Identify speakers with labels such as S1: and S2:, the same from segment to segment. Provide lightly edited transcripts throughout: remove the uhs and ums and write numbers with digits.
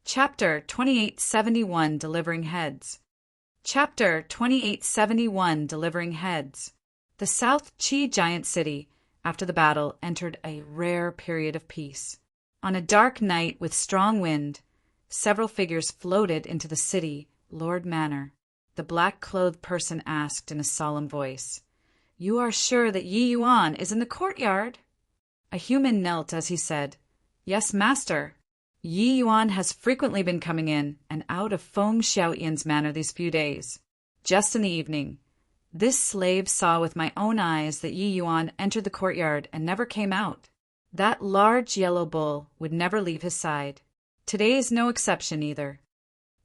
S1: Chapter 2871 Delivering Heads. Chapter 2871 Delivering Heads. The South Chi giant city, after the battle, entered a rare period of peace. On a dark night with strong wind, several figures floated into the city, Lord Manor. The black-clothed person asked in a solemn voice, "You are sure that Yi Yuan is in the courtyard?" A human knelt as he said, "Yes, master. Yi Yuan has frequently been coming in and out of Feng Xiaoyan's manor these few days. Just in the evening, this slave saw with my own eyes that Yi Yuan entered the courtyard and never came out. That large yellow bull would never leave his side. Today is no exception either."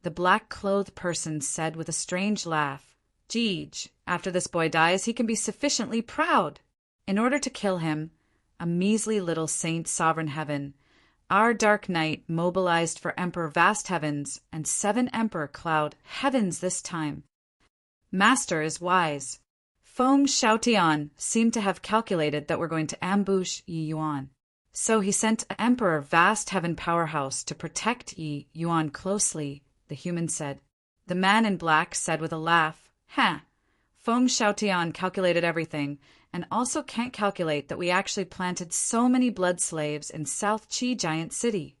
S1: The black-clothed person said with a strange laugh, "Jeej, after this boy dies he can be sufficiently proud. In order to kill him, a measly little Saint Sovereign Heaven, our Dark Knight mobilized for Emperor Vast Heavens and 7 Emperor Cloud Heavens this time. Master is wise. Feng Xiaotian seemed to have calculated that we're going to ambush Yi Yuan. So he sent Emperor Vast Heaven Powerhouse to protect Yi Yuan closely," the human said. The man in black said with a laugh, Feng Xiaotian calculated everything, and also can't calculate that we actually planted so many blood slaves in South Chi giant city."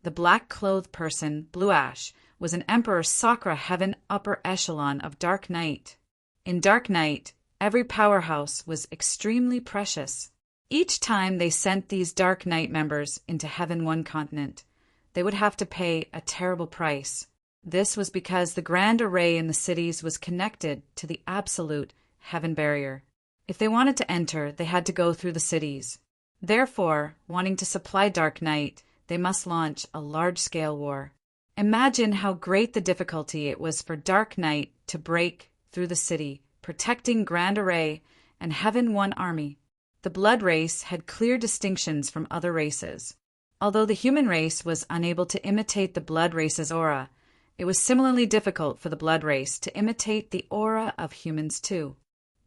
S1: The black-clothed person, Blue Ash, was an Emperor Sakra Heaven upper echelon of Dark Knight. In Dark Knight, every powerhouse was extremely precious. Each time they sent these Dark Knight members into Heaven One continent, they would have to pay a terrible price. This was because the grand array in the cities was connected to the absolute Heaven barrier. If they wanted to enter, they had to go through the cities. Therefore, wanting to supply Dark Knight, they must launch a large-scale war. Imagine how great the difficulty it was for Dark Knight to break through the city, protecting Grand Array and Heaven One army. The blood race had clear distinctions from other races. Although the human race was unable to imitate the blood race's aura, it was similarly difficult for the blood race to imitate the aura of humans too.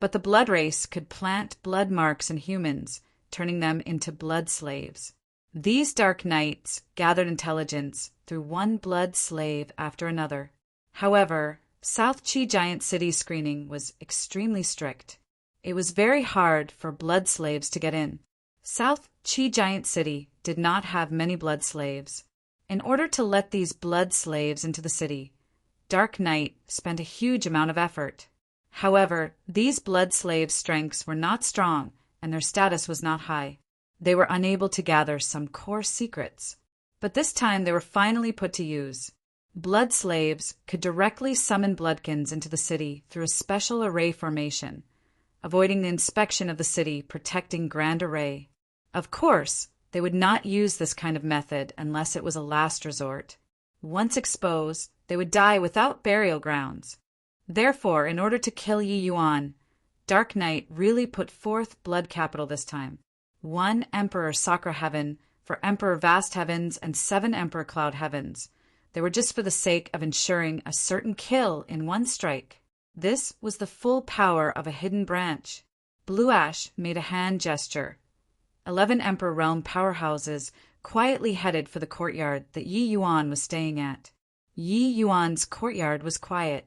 S1: But the blood race could plant blood marks in humans, turning them into blood slaves. These Dark Knights gathered intelligence through one blood slave after another. However, South Chi Giant City screening was extremely strict. It was very hard for blood slaves to get in. South Chi Giant City did not have many blood slaves. In order to let these blood slaves into the city, Dark Knight spent a huge amount of effort. However, these blood slaves' strengths were not strong and their status was not high. They were unable to gather some core secrets. But this time they were finally put to use. Blood slaves could directly summon bloodkins into the city through a special array formation, avoiding the inspection of the city, protecting Grand Array. Of course, they would not use this kind of method unless it was a last resort. Once exposed, they would die without burial grounds. Therefore, in order to kill Yi Yuan, Dark Knight really put forth blood capital this time. 1 Emperor Sakra Heaven for Emperor Vast Heavens and 7 Emperor Cloud Heavens. They were just for the sake of ensuring a certain kill in one strike. This was the full power of a hidden branch. Blue Ash made a hand gesture. 11 Emperor Realm powerhouses quietly headed for the courtyard that Yi Yuan was staying at. Yi Yuan's courtyard was quiet.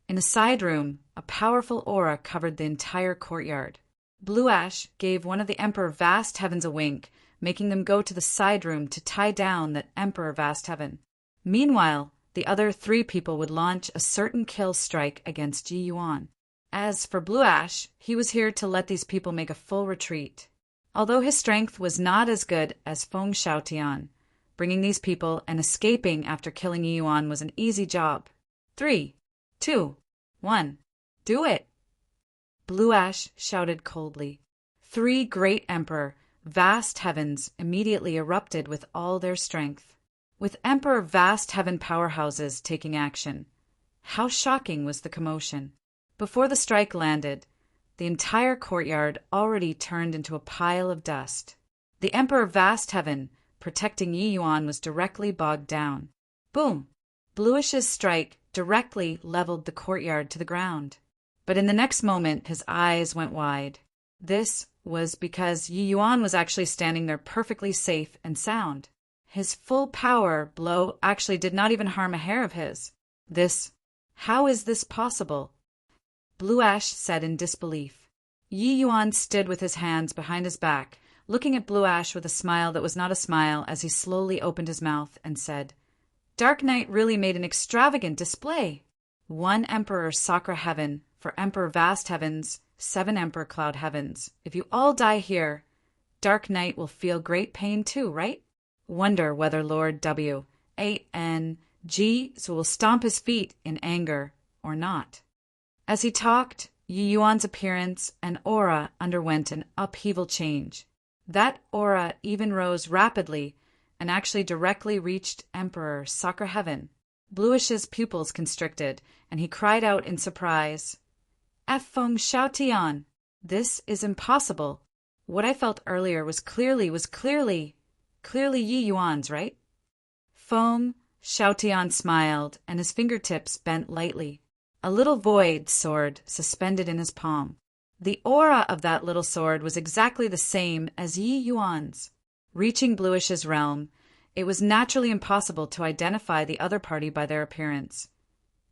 S1: In a side room, a powerful aura covered the entire courtyard. Blue Ash gave one of the Emperor Vast Heavens a wink, making them go to the side room to tie down that Emperor Vast Heaven. Meanwhile, the other 3 people would launch a certain kill strike against Yi Yuan. As for Blue Ash, he was here to let these people make a full retreat. Although his strength was not as good as Feng Xiaotian, bringing these people and escaping after killing Yi Yuan was an easy job. 3, 2, 1, do it! Blue Ash shouted coldly. 3 great Emperor Vast Heavens immediately erupted with all their strength. With Emperor Vast Heaven powerhouses taking action, how shocking was the commotion. Before the strike landed, the entire courtyard already turned into a pile of dust. The Emperor Vast Heaven protecting Yi Yuan was directly bogged down. Boom! Bluish's strike directly leveled the courtyard to the ground. But in the next moment, his eyes went wide. This was because Yi Yuan was actually standing there perfectly safe and sound. His full power blow actually did not even harm a hair of his. How is this possible? Blue Ash said in disbelief. Yi Yuan stood with his hands behind his back, looking at Blue Ash with a smile that was not a smile as he slowly opened his mouth and said, Dark Knight really made an extravagant display. 1 Emperor Sakura Heaven, for Emperor Vast Heavens, 7 Emperor Cloud Heavens. If you all die here, Dark Knight will feel great pain too, right? Wonder whether Lord W. A.N.G. will stomp his feet in anger or not. As he talked, Yi Yuan's appearance and aura underwent an upheaval change. That aura even rose rapidly and actually directly reached Emperor Sakura Heaven. Bluish's pupils constricted, and he cried out in surprise, Feng Xiaotian! This is impossible. What I felt earlier was clearly Yi Yuan's, right? Feng Xiaotian smiled, and his fingertips bent lightly. A little void sword suspended in his palm. The aura of that little sword was exactly the same as Yi Yuan's. Reaching Bluish's realm, it was naturally impossible to identify the other party by their appearance.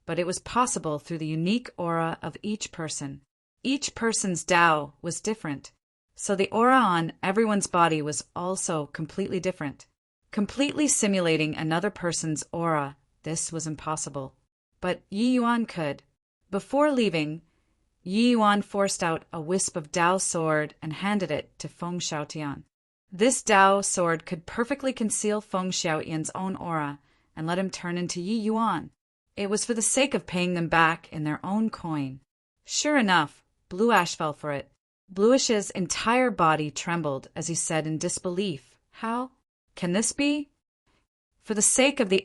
S1: But it was possible through the unique aura of each person. Each person's Tao was different, so the aura on everyone's body was also completely different. Completely simulating another person's aura, this was impossible. But Yi Yuan could. Before leaving, Yi Yuan forced out a wisp of Tao sword and handed it to Feng Xiaotian. This Tao sword could perfectly conceal Feng Xiaotian's own aura and let him turn into Yi Yuan. It was for the sake of paying them back in their own coin. Sure enough, Blue Ash fell for it. Bluish's entire body trembled as he said in disbelief, How can this be? For the sake of the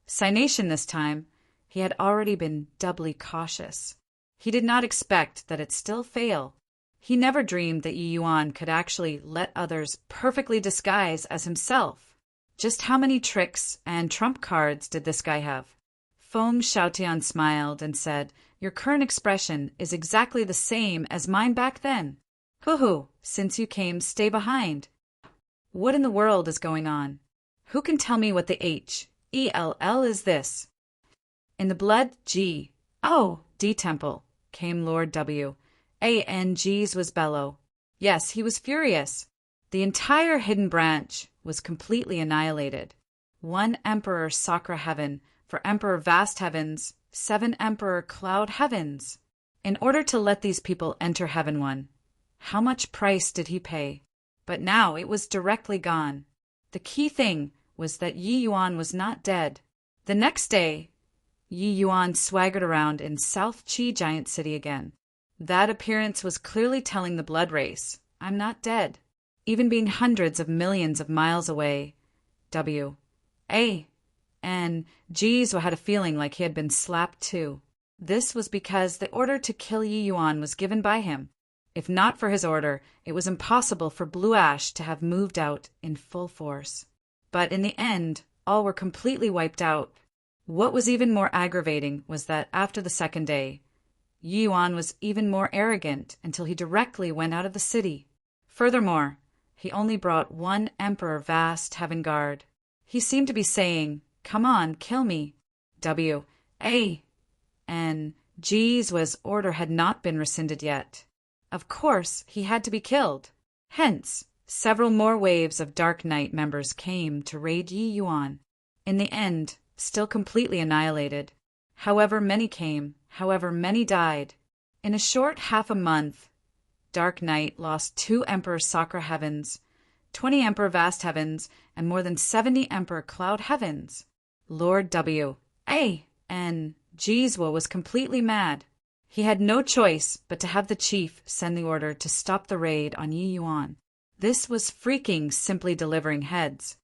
S1: Sination this time, he had already been doubly cautious. He did not expect that it still fail. He never dreamed that Yi Yuan could actually let others perfectly disguise as himself. Just how many tricks and trump cards did this guy have? Feng Xiaotian smiled and said, Your current expression is exactly the same as mine back then. Hoo-hoo, since you came, stay behind. What in the world is going on? Who can tell me what the H-E-L-L is this? In the blood G. Oh, D temple, came Lord W. A.N.G's was bellow. Yes, he was furious. The entire hidden branch was completely annihilated. 1 Emperor Sakura Heaven, for Emperor Vast Heavens, 7 Emperor Cloud Heavens. In order to let these people enter Heaven 1, how much price did he pay? But now it was directly gone. The key thing was that Yi Yuan was not dead. The next day, Yi Yuan swaggered around in South Qi Giant City again. That appearance was clearly telling the blood race, I'm not dead. Even being hundreds of millions of miles away, W. A. and G's had a feeling like he had been slapped too. This was because the order to kill Yi Yuan was given by him. If not for his order, it was impossible for Blue Ash to have moved out in full force. But in the end, all were completely wiped out. What was even more aggravating was that after the second day, Yi Yuan was even more arrogant until he directly went out of the city. Furthermore, he only brought 1 Emperor Vast Heaven Guard. He seemed to be saying, Come on, kill me. W. A. and G's order had not been rescinded yet. Of course, he had to be killed. Hence, several more waves of Dark Knight members came to raid Yi Yuan. In the end, still completely annihilated. However many came, however many died. In a short half a month, Dark Knight lost 2 Emperor Sakura Heavens, 20 Emperor Vast Heavens, and more than 70 Emperor Cloud Heavens. Lord W. A. and Jizwa was completely mad. He had no choice but to have the chief send the order to stop the raid on Yi Yuan. This was freaking simply delivering heads.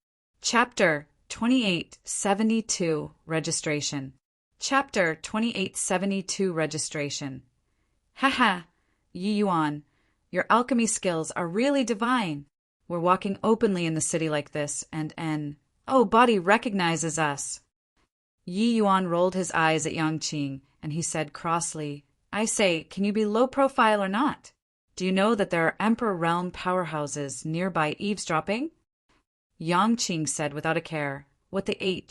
S1: Chapter 2872 Registration. Chapter 2872 Registration. Haha, Yi Yuan, your alchemy skills are really divine. We're walking openly in the city like this, and body recognizes us. Yi Yuan rolled his eyes at Yangqing, and he said crossly, I say, can you be low profile or not? Do you know that there are Emperor Realm powerhouses nearby eavesdropping? Yang Qing said without a care. What the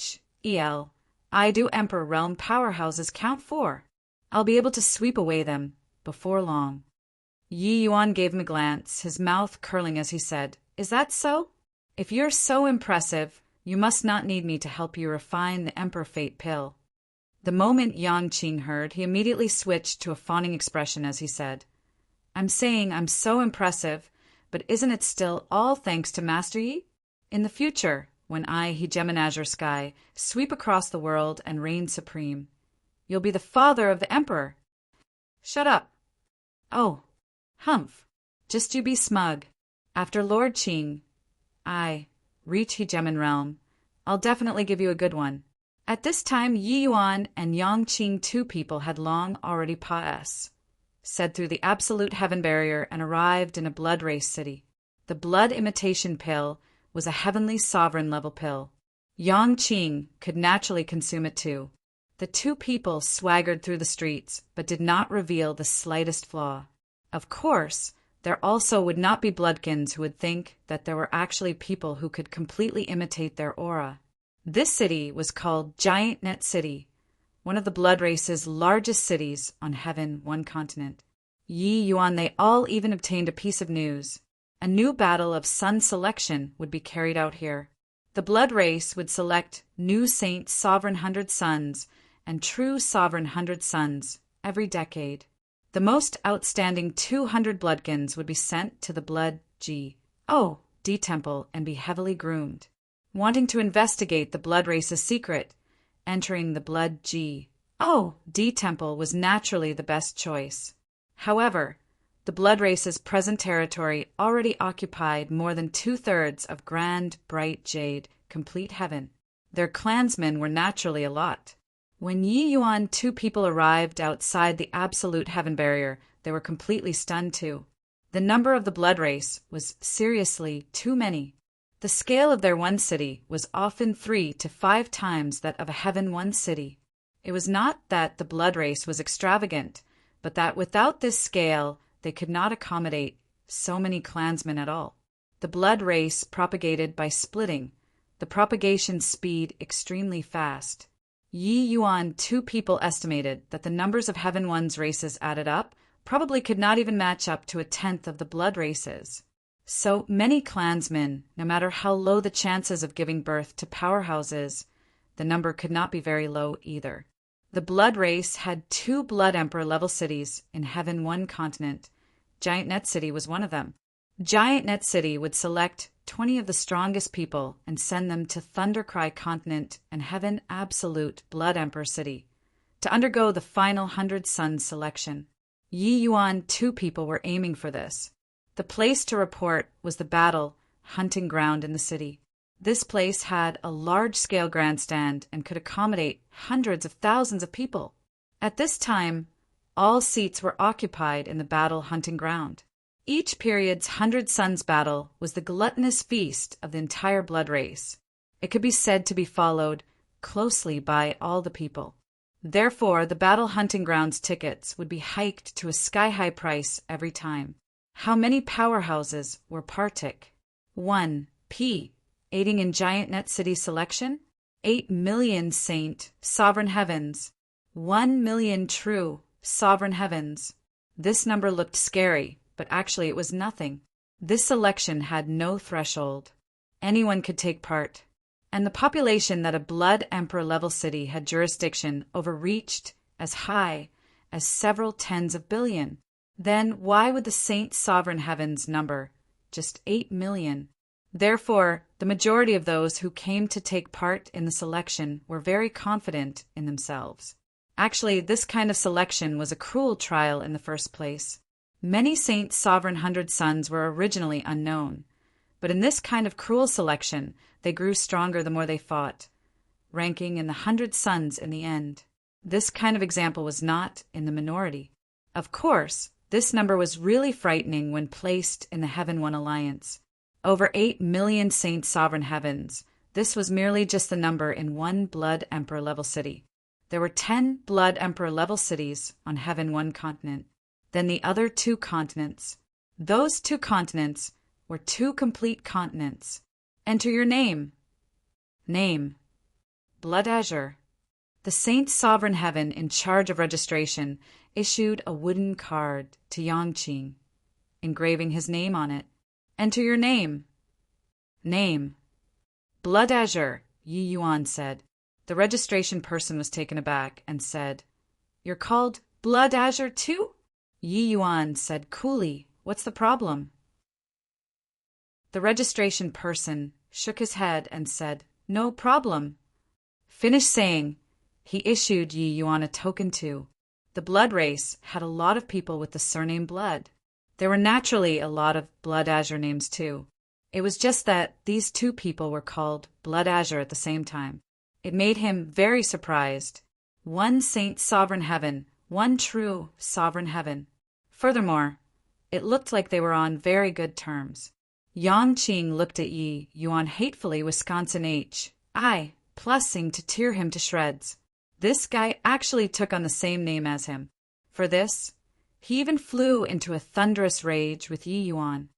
S1: hell I do Emperor Realm powerhouses count for? I'll be able to sweep away them before long. Yi Yuan gave him a glance, his mouth curling as he said, Is that so? If you're so impressive, you must not need me to help you refine the Emperor Fate pill. The moment Yang Qing heard, he immediately switched to a fawning expression as he said, I'm saying I'm so impressive, but isn't it still all thanks to Master Yi? In the future, when I, Hegemon Sky, sweep across the world and reign supreme, you'll be the father of the Emperor. Shut up. Oh, humph. Just you be smug. After Lord Qing, I reach Hegemon Realm, I'll definitely give you a good one. At this time, Yi Yuan and Yang Qing, two people, had long already said through the absolute heaven barrier and arrived in a blood race city. The blood imitation pill was a heavenly sovereign level pill. Yang Qing could naturally consume it too. The two people swaggered through the streets, but did not reveal the slightest flaw. Of course, there also would not be bloodkins who would think that there were actually people who could completely imitate their aura. This city was called Giant Net City, one of the blood race's largest cities on Heaven One Continent. Yi Yuan, they all even obtained a piece of news. A new battle of sun selection would be carried out here. The blood race would select new Saint Sovereign 100 Sons and true Sovereign 100 Sons every decade. The most outstanding 200 bloodkins would be sent to the Blood D Temple and be heavily groomed. Wanting to investigate the blood race's secret, entering the Blood D Temple was naturally the best choice. However, the blood race's present territory already occupied more than 2/3 of Grand Bright Jade, complete heaven. Their clansmen were naturally a lot. When Yi Yuan, two people arrived outside the absolute heaven barrier, they were completely stunned too. The number of the blood race was seriously too many. The scale of their one city was often 3 to 5 times that of a Heaven One city. It was not that the blood race was extravagant, but that without this scale they could not accommodate so many clansmen at all. The blood race propagated by splitting, the propagation speed extremely fast. Yi Yuan, two people estimated that the numbers of Heaven One's races added up probably could not even match up to 1/10 of the blood races. So many clansmen, no matter how low the chances of giving birth to powerhouses, the number could not be very low either. The blood race had 2 Blood Emperor level cities in Heaven One Continent. Giant Net City was one of them. Giant Net City would select 20 of the strongest people and send them to Thundercry Continent and Heaven Absolute Blood Emperor City to undergo the final 100 Sons selection. Yi Yuan, two people, were aiming for this. The place to report was the battle hunting ground in the city. This place had a large-scale grandstand and could accommodate hundreds of thousands of people. At this time, all seats were occupied in the battle hunting ground. Each period's 100 Sons battle was the gluttonous feast of the entire blood race. It could be said to be followed closely by all the people. Therefore, the battle hunting grounds tickets would be hiked to a sky-high price every time. How many powerhouses were partic? 1 P. Aiding in Giant Net City selection? 8 million Saint Sovereign Heavens. 1 million true Sovereign Heavens. This number looked scary, but actually it was nothing. This selection had no threshold. Anyone could take part. And the population that a Blood Emperor level city had jurisdiction over reached as high as several tens of billion. Then why would the Saint Sovereign Heavens number just 8 million? Therefore, the majority of those who came to take part in the selection were very confident in themselves. Actually, this kind of selection was a cruel trial in the first place. Many Saint Sovereign 100 Sons were originally unknown, but in this kind of cruel selection, they grew stronger the more they fought, ranking in the 100 Sons in the end. This kind of example was not in the minority. Of course, this number was really frightening when placed in the Heaven One Alliance. Over 8 million Saint Sovereign Heavens. This was merely just the number in one Blood Emperor level city. There were 10 Blood Emperor level cities on Heaven One Continent. Then the other 2 continents. Those 2 continents were 2 complete continents. Enter your name. Name. Blood Azure. The Saint Sovereign Heaven in charge of registration issued a wooden card to Yangqing, engraving his name on it. Enter your name. Name. Blood Azure, Yi Yuan said. The registration person was taken aback and said, You're called Blood Azure too? Yi Yuan said coolly, What's the problem? The registration person shook his head and said, No problem. Finished saying, he issued Yi Yuan a token too. The blood race had a lot of people with the surname Blood. There were naturally a lot of Blood Azure names too. It was just that these two people were called Blood Azure at the same time. It made him very surprised. One Saint Sovereign Heaven, one true Sovereign Heaven. Furthermore, it looked like they were on very good terms. Yangqing looked at Yi Yuan hatefully, Wisconsin H.I., plussing to tear him to shreds. This guy actually took on the same name as him. For this, he even flew into a thunderous rage with Yi Yuan.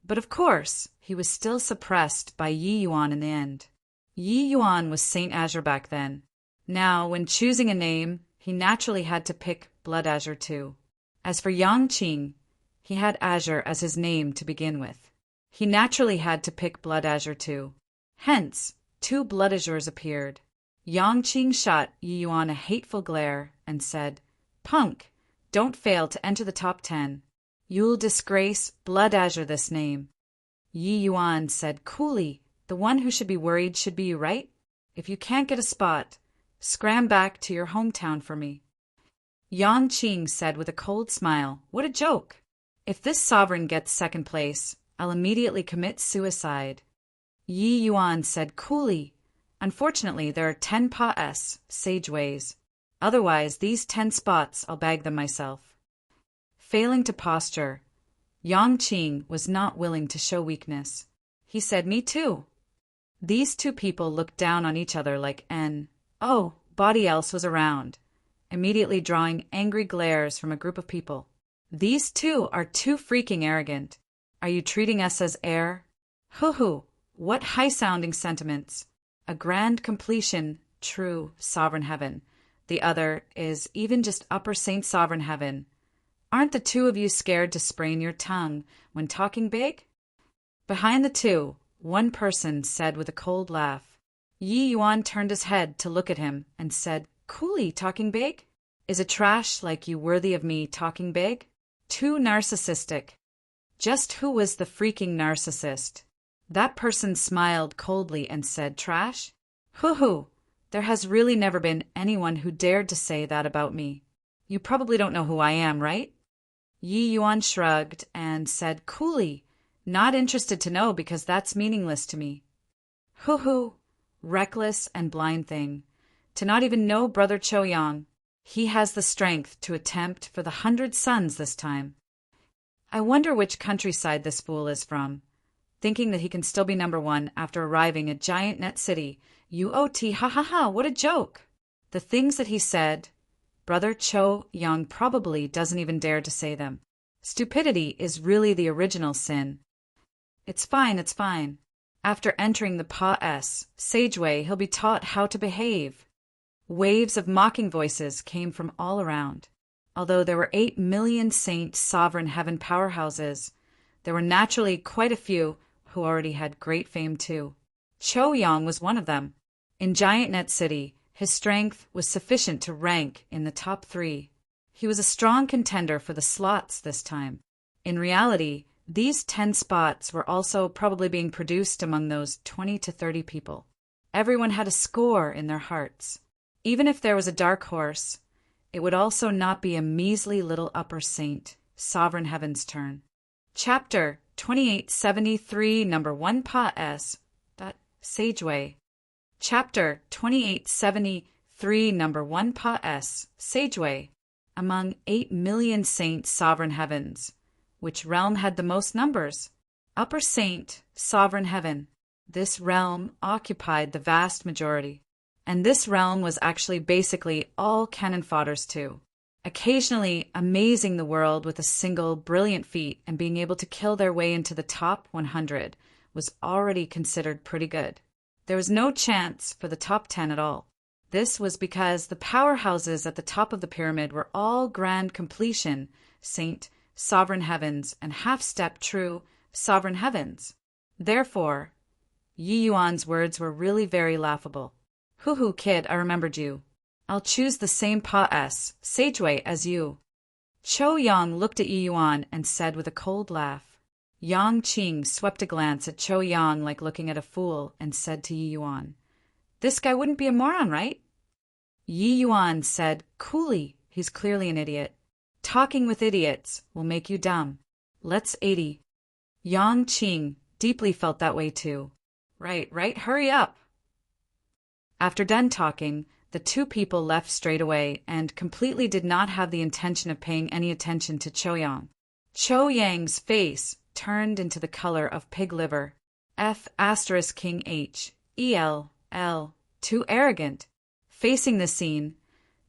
S1: But of course, he was still suppressed by Yi Yuan in the end. Yi Yuan was Saint Azure back then. Now, when choosing a name, he naturally had to pick Blood Azure too. As for Yangqing, he had Azure as his name to begin with. He naturally had to pick Blood Azure too. Hence, two Blood Azures appeared. Yangqing shot Yi Yuan a hateful glare and said, Punk, don't fail to enter the top 10. You'll disgrace Blood Azure this name. Yi Yuan said coolly, The one who should be worried should be you, right? If you can't get a spot, scram back to your hometown for me. Yangqing said with a cold smile, What a joke! If this sovereign gets second place, I'll immediately commit suicide. Yi Yuan said coolly, Unfortunately, there are 10 pas, sage ways. Otherwise, these 10 spots, I'll bag them myself. Failing to posture, Yangqing was not willing to show weakness. He said, Me too. These two people looked down on each other like body else was around, immediately drawing angry glares from a group of people. These two are too freaking arrogant. Are you treating us as air? Hoo-hoo, what high-sounding sentiments. A grand completion, true Sovereign Heaven. The other is even just Upper Saint Sovereign Heaven. Aren't the two of you scared to sprain your tongue when talking big? Behind the two, one person said with a cold laugh. Yi Yuan turned his head to look at him and said, Coolly, talking big? Is a trash like you worthy of me talking big? Too narcissistic. Just who was the freaking narcissist? That person smiled coldly and said, Trash? Hoo-hoo, there has really never been anyone who dared to say that about me. You probably don't know who I am, right? Yi Yuan shrugged and said coolly, Not interested to know because that's meaningless to me. Hoo-hoo, reckless and blind thing. To not even know Brother Choyang. He has the strength to attempt for the 100 suns this time. I wonder which countryside this fool is from. Thinking that he can still be number 1 after arriving at Giant Net City. UOT, ha ha ha, what a joke. The things that he said, Brother Cho Young probably doesn't even dare to say them. Stupidity is really the original sin. It's fine, it's fine. After entering the Pa-S, Sageway, he'll be taught how to behave. Waves of mocking voices came from all around. Although there were 8 million Saint Sovereign Heaven powerhouses, there were naturally quite a few who already had great fame too. Cho Yong was one of them. In Giant Net City, his strength was sufficient to rank in the top 3. He was a strong contender for the slots this time. In reality, these 10 spots were also probably being produced among those 20 to 30 people. Everyone had a score in their hearts. Even if there was a dark horse, it would also not be a measly little upper saint, Sovereign Heaven's turn. Chapter 2873, number 1 Pa-S. Sageway. Chapter 2873, number 1 Pa-S. Sageway. Among 8 million Saint Sovereign Heavens. Which realm had the most numbers? Upper Saint, Sovereign Heaven. This realm occupied the vast majority. And this realm was actually basically all cannon fodders too. Occasionally amazing the world with a single brilliant feat and being able to kill their way into the top 100 was already considered pretty good. There was no chance for the top 10 at all. This was because the powerhouses at the top of the pyramid were all grand completion, saint, sovereign heavens, and half-step true sovereign heavens. Therefore, Yi Yuan's words were really very laughable. Hoo-hoo, kid, I remembered you. I'll choose the same Pa-S, Sageway, as you. Cho Yang looked at Yi Yuan and said with a cold laugh. Yang Qing swept a glance at Cho Yang like looking at a fool and said to Yi Yuan, "This guy wouldn't be a moron, right?" Yi Yuan said coolly, "He's clearly an idiot. Talking with idiots will make you dumb. Let's 80. Yang Qing deeply felt that way too. Right, hurry up. After done talking, the two people left straight away and completely did not have the intention of paying any attention to Cho Yang. Cho Yang's face turned into the color of pig liver. King H. EL. Too arrogant. Facing the scene,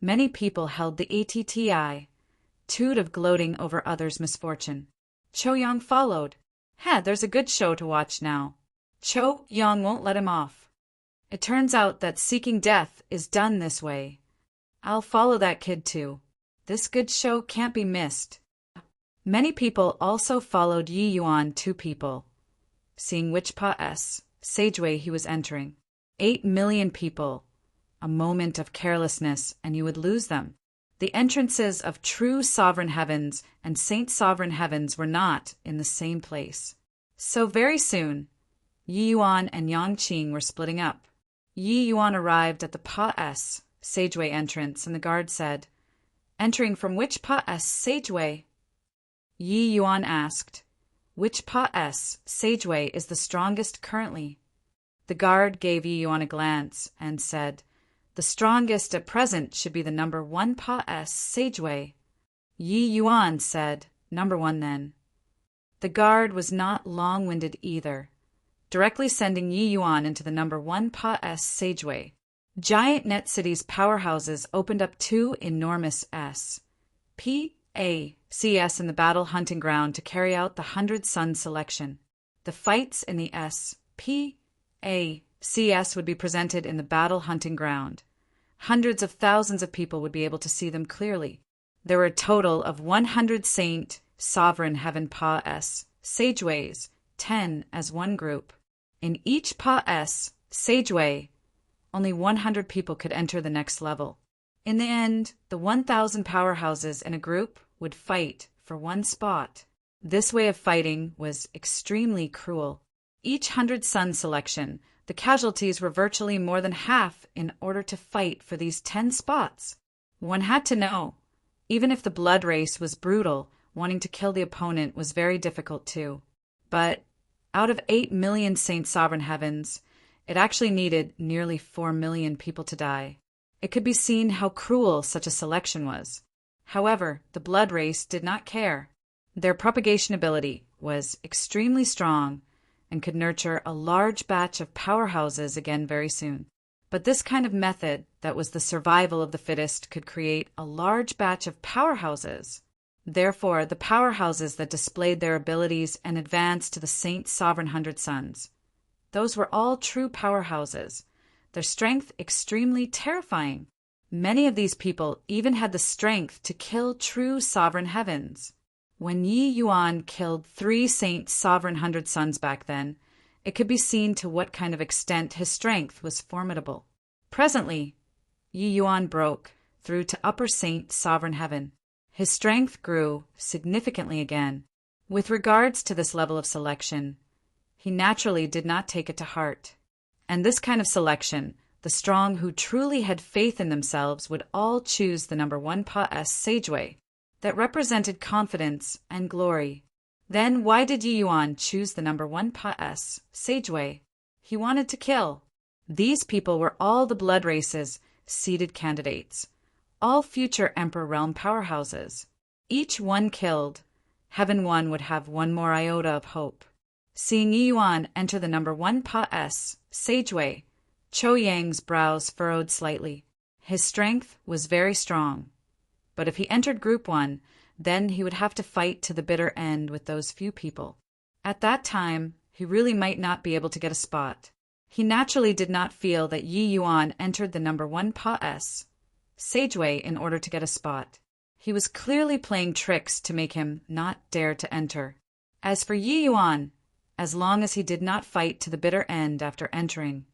S1: many people held the ATTI, toot of gloating over others' misfortune. Cho Yang followed. There's a good show to watch now. Cho Yang won't let him off. It turns out that seeking death is done this way. I'll follow that kid too. This good show can't be missed. Many people also followed Yi Yuan, two people, seeing which Pa-S, Sageway, he was entering. 8 million people. A moment of carelessness and you would lose them. The entrances of true sovereign heavens and saint sovereign heavens were not in the same place. So very soon, Yi Yuan and Yang Qing were splitting up. Yi Yuan arrived at the Pa-S, Sageway entrance, and the guard said, "Entering from which Pa-S, Sageway?" Yi Yuan asked, "Which Pa-S, Sageway, is the strongest currently?" The guard gave Yi Yuan a glance and said, "The strongest at present should be the number 1 Pa-S, Sageway." Yi Yuan said, "Number 1 then." The guard was not long-winded either, directly sending Yi Yuan into the number 1 Pa-S, Sageway. Giant Net City's powerhouses opened up 2 enormous PACS in the battle hunting ground to carry out the 100 Sun selection. The fights in the SPACS would be presented in the battle hunting ground. Hundreds of thousands of people would be able to see them clearly. There were a total of 100 Saint Sovereign Heaven Pa-S, Sageways, 10 as one group. In each Pa-S, Sageway, only 100 people could enter the next level. In the end, the 1,000 powerhouses in a group would fight for one spot. This way of fighting was extremely cruel. Each 100 Sun selection, the casualties were virtually more than half in order to fight for these 10 spots. One had to know. Even if the blood race was brutal, wanting to kill the opponent was very difficult too. But out of 8 million Saint Sovereign Heavens, it actually needed nearly 4 million people to die. It could be seen how cruel such a selection was. However, the blood race did not care. Their propagation ability was extremely strong and could nurture a large batch of powerhouses again very soon. But this kind of method that was the survival of the fittest could create a large batch of powerhouses. Therefore, the powerhouses that displayed their abilities and advanced to the Saint Sovereign 100 Suns, those were all true powerhouses, their strength extremely terrifying. Many of these people even had the strength to kill true Sovereign Heavens. When Yi Yuan killed 3 Saint Sovereign 100 Suns back then, it could be seen to what kind of extent his strength was formidable. Presently, Yi Yuan broke through to Upper Saint Sovereign Heaven. His strength grew significantly again. With regards to this level of selection, he naturally did not take it to heart. And this kind of selection, the strong who truly had faith in themselves would all choose the number 1 Pa-S Sageway that represented confidence and glory. Then why did Yi Yuan choose the number 1 Pa-S Sageway? He wanted to kill. These people were all the blood races, seeded candidates, all future Emperor Realm powerhouses. Each one killed, Heaven 1 would have one more iota of hope. Seeing Yi Yuan enter the number 1 Pa-S Sageway, Cho Yang's brows furrowed slightly. His strength was very strong, but if he entered Group 1, then he would have to fight to the bitter end with those few people. At that time, he really might not be able to get a spot. He naturally did not feel that Yi Yuan entered the number 1 PAS Sageway in order to get a spot. He was clearly playing tricks to make him not dare to enter. As for Yi Yuan, as long as he did not fight to the bitter end after entering,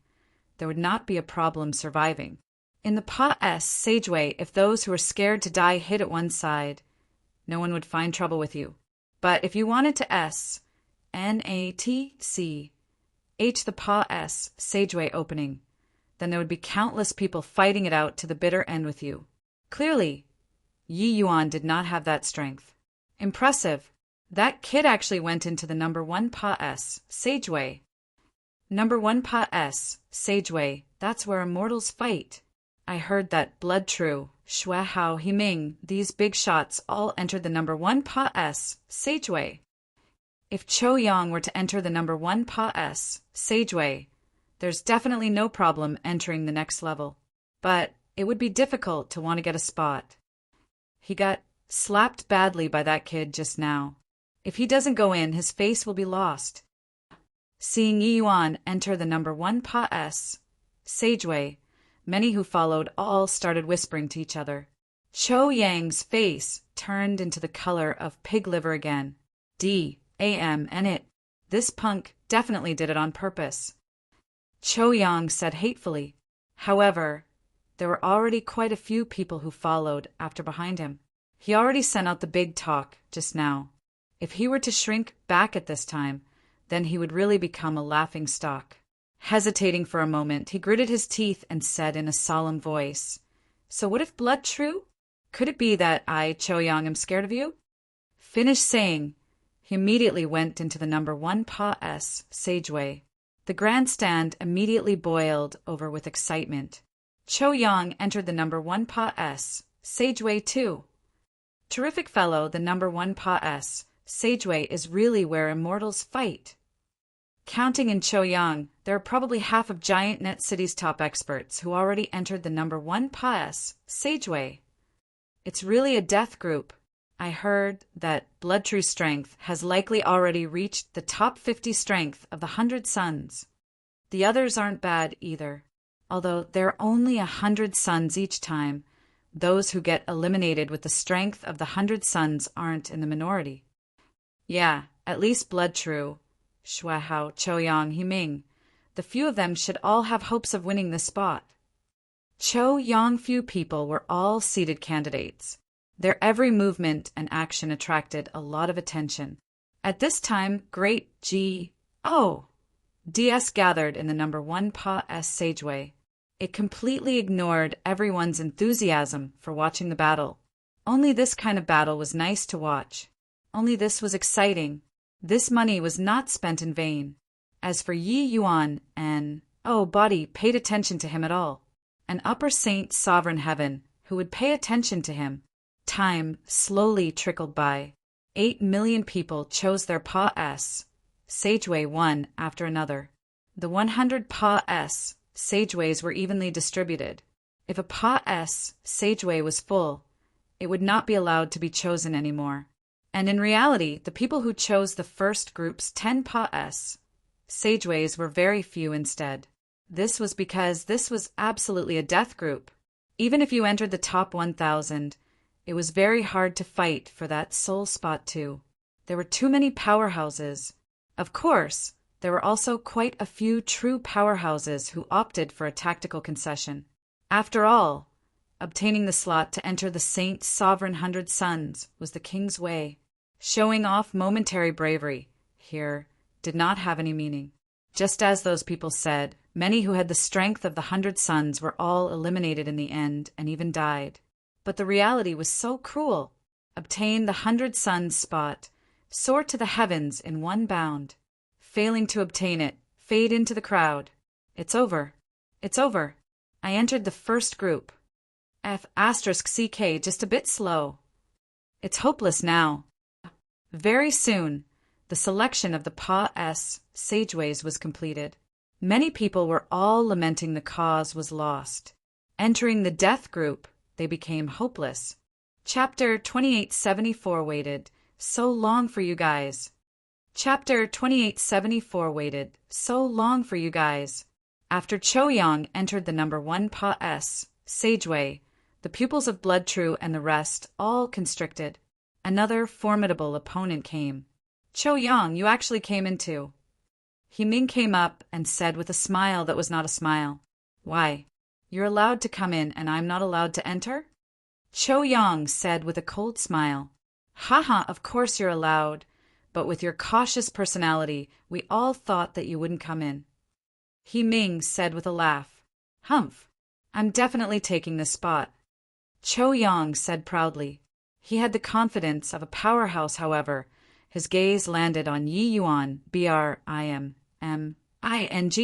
S1: there would not be a problem surviving. In the PAS Sageway, if those who were scared to die hid at one side, no one would find trouble with you. But if you wanted to NATCH the PAS Sageway opening, then there would be countless people fighting it out to the bitter end with you. Clearly, Yi Yuan did not have that strength. Impressive. That kid actually went into the number 1 PAS Sageway. Number 1 PAS Sageway, that's where immortals fight. I heard that Blood True, Xue Hao Himing, these big shots all entered the number 1 PAS Sageway. If Chou Yang were to enter the number 1 PAS Sageway, there's definitely no problem entering the next level. But it would be difficult to want to get a spot. He got slapped badly by that kid just now. If he doesn't go in, his face will be lost. Seeing Yi Yuan enter the number 1 PAS Sageway, many who followed all started whispering to each other. Chou Yang's face turned into the color of pig liver again. This punk definitely did it on purpose. Chou Yang said hatefully. However, there were already quite a few people who followed after behind him. He already sent out the big talk just now. If he were to shrink back at this time, then he would really become a laughing stock. Hesitating for a moment, he gritted his teeth and said in a solemn voice, "So what if Blood True? Could it be that I, Chou Yang, am scared of you?" Finished saying, he immediately went into the number 1 PAS Sageway. The grandstand immediately boiled over with excitement. Chou Yang entered the number 1 PAS Sageway too. Terrific fellow, the number 1 PAS Sageway is really where immortals fight. Counting in Chou Yang, there are probably half of Giant Net City's top experts who already entered the number 1 PAS Sageway. It's really a death group. I heard that Blood True strength has likely already reached the top 50 strength of the 100 Suns. The others aren't bad either. Although there are only 100 Suns each time, those who get eliminated with the strength of the 100 Suns aren't in the minority. Yeah, at least Blood True, Xue Hao, Chou Yang, Himing. The few of them should all have hopes of winning this spot. Chou Yang few people were all seeded candidates. Their every movement and action attracted a lot of attention. At this time, great DS gathered in the number 1 PAS Sageway. It completely ignored everyone's enthusiasm for watching the battle. Only this kind of battle was nice to watch. Only this was exciting. This money was not spent in vain. As for Yi Yuan and Body paid attention to him at all. An upper saint sovereign heaven who would pay attention to him. Time slowly trickled by. 8 million people chose their PAS Sageway one after another. The 100 PAS Sageways were evenly distributed. If a PAS Sageway was full, it would not be allowed to be chosen anymore. And in reality, the people who chose the first group's 10 PAS Sageways were very few instead. This was because this was absolutely a death group. Even if you entered the top 1,000, it was very hard to fight for that soul spot too. There were too many powerhouses. Of course, there were also quite a few true powerhouses who opted for a tactical concession. After all, obtaining the slot to enter the Saint Sovereign 100 Suns was the king's way. Showing off momentary bravery here did not have any meaning. Just as those people said, many who had the strength of the 100 Suns were all eliminated in the end and even died. But the reality was so cruel. Obtain the 100 Suns spot, soar to the heavens in one bound. Failing to obtain it, fade into the crowd. It's over. It's over. I entered the first group. F***CK, just a bit slow. It's hopeless now. Very soon, the selection of the PAS Sageways was completed. Many people were all lamenting the cause was lost. Entering the death group, they became hopeless. Chapter 2874 waited so long for you guys. Chapter 2874 waited so long for you guys. After Cho-young entered the number 1 Pa-S, Sageway, the pupils of Blood True and the rest all constricted. Another formidable opponent came. Cho-young, you actually came in too. He-ming came up and said with a smile that was not a smile, "Why, you're allowed to come in and I'm not allowed to enter?" Cho-young said with a cold smile, "Haha, of course you're allowed. But with your cautious personality, we all thought that you wouldn't come in." He-ming said with a laugh, "Humph, I'm definitely taking this spot." Cho-young said proudly. He had the confidence of a powerhouse, however. His gaze landed on Yi Yuan, Briming,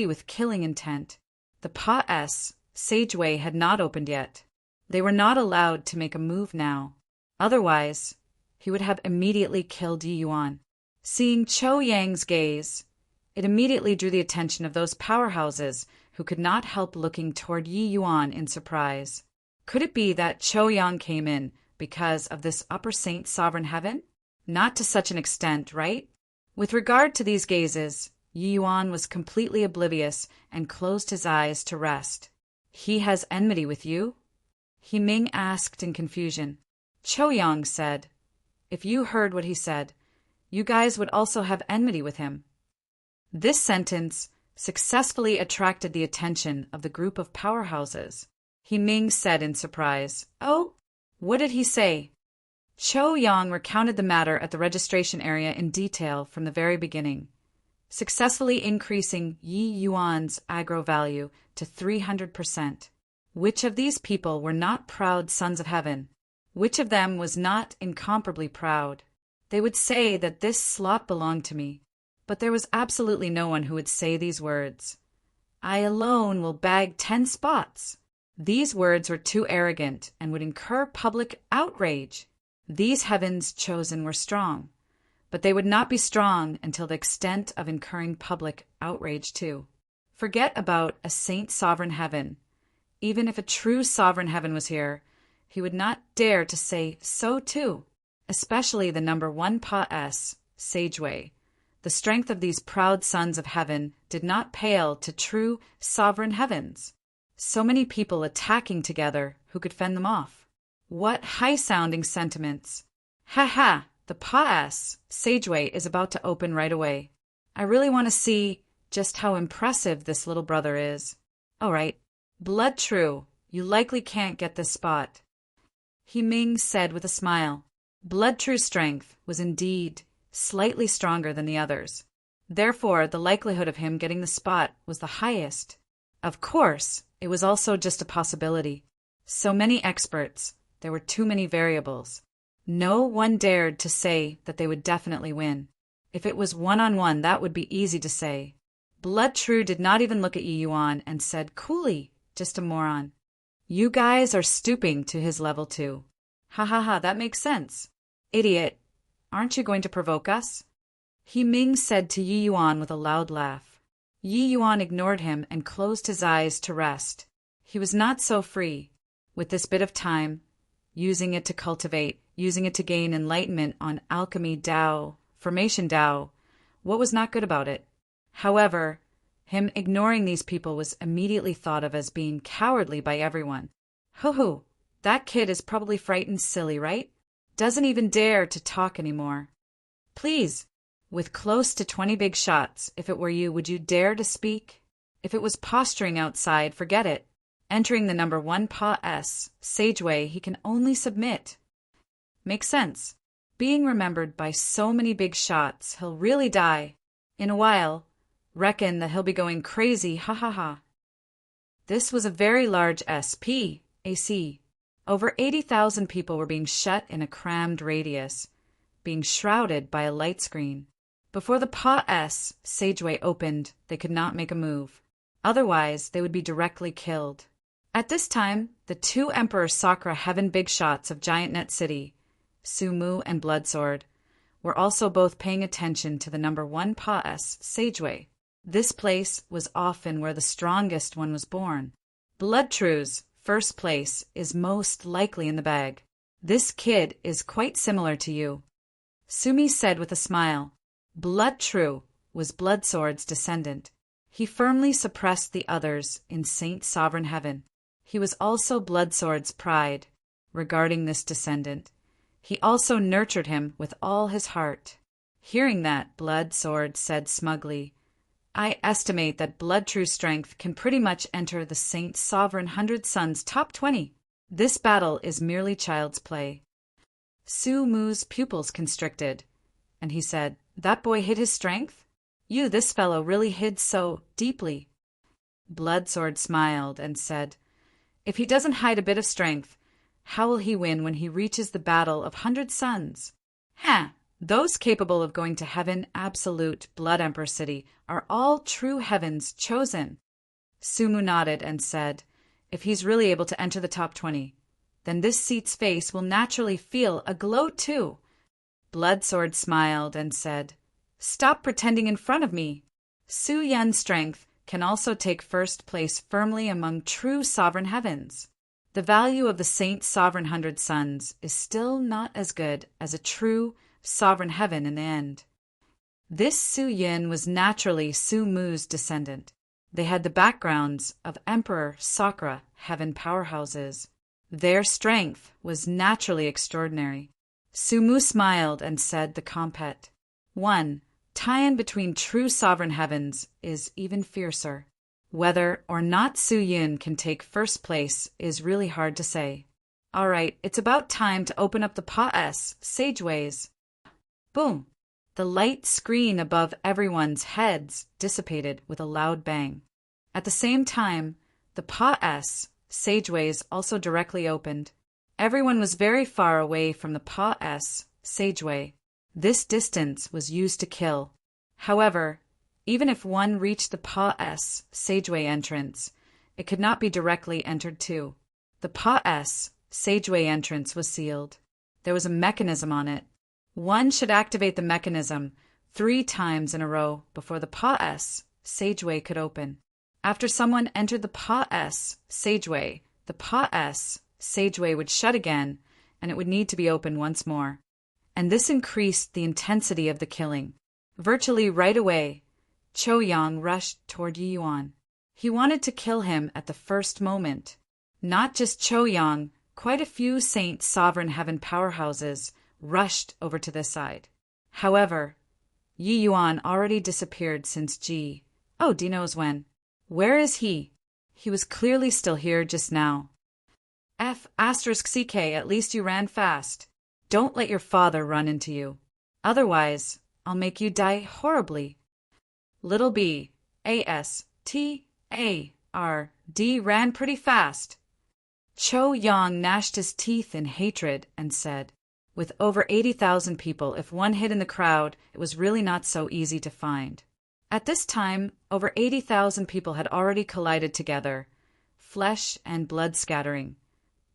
S1: with killing intent. The Pa-S, Sageway, had not opened yet. They were not allowed to make a move now. Otherwise, he would have immediately killed Yi Yuan. Seeing Cho-young's gaze, it immediately drew the attention of those powerhouses who could not help looking toward Yi Yuan in surprise. Could it be that Cho-young came in because of this upper saint sovereign heaven? Not to such an extent, right? With regard to these gazes, Yi Yuan was completely oblivious and closed his eyes to rest. "He has enmity with you?" He-ming asked in confusion. Cho-young said, "If you heard what he said, you guys would also have enmity with him." This sentence successfully attracted the attention of the group of powerhouses. He-ming said in surprise, "Oh, what did he say?" Cho-young recounted the matter at the registration area in detail from the very beginning, successfully increasing Yi Yuan's aggro value to 300%. Which of these people were not proud sons of heaven? Which of them was not incomparably proud? They would say that this slot belonged to me, but there was absolutely no one who would say these words. "I alone will bag 10 spots." These words were too arrogant and would incur public outrage. These heavens chosen were strong, but they would not be strong until the extent of incurring public outrage too. Forget about a saint sovereign heaven. Even if a true sovereign heaven was here, he would not dare to say so too. Especially the number 1 Pa-S, Sageway. The strength of these proud sons of heaven did not pale to true sovereign heavens. So many people attacking together, who could fend them off? What high-sounding sentiments! Ha ha! The Pa-S, Sageway, is about to open right away. I really want to see just how impressive this little brother is. All right, Blood True, you likely can't get this spot. He-ming said with a smile. Blood True's strength was indeed slightly stronger than the others. Therefore, the likelihood of him getting the spot was the highest. Of course, it was also just a possibility. So many experts, there were too many variables. No one dared to say that they would definitely win. If it was one-on-one, that would be easy to say. Blood True did not even look at Yi Yuan and said coolly, "Just a moron." You guys are stooping to his level too. Ha ha ha, that makes sense. Idiot, aren't you going to provoke us? He-ming said to Yi Yuan with a loud laugh. Yi Yuan ignored him and closed his eyes to rest. He was not so free. With this bit of time, using it to cultivate, using it to gain enlightenment on alchemy Tao, formation Tao, what was not good about it? However, him ignoring these people was immediately thought of as being cowardly by everyone. Hoo-hoo, that kid is probably frightened silly, right? Doesn't even dare to talk anymore. Please, with close to 20 big shots, if it were you, would you dare to speak? If it was posturing outside, forget it. Entering the number 1 Pa-S, Sageway, he can only submit. Makes sense. Being remembered by so many big shots, he'll really die. In a while, reckon that he'll be going crazy, ha ha ha. This was a very large SPAC. Over 80,000 people were being shut in a crammed radius, being shrouded by a light screen. Before the Pa-S, Sageway, opened, they could not make a move. Otherwise, they would be directly killed. At this time, the 2 Emperor Sakura Heaven big shots of Giant Net City, Sumu and Bloodsword, were also both paying attention to the number 1 Pa-S, Sageway. This place was often where the strongest one was born. Blood True's first place is most likely in the bag. This kid is quite similar to you. Sumi said with a smile. Blood True was Bloodsword's descendant. He firmly suppressed the others in Saint Sovereign Heaven. He was also Bloodsword's pride. Regarding this descendant, he also nurtured him with all his heart. Hearing that, Bloodsword said smugly, I estimate that Blood True's strength can pretty much enter the Saint Sovereign 100 Sons top 20. This battle is merely child's play. Su Mu's pupils constricted, and he said, That boy hid his strength? This fellow really hid so deeply. Bloodsword smiled and said, If he doesn't hide a bit of strength, how will he win when he reaches the battle of 100 Sons? Those capable of going to heaven, absolute Blood Emperor City, are all true heaven's chosen. Su Mu nodded and said, If he's really able to enter the top 20, then this seat's face will naturally feel a glow too. Bloodsword smiled and said, Stop pretending in front of me. Su Yun's strength can also take first place firmly among true sovereign heavens. The value of the Saint Sovereign 100 Sons is still not as good as a true sovereign heaven in the end. This Su Yun was naturally Su Mu's descendant. They had the backgrounds of Emperor Sakra heaven powerhouses. Their strength was naturally extraordinary. Su Mu smiled and said the compet. 1. Tie-in between true sovereign heavens is even fiercer. Whether or not Su Yun can take first place is really hard to say. All right, it's about time to open up the Pa-S, Sageways. Boom! The light screen above everyone's heads dissipated with a loud bang. At the same time, the Pa-S, Sageways also directly opened. Everyone was very far away from the Pa-S, Sageway. This distance was used to kill. However, even if one reached the Pa-S, Sageway entrance, it could not be directly entered too. The Pa-S, Sageway entrance was sealed. There was a mechanism on it. One should activate the mechanism 3 times in a row before the Pa-S, Sageway could open. After someone entered the Pa-S, Sageway, the Pa-S, Sageway would shut again, and it would need to be opened once more. And this increased the intensity of the killing. Virtually right away, Cho Yang rushed toward Yi Yuan. He wanted to kill him at the first moment. Not just Cho Yang, quite a few Saint Sovereign Heaven powerhouses rushed over to this side. However, Yi Yuan already disappeared since Ji. D knows when. Where is he? He was clearly still here just now. *CK, at least you ran fast. Don't let your father run into you. Otherwise, I'll make you die horribly. Little B, ASTARD ran pretty fast. Cho Yang gnashed his teeth in hatred and said, With over 80,000 people, if one hid in the crowd, it was really not so easy to find. At this time, over 80,000 people had already collided together, flesh and blood scattering,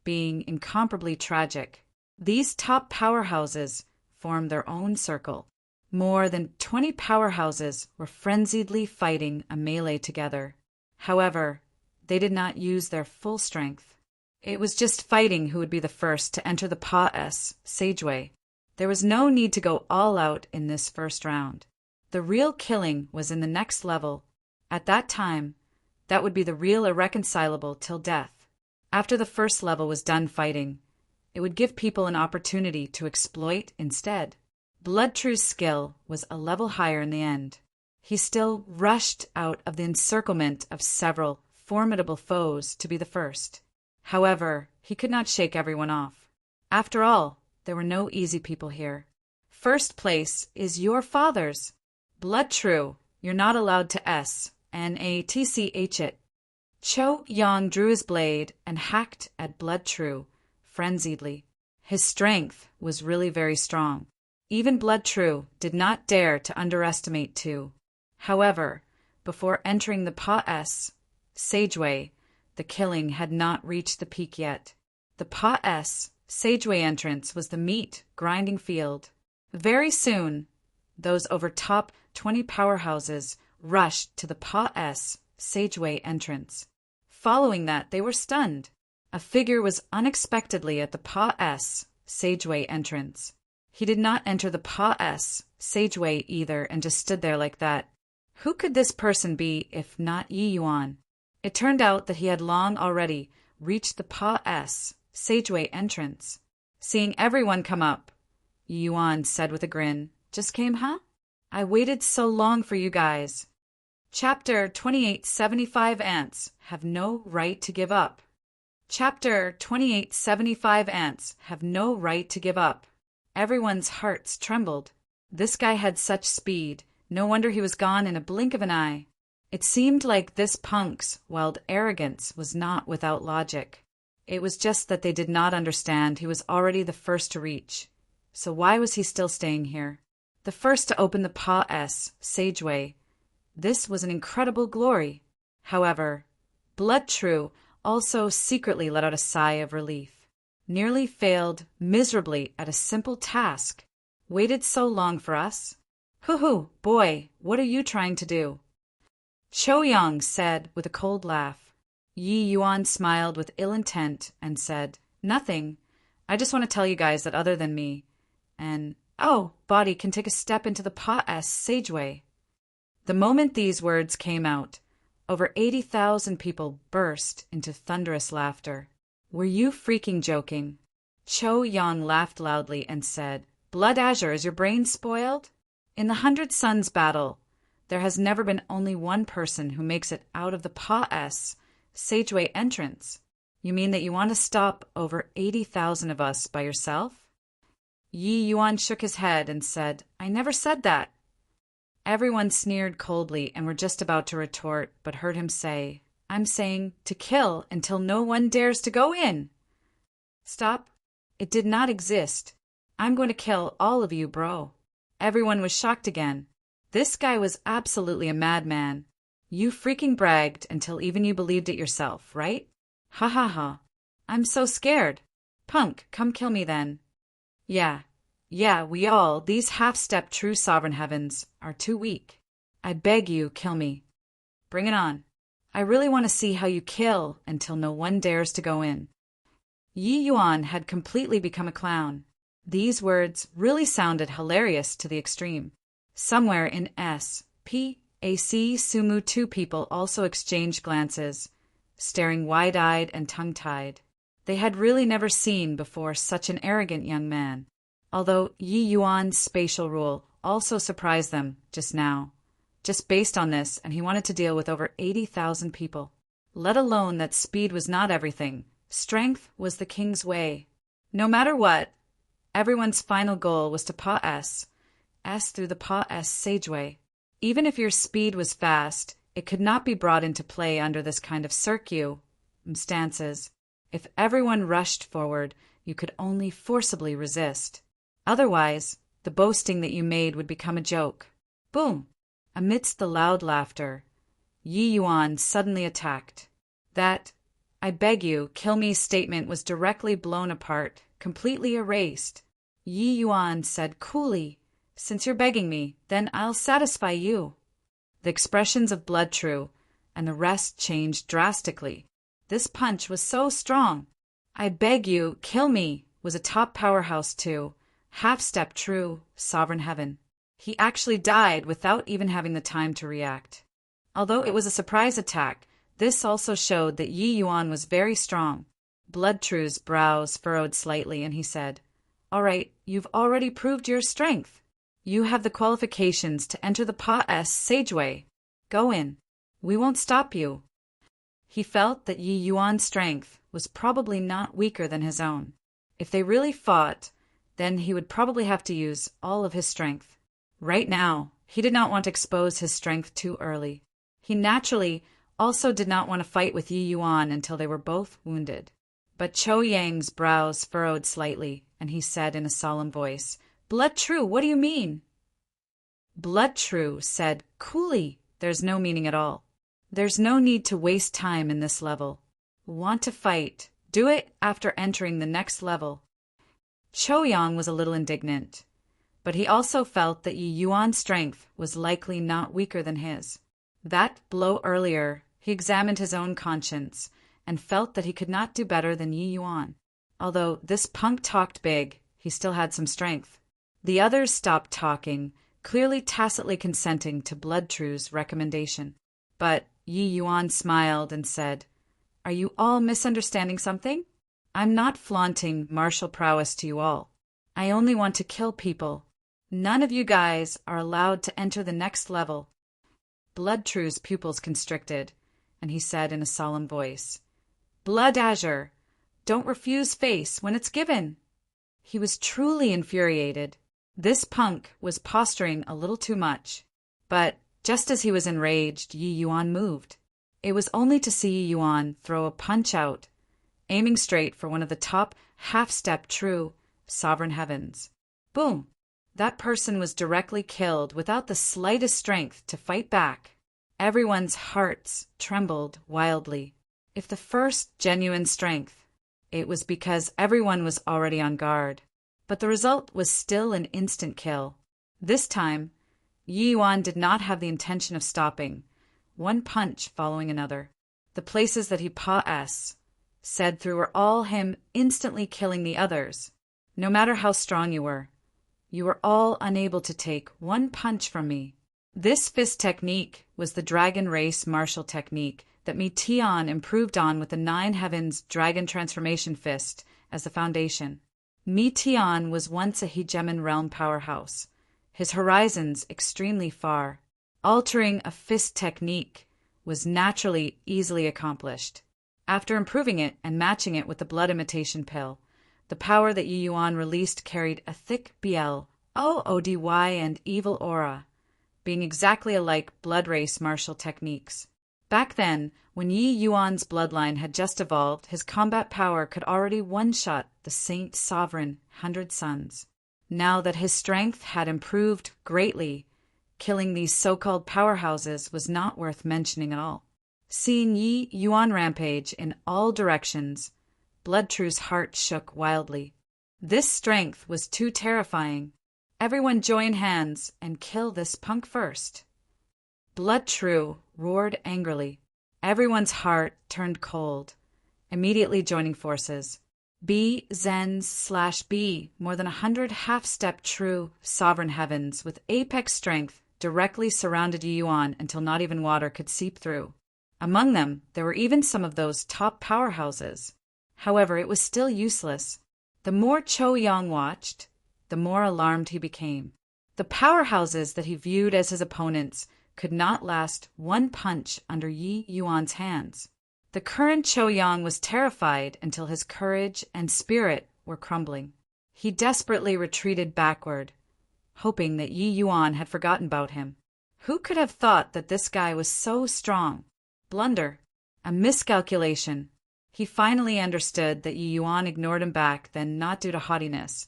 S1: being incomparably tragic. These top powerhouses formed their own circle. More than 20 powerhouses were frenziedly fighting a melee together. However, they did not use their full strength. It was just fighting who would be the first to enter the Pa-S, Sageway. There was no need to go all out in this first round. The real killing was in the next level. At that time, that would be the real irreconcilable till death. After the first level was done fighting, it would give people an opportunity to exploit instead. Blood True's skill was a level higher in the end. He still rushed out of the encirclement of several formidable foes to be the first. However, he could not shake everyone off. After all, there were no easy people here. First place is your father's. Blood True, you're not allowed to SNATCH it. Cho Yang drew his blade and hacked at Blood True, frenziedly. His strength was really very strong. Even Blood True did not dare to underestimate Tu. However, before entering the Pa-S, Sageway, the killing had not reached the peak yet. The Pa-S, Sageway entrance was the meat grinding field. Very soon, those over top 20 powerhouses rushed to the Pa-S, Sageway entrance. Following that, they were stunned. A figure was unexpectedly at the Pa-S, Sageway entrance. He did not enter the Pa-S sageway either and just stood there like that. Who could this person be if not Yi Yuan? It turned out that he had long already reached the Pa-S sageway entrance. Seeing everyone come up, Yi Yuan said with a grin, "Just came, huh? I waited so long for you guys." Chapter 2875 Ants Have No Right to Give Up. Chapter 2875 Ants Have No Right to Give Up. Everyone's hearts trembled. This guy had such speed. No wonder he was gone in a blink of an eye. It seemed like this punk's wild arrogance was not without logic. It was just that they did not understand he was already the first to reach. So why was he still staying here? The first to open the Pa-S sageway. This was an incredible glory. However, Blood True also secretly let out a sigh of relief. Nearly failed miserably at a simple task. Waited so long for us? Hoo-hoo, boy, what are you trying to do? Cho-Young said with a cold laugh. Yi Yuan smiled with ill intent and said, "Nothing. I just want to tell you guys that other than me, body can take a step into the Pa-S sageway." The moment these words came out, over 80,000 people burst into thunderous laughter. "Were you freaking joking?" Cho-Young laughed loudly and said, "Blood Azure, is your brain spoiled? In the 100 Suns battle, there has never been only one person who makes it out of the Pa-S sageway entrance. You mean that you want to stop over 80,000 of us by yourself?" Yi Yuan shook his head and said, "I never said that." Everyone sneered coldly and were just about to retort, but heard him say, "I'm saying to kill until no one dares to go in." "Stop. It did not exist. I'm going to kill all of you, bro." Everyone was shocked again. This guy was absolutely a madman. You freaking bragged until even you believed it yourself, right? Ha ha ha. I'm so scared. Punk, come kill me then. Yeah, these half-step true sovereign heavens, are too weak. I beg you, kill me. Bring it on. I really want to see how you kill until no one dares to go in. Yi Yuan had completely become a clown. These words really sounded hilarious to the extreme. Somewhere in S.P.A.C. Sumu, two people also exchanged glances, staring wide-eyed and tongue-tied. They had really never seen before such an arrogant young man, although Yi Yuan's spatial rule also surprised them just now. Just based on this, and he wanted to deal with over 80,000 people. Let alone that speed was not everything. Strength was the king's way. No matter what, everyone's final goal was to Pa-S through the Pa-S sageway. Even if your speed was fast, it could not be brought into play under this kind of circumstances. If everyone rushed forward, you could only forcibly resist. Otherwise, the boasting that you made would become a joke. Boom! Amidst the loud laughter, Yi Yuan suddenly attacked. That, "I beg you, kill me" statement was directly blown apart, completely erased. Yi Yuan said coolly, "Since you're begging me, then I'll satisfy you." The expressions of Blood True and the rest changed drastically. This punch was so strong. "I beg you, kill me" was a top powerhouse too. Half-step true, sovereign heaven. He actually died without even having the time to react. Although it was a surprise attack, this also showed that Yi Yuan was very strong. Blood True's brows furrowed slightly, and he said, "All right, you've already proved your strength. You have the qualifications to enter the Pa-S sageway. Go in. We won't stop you." He felt that Yi Yuan's strength was probably not weaker than his own. If they really fought, then he would probably have to use all of his strength. Right now, he did not want to expose his strength too early. He naturally also did not want to fight with Yi Yuan until they were both wounded. But Cho-Yang's brows furrowed slightly, and he said in a solemn voice, "Blood True, what do you mean?" Blood True said coolly, "There's no meaning at all. There's no need to waste time in this level. Want to fight? Do it after entering the next level." Cho-Yang was a little indignant, but he also felt that Yi Yuan's strength was likely not weaker than his. That blow earlier, he examined his own conscience and felt that he could not do better than Yi Yuan. Although this punk talked big, he still had some strength. The others stopped talking, clearly tacitly consenting to Blood True's recommendation. But Yi Yuan smiled and said, "Are you all misunderstanding something? I'm not flaunting martial prowess to you all. I only want to kill people. None of you guys are allowed to enter the next level." Blood True's pupils constricted, and he said in a solemn voice, "Blood Azure, don't refuse face when it's given." He was truly infuriated. This punk was posturing a little too much. But just as he was enraged, Yi Yuan moved. It was only to see Yi Yuan throw a punch out, aiming straight for one of the top half-step true sovereign heavens. Boom! That person was directly killed without the slightest strength to fight back. Everyone's hearts trembled wildly. If the first genuine strength, it was because everyone was already on guard. But the result was still an instant kill. This time, Yi Yuan did not have the intention of stopping, one punch following another. The places that he said through were all him instantly killing the others. No matter how strong you were all unable to take one punch from me. This fist technique was the dragon race martial technique that Mi Tian improved on with the Nine Heavens Dragon Transformation Fist as the foundation. Mi Tian was once a hegemon realm powerhouse, his horizons extremely far. Altering a fist technique was naturally easily accomplished. After improving it and matching it with the blood imitation pill, the power that Yi Yuan released carried a thick BLOODY and evil aura, being exactly alike blood race martial techniques. Back then, when Yi Yuan's bloodline had just evolved, his combat power could already one-shot the Saint Sovereign 100 Suns. Now that his strength had improved greatly, killing these so-called powerhouses was not worth mentioning at all. Seeing Yi Yuan rampage in all directions, Blood True's heart shook wildly. This strength was too terrifying. Everyone join hands and kill this punk first. Blood True roared angrily. Everyone's heart turned cold, immediately joining forces. B Zens/B, more than 100 half-step true sovereign heavens with apex strength directly surrounded Yi Yuan until not even water could seep through. Among them, there were even some of those top powerhouses. However, it was still useless. The more Cho Yang watched, the more alarmed he became. The powerhouses that he viewed as his opponents could not last one punch under Yi Yuan's hands. The current Cho Yang was terrified until his courage and spirit were crumbling. He desperately retreated backward, hoping that Yi Yuan had forgotten about him. Who could have thought that this guy was so strong? Blunder. A miscalculation. He finally understood that Yi Yuan ignored him back then not due to haughtiness,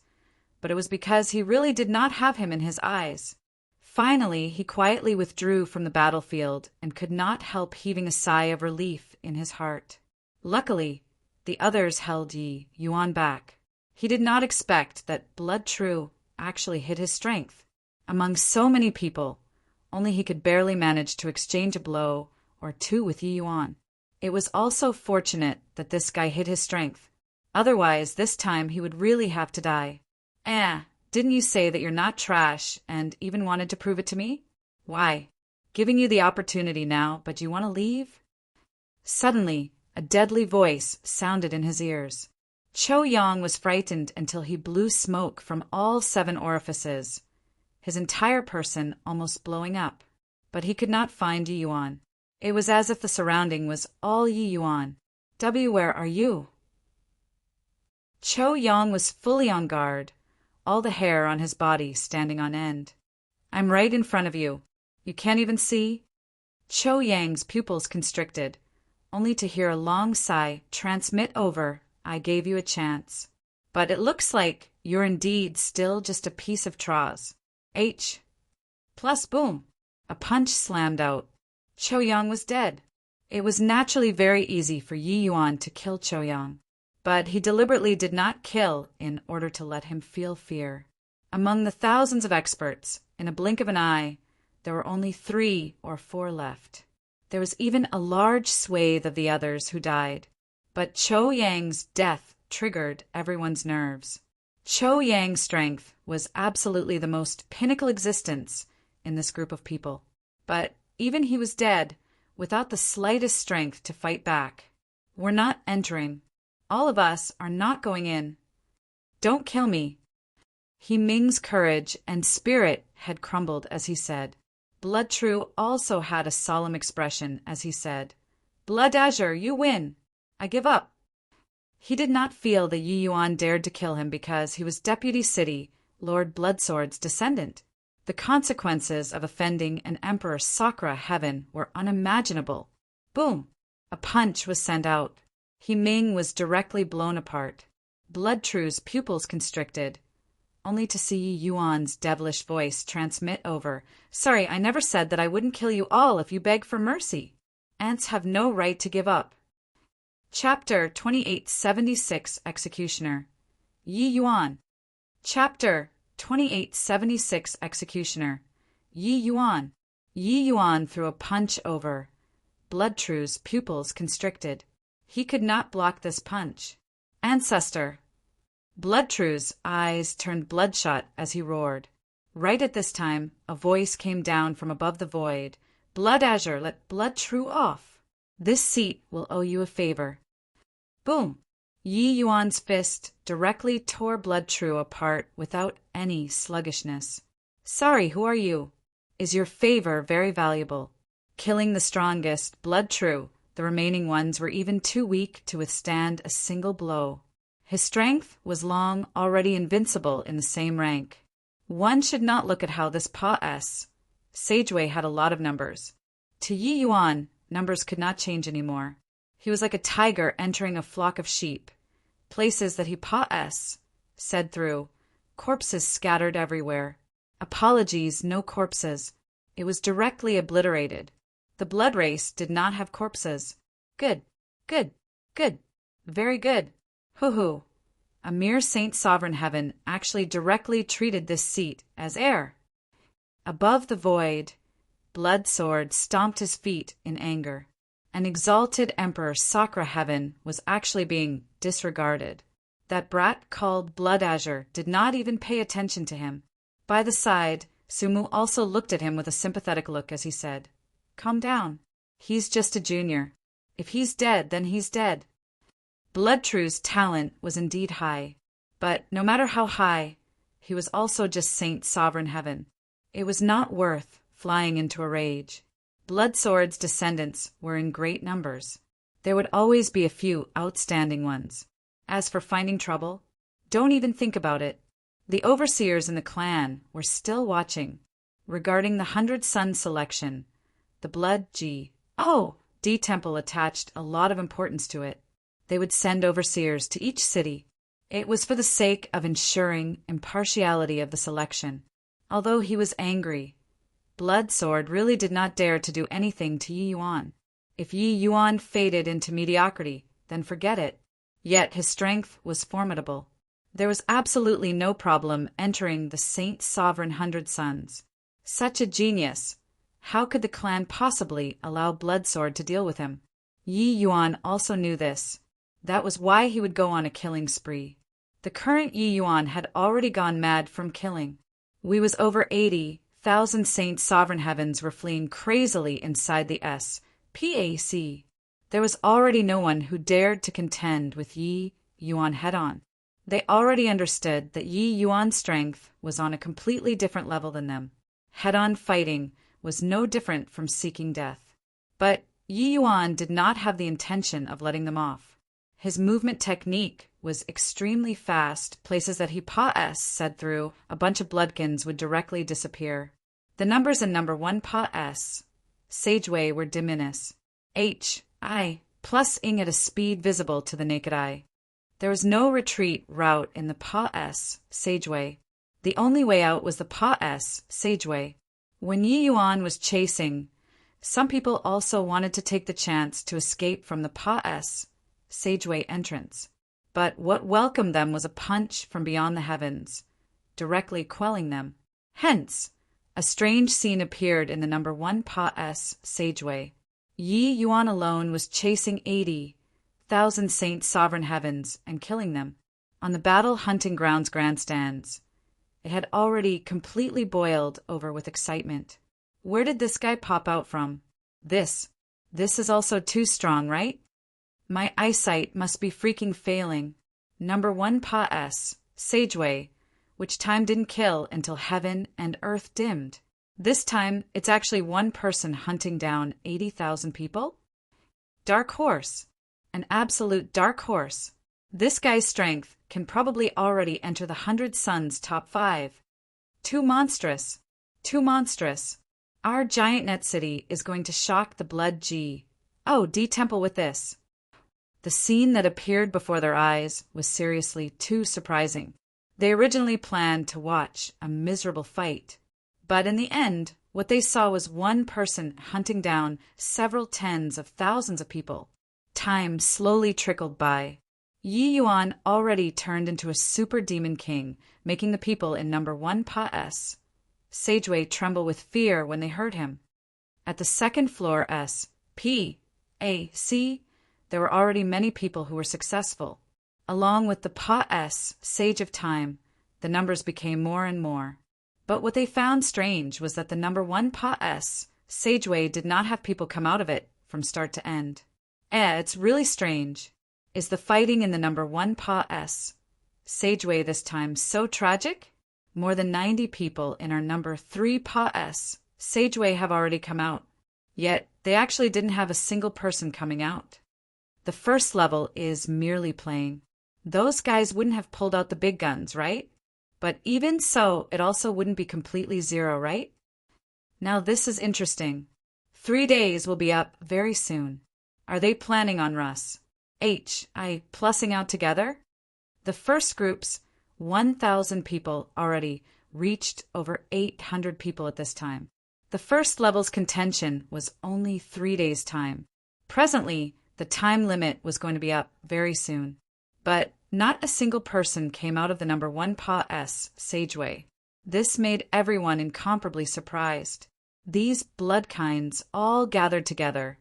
S1: but it was because he really did not have him in his eyes. Finally, he quietly withdrew from the battlefield and could not help heaving a sigh of relief in his heart. Luckily, the others held Yi Yuan back. He did not expect that Blood True actually hid his strength. Among so many people, only he could barely manage to exchange a blow or two with Yi Yuan. It was also fortunate that this guy hid his strength. Otherwise, this time he would really have to die. Didn't you say that you're not trash and even wanted to prove it to me? Why? Giving you the opportunity now, but you want to leave? Suddenly, a deadly voice sounded in his ears. Cho Yang was frightened until he blew smoke from all 7 orifices, his entire person almost blowing up. But he could not find Yi Yuan. It was as if the surrounding was all Yi Yuan. Where are you? Cho Yang was fully on guard, all the hair on his body standing on end. I'm right in front of you. You can't even see? Cho Yang's pupils constricted, only to hear a long sigh transmit over, I gave you a chance. But it looks like you're indeed still just a piece of Troz. Plus boom. A punch slammed out. Cho Yang was dead. It was naturally very easy for Yi Yuan to kill Cho Yang, but he deliberately did not kill in order to let him feel fear. Among the thousands of experts, in a blink of an eye, there were only 3 or 4 left. There was even a large swathe of the others who died, but Cho Yang's death triggered everyone's nerves. Cho Yang's strength was absolutely the most pinnacle existence in this group of people. But even he was dead, without the slightest strength to fight back. We're not entering. All of us are not going in. Don't kill me. He Ming's courage and spirit had crumbled as he said. Blood True also had a solemn expression as he said, Blood Azure, you win. I give up. He did not feel that Yi Yuan dared to kill him because he was Deputy City, Lord Bloodsword's descendant. The consequences of offending an Emperor Sakura heaven were unimaginable. Boom! A punch was sent out. He Ming was directly blown apart. Blood True's pupils constricted, only to see Yi Yuan's devilish voice transmit over, Sorry, I never said that I wouldn't kill you all if you beg for mercy. Ants have no right to give up. Chapter 2876 Executioner. Yi Yuan. Chapter 2876 Executioner. Yi Yuan. Yi Yuan threw a punch over. Blood True's pupils constricted. He could not block this punch. Ancestor. Blood True's eyes turned bloodshot as he roared. Right at this time, a voice came down from above the void. Blood Azure, let Blood True off. This seat will owe you a favor. Boom! Yi Yuan's fist directly tore Blood True apart without any sluggishness. Sorry, who are you? Is your favor very valuable? Killing the strongest, Blood True, the remaining ones were even too weak to withstand a single blow. His strength was long already invincible in the same rank. One should not look at how this Pa-S. Sageway had a lot of numbers. To Yi Yuan, numbers could not change anymore. He was like a tiger entering a flock of sheep. Places that he Pa-S said through. Corpses scattered everywhere. Apologies, no corpses. It was directly obliterated. The blood race did not have corpses. Good, good, good, very good. Hoo-hoo. A mere Saint Sovereign Heaven actually directly treated this seat as air. Above the void, Blood Sword stomped his feet in anger. An exalted Emperor Sakura Heaven was actually being disregarded. That brat called Blood Azure did not even pay attention to him. By the side, Sumu also looked at him with a sympathetic look as he said, Calm down. He's just a junior. If he's dead, then he's dead. Blood True's talent was indeed high, but no matter how high, he was also just Saint Sovereign Heaven. It was not worth flying into a rage. Blood Sword's descendants were in great numbers. There would always be a few outstanding ones. As for finding trouble, don't even think about it. The overseers in the clan were still watching. Regarding the 100 Sun selection, the Blood D Temple attached a lot of importance to it. They would send overseers to each city. It was for the sake of ensuring impartiality of the selection. Although he was angry, Blood Sword really did not dare to do anything to Yi Yuan. If Yi Yuan faded into mediocrity, then forget it. Yet his strength was formidable. There was absolutely no problem entering the Saint Sovereign 100 Suns. Such a genius! How could the clan possibly allow Blood Sword to deal with him? Yi Yuan also knew this. That was why he would go on a killing spree. The current Yi Yuan had already gone mad from killing. We was over 80,000 Saint Sovereign Heavens were fleeing crazily inside the SPAC. There was already no one who dared to contend with Yi Yuan head-on. They already understood that Yi Yuan's strength was on a completely different level than them. Head-on fighting was no different from seeking death. But Yi Yuan did not have the intention of letting them off. His movement technique was extremely fast. Places that he Pa-S said through, a bunch of bloodkins would directly disappear. The numbers in number 1 Pa-S, Sageway, were diminished. H.I. plus ing at a speed visible to the naked eye. There was no retreat route in the Pa-S, Sageway. The only way out was the Pa-S, Sageway. When Yi Yuan was chasing, some people also wanted to take the chance to escape from the Pa-S, Sageway entrance. But what welcomed them was a punch from beyond the heavens, directly quelling them. Hence, a strange scene appeared in the number 1 Pa-S, Sageway. Yi Yuan alone was chasing 80,000 Saint Sovereign Heavens and killing them. on the battle hunting grounds grandstands. It had already completely boiled over with excitement. Where did this guy pop out from? This is also too strong, right? My eyesight must be freaking failing. Number 1 Pa S, Sageway, which time didn't kill until heaven and earth dimmed. This time, it's actually one person hunting down 80,000 people? Dark horse. An absolute dark horse. This guy's strength can probably already enter the 100 Suns top 5. Too monstrous. Too monstrous. Our giant net city is going to shock the blood G. Oh, D-Temple with this. The scene that appeared before their eyes was seriously too surprising. They originally planned to watch a miserable fight, but in the end, what they saw was one person hunting down several tens of thousands of people. Time slowly trickled by. Yi Yuan already turned into a super demon king, making the people in number 1 Pa S, Sageway tremble with fear when they heard him. At the second floor S, P, A, C, there were already many people who were successful. Along with the Pa S, Sage of Time, the numbers became more and more. But what they found strange was that the number 1 Pa S, Sageway, did not have people come out of it from start to end. It's really strange. Is the fighting in the number 1 Pa S, Sageway this time so tragic? More than 90 people in our number 3 Pa S, Sageway have already come out. Yet, they actually didn't have a single person coming out. The first level is merely playing. Those guys wouldn't have pulled out the big guns, right? But even so, it also wouldn't be completely zero, right? Now this is interesting. 3 days will be up very soon. Are they planning on Russ? Plussing out together? The first group's 1,000 people already reached over 800 people at this time. The first level's contention was only 3 days' time. Presently, the time limit was going to be up very soon. But not a single person came out of the number 1 Pa S, Sageway. This made everyone incomparably surprised. These bloodkinds all gathered together,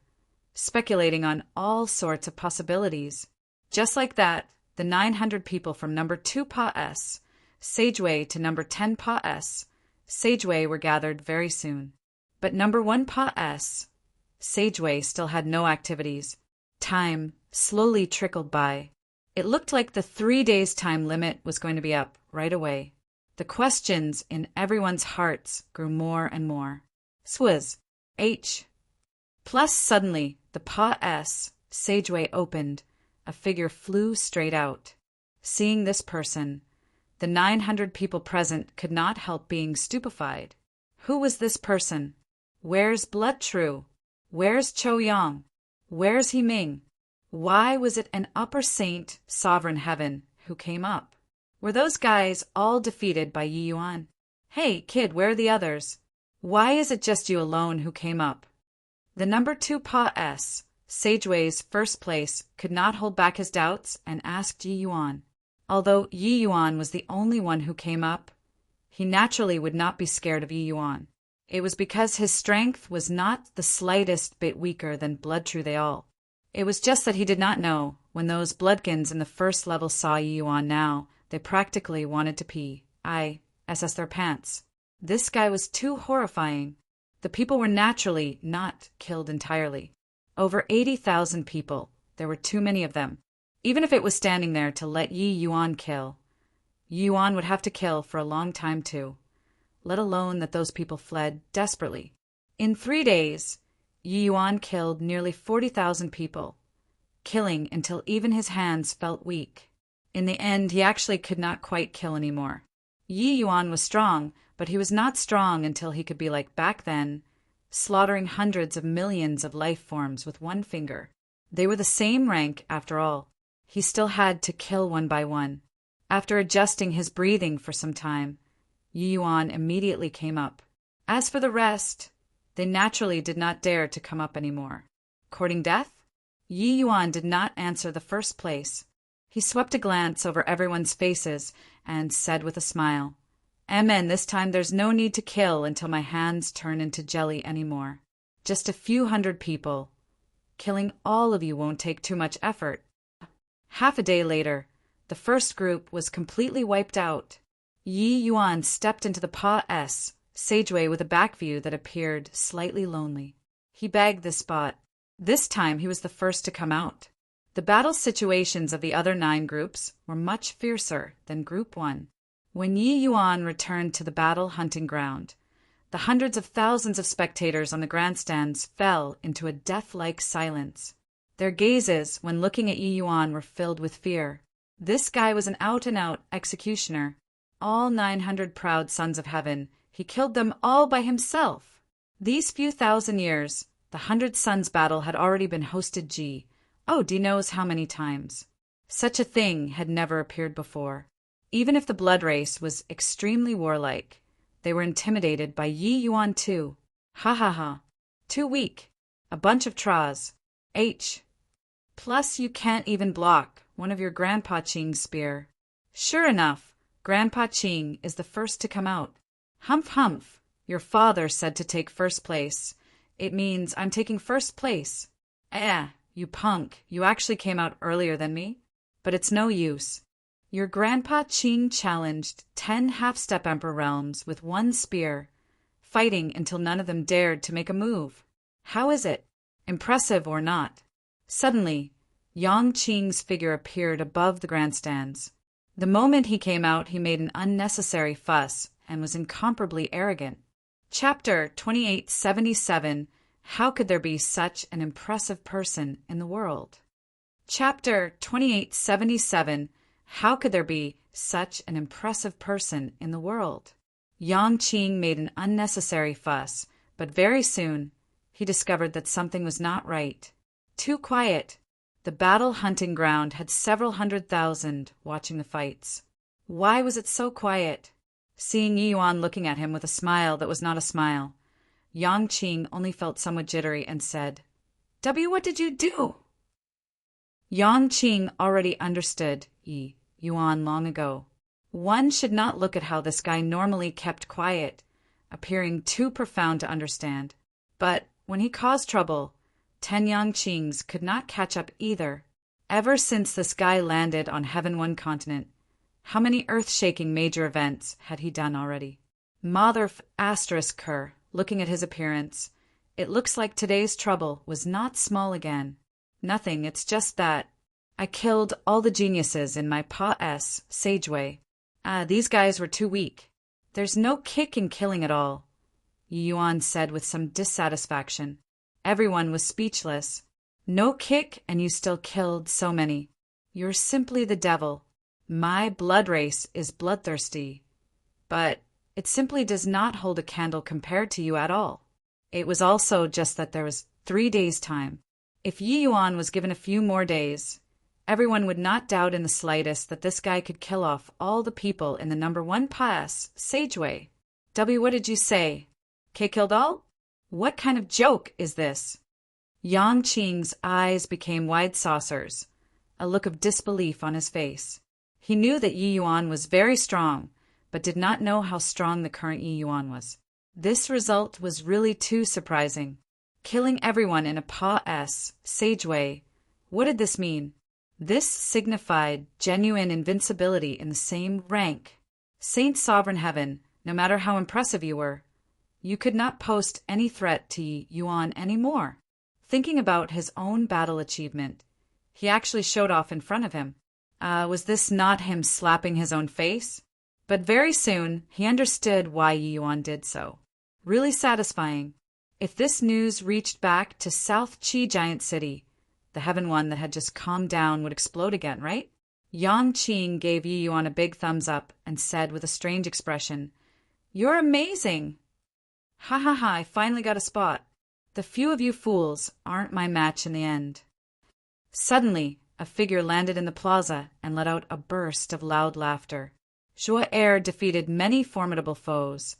S1: speculating on all sorts of possibilities. Just like that, the 900 people from number 2 Pa S, Sageway to number 10 Pa S, Sageway were gathered very soon. But number 1 Pa S, Sageway still had no activities. Time slowly trickled by. It looked like the 3 days time limit was going to be up right away. The questions in everyone's hearts grew more and more. Swizz. H. Plus suddenly, the Pa S, Sageway opened. A figure flew straight out. Seeing this person, the 900 people present could not help being stupefied. Who was this person? Where's Blood True? Where's Cho Yang? Where's He Ming? Why was it an upper saint, sovereign heaven, who came up? Were those guys all defeated by Yi Yuan? Hey, kid, where are the others? Why is it just you alone who came up? The number 2 Pa S, Sageway's first place, could not hold back his doubts and asked Yi Yuan. Although Yi Yuan was the only one who came up, he naturally would not be scared of Yi Yuan. It was because his strength was not the slightest bit weaker than Blood True they all. It was just that he did not know, when those bloodkins in the first level saw Yi Yuan now, they practically wanted to pee. SS their pants. This guy was too horrifying. The people were naturally not killed entirely. Over 80,000 people. There were too many of them. Even if it was standing there to let Yi Yuan kill, Yi Yuan would have to kill for a long time too, let alone that those people fled desperately. In 3 days, Yi Yuan killed nearly 40,000 people, killing until even his hands felt weak. In the end, he actually could not quite kill anymore. Yi Yuan was strong, but he was not strong until he could be like back then, slaughtering hundreds of millions of life forms with one finger. They were the same rank after all. He still had to kill one by one. After adjusting his breathing for some time, Yi Yuan immediately came up. As for the rest, they naturally did not dare to come up anymore. Courting death? Yi Yuan did not answer the first place. He swept a glance over everyone's faces and said with a smile, Amen, this time there's no need to kill until my hands turn into jelly anymore. Just a few hundred people. Killing all of you won't take too much effort. Half a day later, The first group was completely wiped out. Yi Yuan stepped into the Pa-S sageway with a back view that appeared slightly lonely. He bagged the spot. This time he was the first to come out. The battle situations of the other 9 groups were much fiercer than Group 1. When Yi Yuan returned to the battle hunting ground, the hundreds of thousands of spectators on the grandstands fell into a death-like silence. Their gazes, when looking at Yi Yuan, were filled with fear. This guy was an out-and-out executioner. All 900 proud sons of heaven, he killed them all by himself. These few thousand years, the 100 Sons battle had already been hosted D knows how many times. Such a thing had never appeared before. Even if the blood race was extremely warlike, they were intimidated by Yi Yuan too. Ha ha ha. Too weak. A bunch of traws. Plus you can't even block one of your Grandpa Qing's spear. Sure enough, Grandpa Qing is the first to come out. Humph humph. Your father said to take first place. It means I'm taking first place. You punk, you actually came out earlier than me? But it's no use. Your Grandpa Qing challenged 10 half-step emperor realms with 1 spear, fighting until none of them dared to make a move. How is it? Impressive or not? Suddenly, Yang Qing's figure appeared above the grandstands. The moment he came out, he made an unnecessary fuss and was incomparably arrogant. Chapter 2877. How could there be such an impressive person in the world? Chapter 2877. How could there be such an impressive person in the world? Yang Qing made an unnecessary fuss, but very soon he discovered that something was not right. Too quiet. The battle hunting ground had several 100,000 watching the fights. Why was it so quiet? Seeing Yi Yuan looking at him with a smile that was not a smile, Yang Qing only felt somewhat jittery and said, What did you do? Yang Qing already understood Yi Yuan long ago. One should not look at how this guy normally kept quiet, appearing too profound to understand. But when he caused trouble, 10 Yang Qings could not catch up either. Ever since this guy landed on Heaven One continent, how many earth-shaking major events had he done already? Mother****, looking at his appearance, it looks like today's trouble was not small again. Nothing, it's just that I killed all the geniuses in my Pa-S sageway. These guys were too weak. There's no kick in killing at all, Yi Yuan said with some dissatisfaction. Everyone was speechless. No kick, and you still killed so many. You're simply the devil. My blood race is bloodthirsty. But it simply does not hold a candle compared to you at all. It was also just that there was 3 days' time. If Yi Yuan was given a few more days, everyone would not doubt in the slightest that this guy could kill off all the people in the number 1 pass, Sageway. What did you say? K killed all? What kind of joke is this? Yang Qing's eyes became wide saucers, a look of disbelief on his face. He knew that Yi Yuan was very strong, but did not know how strong the current Yi Yuan was. This result was really too surprising. Killing everyone in a Pa-S sageway. What did this mean? This signified genuine invincibility in the same rank. Saint Sovereign Heaven, no matter how impressive you were, you could not post any threat to Yi Yuan anymore. Thinking about his own battle achievement, he actually showed off in front of him. Was this not him slapping his own face? But very soon, he understood why Yi Yuan did so. Really satisfying. If this news reached back to South Qi Giant City, the Heaven One that had just calmed down would explode again, right? Yang Qing gave Yi Yuan a big thumbs up and said with a strange expression, "You're amazing!" Ha ha ha, I finally got a spot. The few of you fools aren't my match in the end. Suddenly, a figure landed in the plaza and let out a burst of loud laughter. Zhuo defeated many formidable foes,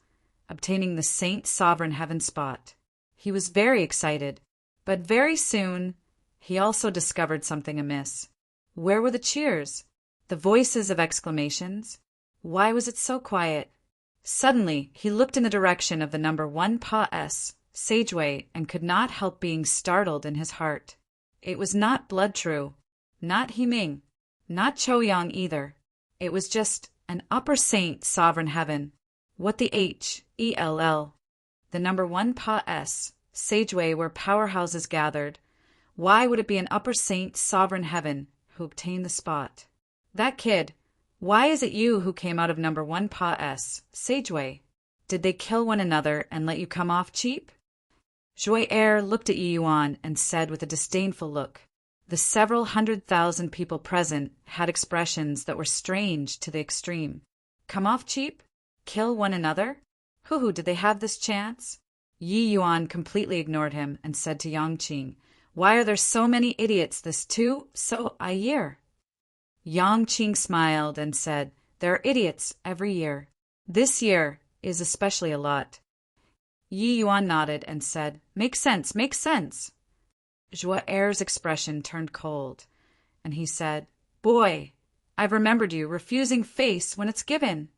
S1: obtaining the Saint Sovereign Heaven spot. He was very excited, but very soon he also discovered something amiss. Where were the cheers? The voices of exclamations? Why was it so quiet? Suddenly, he looked in the direction of the number 1 Pa-S sageway and could not help being startled in his heart. It was not Blood True, not He Ming, Not Choyang either. It was just an upper saint sovereign heaven. What the Hell? The number 1 Pa-S, Sageway where powerhouses gathered. Why would it be an upper saint sovereign heaven who obtained the spot? That kid, why is it you who came out of number 1 Pa-S, Sageway? Did they kill one another and let you come off cheap? Joy looked at Yi Yuan and said with a disdainful look. The several 100,000 people present had expressions that were strange to the extreme. Come off cheap? Kill one another? Hoo-hoo, did they have this chance? Yi Yuan completely ignored him and said to Yang Qing, why are there so many idiots this year? Yang Qing smiled and said, there are idiots every year. This year is especially a lot. Yi Yuan nodded and said, makes sense, makes sense. Joaer's expression turned cold, and he said, boy, I've remembered you refusing face when it's given.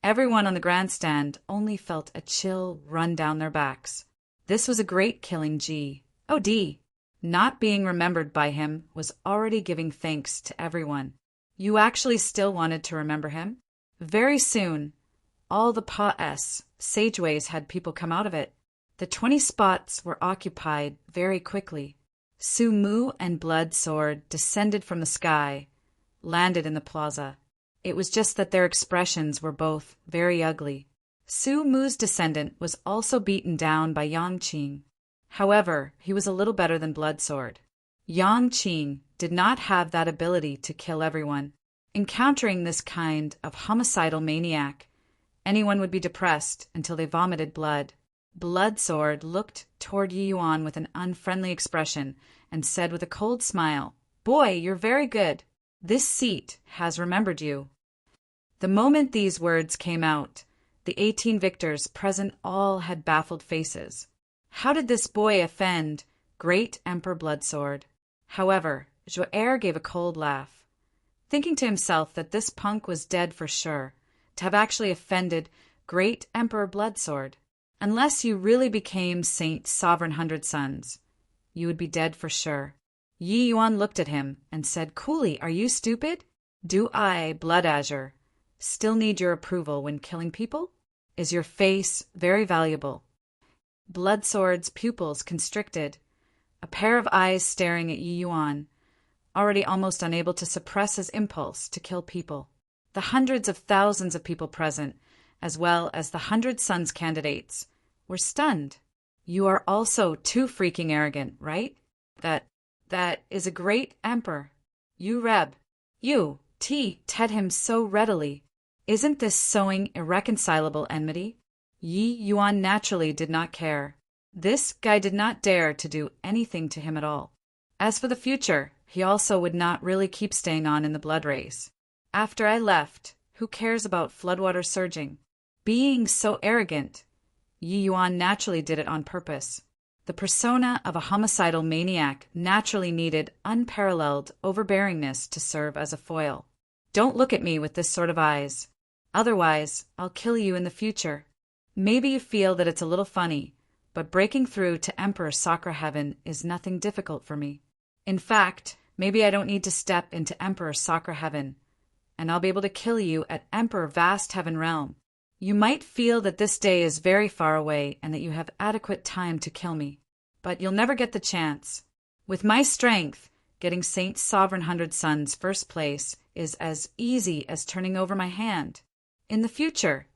S1: Everyone on the grandstand only felt a chill run down their backs. This was a great killing G. Oh, D. Not being remembered by him was already giving thanks to everyone. You actually still wanted to remember him? Very soon, all the Pa-S, Sageways had people come out of it. The 20 spots were occupied very quickly. Su Mu and Blood Sword descended from the sky, landed in the plaza. It was just that their expressions were both very ugly. Su Mu's descendant was also beaten down by Yang Qing. However, he was a little better than Blood Sword. Yang Qing did not have that ability to kill everyone. Encountering this kind of homicidal maniac, anyone would be depressed until they vomited blood. Blood Sword looked toward Yi Yuan with an unfriendly expression and said with a cold smile, boy, you're very good. This seat has remembered you. The moment these words came out, the 18 victors present all had baffled faces. How did this boy offend great Emperor Bloodsword? However, Joaer gave a cold laugh, thinking to himself that this punk was dead for sure, to have actually offended great Emperor Bloodsword. Unless you really became Saint Sovereign 100 Sons, you would be dead for sure. Yi Yuan looked at him and said coolly, are you stupid? Do I, Blood Azure, still need your approval when killing people? Is your face very valuable? Bloodsword's pupils constricted, a pair of eyes staring at Yi Yuan, already almost unable to suppress his impulse to kill people. The hundreds of thousands of people present, as well as the 100 Sons candidates, were stunned. You are also too freaking arrogant, right? That is a great emperor. You Reb. You, Ted him so readily. Isn't this sowing irreconcilable enmity? Yi Yuan naturally did not care. This guy did not dare to do anything to him at all. As for the future, he also would not really keep staying on in the blood race. After I left, who cares about floodwater surging? Being so arrogant, Yi Yuan naturally did it on purpose. The persona of a homicidal maniac naturally needed unparalleled overbearingness to serve as a foil. Don't look at me with this sort of eyes. Otherwise, I'll kill you in the future. Maybe you feel that it's a little funny, but breaking through to Emperor Sakura Heaven is nothing difficult for me. In fact, maybe I don't need to step into Emperor Sakura Heaven, and I'll be able to kill you at Emperor Vast Heaven Realm. You might feel that this day is very far away and that you have adequate time to kill me, but you'll never get the chance. With my strength, getting Saint Sovereign 100 Sons first place is as easy as turning over my hand. In the future,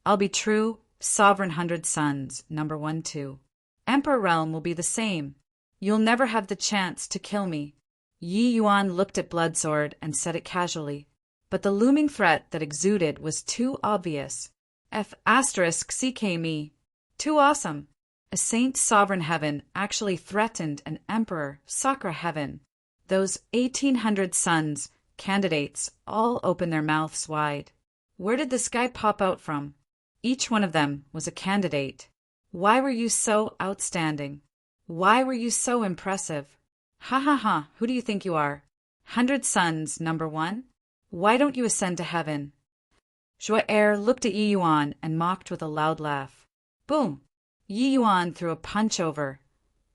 S1: I'll be true Sovereign 100 Sons, number 1-2. Emperor Realm will be the same. You'll never have the chance to kill me. Yi Yuan looked at Bloodsword and said it casually, but the looming threat that exuded was too obvious. CK me. Too awesome. A Saint Sovereign Heaven actually threatened an Emperor Sakura Heaven. Those 1,800 sons, candidates, all opened their mouths wide. Where did this guy pop out from? Each one of them was a candidate. Why were you so outstanding? Why were you so impressive? Ha ha ha, who do you think you are? 100 Sons, number 1? Why don't you ascend to heaven? Joaer looked at Yi Yuan and mocked with a loud laugh. Boom! Yi Yuan threw a punch over.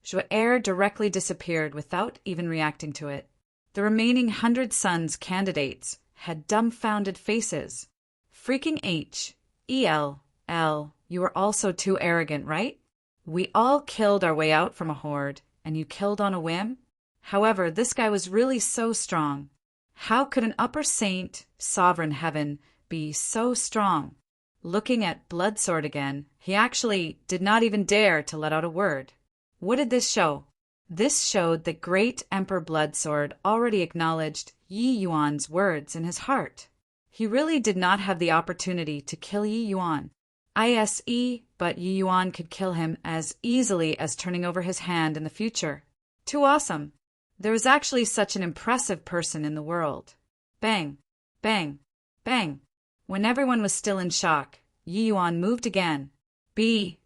S1: Joaer directly disappeared without even reacting to it. The remaining 100 candidates had dumbfounded faces. Freaking H.E.L.L. You were also too arrogant, right? We all killed our way out from a horde, and you killed on a whim? However, this guy was really so strong. How could an upper saint, sovereign heaven, be so strong? Looking at Bloodsword again, he actually did not even dare to let out a word. What did this show? This showed that great Emperor Bloodsword already acknowledged Yi Yuan's words in his heart. He really did not have the opportunity to kill Yi Yuan. But Yi Yuan could kill him as easily as turning over his hand in the future. Too awesome. There was actually such an impressive person in the world. Bang, bang, bang. When everyone was still in shock, Yi Yuan moved again. B-A-S-T-A-R-D.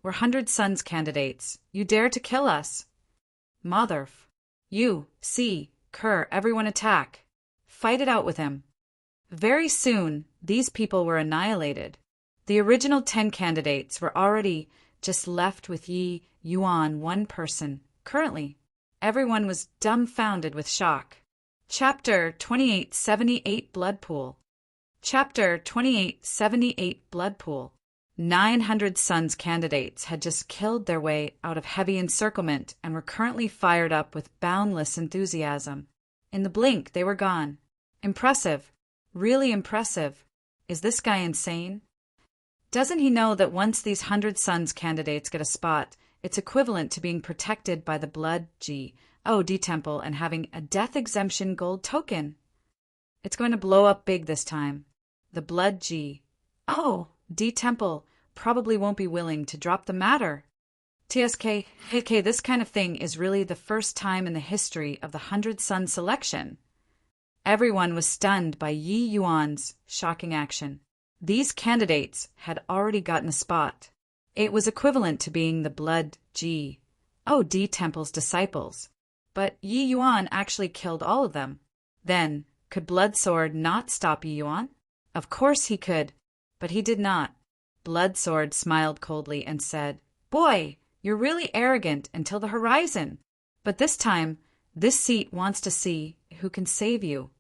S1: We're 100 candidates. You dare to kill us? Motherf. You, see, Kerr, everyone attack. Fight it out with him. Very soon, these people were annihilated. The original 10 candidates were already just left with Yi Yuan, one person. Currently, everyone was dumbfounded with shock. Chapter 2878 Blood Pool. Chapter 2878 Blood Pool. 900 candidates had just killed their way out of heavy encirclement and were currently fired up with boundless enthusiasm. In the blink, they were gone. Impressive. Really impressive. Is this guy insane? Doesn't he know that once these 100 candidates get a spot, it's equivalent to being protected by the Blood G.O.D. Temple and having a death exemption gold token? It's going to blow up big this time. The Blood G.O.D. Temple probably won't be willing to drop the matter. TSK, this kind of thing is really the first time in the history of the 100 selection. Everyone was stunned by Yi Yuan's shocking action. These candidates had already gotten a spot. It was equivalent to being the Blood G.O.D. Temple's disciples. But Yi Yuan actually killed all of them. Then, could Bloodsword not stop Yi Yuan? Of course he could, but he did not. Bloodsword smiled coldly and said, "Boy, you're really arrogant until the horizon. But this time, this seat wants to see who can save you."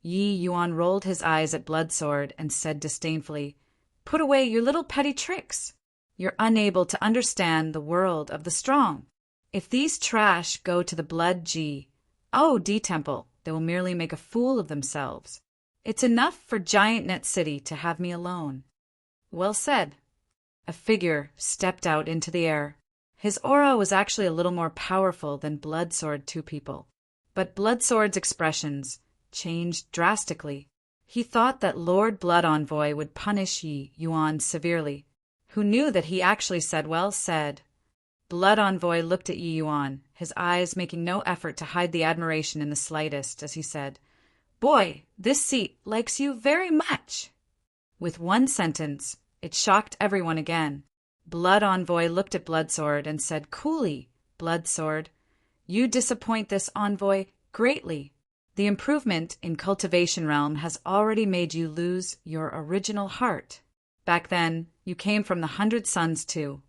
S1: Yi Yuan rolled his eyes at Bloodsword and said disdainfully, "Put away your little petty tricks. You're unable to understand the world of the strong. If these trash go to the Blood G.O.D. Temple, they will merely make a fool of themselves. It's enough for Giant Net City to have me alone." Well said. A figure stepped out into the air. His aura was actually a little more powerful than Bloodsword 2 people. But Bloodsword's expressions changed drastically. He thought that Lord Blood Envoy would punish Yi Yuan severely. Who knew that he actually said, "Well said." Blood Envoy looked at Yi Yuan, his eyes making no effort to hide the admiration in the slightest, as he said, "Boy, this seat likes you very much." With one sentence, it shocked everyone again. Blood Envoy looked at Bloodsword and said coolly, "Bloodsword, you disappoint this envoy greatly. The improvement in Cultivation Realm has already made you lose your original heart. Back then, you came from the 100 Suns too.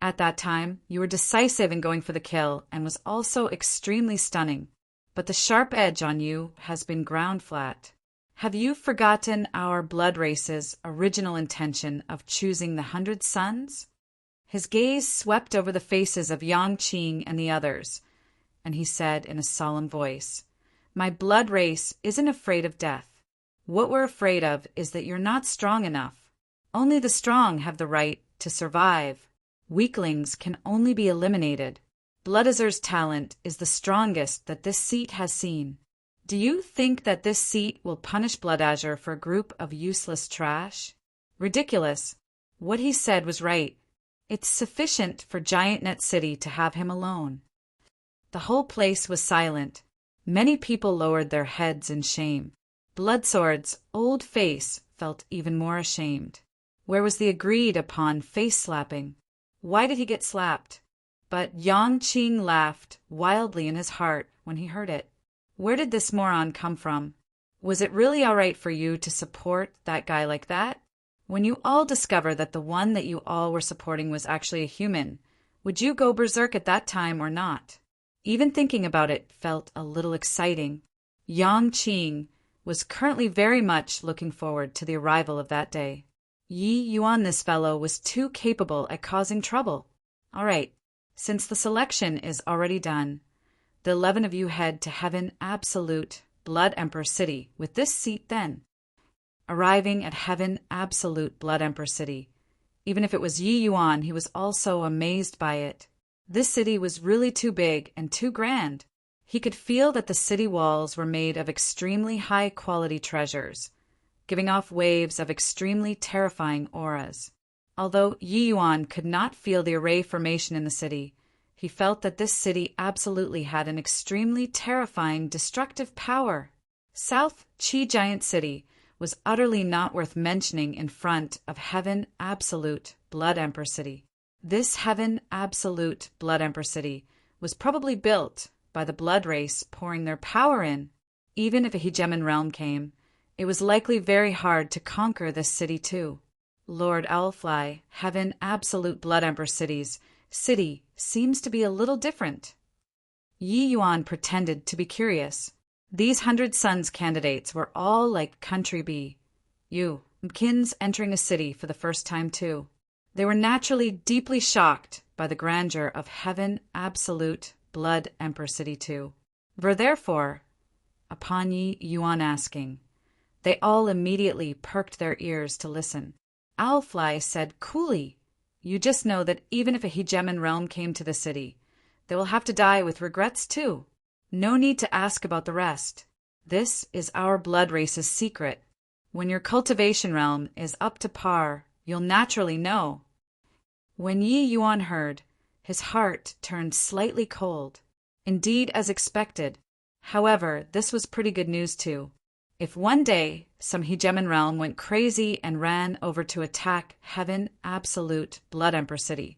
S1: At that time, you were decisive in going for the kill and was also extremely stunning. But the sharp edge on you has been ground flat. Have you forgotten our blood race's original intention of choosing the 100 Suns?" His gaze swept over the faces of Yang Qing and the others, and he said in a solemn voice, "My blood race isn't afraid of death. What we're afraid of is that you're not strong enough. Only the strong have the right to survive. Weaklings can only be eliminated. Bloodazur's talent is the strongest that this seat has seen. Do you think that this seat will punish Bloodazur for a group of useless trash? Ridiculous. What he said was right. It's sufficient for Giant Net City to have him alone." The whole place was silent. Many people lowered their heads in shame. Bloodsword's old face felt even more ashamed. Where was the agreed-upon face-slapping? Why did he get slapped? But Yang Qing laughed wildly in his heart when he heard it. Where did this moron come from? Was it really all right for you to support that guy like that? When you all discover that the one that you all were supporting was actually a human, would you go berserk at that time or not? Even thinking about it felt a little exciting. Yang Qing was currently very much looking forward to the arrival of that day. Yi Yuan, this fellow, was too capable at causing trouble. All right, since the selection is already done, the 11 of you head to Heaven Absolute Blood Emperor City with this seat then. Arriving at Heaven Absolute Blood Emperor City, even if it was Yi Yuan, he was also amazed by it. This city was really too big and too grand. He could feel that the city walls were made of extremely high-quality treasures, giving off waves of extremely terrifying auras. Although Yi Yuan could not feel the array formation in the city, he felt that this city absolutely had an extremely terrifying, destructive power. South Qi Giant City was utterly not worth mentioning in front of Heaven Absolute Blood Emperor City. This Heaven Absolute Blood Emperor City was probably built by the blood race pouring their power in. Even if a hegemon realm came, it was likely very hard to conquer this city too. Lord Owlfly, Heaven Absolute Blood Emperor City's city seems to be a little different. Yi Yuan pretended to be curious. These 100 Suns candidates were all like Country B. Kins entering a city for the first time too. They were naturally deeply shocked by the grandeur of Heaven Absolute Blood Emperor City too. Therefore, upon Yi Yuan asking, they all immediately perked their ears to listen. Owlfly said coolly, "You just know that even if a hegemon realm came to the city, they will have to die with regrets too. No need to ask about the rest. This is our blood race's secret. When your cultivation realm is up to par, you'll naturally know." When Yi Yuan heard, his heart turned slightly cold. Indeed, as expected. However, this was pretty good news too. If one day some hegemon realm went crazy and ran over to attack Heaven Absolute Blood Emperor City,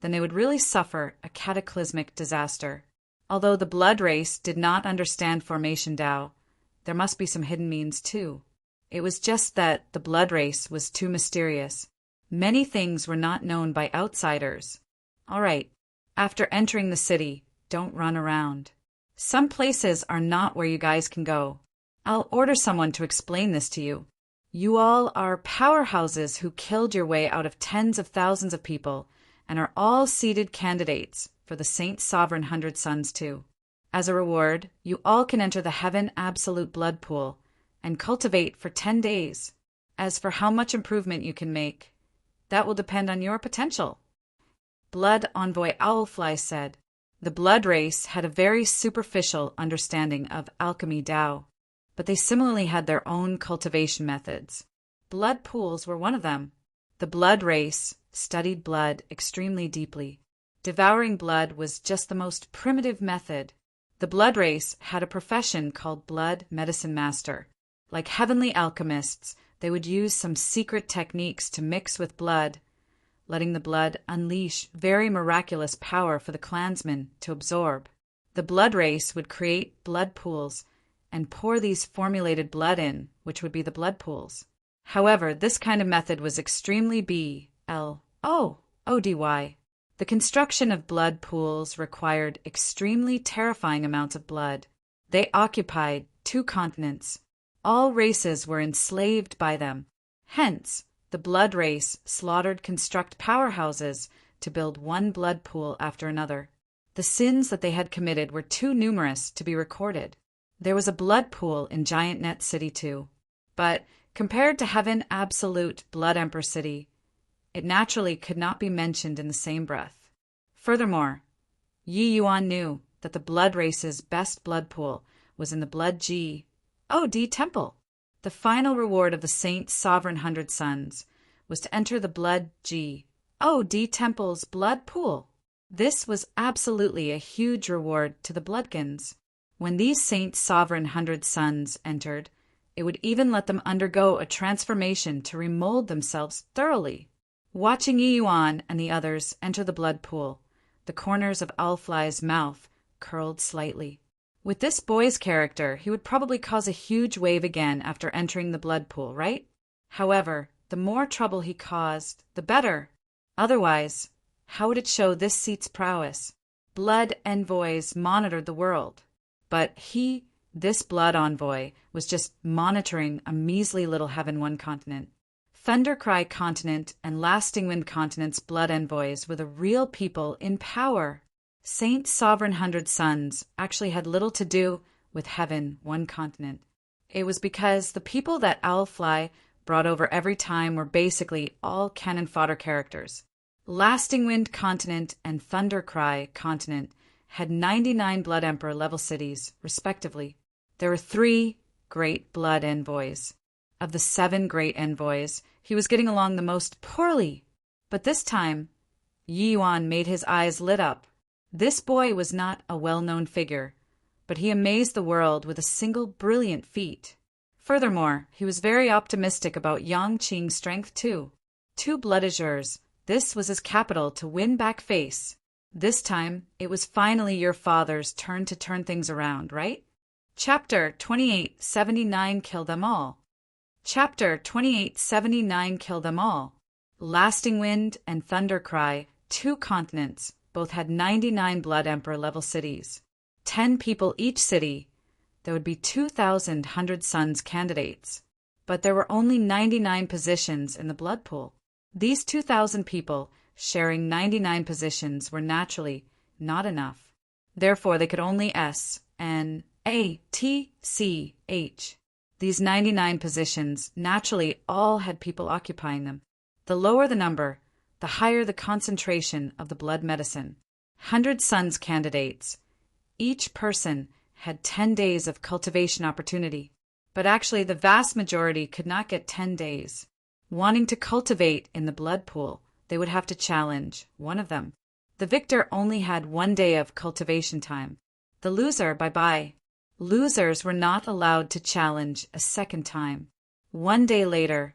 S1: then they would really suffer a cataclysmic disaster. Although the blood race did not understand formation Tao, there must be some hidden means too. It was just that the blood race was too mysterious. Many things were not known by outsiders. All right, after entering the city, don't run around. Some places are not where you guys can go. I'll order someone to explain this to you. You all are powerhouses who killed your way out of tens of thousands of people and are all seeded candidates for the Saint Sovereign 100 Suns too. As a reward, you all can enter the Heaven Absolute Blood Pool and cultivate for 10 days. As for how much improvement you can make, that will depend on your potential. Blood Envoy Owlfly said, the blood race had a very superficial understanding of alchemy Tao, but they similarly had their own cultivation methods. Blood pools were one of them. The blood race studied blood extremely deeply. Devouring blood was just the most primitive method. The blood race had a profession called Blood Medicine Master. Like heavenly alchemists, they would use some secret techniques to mix with blood, letting the blood unleash very miraculous power for the clansmen to absorb. The blood race would create blood pools and pour these formulated blood in, which would be the blood pools. However, this kind of method was extremely BLOODY. The construction of blood pools required extremely terrifying amounts of blood. They occupied 2 continents. All races were enslaved by them. Hence, the blood race slaughtered construct powerhouses to build one blood pool after another. The sins that they had committed were too numerous to be recorded. There was a blood pool in Giant Net City too, but compared to Heaven Absolute Blood Emperor City, it naturally could not be mentioned in the same breath. Furthermore, Yi Yuan knew that the blood race's best blood pool was in the Blood G.O.D. Temple. The final reward of the Saint Sovereign 100 Suns was to enter the Blood G.O.D. Temple's blood pool. This was absolutely a huge reward to the Bloodkins. When these Saint Sovereign 100 Suns entered, it would even let them undergo a transformation to remold themselves thoroughly. Watching Yi Yuan and the others enter the blood pool, the corners of Owlfly's mouth curled slightly. With this boy's character, he would probably cause a huge wave again after entering the blood pool, right? However, the more trouble he caused, the better. Otherwise, how would it show this seat's prowess? blood envoys monitored the world. But this blood envoy, was just monitoring a measly little Heaven One continent. Thundercry continent and Lasting Wind continent's blood envoys were the real people in power. Saint Sovereign Hundred Suns actually had little to do with Heaven One continent. It was because the people that Owlfly brought over every time were basically all cannon fodder characters. Lasting Wind continent and Thundercry continent had 99 Blood Emperor level cities, respectively. There were 3 great blood envoys. Of the 7 great envoys, he was getting along the most poorly. But this time, Yi Yuan made his eyes lit up. This boy was not a well-known figure, but he amazed the world with a single brilliant feat. Furthermore, he was very optimistic about Yang Qing's strength too. 2 blood azures, this was his capital to win back face. This time, it was finally your father's turn to turn things around, right? Chapter 2879 Kill Them All. Chapter 2879 Kill Them All. Lasting Wind and Thundercry, 2 continents, both had 99 Blood Emperor level cities. 10 people each city. There would be 2,000 Hundred Suns candidates. But there were only 99 positions in the blood pool. These 2,000 people sharing 99 positions were naturally not enough. Therefore, they could only SNATCH. These 99 positions naturally all had people occupying them. The lower the number, the higher the concentration of the blood medicine. 100 Suns candidates. Each person had 10 days of cultivation opportunity. But actually, the vast majority could not get 10 days. Wanting to cultivate in the blood pool, they would have to challenge one of them. The victor only had 1 day of cultivation time. The loser, bye-bye. Losers were not allowed to challenge a second time. 1 day later,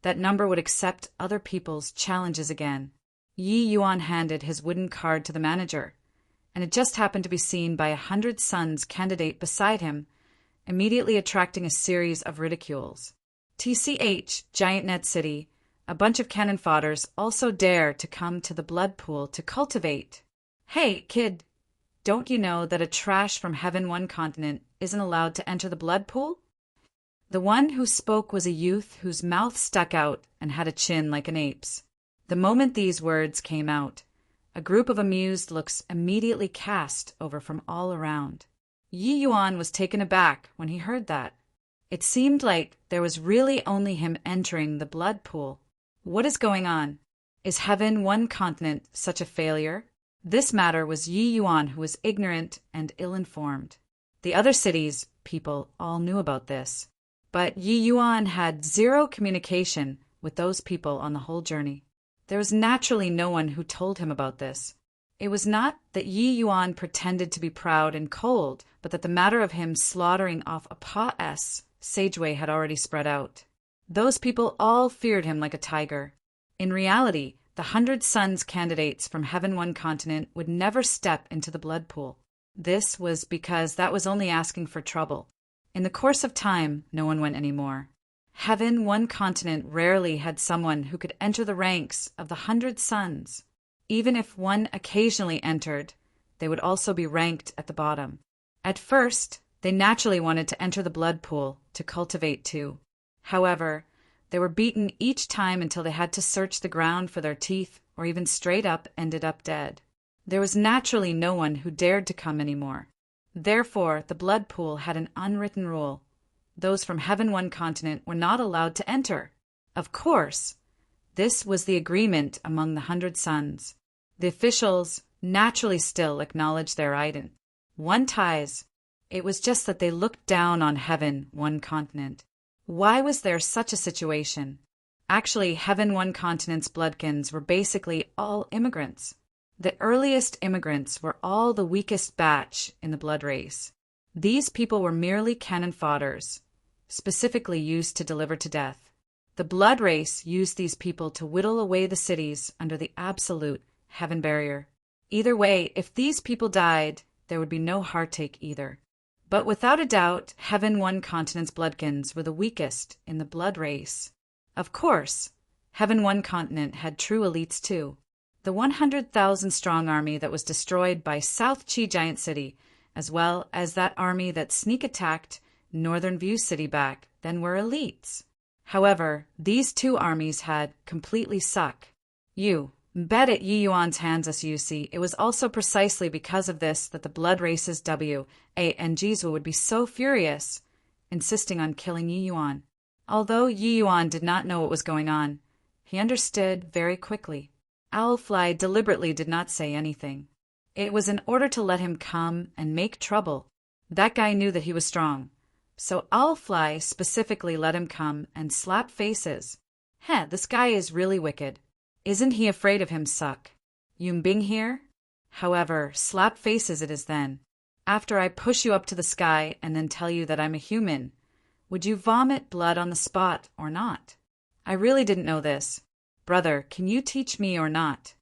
S1: that number would accept other people's challenges again. Yi Yuan handed his wooden card to the manager, and it just happened to be seen by 100 Suns candidate beside him, immediately attracting a series of ridicules. TCH, Giant Net City, a bunch of cannon fodders also dare to come to the blood pool to cultivate. Hey, kid, don't you know that a trash from Heaven One continent isn't allowed to enter the blood pool? The one who spoke was a youth whose mouth stuck out and had a chin like an ape's. The moment these words came out, a group of amused looks immediately cast over from all around. Yi Yuan was taken aback when he heard that. It seemed like there was really only him entering the blood pool. What is going on? Is Heaven One continent such a failure? This matter was Yi Yuan who was ignorant and ill-informed. The other cities' people all knew about this. But Yi Yuan had 0 communication with those people on the whole journey. There was naturally no one who told him about this. It was not that Yi Yuan pretended to be proud and cold, but that the matter of him slaughtering off a Pa-S Sageway had already spread out. Those people all feared him like a tiger. In reality, the 100 Suns candidates from Heaven One continent would never step into the blood pool. This was because that was only asking for trouble. In the course of time, no one went any more. Heaven One continent rarely had someone who could enter the ranks of the 100 Suns. Even if one occasionally entered, they would also be ranked at the bottom. At first, they naturally wanted to enter the blood pool to cultivate too. However, they were beaten each time until they had to search the ground for their teeth or even straight up ended up dead. There was naturally no one who dared to come anymore. Therefore, the blood pool had an unwritten rule. Those from Heaven One continent were not allowed to enter. Of course, this was the agreement among the 100 Suns. The officials naturally still acknowledged their ident. One ties. It was just that they looked down on Heaven One continent. Why was there such a situation? Actually, Heaven One continent's bloodkins were basically all immigrants. The earliest immigrants were all the weakest batch in the blood race. These people were merely cannon fodders, specifically used to deliver to death. The blood race used these people to whittle away the cities under the absolute heaven barrier. Either way, if these people died, there would be no heartache either. But without a doubt, Heaven One continent's bloodkins were the weakest in the blood race. Of course, Heaven One continent had true elites too. the 100,000-strong army that was destroyed by South Chi Giant City, as well as that army that sneak-attacked Northern View City back then were elites. However, these two armies had completely suck. You bet at Yi Yuan's hands, as you see. It was also precisely because of this that the blood races W, A, and Jizwa would be so furious, insisting on killing Yi Yuan. Although Yi Yuan did not know what was going on, he understood very quickly. Owlfly deliberately did not say anything. It was in order to let him come and make trouble. That guy knew that he was strong. So Owlfly specifically let him come and slap faces. This guy is really wicked. Isn't he afraid of him, suck? Yumbing here? However, slap faces it is then. After I push you up to the sky and then tell you that I'm a human, would you vomit blood on the spot or not? I really didn't know this. Brother, can you teach me or not?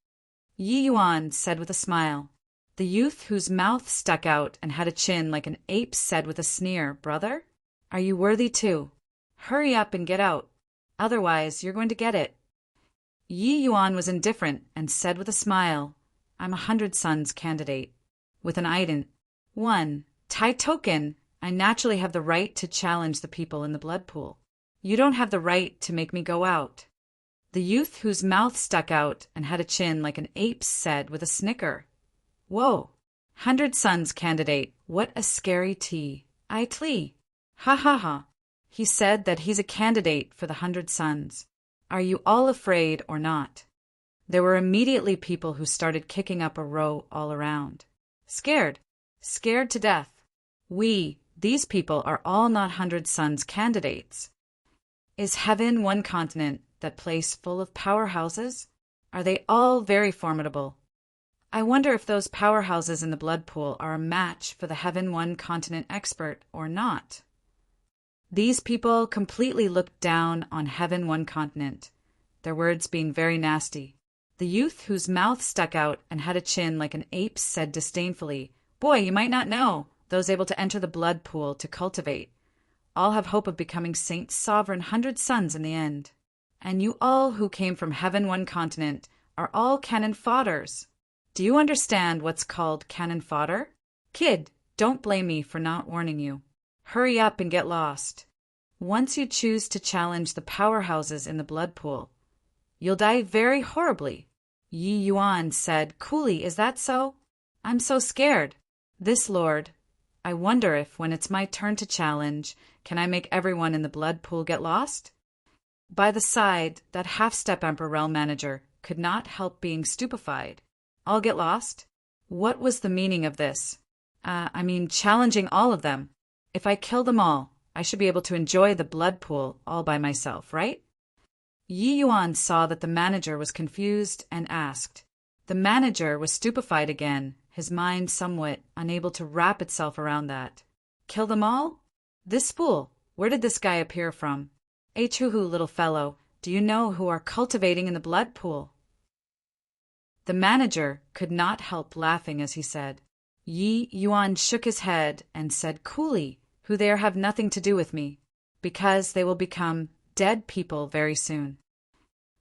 S1: Yi Yuan said with a smile. The youth whose mouth stuck out and had a chin like an ape said with a sneer, Brother, are you worthy too? Hurry up and get out. Otherwise, you're going to get it. Yi Yuan was indifferent and said with a smile, I'm 100 Suns candidate. With an ident. 1. Tai token, I naturally have the right to challenge the people in the blood pool. You don't have the right to make me go out. The youth whose mouth stuck out and had a chin like an ape's said with a snicker. Whoa! 100 Suns candidate, what a scary tea. I tlee. Ha ha ha. He said that he's a candidate for the 100 Suns. Are you all afraid or not? There were immediately people who started kicking up a row all around. Scared. Scared to death. These people are all not 100 Suns candidates. Is heaven one continent, that place full of powerhouses? Are they all very formidable? I wonder if those powerhouses in the blood pool are a match for the Heaven One Continent expert or not. These people completely looked down on Heaven One Continent, their words being very nasty. The youth whose mouth stuck out and had a chin like an ape's said disdainfully, Boy, you might not know, those able to enter the blood pool to cultivate. All have hope of becoming Saint's sovereign 100 Sons in the end. And you all who came from Heaven One Continent are all cannon fodders. Do you understand what's called cannon fodder? Kid, don't blame me for not warning you. Hurry up and get lost. Once you choose to challenge the powerhouses in the blood pool, you'll die very horribly. Yi Yuan said coolly, Is that so? I'm so scared. This lord, I wonder if, when it's my turn to challenge, can I make everyone in the blood pool get lost? By the side, that half-step Emperor Realm Manager could not help being stupefied. All get lost? What was the meaning of this? Challenging all of them. If I kill them all, I should be able to enjoy the blood pool all by myself, right? Yi Yuan saw that the manager was confused and asked. The manager was stupefied again, his mind somewhat unable to wrap itself around that. Kill them all? This fool, where did this guy appear from? Chuhu, little fellow, do you know who are cultivating in the blood pool? The manager could not help laughing as he said. Yi Yuan shook his head and said coolly, Who there have nothing to do with me, because they will become dead people very soon.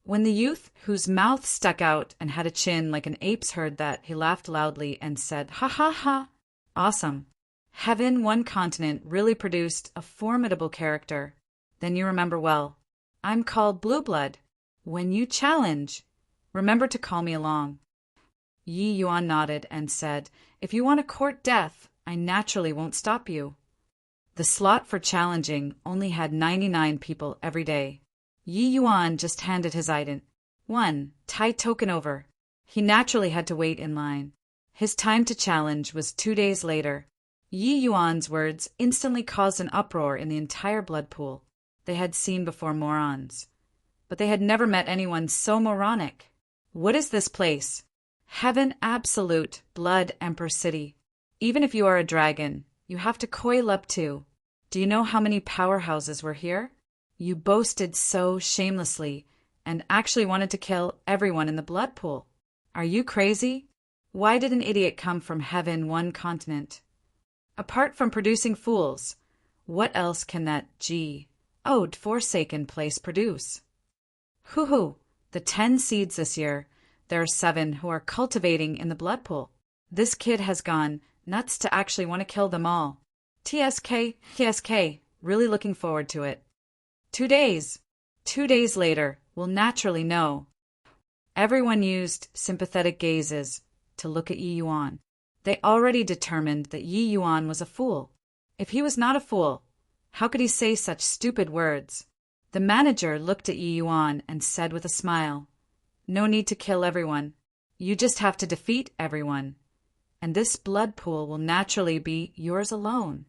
S1: When the youth whose mouth stuck out and had a chin like an ape's heard that, he laughed loudly and said, Ha ha ha! Awesome! Heaven One Continent really produced a formidable character. Then you remember well. I'm called Blue Blood. When you challenge, remember to call me along. Yi Yuan nodded and said, If you want to court death, I naturally won't stop you. The slot for challenging only had 99 people every day. Yi Yuan just handed his ident. 1. Tai token over. He naturally had to wait in line. His time to challenge was 2 days later. Yi Yuan's words instantly caused an uproar in the entire blood pool. They had seen before morons, but they had never met anyone so moronic. What is this place? Heaven Absolute Blood Emperor City. Even if you are a dragon, you have to coil up too. Do you know how many powerhouses were here? You boasted so shamelessly and actually wanted to kill everyone in the blood pool. Are you crazy? Why did an idiot come from Heaven One Continent? Apart from producing fools, what else can that forsaken place produce? Hoo-hoo, the 10 seeds this year, there are 7 who are cultivating in the blood pool. This kid has gone nuts to actually want to kill them all. TSK, really looking forward to it. 2 days. 2 days later, we'll naturally know. Everyone used sympathetic gazes to look at Yi Yuan. They already determined that Yi Yuan was a fool. If he was not a fool, how could he say such stupid words? The manager looked at Yi Yuan and said with a smile, "No need to kill everyone. You just have to defeat everyone. And this blood pool will naturally be yours alone."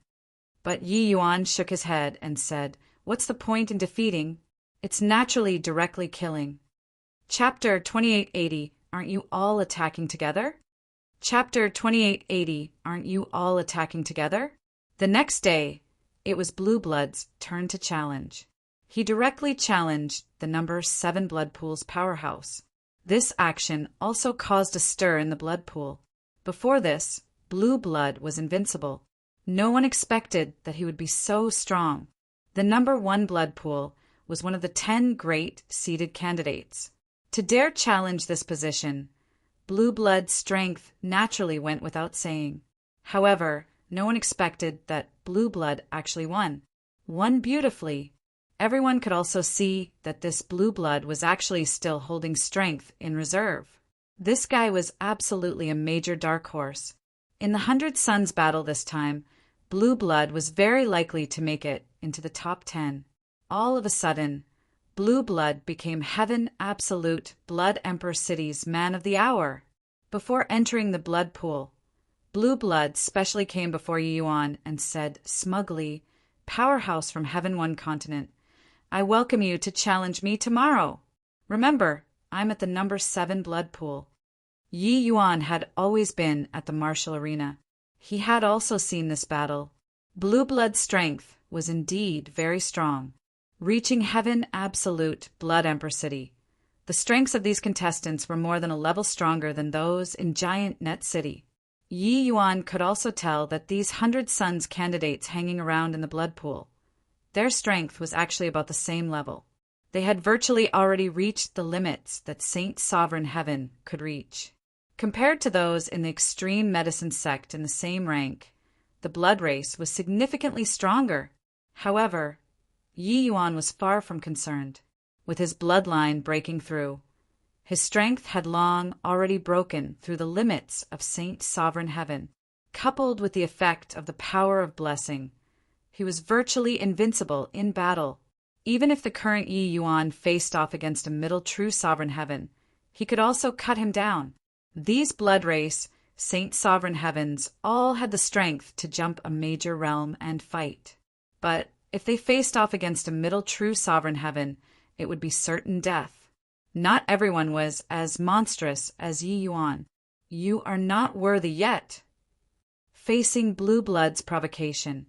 S1: But Yi Yuan shook his head and said, "What's the point in defeating? It's naturally directly killing." Chapter 2880, Aren't you all attacking together? Chapter 2880, Aren't you all attacking together? The next day, it was Blue Blood's turn to challenge. He directly challenged the number 7 blood pool's powerhouse. This action also caused a stir in the blood pool. Before this, Blue Blood was invincible. No one expected that he would be so strong. The number 1 blood pool was one of the 10 great seeded candidates. To dare challenge this position, Blue Blood's strength naturally went without saying. However, no one expected that Blue Blood actually won beautifully. Everyone could also see that this Blue Blood was actually still holding strength in reserve. This guy was absolutely a major dark horse. In the 100 Suns battle this time, Blue Blood was very likely to make it into the top 10. All of a sudden, Blue Blood became Heaven Absolute Blood Emperor City's Man of the Hour. Before entering the blood pool, Blue Blood specially came before Yi Yuan and said smugly, "Powerhouse from Heaven One Continent, I welcome you to challenge me tomorrow. Remember, I'm at the number 7 blood pool." Yi Yuan had always been at the martial arena. He had also seen this battle. Blue Blood's strength was indeed very strong. Reaching Heaven Absolute Blood Emperor City, the strengths of these contestants were more than a level stronger than those in Giant Net City. Yi Yuan could also tell that these 100 Suns candidates hanging around in the blood pool, their strength was actually about the same level. They had virtually already reached the limits that Saint Sovereign Heaven could reach. Compared to those in the extreme medicine sect in the same rank, the blood race was significantly stronger. However, Yi Yuan was far from concerned. With his bloodline breaking through, his strength had long already broken through the limits of Saint Sovereign Heaven. Coupled with the effect of the power of blessing, he was virtually invincible in battle. Even if the current Yi Yuan faced off against a middle true Sovereign Heaven, he could also cut him down. These blood race Saint Sovereign Heavens all had the strength to jump a major realm and fight. But if they faced off against a middle true Sovereign Heaven, it would be certain death. Not everyone was as monstrous as Yi Yuan. You are not worthy yet. Facing Blue Blood's provocation,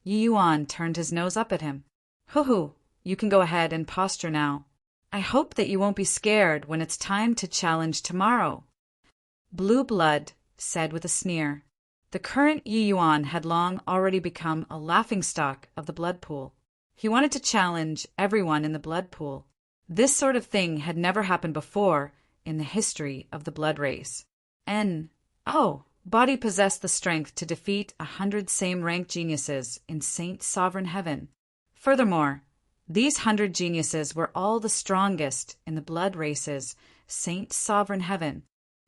S1: Yi Yuan turned his nose up at him. "Hoo-hoo, you can go ahead and posture now. I hope that you won't be scared when it's time to challenge tomorrow." Blue Blood said with a sneer. The current Yi Yuan had long already become a laughingstock of the blood pool. He wanted to challenge everyone in the blood pool. This sort of thing had never happened before in the history of the blood race. Body possessed the strength to defeat 100 same-rank geniuses in Saint Sovereign Heaven. Furthermore, these 100 geniuses were all the strongest in the blood race's Saint Sovereign Heaven.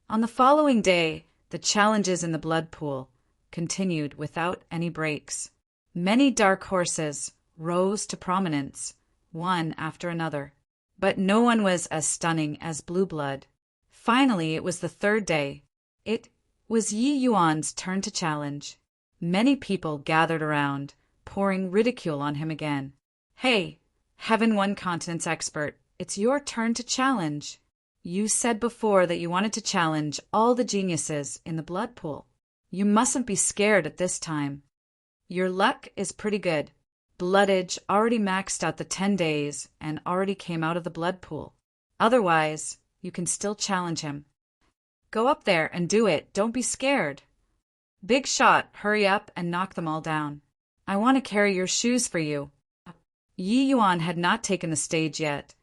S1: On the following day, the challenges in the blood pool continued without any breaks. Many dark horses rose to prominence, one after another. But no one was as stunning as Blue Blood. Finally, it was the 3rd day. It was Yi Yuan's turn to challenge. Many people gathered around, pouring ridicule on him again. "Hey, Heaven One Continent's expert, it's your turn to challenge. You said before that you wanted to challenge all the geniuses in the blood pool. You mustn't be scared at this time. Your luck is pretty good. Bloodage already maxed out the 10 days and already came out of the blood pool. Otherwise, you can still challenge him. Go up there and do it. Don't be scared. Big shot, hurry up and knock them all down. I want to carry your shoes for you." Yi Yuan had not taken the stage yet.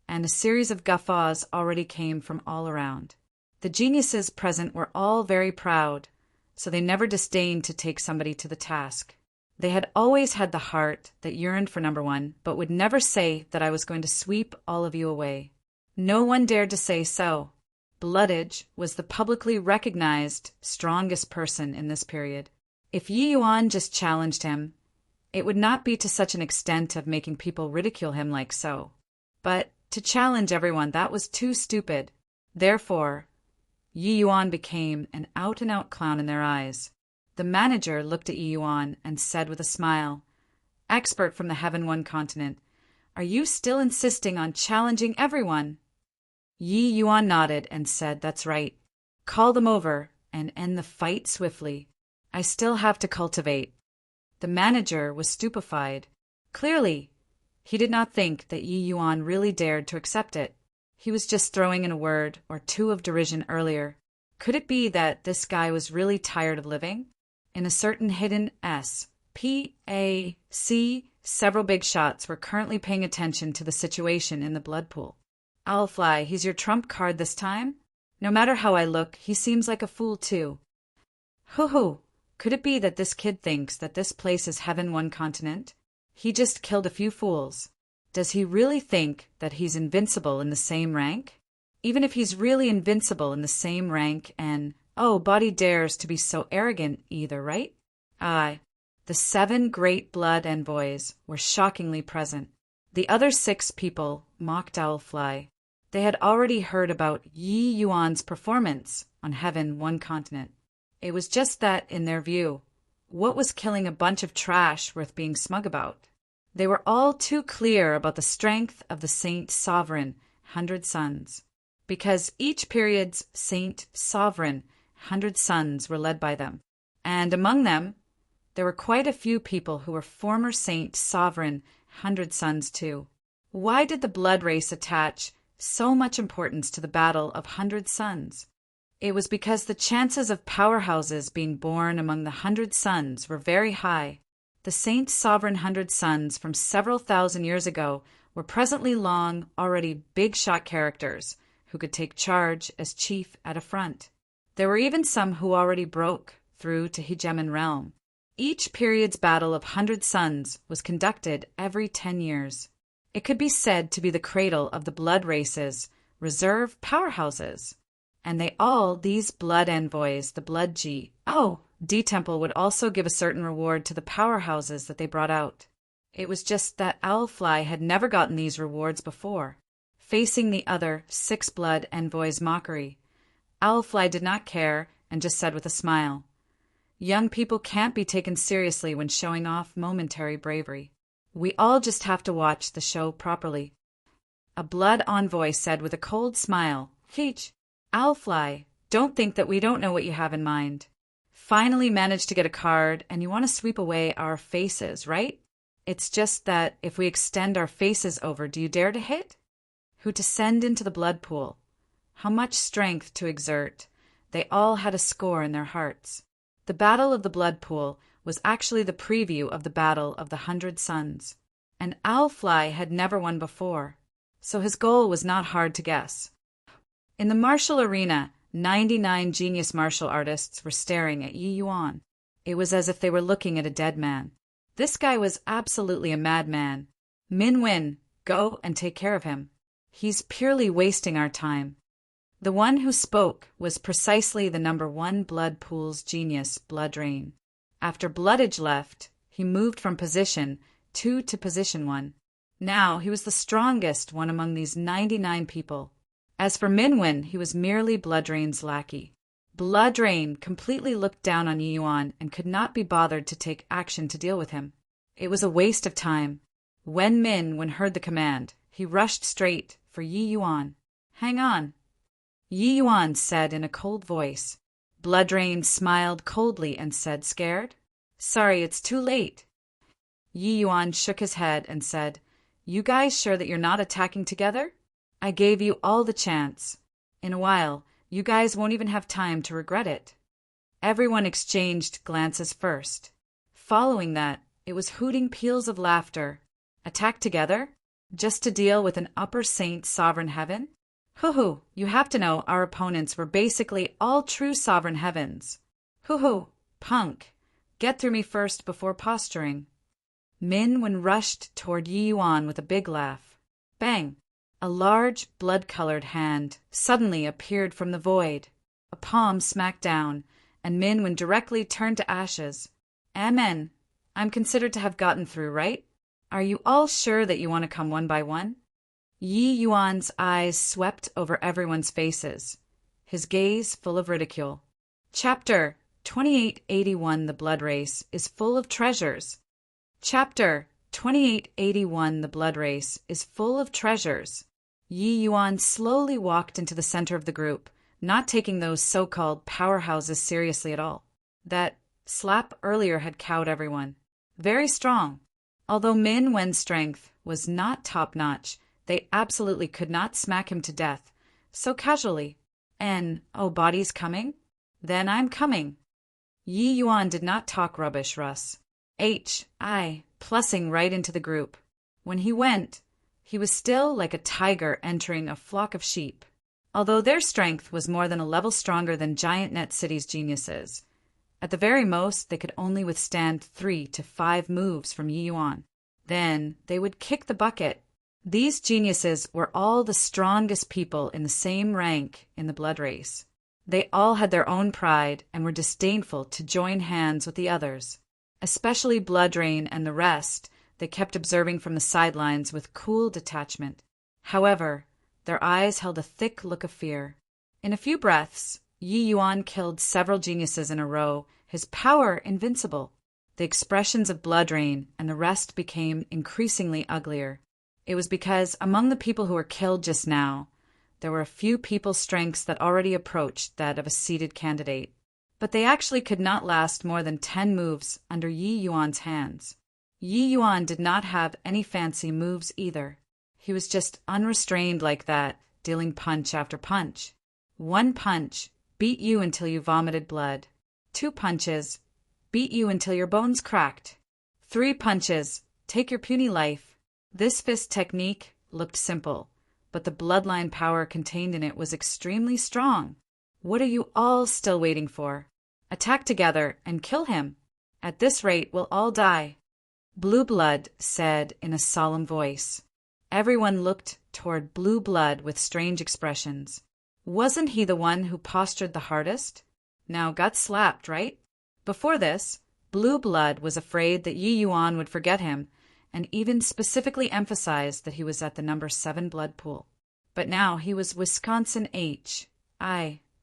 S1: and a series of guffaws already came from all around. The geniuses present were all very proud, so they never disdained to take somebody to the task. They had always had the heart that yearned for number one, but would never say that I was going to sweep all of you away. No one dared to say so. Bloodage was the publicly recognized strongest person in this period. If Yi Yuan just challenged him, it would not be to such an extent of making people ridicule him like so. But to challenge everyone, that was too stupid. Therefore, Yi Yuan became an out-and-out clown in their eyes. The manager looked at Yi Yuan and said with a smile, "Expert from the Heaven One continent, are you still insisting on challenging everyone?" Yi Yuan nodded and said, "That's right. Call them over and end the fight swiftly. I still have to cultivate." The manager was stupefied. Clearly, he did not think that Yi Yuan really dared to accept it. He was just throwing in a word or two of derision earlier. Could it be that this guy was really tired of living? In a certain hidden S.P.A.C., several big shots were currently paying attention to the situation in the blood pool. "Owlfly, he's your trump card this time? No matter how I look, he seems like a fool too." "Hoo-hoo, could it be that this kid thinks that this place is Heaven One continent? He just killed a few fools. Does he really think that he's invincible in the same rank? Even if he's really invincible in the same rank and, body dares to be so arrogant either, right?" Aye, the 7 great blood envoys were shockingly present. The other 6 people mocked Owlfly. They had already heard about Yi Yuan's performance on Heaven One continent. It was just that, in their view, what was killing a bunch of trash worth being smug about? They were all too clear about the strength of the Saint Sovereign 100 Sons, because each period's Saint Sovereign 100 Sons were led by them, and among them, there were quite a few people who were former Saint Sovereign 100 Sons too. Why did the blood race attach so much importance to the Battle of 100 Sons? It was because the chances of powerhouses being born among the 100 Sons were very high. The Saint Sovereign 100 Sons from several thousand years ago were presently long, already big-shot characters who could take charge as chief at a front. There were even some who already broke through to Hegemon realm. Each period's battle of 100 Sons was conducted every 10 years. It could be said to be the cradle of the blood race's reserve powerhouses. And these blood envoys, the blood D-Temple would also give a certain reward to the powerhouses that they brought out. It was just that Owlfly had never gotten these rewards before. Facing the other 6 blood envoys' mockery, Owlfly did not care and just said with a smile, "Young people can't be taken seriously when showing off momentary bravery. We all just have to watch the show properly." A blood envoy said with a cold smile, "Owlfly, don't think that we don't know what you have in mind. Finally managed to get a card, and you want to sweep away our faces, right? It's just that if we extend our faces over, do you dare to hit? Who to send into the blood pool? How much strength to exert?" They all had a score in their hearts. The Battle of the Blood Pool was actually the preview of the Battle of the 100 Sons, and Owlfly had never won before, so his goal was not hard to guess. In the martial arena, 99 genius martial artists were staring at Yi Yuan. It was as if they were looking at a dead man. This guy was absolutely a madman. "Min Win, go and take care of him. He's purely wasting our time." The one who spoke was precisely the number 1 blood pool's genius, Bloodrain. After Bloodage left, he moved from position 2 to position 1. Now he was the strongest one among these 99 people. As for Minwin, he was merely Bloodrain's lackey. Bloodrain completely looked down on Yi Yuan and could not be bothered to take action to deal with him. It was a waste of time. When heard the command, he rushed straight for Yi Yuan. "Hang on," Yi Yuan said in a cold voice. Bloodrain smiled coldly and said, "Scared? Sorry, it's too late." Yi Yuan shook his head and said, "You guys sure that you're not attacking together? I gave you all the chance. In a while, you guys won't even have time to regret it." Everyone exchanged glances first. Following that, it was hooting peals of laughter. Attack together? Just to deal with an upper saint sovereign heaven? Hoo-hoo, you have to know our opponents were basically all true sovereign heavens. Hoo-hoo, punk, get through me first before posturing. Min Wen rushed toward Yi Yuan with a big laugh. Bang! A large, blood-colored hand suddenly appeared from the void. A palm smacked down, and Min Wen directly turned to ashes. Amen. I'm considered to have gotten through, right? Are you all sure that you want to come one by one? Yi Yuan's eyes swept over everyone's faces, his gaze full of ridicule. Chapter 2881 The Blood Race is full of treasures. Chapter 2881 The Blood Race is full of treasures. Yi Yuan slowly walked into the center of the group, not taking those so-called powerhouses seriously at all. That slap earlier had cowed everyone. Very strong. Although Min Wen's strength was not top-notch, they absolutely could not smack him to death so casually. Oh, body's coming? Then I'm coming. Yi Yuan did not talk rubbish, Russ. Plussing right into the group. When he went, he was still like a tiger entering a flock of sheep. Although their strength was more than a level stronger than Giant Net City's geniuses, at the very most they could only withstand 3 to 5 moves from Yi Yuan. Then they would kick the bucket. These geniuses were all the strongest people in the same rank in the blood race. They all had their own pride and were disdainful to join hands with the others. Especially Bloodrain and the rest, they kept observing from the sidelines with cool detachment. However, their eyes held a thick look of fear. In a few breaths, Yi Yuan killed several geniuses in a row, his power invincible. The expressions of Bloodrain and the rest became increasingly uglier. It was because among the people who were killed just now, there were a few people's strengths that already approached that of a seated candidate. But they actually could not last more than 10 moves under Yi Yuan's hands. Yi Yuan did not have any fancy moves either. He was just unrestrained like that, dealing punch after punch. 1 punch, beat you until you vomited blood. 2 punches, beat you until your bones cracked. 3 punches, take your puny life. This fist technique looked simple, but the bloodline power contained in it was extremely strong. What are you all still waiting for? Attack together and kill him. At this rate, we'll all die. Blue Blood said in a solemn voice. Everyone looked toward Blue Blood with strange expressions. Wasn't he the one who postured the hardest? Now got slapped, right? Before this, Blue Blood was afraid that Yi Yuan would forget him, and even specifically emphasized that he was at the number 7 blood pool. But now he was Wisconsin H.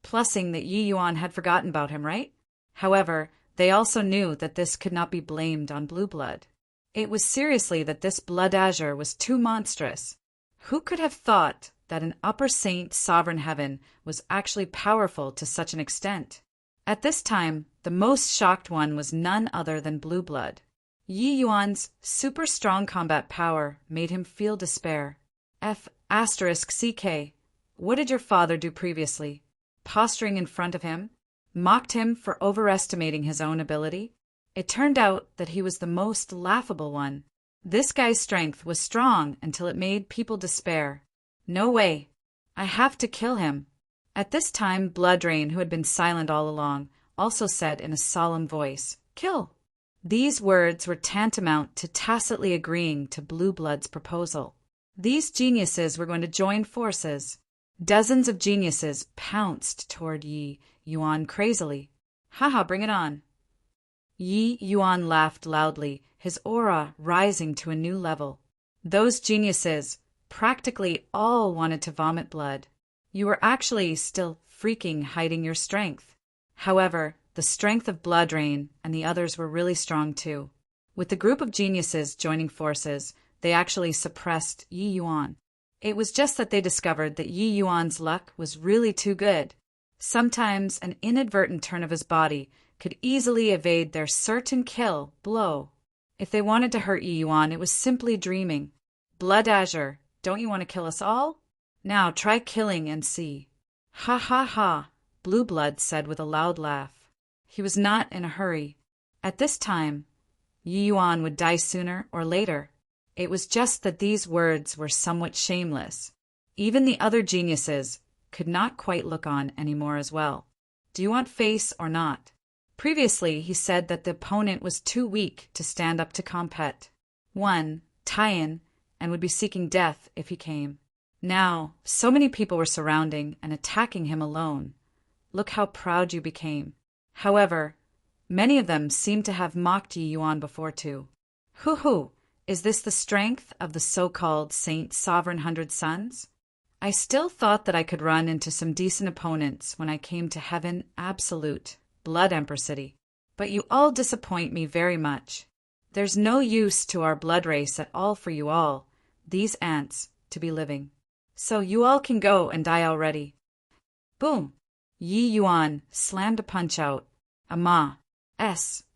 S1: Plussing that Yi Yuan had forgotten about him, right? However, they also knew that this could not be blamed on Blue Blood. It was seriously that this Blood Azure was too monstrous. Who could have thought that an upper saint sovereign heaven was actually powerful to such an extent? At this time, the most shocked one was none other than Blue Blood. Yi Yuan's super strong combat power made him feel despair. *CK. What did your father do previously? Posturing in front of him? Mocked him for overestimating his own ability? It turned out that he was the most laughable one. This guy's strength was strong until it made people despair. No way. I have to kill him. At this time, Bloodrain, who had been silent all along, also said in a solemn voice, Kill. These words were tantamount to tacitly agreeing to Blue Blood's proposal. These geniuses were going to join forces. Dozens of geniuses pounced toward Yi Yuan crazily. Haha, bring it on. Yi Yuan laughed loudly, his aura rising to a new level. Those geniuses, practically all wanted to vomit blood. You were actually still freaking hiding your strength. However, the strength of Bloodrain and the others were really strong too. With the group of geniuses joining forces, they actually suppressed Yi Yuan. It was just that they discovered that Yi Yuan's luck was really too good. Sometimes an inadvertent turn of his body could easily evade their certain kill blow. If they wanted to hurt Yi Yuan, it was simply dreaming. Blood Azure, don't you want to kill us all? Now try killing and see. Ha ha ha, Blue Blood said with a loud laugh. He was not in a hurry. At this time, Yi Yuan would die sooner or later. It was just that these words were somewhat shameless. Even the other geniuses could not quite look on anymore as well. Do you want face or not? Previously, he said that the opponent was too weak to stand up to compet. One, tie-in, and would be seeking death if he came. Now, so many people were surrounding and attacking him alone. Look how proud you became. However, many of them seemed to have mocked Yi Yuan before too. Hoo-hoo, is this the strength of the so-called Saint Sovereign 100 Sons? I still thought that I could run into some decent opponents when I came to Heaven Absolute, Blood Emperor City. But you all disappoint me very much. There's no use to our blood race at all for you all, these ants, to be living. So you all can go and die already. Boom! Yi Yuan slammed a punch out.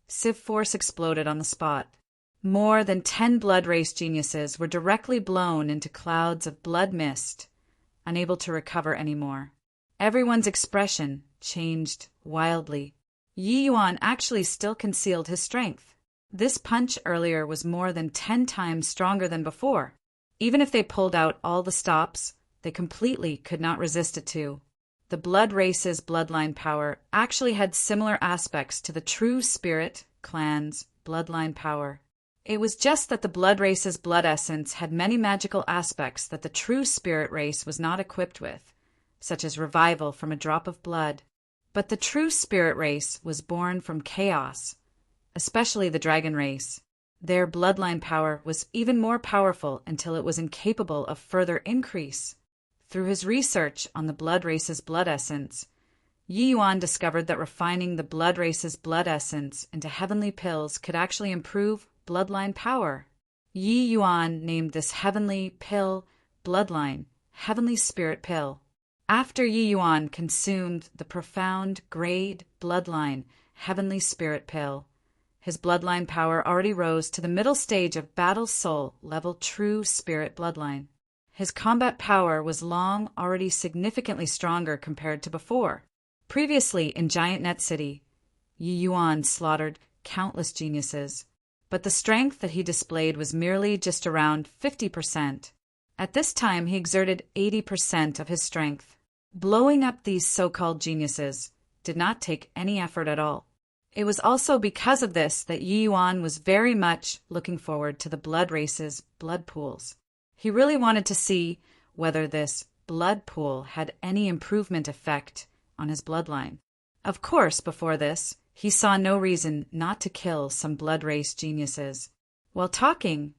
S1: Civ Force exploded on the spot. More than 10 blood race geniuses were directly blown into clouds of blood mist, unable to recover anymore. Everyone's expression changed wildly. Yi Yuan actually still concealed his strength. This punch earlier was more than 10 times stronger than before. Even if they pulled out all the stops, they completely could not resist it too. The blood race's bloodline power actually had similar aspects to the true spirit clan's bloodline power. It was just that the blood race's blood essence had many magical aspects that the true spirit race was not equipped with, such as revival from a drop of blood. But the true spirit race was born from chaos, especially the dragon race. Their bloodline power was even more powerful until it was incapable of further increase. Through his research on the blood race's blood essence, Yi Yuan discovered that refining the blood race's blood essence into heavenly pills could actually improve bloodline power. Yi Yuan named this heavenly pill bloodline Heavenly Spirit Pill. After Yi Yuan consumed the profound grade bloodline Heavenly Spirit Pill, his bloodline power already rose to the middle stage of Battle Soul level True Spirit Bloodline. His combat power was long already significantly stronger compared to before. Previously in Giant Net City, Yi Yuan slaughtered countless geniuses, but the strength that he displayed was merely just around 50%. At this time, he exerted 80% of his strength. Blowing up these so-called geniuses did not take any effort at all. It was also because of this that Yi Yuan was very much looking forward to the blood race's blood pools. He really wanted to see whether this blood pool had any improvement effect on his bloodline. Of course, before this, he saw no reason not to kill some blood race geniuses. While talking,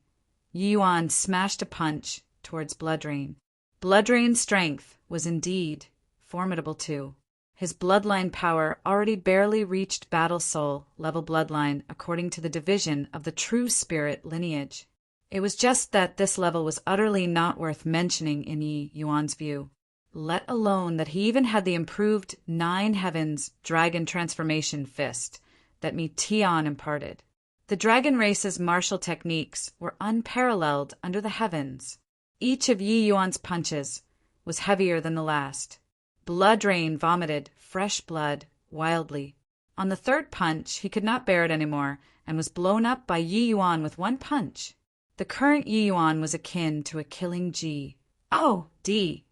S1: Yi Yuan smashed a punch towards Bloodrain. Bloodrain's strength was indeed formidable too. His bloodline power already barely reached Battle Soul level bloodline according to the division of the True Spirit lineage. It was just that this level was utterly not worth mentioning in Yi Yuan's view, let alone that he even had the improved 9 Heavens Dragon Transformation Fist that Mi Tian imparted. The dragon race's martial techniques were unparalleled under the heavens. Each of Yi Yuan's punches was heavier than the last. Bloodrain vomited fresh blood wildly. On the third punch, he could not bear it anymore and was blown up by Yi Yuan with one punch. The current Yi Yuan was akin to a killing G.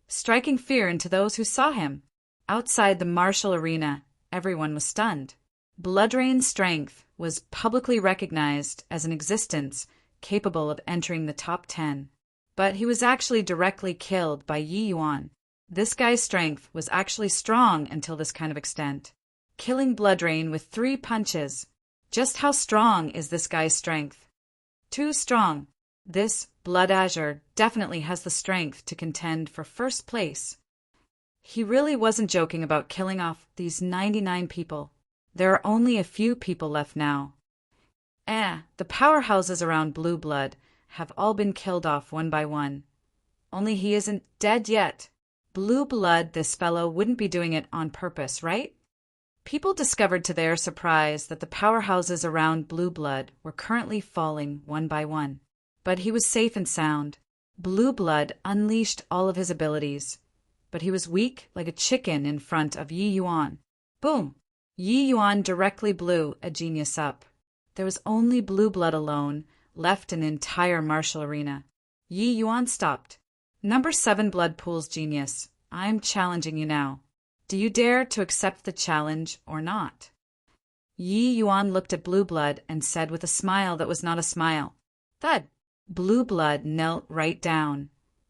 S1: Striking fear into those who saw him. Outside the martial arena, everyone was stunned. Bloodrain's strength was publicly recognized as an existence capable of entering the top 10. But he was actually directly killed by Yi Yuan. This guy's strength was actually strong until this kind of extent. Killing Bloodrain with 3 punches. Just how strong is this guy's strength? Too strong. This Blood Azure definitely has the strength to contend for first place. He really wasn't joking about killing off these 99 people. There are only a few people left now. The powerhouses around Blue Blood have all been killed off one by one. Only he isn't dead yet. Blue Blood, this fellow wouldn't be doing it on purpose, right? People discovered to their surprise that the powerhouses around Blue Blood were currently falling one by one. But he was safe and sound. Blue Blood unleashed all of his abilities, but he was weak like a chicken in front of Yi Yuan. Boom! Yi Yuan directly blew a genius up. There was only Blue Blood alone, left an entire martial arena. Yi Yuan stopped. Number 7 Blood Pool's genius, I'm challenging you now. Do you dare to accept the challenge or not? Yi Yuan looked at Blue Blood and said with a smile that was not a smile, "Thud." Blue Blood knelt right down,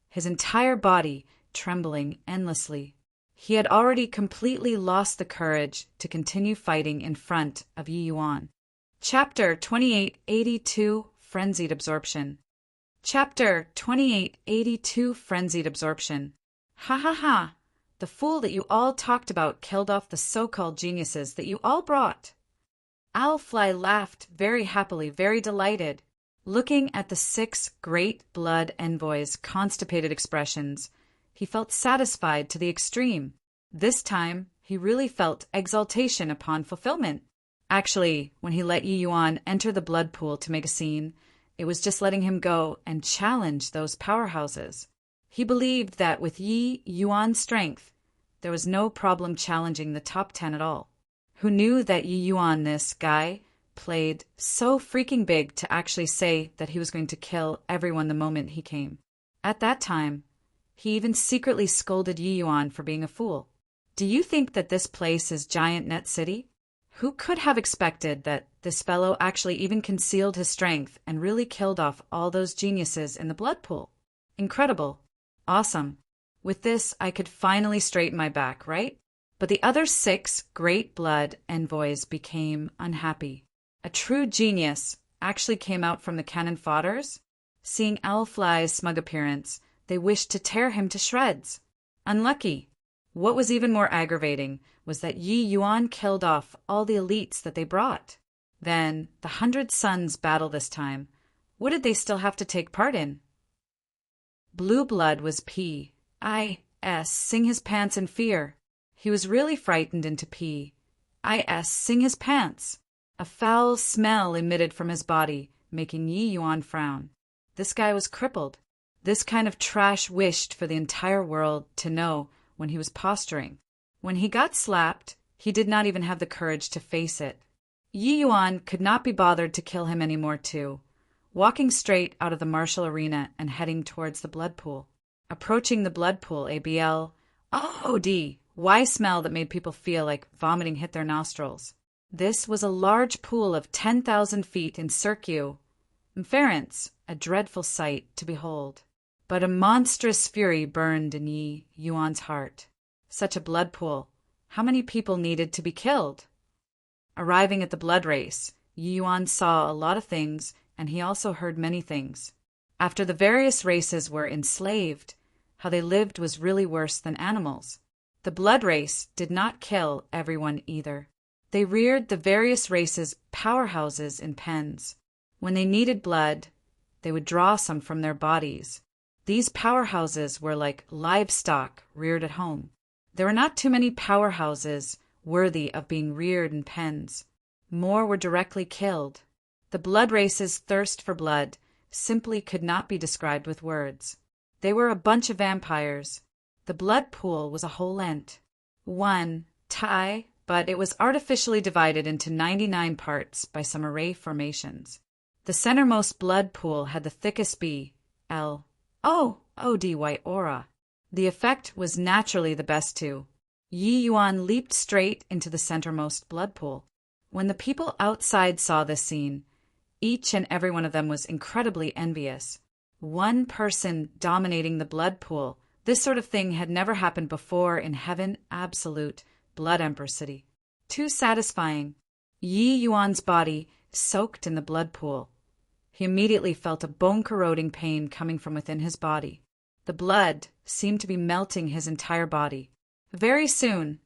S1: his entire body trembling endlessly. He had already completely lost the courage to continue fighting in front of Yi Yuan. Chapter 2882 Frenzied Absorption. Chapter 2882 Frenzied Absorption. Ha ha ha! The fool that you all talked about killed off the so-called geniuses that you all brought. Owlfly laughed very happily, very delighted. Looking at the 6 great blood envoys' constipated expressions, he felt satisfied to the extreme. This time, he really felt exaltation upon fulfillment. Actually, when he let Yi Yuan enter the blood pool to make a scene, it was just letting him go and challenge those powerhouses. He believed that with Yi Yuan's strength, there was no problem challenging the top 10 at all. Who knew that Yi Yuan, this guy, played so freaking big to actually say that he was going to kill everyone the moment he came. At that time, he even secretly scolded Yi Yuan for being a fool. Do you think that this place is Giant Net City? Who could have expected that this fellow actually even concealed his strength and really killed off all those geniuses in the blood pool? Incredible. Awesome. With this, I could finally straighten my back, right? But the other 6 great blood envoys became unhappy. A true genius actually came out from the cannon fodders. Seeing Owlfly's smug appearance, they wished to tear him to shreds. Unlucky. What was even more aggravating was that Yi Yuan killed off all the elites that they brought. Then, the 100 Suns battle this time. What did they still have to take part in? Blue Blood was P.I.S. his pants in fear. He was really frightened into P.I.S. his pants. A foul smell emitted from his body, making Yi Yuan frown. This guy was crippled. This kind of trash wished for the entire world to know when he was posturing. When he got slapped, he did not even have the courage to face it. Yi Yuan could not be bothered to kill him anymore too, walking straight out of the martial arena and heading towards the blood pool. Approaching the blood pool, why smell that made people feel like vomiting hit their nostrils. This was a large pool of 10,000 feet in circumference, a dreadful sight to behold. But a monstrous fury burned in Yi Yuan's heart. Such a blood pool. How many people needed to be killed? Arriving at the blood race, Yi Yuan saw a lot of things, and he also heard many things. After the various races were enslaved, how they lived was really worse than animals. The blood race did not kill everyone either. They reared the various races' powerhouses in pens. When they needed blood, they would draw some from their bodies. These powerhouses were like livestock reared at home. There were not too many powerhouses worthy of being reared in pens. More were directly killed. The blood race's thirst for blood simply could not be described with words. They were a bunch of vampires. The blood pool was a whole ent. One tie, but it was artificially divided into 99 parts by some array formations. The centermost blood pool had the thickest B.L.O.O.D. aura. The effect was naturally the best too. Yi Yuan leaped straight into the centermost blood pool. When the people outside saw this scene, each and every one of them was incredibly envious. One person dominating the blood pool. This sort of thing had never happened before in Heaven Absolute, Blood Emperor City. Too satisfying. Yi Yuan's body soaked in the blood pool. He immediately felt a bone-corroding pain coming from within his body. The blood seemed to be melting his entire body. Very soon,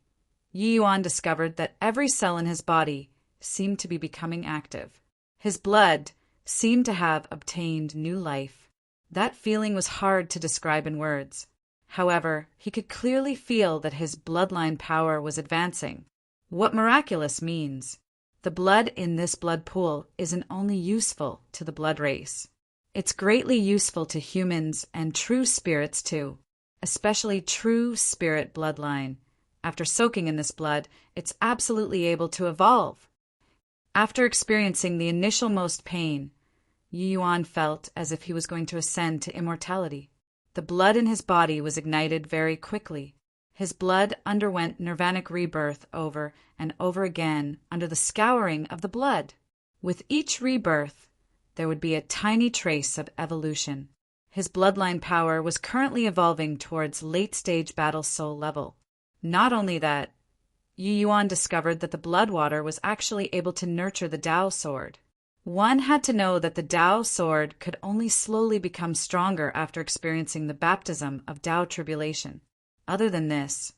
S1: Yi Yuan discovered that every cell in his body seemed to be becoming active. His blood seemed to have obtained new life. That feeling was hard to describe in words. However, he could clearly feel that his bloodline power was advancing. What miraculous means. The blood in this blood pool isn't only useful to the blood race. It's greatly useful to humans and true spirits too, especially true spirit bloodline. After soaking in this blood, it's absolutely able to evolve. After experiencing the initial most pain, Yi Yuan felt as if he was going to ascend to immortality. The blood in his body was ignited very quickly. His blood underwent nirvanic rebirth over and over again under the scouring of the blood. With each rebirth, there would be a tiny trace of evolution. His bloodline power was currently evolving towards late-stage battle soul level. Not only that, Yi Yuan discovered that the blood water was actually able to nurture the Tao sword. One had to know that the Tao sword could only slowly become stronger after experiencing the baptism of Tao tribulation. Other than this,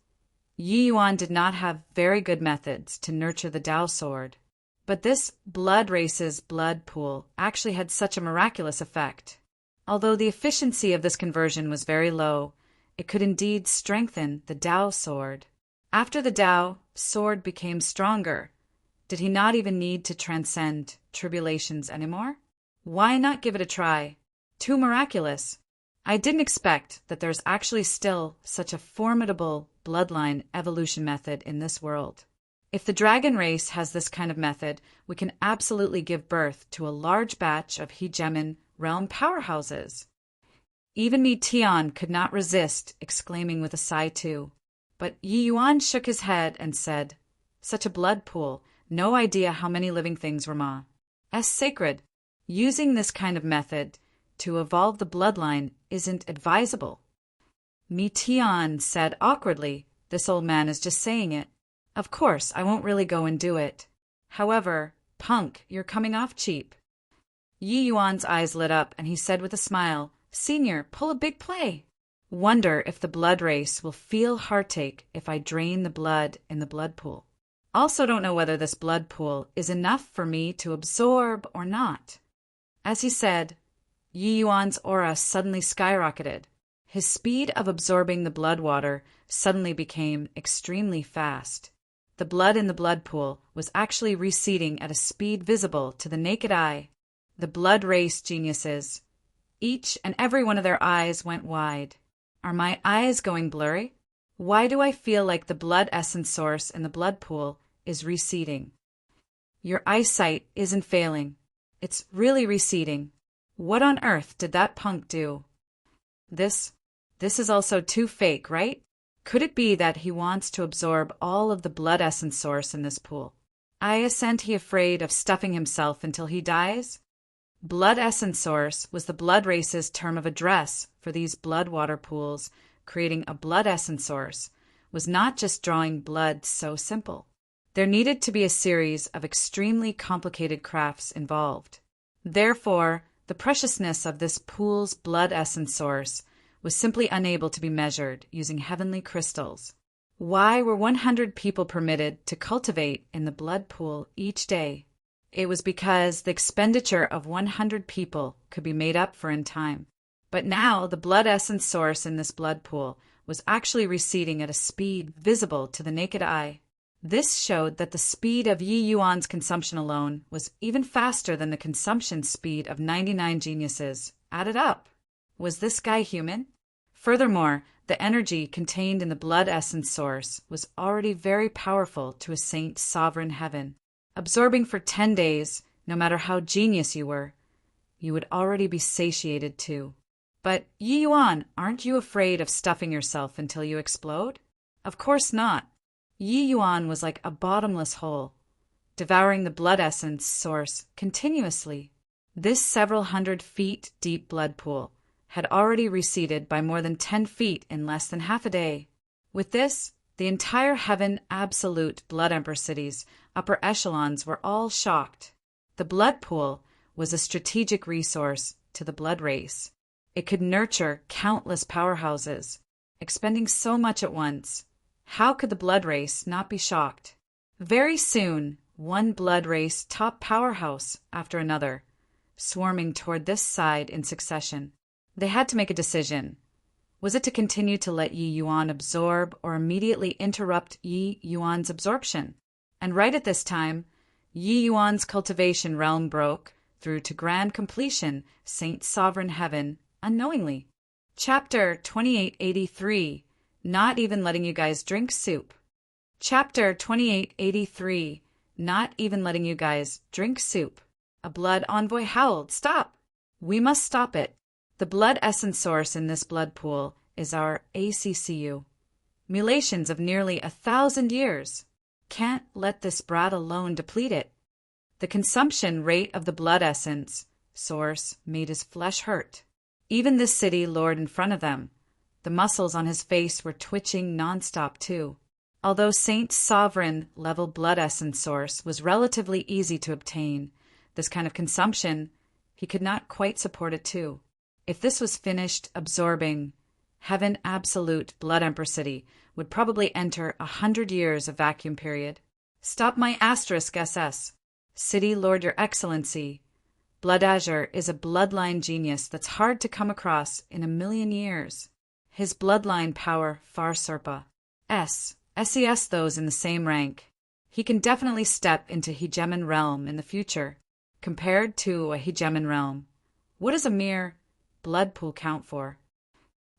S1: Yi Yuan did not have very good methods to nurture the Tao sword. But this blood race's blood pool actually had such a miraculous effect. Although the efficiency of this conversion was very low, it could indeed strengthen the Tao sword. After the Tao sword became stronger, did he not even need to transcend tribulations anymore? Why not give it a try? Too miraculous. I didn't expect that there's actually still such a formidable bloodline evolution method in this world. If the dragon race has this kind of method, we can absolutely give birth to a large batch of hegemon realm powerhouses. Even Mi Tian could not resist exclaiming with a sigh too. But Yi Yuan shook his head and said, "Such a blood pool, no idea how many living things were Ma. As sacred, using this kind of method to evolve the bloodline isn't advisable." Mi Tian said awkwardly, "This old man is just saying it. Of course, I won't really go and do it. However, punk, you're coming off cheap." Yi Yuan's eyes lit up and he said with a smile, "Senior, pull a big play. Wonder if the blood race will feel heartache if I drain the blood in the blood pool. Also don't know whether this blood pool is enough for me to absorb or not." As he said, Yi Yuan's aura suddenly skyrocketed. His speed of absorbing the blood water suddenly became extremely fast. The blood in the blood pool was actually receding at a speed visible to the naked eye. The blood race geniuses, each and every one of their eyes went wide. Are my eyes going blurry? Why do I feel like the blood essence source in the blood pool is receding? Your eyesight isn't failing. It's really receding. What on earth did that punk do? This is also too fake, right? Could it be that he wants to absorb all of the blood essence source in this pool? Isn't he afraid of stuffing himself until he dies? Blood essence source was the blood race's term of address for these blood water pools. Creating a blood essence source was not just drawing blood so simple. There needed to be a series of extremely complicated crafts involved. Therefore, the preciousness of this pool's blood essence source was simply unable to be measured using heavenly crystals. Why were 100 people permitted to cultivate in the blood pool each day? It was because the expenditure of 100 people could be made up for in time. But now the blood essence source in this blood pool was actually receding at a speed visible to the naked eye. This showed that the speed of Yi Yuan's consumption alone was even faster than the consumption speed of 99 geniuses added up. Was this guy human? Furthermore, the energy contained in the blood essence source was already very powerful to a saint's sovereign heaven. Absorbing for 10 days, no matter how genius you were, you would already be satiated too. But Yi Yuan, aren't you afraid of stuffing yourself until you explode? Of course not. Yi Yuan was like a bottomless hole, devouring the blood essence source continuously. This several hundred feet deep blood pool had already receded by more than 10 feet in less than half a day. With this, the entire heaven absolute blood emperor city's upper echelons were all shocked. The blood pool was a strategic resource to the blood race. It could nurture countless powerhouses, expending so much at once. How could the blood race not be shocked? Very soon, one blood race top powerhouse after another, swarming toward this side in succession. They had to make a decision. Was it to continue to let Yi Yuan absorb or immediately interrupt Yi Yuan's absorption? And right at this time, Yi Yuan's cultivation realm broke through to grand completion, Saint Sovereign Heaven, unknowingly. Chapter 2883, Not Even Letting You Guys Drink Soup. Chapter 2883, Not Even Letting You Guys Drink Soup. A blood envoy howled, "Stop! We must stop it. The blood essence source in this blood pool is our ACCU. Mutations of nearly 1,000 years. Can't let this brat alone deplete it. The consumption rate of the blood essence source made his flesh hurt. Even this city lord in front of them. The muscles on his face were twitching nonstop too. Although Saint's sovereign level blood essence source was relatively easy to obtain, this kind of consumption, he could not quite support it too. If this was finished absorbing, Heaven Absolute Blood Emperor City would probably enter 100 years of vacuum period. Stop my asterisk SS. City Lord Your Excellency. Blood Azure is a bloodline genius that's hard to come across in 1,000,000 years. His bloodline power far surpa. SES those in the same rank. He can definitely step into Hegemon realm in the future. Compared to a Hegemon realm, what does a mere blood pool count for?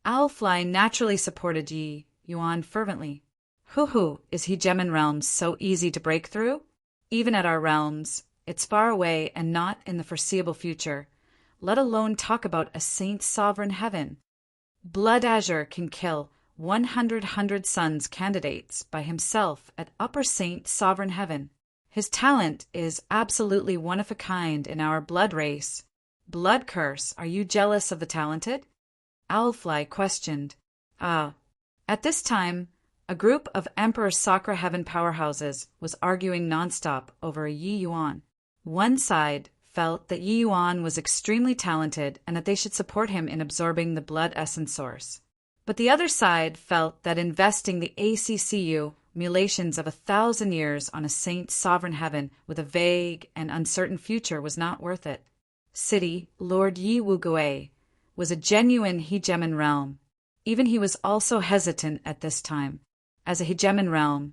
S1: Owlfly naturally supported Yi Yuan fervently. Hoo, is Hegemon realm so easy to break through? Even at our realms, it's far away and not in the foreseeable future, let alone talk about a saint's sovereign heaven. Blood Azure can kill 100 sons candidates by himself at Upper Saint Sovereign Heaven. His talent is absolutely one of a kind in our blood race. Blood curse, are you jealous of the talented? Owlfly questioned. At this time, a group of Emperor Sakura Heaven powerhouses was arguing nonstop over a Yi Yuan. One side felt that Yi Yuan was extremely talented and that they should support him in absorbing the blood essence source. But the other side felt that investing the ACCU mutations of 1,000 years on a saint's sovereign heaven with a vague and uncertain future was not worth it. City Lord Yi Wugui was a genuine Hegemon realm. Even he was also hesitant at this time. As a Hegemon realm,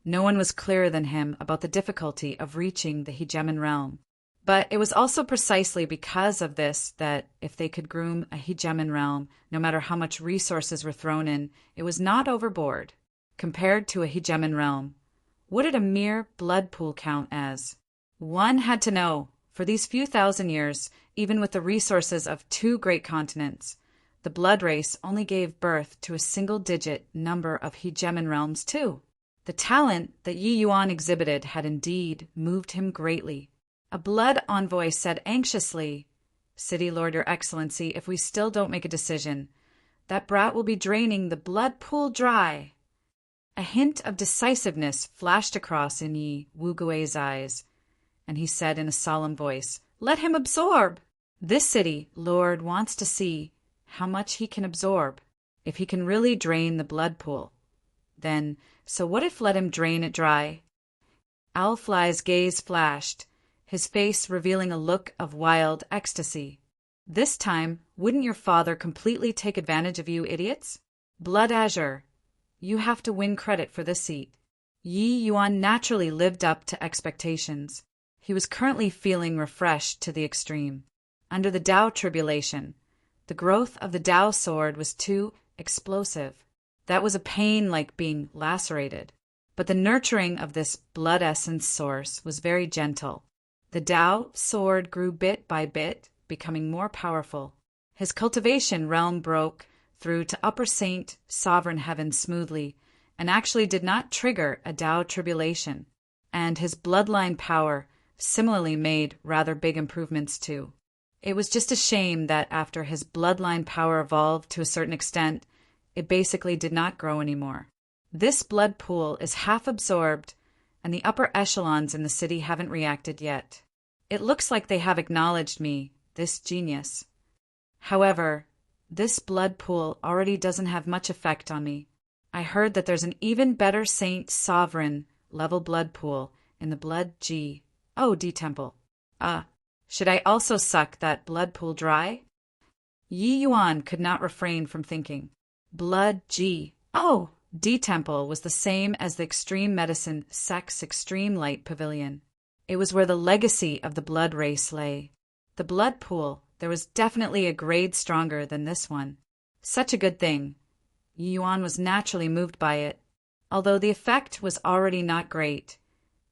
S1: no one was clearer than him about the difficulty of reaching the Hegemon realm. But it was also precisely because of this that if they could groom a Hegemon realm, no matter how much resources were thrown in, it was not overboard. Compared to a Hegemon realm, what did a mere blood pool count as? One had to know, for these few thousand years, even with the resources of 2 great continents, the blood race only gave birth to a single-digit number of Hegemon realms too. The talent that Yi Yuan exhibited had indeed moved him greatly. A blood envoy said anxiously, City Lord Your Excellency, if we still don't make a decision, that brat will be draining the blood pool dry. A hint of decisiveness flashed across in Yi Wugui's eyes, and he said in a solemn voice, Let him absorb! This city Lord wants to see how much he can absorb, if he can really drain the blood pool. Then, so what if let him drain it dry? Owlfly's gaze flashed, his face revealing a look of wild ecstasy. This time, wouldn't your father completely take advantage of you idiots? Blood Azure, you have to win credit for this seat. Yi Yuan naturally lived up to expectations. He was currently feeling refreshed to the extreme. Under the Tao tribulation, the growth of the Tao sword was too explosive. That was a pain like being lacerated. But the nurturing of this blood essence source was very gentle. The Tao sword grew bit by bit, becoming more powerful. His cultivation realm broke through to Upper Saint Sovereign Heaven smoothly, and actually did not trigger a Tao tribulation. And his bloodline power similarly made rather big improvements too. It was just a shame that after his bloodline power evolved to a certain extent, it basically did not grow anymore. This blood pool is half absorbed, and the upper echelons in the city haven't reacted yet. It looks like they have acknowledged me, this genius. However, this blood pool already doesn't have much effect on me. I heard that there's an even better Saint Sovereign level blood pool in the Blood D Temple. Should I also suck that blood pool dry? Yi Yuan could not refrain from thinking. Blood D Temple was the same as the Extreme Medicine Sex Extreme Light Pavilion. It was where the legacy of the blood race lay. The blood pool, there was definitely a grade stronger than this one. Such a good thing. Yi Yuan was naturally moved by it. Although the effect was already not great,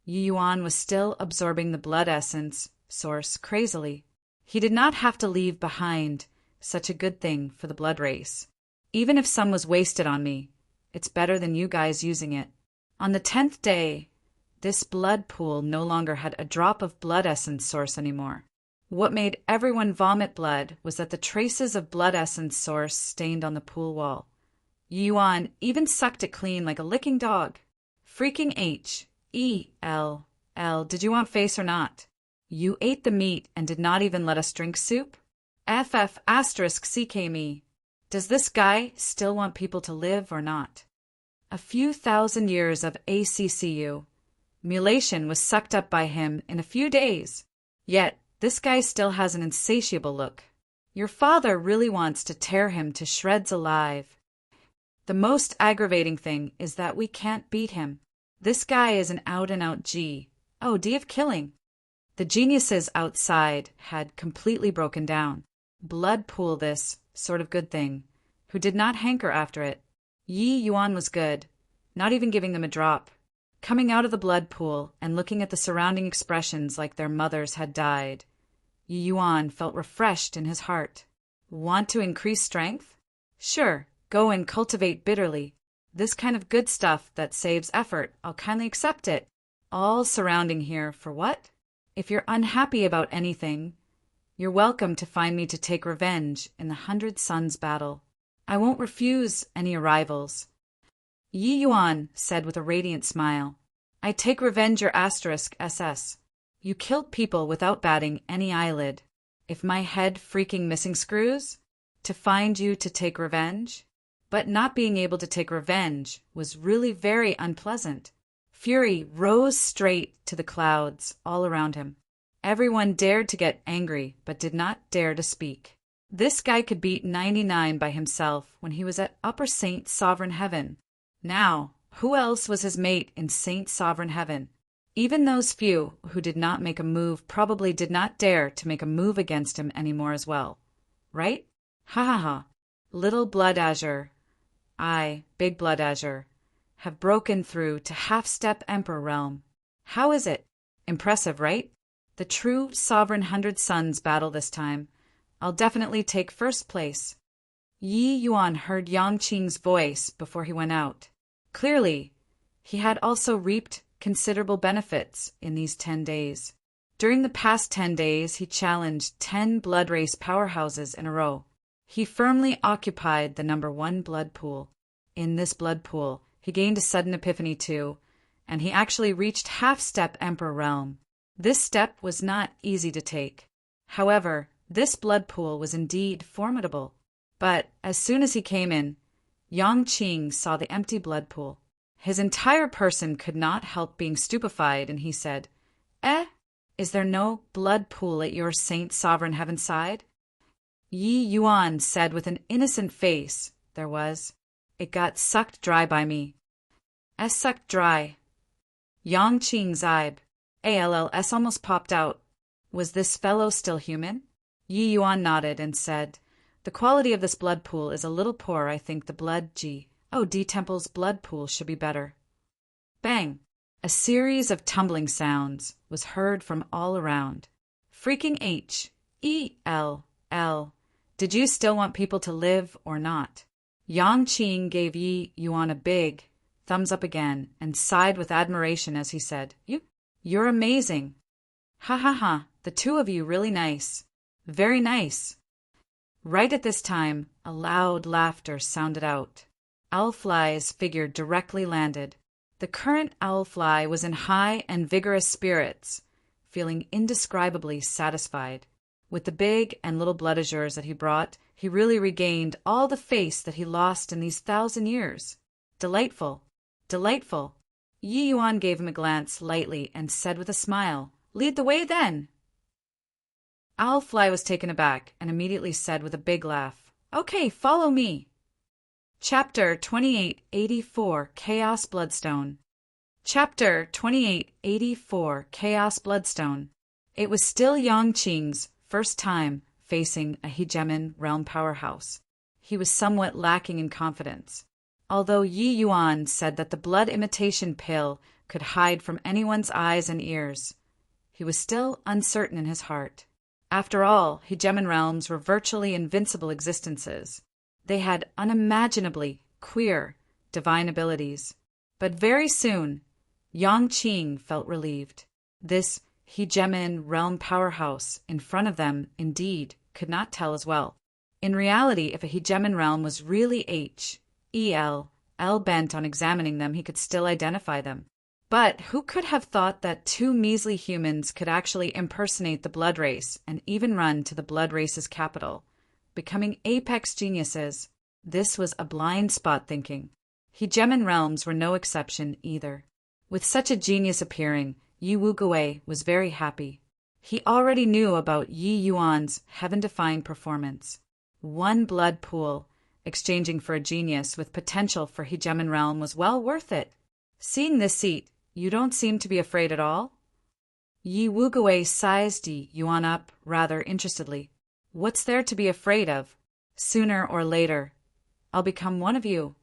S1: Yi Yuan was still absorbing the blood essence source crazily. He did not have to leave behind such a good thing for the blood race. Even if some was wasted on me, it's better than you guys using it. On the 10th day, this blood pool no longer had a drop of blood essence source anymore. What made everyone vomit blood was that the traces of blood essence source stained on the pool wall. Yuan even sucked it clean like a licking dog. Freaking H-E-L-L, did you want face or not? You ate the meat and did not even let us drink soup? FF*CK me. Does this guy still want people to live or not? A few thousand years of ACCU. Mutilation was sucked up by him in a few days. Yet, this guy still has an insatiable look. Your father really wants to tear him to shreds alive. The most aggravating thing is that we can't beat him. This guy is an out-and-out G. Oh, D of killing. The geniuses outside had completely broken down. Blood pool this sort of good thing, who did not hanker after it. Yi Yuan was good, not even giving them a drop. Coming out of the blood pool and looking at the surrounding expressions like their mothers had died, Yi Yuan felt refreshed in his heart. Want to increase strength? Sure, go and cultivate bitterly. This kind of good stuff that saves effort, I'll kindly accept it. All surrounding here for what? If you're unhappy about anything, you're welcome to find me to take revenge in the 100 Suns battle. I won't refuse any arrivals. Yi Yuan said with a radiant smile, I take revenge your *SS. You killed people without batting any eyelid. If my head freaking missing screws? To find you to take revenge? But not being able to take revenge was really very unpleasant. Fury rose straight to the clouds all around him. Everyone dared to get angry, but did not dare to speak. This guy could beat 99 by himself when he was at Upper Saint Sovereign Heaven. Now, who else was his mate in Saint Sovereign Heaven? Even those few who did not make a move probably did not dare to make a move against him anymore as well. Right? Ha ha ha. Little Blood Azure, Big Blood Azure, have broken through to half-step Emperor realm. How is it? Impressive, right? The true sovereign 100 Suns battle this time. I'll definitely take first place. Yi Yuan heard Yang Qing's voice before he went out. Clearly, he had also reaped considerable benefits in these 10 days. During the past 10 days, he challenged 10 blood race powerhouses in a row. He firmly occupied the number 1 blood pool. In this blood pool, he gained a sudden epiphany too, and he actually reached half-step Emperor realm. This step was not easy to take. However, this blood pool was indeed formidable. But as soon as he came in, Yang Qing saw the empty blood pool. His entire person could not help being stupefied, and he said, Is there no blood pool at your Saint Sovereign Heaven side? Yi Yuan said with an innocent face, There was. It got sucked dry by me. Sucked dry. Yang Qing's ALLS almost popped out. Was this fellow still human? Yi Yuan nodded and said, The quality of this blood pool is a little poor. I think the blood D Temple's blood pool should be better. Bang! A series of tumbling sounds was heard from all around. Freaking H-E-L-L. Did you still want people to live or not? Yang Qing gave Yi Yuan a big thumbs up again and sighed with admiration as he said, You're amazing. Ha ha ha, the two of you really nice. Very nice. Right at this time, a loud laughter sounded out. Owlfly's figure directly landed. The current Owlfly was in high and vigorous spirits, feeling indescribably satisfied. With the big and little blood azures that he brought, he really regained all the face that he lost in these 1,000 years. Delightful. Delightful. Yi Yuan gave him a glance lightly and said with a smile, Lead the way then. Owlfly was taken aback and immediately said with a big laugh, Okay, follow me. Chapter 2884 Chaos Bloodstone. Chapter 2884 Chaos Bloodstone. It was still Yang Qing's first time facing a hegemon realm powerhouse. He was somewhat lacking in confidence. Although Yi Yuan said that the blood imitation pill could hide from anyone's eyes and ears, he was still uncertain in his heart. After all, hegemon realms were virtually invincible existences. They had unimaginably queer, divine abilities. But very soon, Yang Qing felt relieved. This hegemon realm powerhouse in front of them, indeed, could not tell as well. In reality, if a hegemon realm was really L bent on examining them, he could still identify them. But who could have thought that two measly humans could actually impersonate the blood race and even run to the blood race's capital, becoming apex geniuses? This was a blind spot thinking. Hegemon realms were no exception either. With such a genius appearing, Yi Wuguei was very happy. He already knew about Yi Yuan's heaven-defying performance. One blood pool, exchanging for a genius with potential for hegemon realm, was well worth it. Seeing this seat, you don't seem to be afraid at all? Yi Wuguei sized Yi Yuan up rather interestedly. What's there to be afraid of? Sooner or later, I'll become one of you.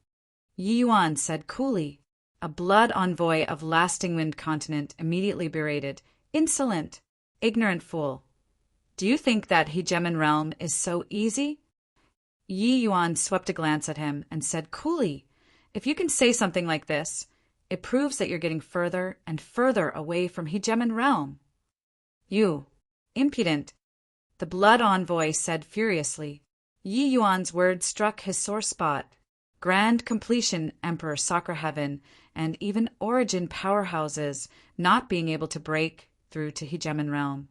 S1: Yi Yuan said coolly. A blood envoy of Lasting Wind Continent immediately berated, "Insolent, ignorant fool. Do you think that hegemon realm is so easy?" Yi Yuan swept a glance at him and said coolly, "If you can say something like this, it proves that you're getting further and further away from hegemon realm." "You, impudent," the blood envoy said furiously. Yi Yuan's words struck his sore spot. Grand completion, Emperor Sacre Heaven, and even origin powerhouses not being able to break through to hegemon realm.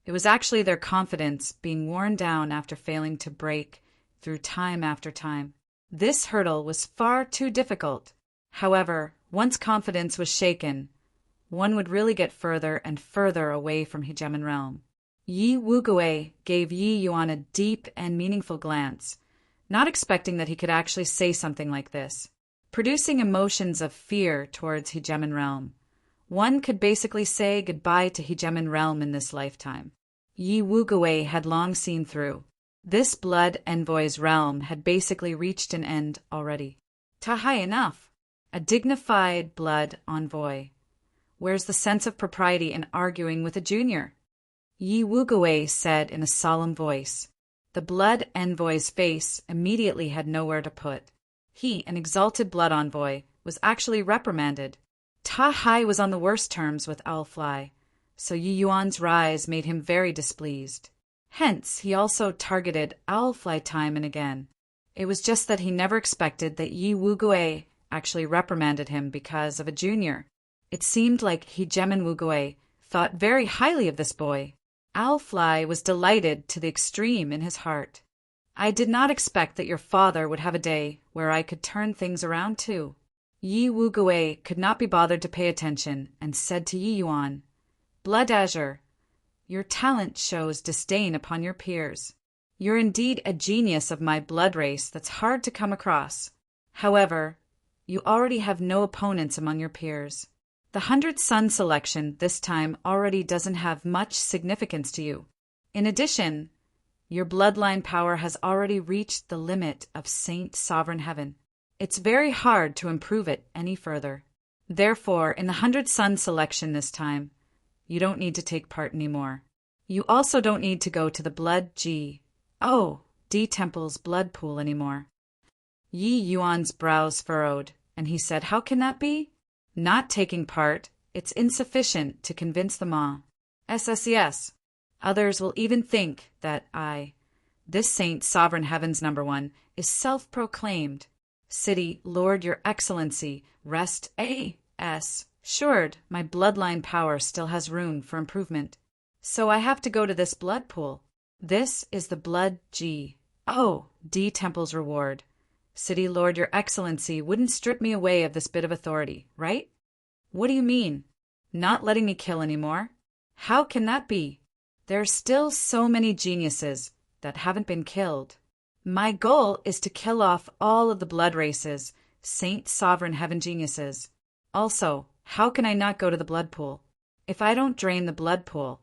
S1: It was actually their confidence being worn down after failing to break through time after time. This hurdle was far too difficult. However, once confidence was shaken, one would really get further and further away from hegemon realm. Yi Wuguei gave Yi Yuan a deep and meaningful glance, not expecting that he could actually say something like this. Producing emotions of fear towards hegemon realm, one could basically say goodbye to hegemon realm in this lifetime. Yi Wuguei had long seen through. This blood envoy's realm had basically reached an end already. Tahai, enough. A dignified blood envoy. Where's the sense of propriety in arguing with a junior? Yi Wuguei said in a solemn voice. The blood envoy's face immediately had nowhere to put. He, an exalted blood envoy, was actually reprimanded. Tahai was on the worst terms with Owlfly, so Yi Yuan's rise made him very displeased. Hence, he also targeted Owlfly time and again. It was just that he never expected that Yi Wuguei actually reprimanded him because of a junior. It seemed like hegemon Wuguei thought very highly of this boy. Owlfly was delighted to the extreme in his heart. I did not expect that your father would have a day where I could turn things around too. Yi Wuguei could not be bothered to pay attention and said to Yi Yuan, Blood Azure, your talent shows disdain upon your peers. You're indeed a genius of my blood race that's hard to come across. However, you already have no opponents among your peers. The 100 Sun selection this time already doesn't have much significance to you. In addition, your bloodline power has already reached the limit of Saint Sovereign Heaven. It's very hard to improve it any further. Therefore, in the 100 Sun selection this time, you don't need to take part anymore. You also don't need to go to the Blood D Temple's blood pool anymore. Yi Yuan's brows furrowed, and he said, How can that be? Not taking part, it's insufficient to convince them all. Yes. Others will even think that this Saint Sovereign Heaven's #1, is self-proclaimed. City, Lord, Your Excellency, rest assured my bloodline power still has room for improvement. So I have to go to this blood pool. This is the Blood D Temple's reward. City, Lord, Your Excellency wouldn't strip me away of this bit of authority, right? What do you mean? Not letting me kill anymore? How can that be? There are still so many geniuses that haven't been killed. My goal is to kill off all of the blood races, Saint Sovereign Heaven geniuses. Also, how can I not go to the blood pool? If I don't drain the blood pool,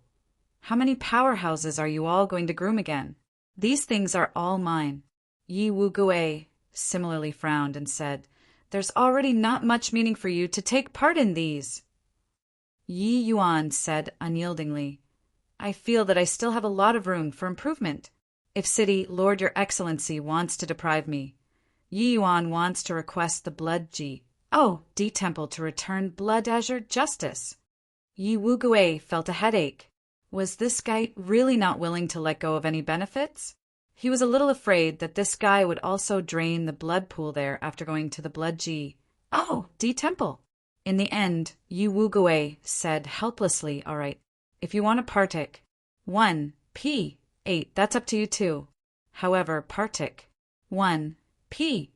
S1: how many powerhouses are you all going to groom again? These things are all mine. Yi Wuguei similarly frowned and said, There's already not much meaning for you to take part in these. Yi Yuan said unyieldingly, I feel that I still have a lot of room for improvement. If City Lord Your Excellency wants to deprive me, Yi Yuan wants to request the Blood D Temple to return Blood Azure justice. Yi Wugui felt a headache. Was this guy really not willing to let go of any benefits? He was a little afraid that this guy would also drain the blood pool there after going to the Blood D Temple. In the end, Yi Wugui said helplessly, "All right, if you want to partake, 1p8, that's up to you too. However, partake 1p.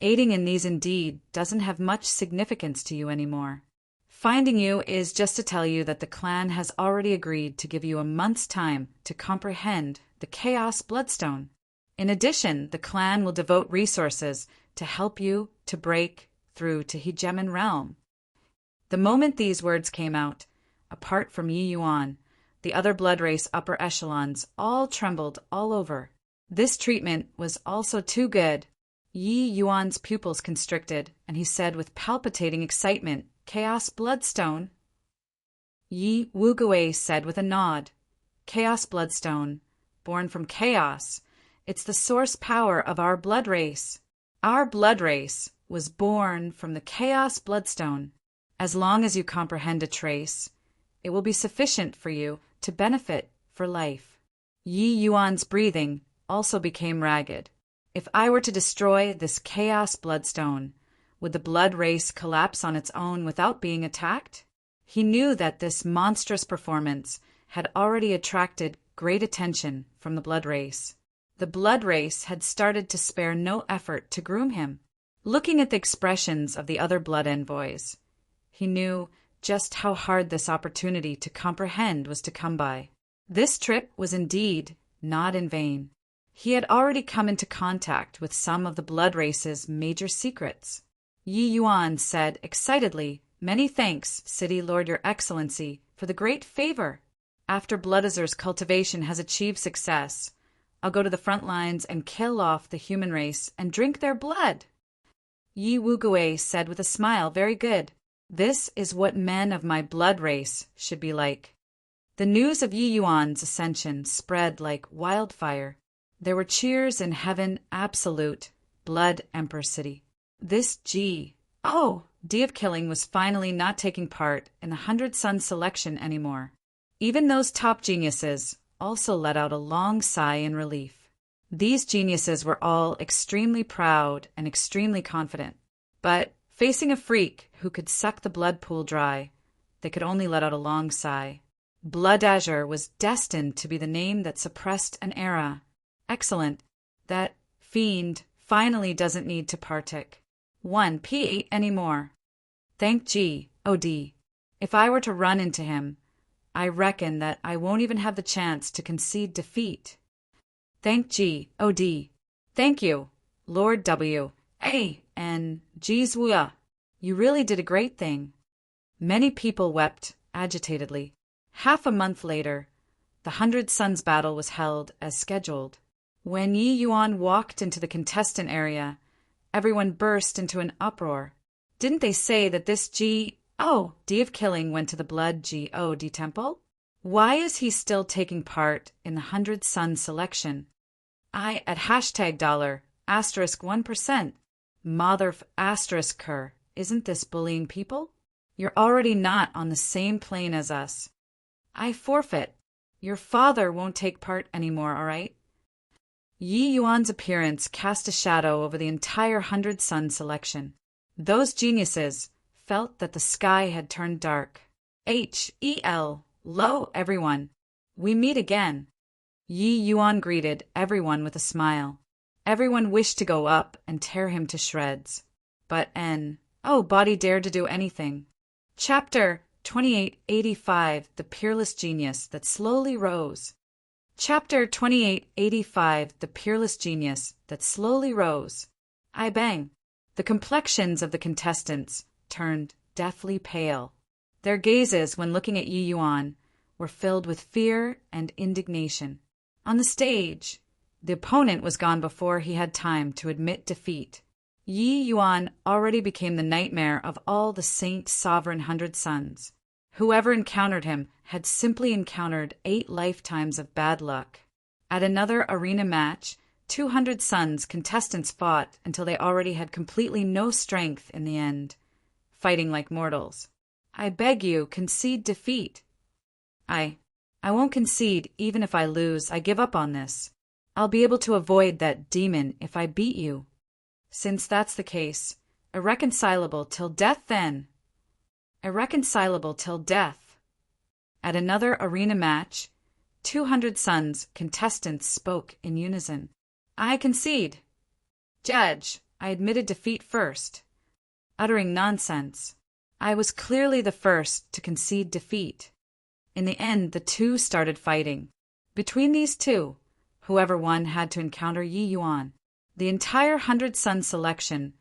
S1: Aiding in these indeed doesn't have much significance to you anymore. Finding you is just to tell you that the clan has already agreed to give you a month's time to comprehend the Chaos Bloodstone. In addition, the clan will devote resources to help you to break through to Hegemon Realm." The moment these words came out, apart from Yi Yuan, the other blood race upper echelons all trembled all over. This treatment was also too good. Yi Yuan's pupils constricted, and he said with palpitating excitement, "Chaos Bloodstone?" Yi Wugui said with a nod, "Chaos Bloodstone, born from chaos. It's the source power of our blood race. Our blood race was born from the Chaos Bloodstone. As long as you comprehend a trace, it will be sufficient for you to benefit for life." Yi Yuan's breathing also became ragged. If I were to destroy this Chaos Bloodstone, would the blood race collapse on its own without being attacked? He knew that this monstrous performance had already attracted great attention from the blood race. The blood race had started to spare no effort to groom him. Looking at the expressions of the other blood envoys, he knew just how hard this opportunity to comprehend was to come by. This trip was indeed not in vain. He had already come into contact with some of the blood race's major secrets. Yi Yuan said excitedly, "Many thanks, City Lord Your Excellency, for the great favor. After Blood Azur's cultivation has achieved success, I'll go to the front lines and kill off the human race and drink their blood." Yi Wugui said with a smile, "Very good. This is what men of my blood race should be like." The news of Yi Yuan's ascension spread like wildfire. There were cheers in heaven absolute, Blood Emperor City. This D of Killing was finally not taking part in the 100 Sun selection anymore. Even those top geniuses also let out a long sigh in relief. These geniuses were all extremely proud and extremely confident. But facing a freak who could suck the blood pool dry, they could only let out a long sigh. Blood Azure was destined to be the name that suppressed an era. Excellent. That fiend finally doesn't need to partake 1p8 anymore. Thank God. If I were to run into him, I reckon that I won't even have the chance to concede defeat. Thank God. Thank you, Lord W. A.N. Jizwua. You really did a great thing. Many people wept agitatedly. Half a month later, the 100 Suns battle was held as scheduled. When Yi Yuan walked into the contestant area, everyone burst into an uproar. Didn't they say that this D of Killing went to the Blood D Temple? Why is he still taking part in the 100 Sun selection? I at $$*1%. Mother ***, isn't this bullying people? You're already not on the same plane as us. I forfeit. Your father won't take part anymore, all right? Yi Yuan's appearance cast a shadow over the entire 100 Sun selection. Those geniuses felt that the sky had turned dark. Lo, everyone. We meet again. Yi Yuan greeted everyone with a smile. Everyone wished to go up and tear him to shreds. But body dared to do anything. Chapter 2885, The Peerless Genius That Slowly Rose. Chapter 2885, The Peerless Genius That Slowly Rose. I bang. The complexions of the contestants turned deathly pale. Their gazes, when looking at Yi Yuan, were filled with fear and indignation. On the stage, the opponent was gone before he had time to admit defeat. Yi Yuan already became the nightmare of all the Saint Sovereign 100 Suns. Whoever encountered him had simply encountered 8 lifetimes of bad luck. At another arena match, 200 Suns contestants fought until they already had completely no strength in the end, fighting like mortals. I beg you, concede defeat. I won't concede even if I lose. I give up on this. I'll be able to avoid that demon if I beat you. Since that's the case, irreconcilable till death then. Irreconcilable till death. At another arena match, 200 Suns contestants spoke in unison. I concede. Judge, I admitted defeat first. Uttering nonsense. I was clearly the first to concede defeat. In the end, the two started fighting. Between these two, whoever won had to encounter Yi Yuan. The entire 100 Sun selection,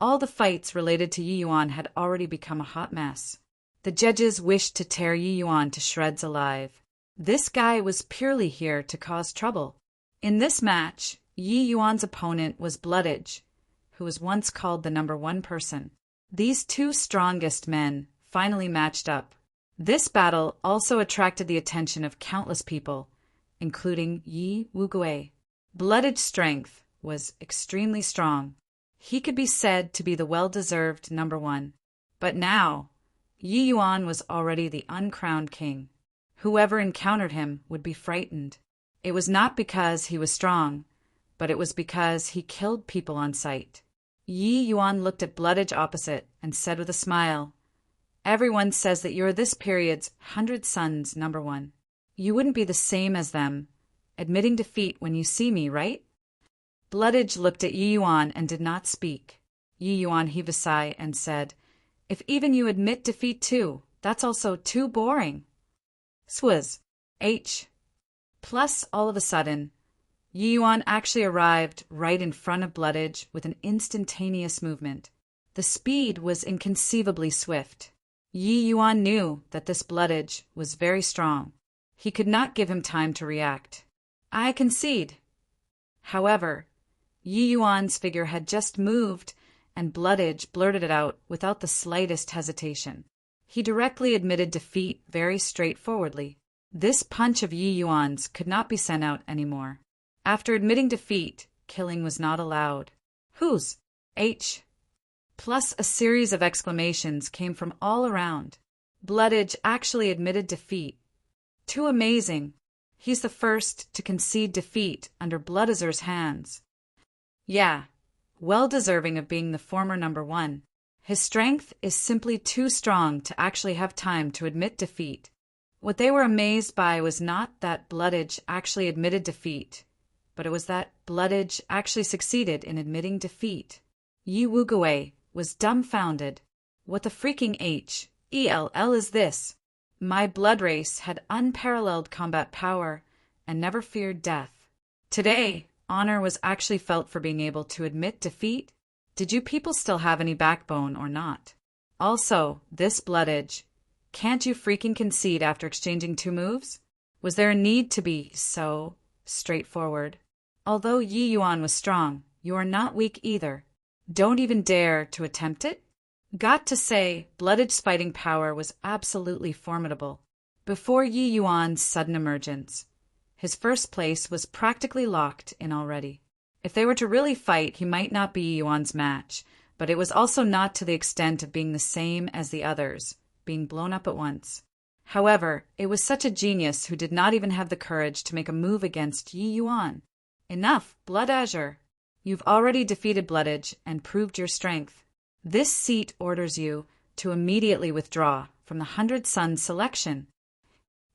S1: all the fights related to Yi Yuan had already become a hot mess. The judges wished to tear Yi Yuan to shreds alive. This guy was purely here to cause trouble. In this match, Yi Yuan's opponent was Bloodage, who was once called the number 1 person. These two strongest men finally matched up. This battle also attracted the attention of countless people, including Yi Wuguei. Bloodage's strength was extremely strong. He could be said to be the well-deserved number 1. But now, Yi Yuan was already the uncrowned king. Whoever encountered him would be frightened. It was not because he was strong, but it was because he killed people on sight. Yi Yuan looked at Bloodage opposite and said with a smile, "Everyone says that you're this period's 100 Suns number 1. You wouldn't be the same as them, admitting defeat when you see me, right?" Bloodage looked at Yi Yuan and did not speak. Yi Yuan heaved a sigh and said, "If even you admit defeat too, that's also too boring." Swaz. H. Plus, all of a sudden, Yi Yuan actually arrived right in front of Bloodage with an instantaneous movement. The speed was inconceivably swift. Yi Yuan knew that this Bloodage was very strong. He could not give him time to react. I concede. However, Yi Yuan's figure had just moved, and Bloodage blurted it out without the slightest hesitation. He directly admitted defeat very straightforwardly. This punch of Yi Yuan's could not be sent out anymore. After admitting defeat, killing was not allowed. Whose? H. Plus a series of exclamations came from all around. Bloodage actually admitted defeat. Too amazing. He's the first to concede defeat under Bloodazur's hands. Yeah, well deserving of being the former number 1. His strength is simply too strong to actually have time to admit defeat. What they were amazed by was not that Bloodage actually admitted defeat, but it was that Bloodage actually succeeded in admitting defeat. Yi Wuguei was dumbfounded. What the freaking H-E-L-L is this? My blood race had unparalleled combat power and never feared death. Today, honor was actually felt for being able to admit defeat. Did you people still have any backbone or not? Also, this Bloodage, can't you freaking concede after exchanging 2 moves? Was there a need to be so straightforward? Although Yi Yuan was strong, you are not weak either. Don't even dare to attempt it? Got to say, Bloodage's fighting power was absolutely formidable. Before Yi Yuan's sudden emergence, his first place was practically locked in already. If they were to really fight, he might not be Yi Yuan's match, but it was also not to the extent of being the same as the others, being blown up at once. However, it was such a genius who did not even have the courage to make a move against Yi Yuan. Enough, Blood Azure. You've already defeated Bloodage and proved your strength. This seat orders you to immediately withdraw from the 100 Sun selection.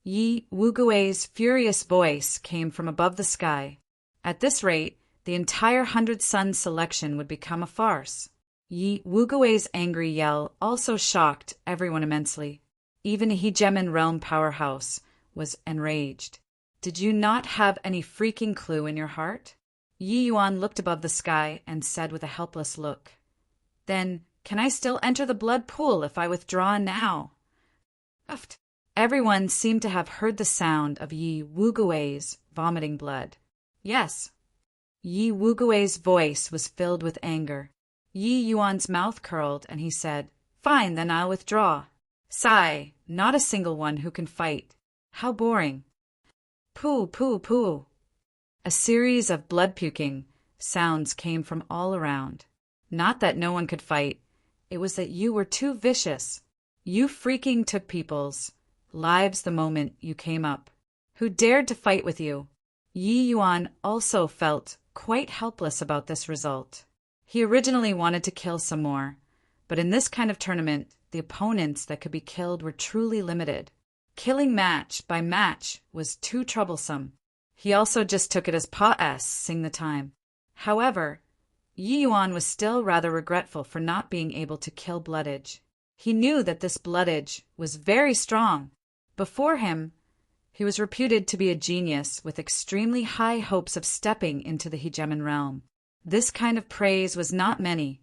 S1: Yi Wuguei's furious voice came from above the sky. At this rate, the entire 100 Sun selection would become a farce. Yi Wuguei's angry yell also shocked everyone immensely. Even Hegemon Realm Powerhouse was enraged. Did you not have any freaking clue in your heart? Yi Yuan looked above the sky and said with a helpless look, "Then, can I still enter the blood pool if I withdraw now?" Uffed. Everyone seemed to have heard the sound of Yi Wuguei's vomiting blood. Yes. Yi Wuguei's voice was filled with anger. Yi Yuan's mouth curled and he said, "Fine, then I'll withdraw." Sigh, not a single one who can fight. How boring. Pooh, pooh, pooh. A series of blood-puking sounds came from all around. Not that no one could fight, it was that you were too vicious. You freaking took people's lives the moment you came up. Who dared to fight with you? Yi Yuan also felt quite helpless about this result. He originally wanted to kill some more, but in this kind of tournament, the opponents that could be killed were truly limited. Killing match by match was too troublesome. He also just took it as passing the time. However, Yi Yuan was still rather regretful for not being able to kill Bloodage. He knew that this Bloodage was very strong. Before him, he was reputed to be a genius with extremely high hopes of stepping into the hegemon realm. This kind of praise was not many,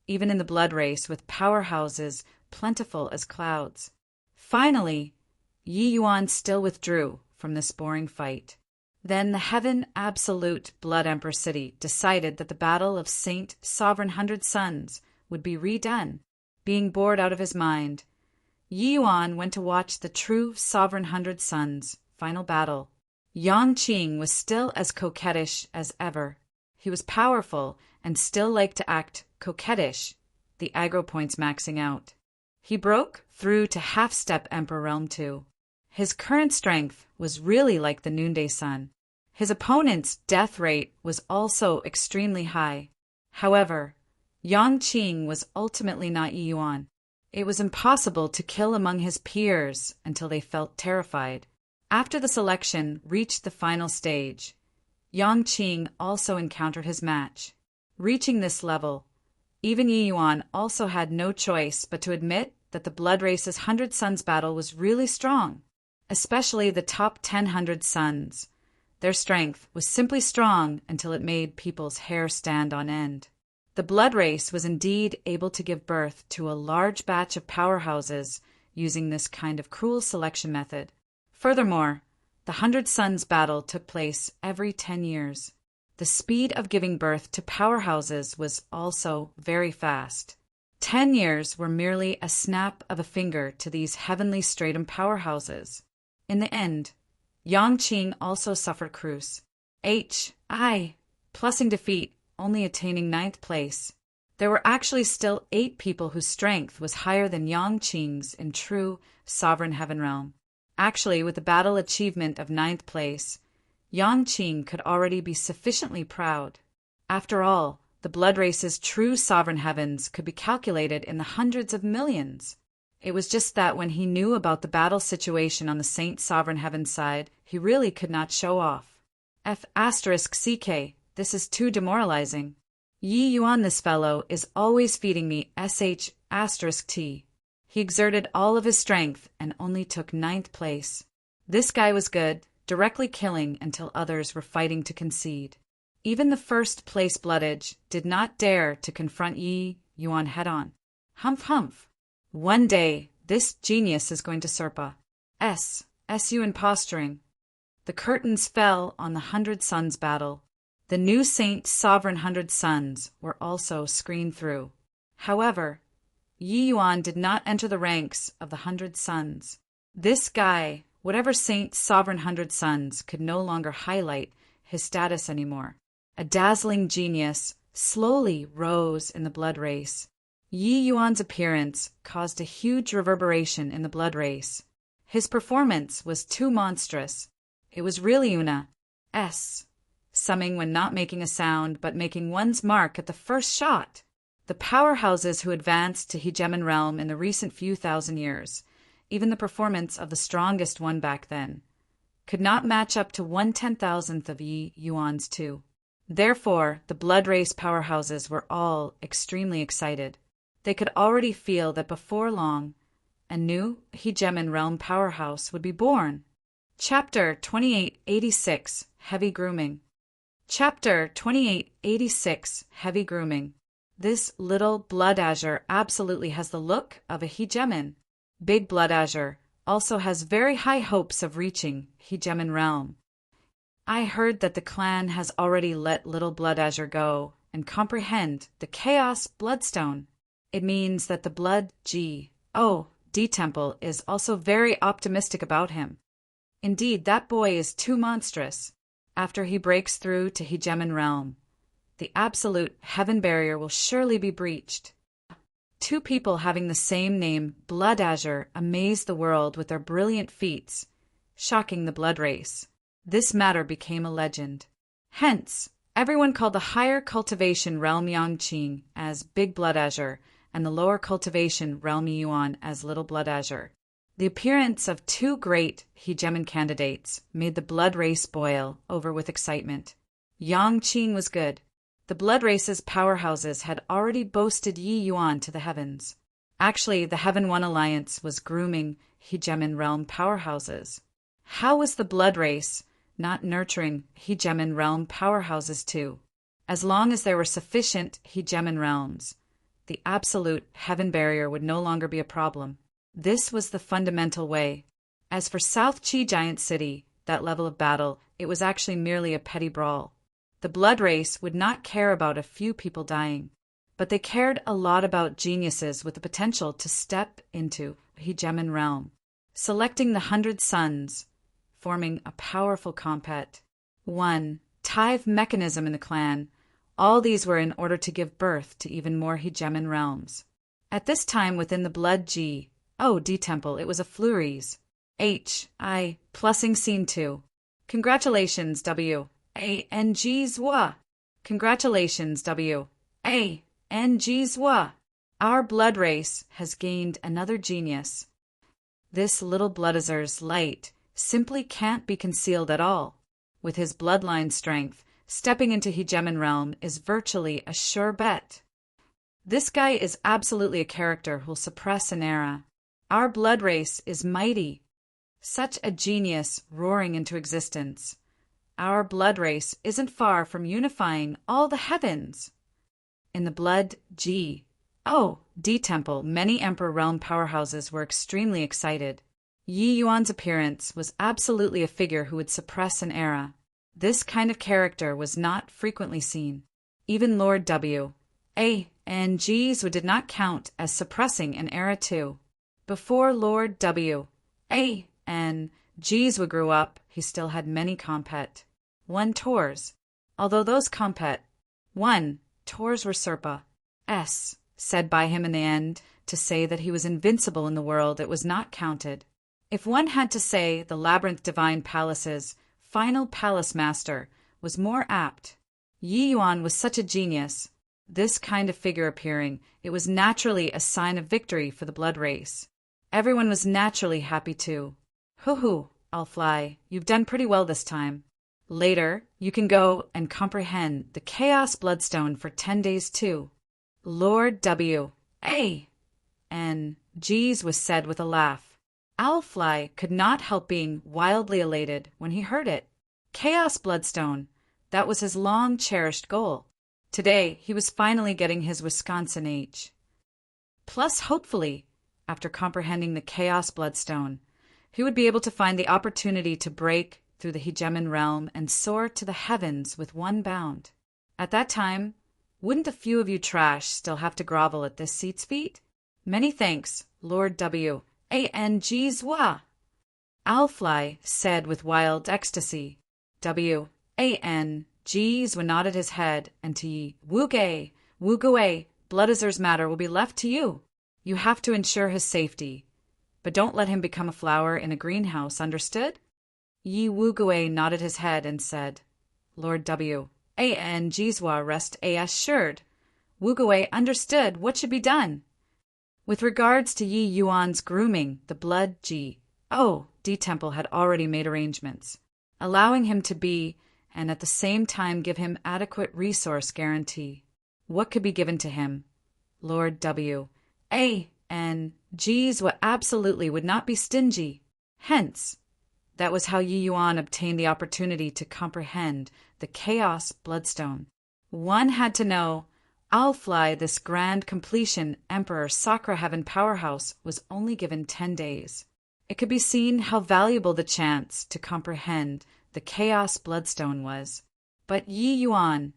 S1: even in the blood race with powerhouses plentiful as clouds. Finally, Yi Yuan still withdrew from this boring fight. Then the Heaven Absolute Blood Emperor City decided that the Battle of Saint Sovereign Hundred Suns would be redone. Being bored out of his mind, Yi Yuan went to watch the true Sovereign Hundred Suns final battle. Yang Qing was still as coquettish as ever. He was powerful and still liked to act coquettish, the aggro points maxing out. He broke through to half-step Emperor Realm 2. His current strength was really like the noonday sun. His opponent's death rate was also extremely high. However, Yang Qing was ultimately not Yi Yuan. It was impossible to kill among his peers until they felt terrified. After the selection reached the final stage, Yang Qing also encountered his match. Reaching this level, even Yi Yuan also had no choice but to admit that the Blood Race's Hundred Suns battle was really strong, especially the top 100 suns. Their strength was simply strong until it made people's hair stand on end. The Blood Race was indeed able to give birth to a large batch of powerhouses using this kind of cruel selection method. Furthermore, the Hundred Suns battle took place every 10 years. The speed of giving birth to powerhouses was also very fast. 10 years were merely a snap of a finger to these heavenly stratum powerhouses. In the end, Yang Qing also suffered cruce. Plussing defeat, only attaining 9th place. There were actually still 8 people whose strength was higher than Yang Qing's in true Sovereign Heaven Realm. Actually, with the battle achievement of 9th place, Yang Qing could already be sufficiently proud. After all, the Blood Race's true Sovereign Heavens could be calculated in the hundreds of millions. It was just that when he knew about the battle situation on the Saint Sovereign Heaven side, he really could not show off. F***CK, this is too demoralizing. Yi Yuan, this fellow, is always feeding me **T. He exerted all of his strength and only took 9th place. This guy was good, directly killing until others were fighting to concede. Even the first place Bloodage did not dare to confront Yi Yuan head-on. Humph. One day, this genius is going to Serpa. SU imposturing. The curtains fell on the Hundred Suns battle. The new Saint Sovereign Hundred Suns were also screened through. However, Yi Yuan did not enter the ranks of the Hundred Suns. This guy, whatever Saint Sovereign Hundred Suns, could no longer highlight his status anymore. A dazzling genius slowly rose in the blood race. Yi Yuan's appearance caused a huge reverberation in the blood race. His performance was too monstrous. It was really Una summing when not making a sound but making one's mark at the first shot. The powerhouses who advanced to Hegemon Realm in the recent few thousand years, even the performance of the strongest one back then, could not match up to 1/10,000th of Yi Yuan's two. Therefore, the blood race powerhouses were all extremely excited. They could already feel that before long, a new Hegemon Realm powerhouse would be born. Chapter 2886, Heavy Grooming. Chapter 2886, Heavy Grooming. This little Blood Azure absolutely has the look of a Hegemon. Big Blood Azure also has very high hopes of reaching Hegemon Realm. I heard that the clan has already let Little Blood Azure go and comprehend the Chaos Bloodstone. It means that the blood D Temple is also very optimistic about him. Indeed, that boy is too monstrous. After he breaks through to Hegemon realm, the absolute heaven barrier will surely be breached. Two people having the same name, Blood Azure, amaze the world with their brilliant feats, shocking the blood race. This matter became a legend. Hence, everyone called the higher cultivation realm Yangqing as Big Blood Azure and the lower cultivation realm Yuan as Little Blood Azure. The appearance of two great hegemon candidates made the blood race boil over with excitement. Yangqing was good. The blood race's powerhouses had already boasted Yi Yuan to the heavens. Actually, the Heaven One Alliance was grooming hegemon realm powerhouses. How was the blood race not nurturing hegemon realm powerhouses too? As long as there were sufficient hegemon realms, the absolute heaven barrier would no longer be a problem. This was the fundamental way. As for South Qi Giant City, that level of battle, it was actually merely a petty brawl. The blood race would not care about a few people dying, but they cared a lot about geniuses with the potential to step into hegemon realm, selecting the 100 Sons, forming a powerful compet. 1. Tithe mechanism in the clan. All these were in order to give birth to even more hegemon realms. At this time within the blood G, D Temple, it was a flurries. H.I. plussing scene 2. Congratulations, W. A.N.G.'s wa. Congratulations, W. A.N.G.'s wa. Our blood race has gained another genius. This little bloodazer's light simply can't be concealed at all. With his bloodline strength, stepping into hegemon realm is virtually a sure bet. This guy is absolutely a character who'll suppress an era. Our blood race is mighty. Such a genius roaring into existence. Our blood race isn't far from unifying all the heavens. In the blood G, D Temple, many Emperor Realm powerhouses were extremely excited. Yi Yuan's appearance was absolutely a figure who would suppress an era. This kind of character was not frequently seen. Even Lord W. A. and G's did not count as suppressing an era too. Before Lord W. A. and G's grew up, he still had many compet. 1 Tours. Although those compet. 1 Tours were Serpa. S. said by him in the end to say that he was invincible in the world, it was not counted. If one had to say the Labyrinth Divine Palace's final palace master was more apt. Yi Yuan was such a genius. This kind of figure appearing, it was naturally a sign of victory for the blood race. Everyone was naturally happy too. Hoo-hoo, I'll fly. You've done pretty well this time. Later, you can go and comprehend the Chaos Bloodstone for 10 days too. Lord W. A. N. G's was said with a laugh. Owlfly could not help being wildly elated when he heard it. Chaos Bloodstone, that was his long-cherished goal. Today, he was finally getting his Wisconsin H. Plus, hopefully, after comprehending the Chaos Bloodstone, he would be able to find the opportunity to break through the hegemon realm and soar to the heavens with one bound. At that time, wouldn't a few of you trash still have to grovel at this seat's feet? Many thanks, Lord W. A.N.G.'s wa. Owlfly said with wild ecstasy. W. A.N.G.'s nodded his head, and to Yi, Woogay, Woogaway, Bloodazer's matter will be left to you. You have to ensure his safety, but don't let him become a flower in a greenhouse, understood? Yi Woogaway nodded his head and said, Lord W. A.N.G.'s rest assured. Woogaway understood what should be done. With regards to Yi Yuan's grooming, the blood G. D Temple had already made arrangements, allowing him to be, and at the same time give him adequate resource guarantee. What could be given to him? Lord W. A.N.G.'s absolutely would not be stingy. Hence, that was how Yi Yuan obtained the opportunity to comprehend the Chaos Bloodstone. One had to know, Owlfly, this grand completion Emperor Sakra Heaven powerhouse, was only given 10 days. It could be seen how valuable the chance to comprehend the Chaos Bloodstone was. But Yi Yuan,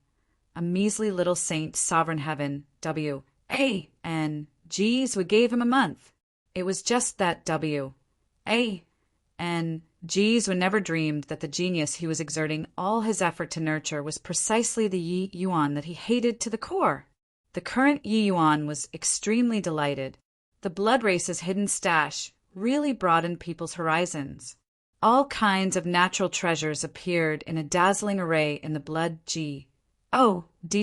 S1: a measly little saint sovereign heaven, W. A. N. G's gave him a month. It was just that W. A. and G's would never dreamed that the genius he was exerting all his effort to nurture was precisely the Yi Yuan that he hated to the core. The current Yi Yuan was extremely delighted. The blood race's hidden stash really broadened people's horizons. All kinds of natural treasures appeared in a dazzling array in the blood D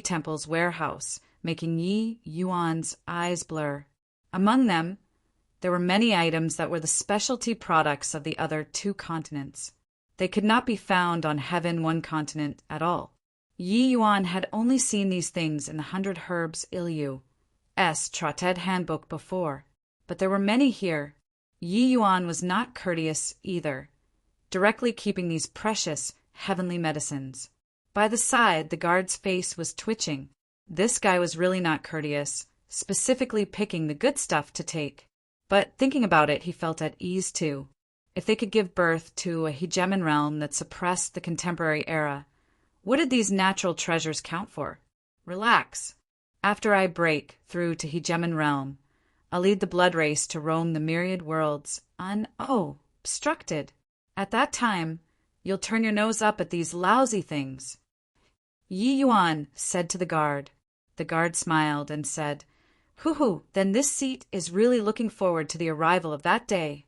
S1: Temple's warehouse, making Yi Yuan's eyes blur. Among them, there were many items that were the specialty products of the other two continents. They could not be found on Heaven One continent at all. Yi Yuan had only seen these things in the 100 Herbs Ilu's Trotted Handbook before, but there were many here. Yi Yuan was not courteous either, directly keeping these precious heavenly medicines. By the side, the guard's face was twitching. This guy was really not courteous, specifically picking the good stuff to take. But thinking about it, he felt at ease too. If they could give birth to a hegemon realm that suppressed the contemporary era, what did these natural treasures count for? Relax. After I break through to hegemon realm, I'll lead the blood race to roam the myriad worlds unobstructed. At that time, you'll turn your nose up at these lousy things. Yi Yuan said to the guard. The guard smiled and said, "Hoo-hoo, then this seat is really looking forward to the arrival of that day."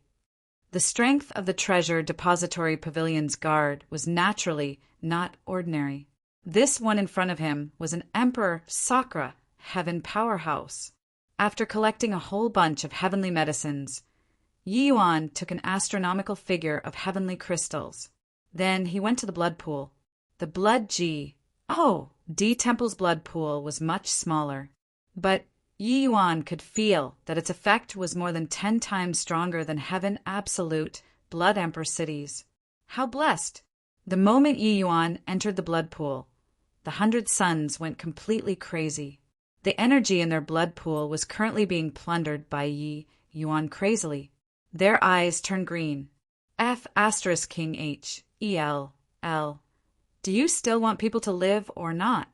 S1: The strength of the treasure depository pavilion's guard was naturally not ordinary. This one in front of him was an Emperor Sakra heaven powerhouse. After collecting a whole bunch of heavenly medicines, Yi Yuan took an astronomical figure of heavenly crystals. Then he went to the blood pool. The blood D Temple's blood pool was much smaller, but Yi Yuan could feel that its effect was more than 10 times stronger than Heaven Absolute Blood Emperor cities. How blessed! The moment Yi Yuan entered the blood pool, the 100 suns went completely crazy. The energy in their blood pool was currently being plundered by Yi Yuan crazily. Their eyes turned green. King H-E-L-L. Do you still want people to live or not?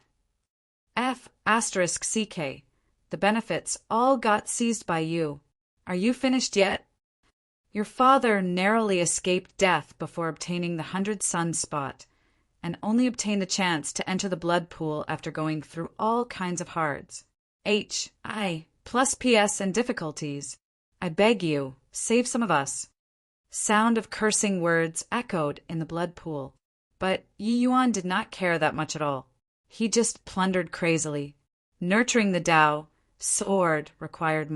S1: CK. The benefits all got seized by you. Are you finished yet? Your father narrowly escaped death before obtaining the 100 Sun spot, and only obtained the chance to enter the blood pool after going through all kinds of hards. HI plus PS and difficulties. I beg you, save some of us. Sound of cursing words echoed in the blood pool, but Yi Yuan did not care that much at all. He just plundered crazily. Nurturing the Tao sword required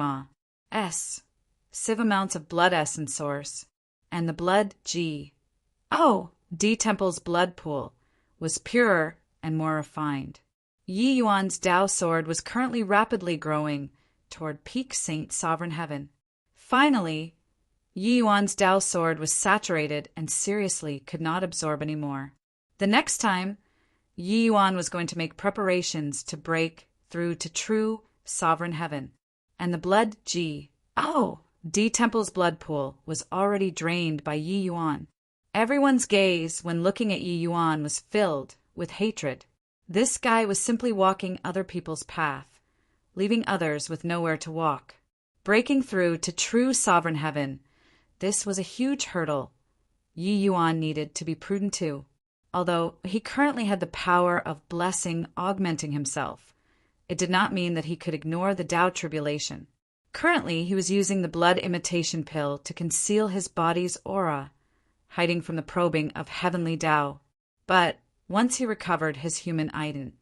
S1: sieve amounts of blood essence source, and the blood D Temple's blood pool was purer and more refined. Yi Yuan's Tao sword was currently rapidly growing toward peak Saint Sovereign Heaven. Finally, Yi Yuan's Tao sword was saturated and seriously could not absorb any more. The next time, Yi Yuan was going to make preparations to break through to true Sovereign Heaven, and the blood D Temple's blood pool was already drained by Yi Yuan. Everyone's gaze when looking at Yi Yuan was filled with hatred. This guy was simply walking other people's path, leaving others with nowhere to walk. Breaking through to true Sovereign Heaven, this was a huge hurdle. Yi Yuan needed to be prudent too. Although he currently had the power of blessing augmenting himself, it did not mean that he could ignore the Tao tribulation. Currently, he was using the blood imitation pill to conceal his body's aura, hiding from the probing of heavenly Tao. But once he recovered his human identity,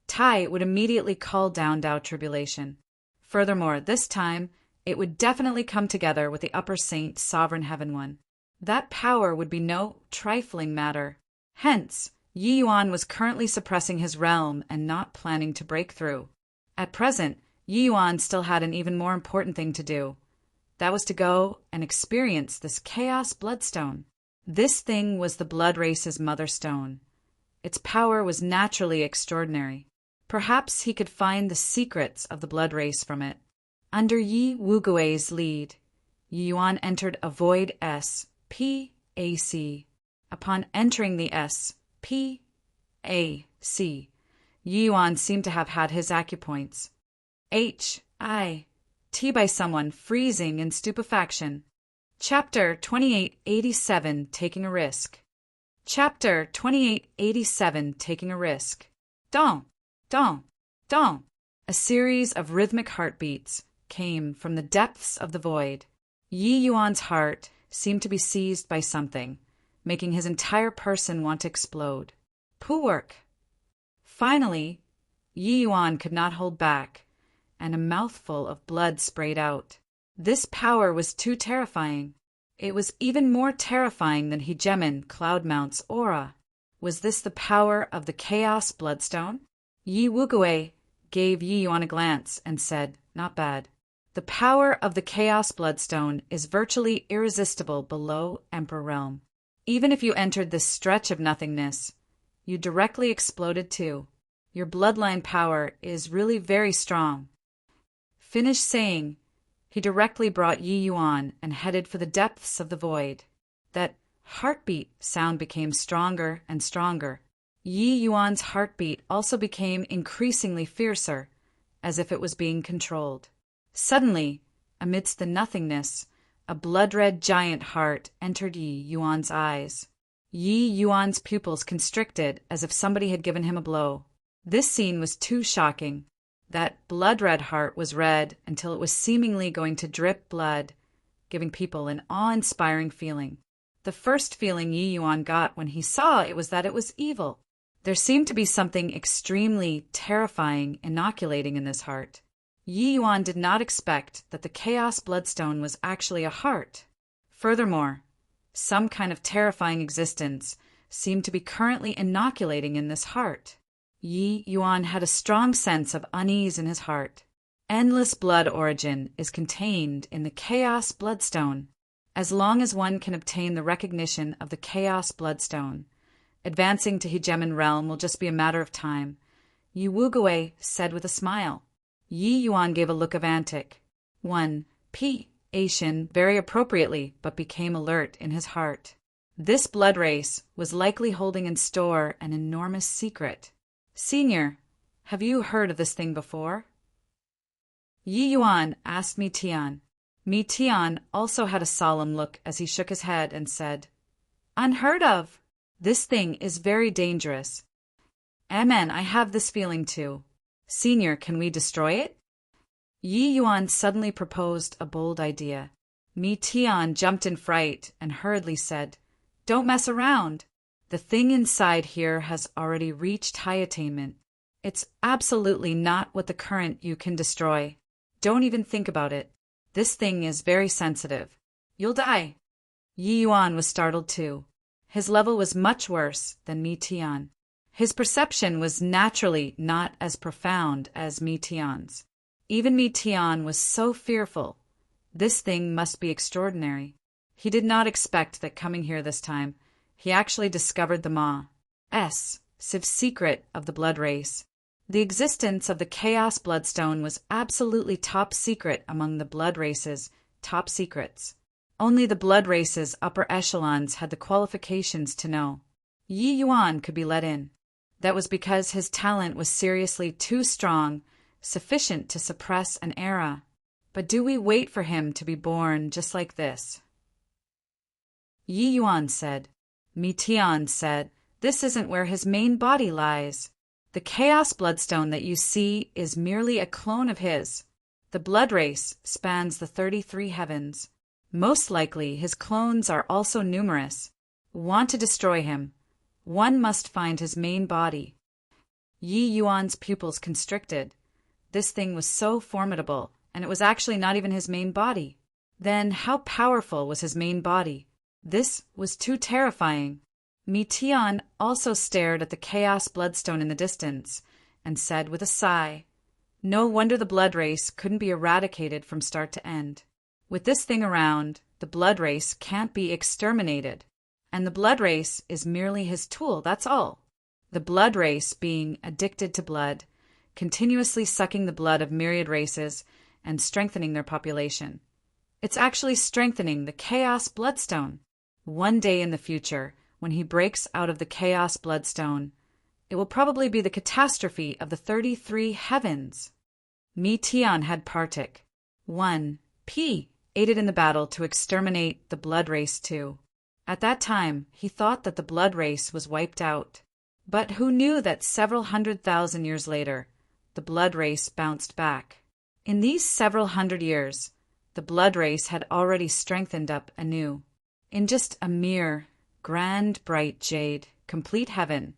S1: Tai would immediately call down Tao tribulation. Furthermore, this time, it would definitely come together with the Upper Saint Sovereign Heaven one. That power would be no trifling matter. Hence, Yi Yuan was currently suppressing his realm and not planning to break through. At present, Yi Yuan still had an even more important thing to do. That was to go and experience this Chaos Bloodstone. This thing was the blood race's mother stone. Its power was naturally extraordinary. Perhaps he could find the secrets of the blood race from it. Under Yi Wugui's lead, Yi Yuan entered a void SPAC. Upon entering the SPAC, Yi Yuan seemed to have had his acupoints. HI tea by someone freezing in stupefaction. Chapter 2887 Taking a Risk. Chapter 2887 Taking a Risk. Dong, dong, dong. A series of rhythmic heartbeats came from the depths of the void. Yi Yuan's heart seemed to be seized by something, making his entire person want to explode. Poo work. Finally, Yi Yuan could not hold back, and a mouthful of blood sprayed out. This power was too terrifying. It was even more terrifying than Hegemen Cloudmount's aura. Was this the power of the Chaos Bloodstone? Yi Wuguei gave Yi Yuan a glance and said, "Not bad. The power of the Chaos Bloodstone is virtually irresistible below Emperor Realm. Even if you entered this stretch of nothingness, you directly exploded too. Your bloodline power is really very strong." Finished saying, he directly brought Yi Yuan and headed for the depths of the void. That heartbeat sound became stronger and stronger. Yi Yuan's heartbeat also became increasingly fiercer, as if it was being controlled. Suddenly, amidst the nothingness, a blood-red giant heart entered Yi Yuan's eyes. Yi Yuan's pupils constricted as if somebody had given him a blow. This scene was too shocking. That blood-red heart was red until it was seemingly going to drip blood, giving people an awe-inspiring feeling. The first feeling Yi Yuan got when he saw it was that it was evil. There seemed to be something extremely terrifying inoculating in this heart. Yi Yuan did not expect that the Chaos Bloodstone was actually a heart. Furthermore, some kind of terrifying existence seemed to be currently inoculating in this heart. Yi Yuan had a strong sense of unease in his heart. Endless blood origin is contained in the Chaos Bloodstone. As long as one can obtain the recognition of the Chaos Bloodstone, advancing to Hegemen Realm will just be a matter of time, Yi Wuguei said with a smile. Yi Yuan gave a look of antic. Asian very appropriately, but became alert in his heart. This blood race was likely holding in store an enormous secret. "Senior, have you heard of this thing before?" Yi Yuan asked Mi Tian. Mi Tian also had a solemn look as he shook his head and said, "Unheard of. This thing is very dangerous." "Amen, I have this feeling too. Senior, can we destroy it?" Yi Yuan suddenly proposed a bold idea. Mi Tian jumped in fright and hurriedly said, "Don't mess around. The thing inside here has already reached high attainment. It's absolutely not what the current you can destroy. Don't even think about it. This thing is very sensitive. You'll die." Yi Yuan was startled too. His level was much worse than Mi Tian. His perception was naturally not as profound as Mi Tian's. Even Mi Tian was so fearful. This thing must be extraordinary. He did not expect that coming here this time, he actually discovered the Ma's secret of the blood race. The existence of the Chaos Bloodstone was absolutely top secret among the blood race's top secrets. Only the blood race's upper echelons had the qualifications to know. Yi Yuan could be let in. That was because his talent was seriously too strong, sufficient to suppress an era. But do we wait for him to be born just like this? Yi Yuan said. Mi Tian said, "This isn't where his main body lies. The Chaos Bloodstone that you see is merely a clone of his. The blood race spans the 33 heavens. Most likely his clones are also numerous. Want to destroy him? One must find his main body." Yi Yuan's pupils constricted. This thing was so formidable, and it was actually not even his main body. Then how powerful was his main body? This was too terrifying. Mi Tian also stared at the Chaos Bloodstone in the distance and said with a sigh, "No wonder the blood race couldn't be eradicated from start to end. With this thing around, the blood race can't be exterminated. And the blood race is merely his tool, that's all. The blood race being addicted to blood, continuously sucking the blood of myriad races and strengthening their population. It's actually strengthening the Chaos Bloodstone. One day in the future, when he breaks out of the Chaos Bloodstone, it will probably be the catastrophe of the 33 heavens." Mi Tian had partic. 1. P aided in the battle to exterminate the blood race too. At that time, he thought that the blood race was wiped out. But who knew that several 100,000 years later, the blood race bounced back? In these several hundred years, the blood race had already strengthened up anew. In just a mere, grand, bright jade, complete heaven,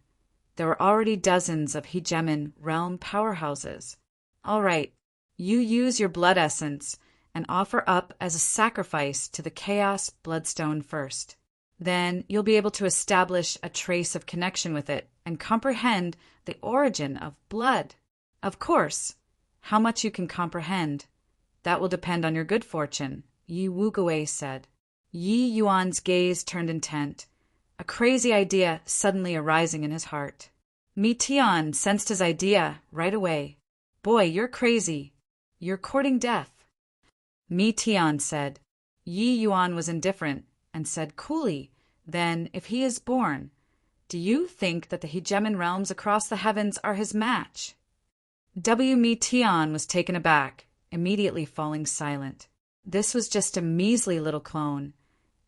S1: there were already dozens of hegemon realm powerhouses. All right, you use your blood essence and offer up as a sacrifice to the Chaos Bloodstone first. Then you'll be able to establish a trace of connection with it and comprehend the origin of blood. Of course, how much you can comprehend, that will depend on your good fortune, Yi Wuguwei said. Yi Yuan's gaze turned intent, a crazy idea suddenly arising in his heart. Mi Tian sensed his idea right away. Boy, you're crazy. You're courting death. Mi Tian said. Yi Yuan was indifferent and said coolly, then, if he is born, do you think that the hegemon realms across the heavens are his match? Mi Tian was taken aback, immediately falling silent. This was just a measly little clone,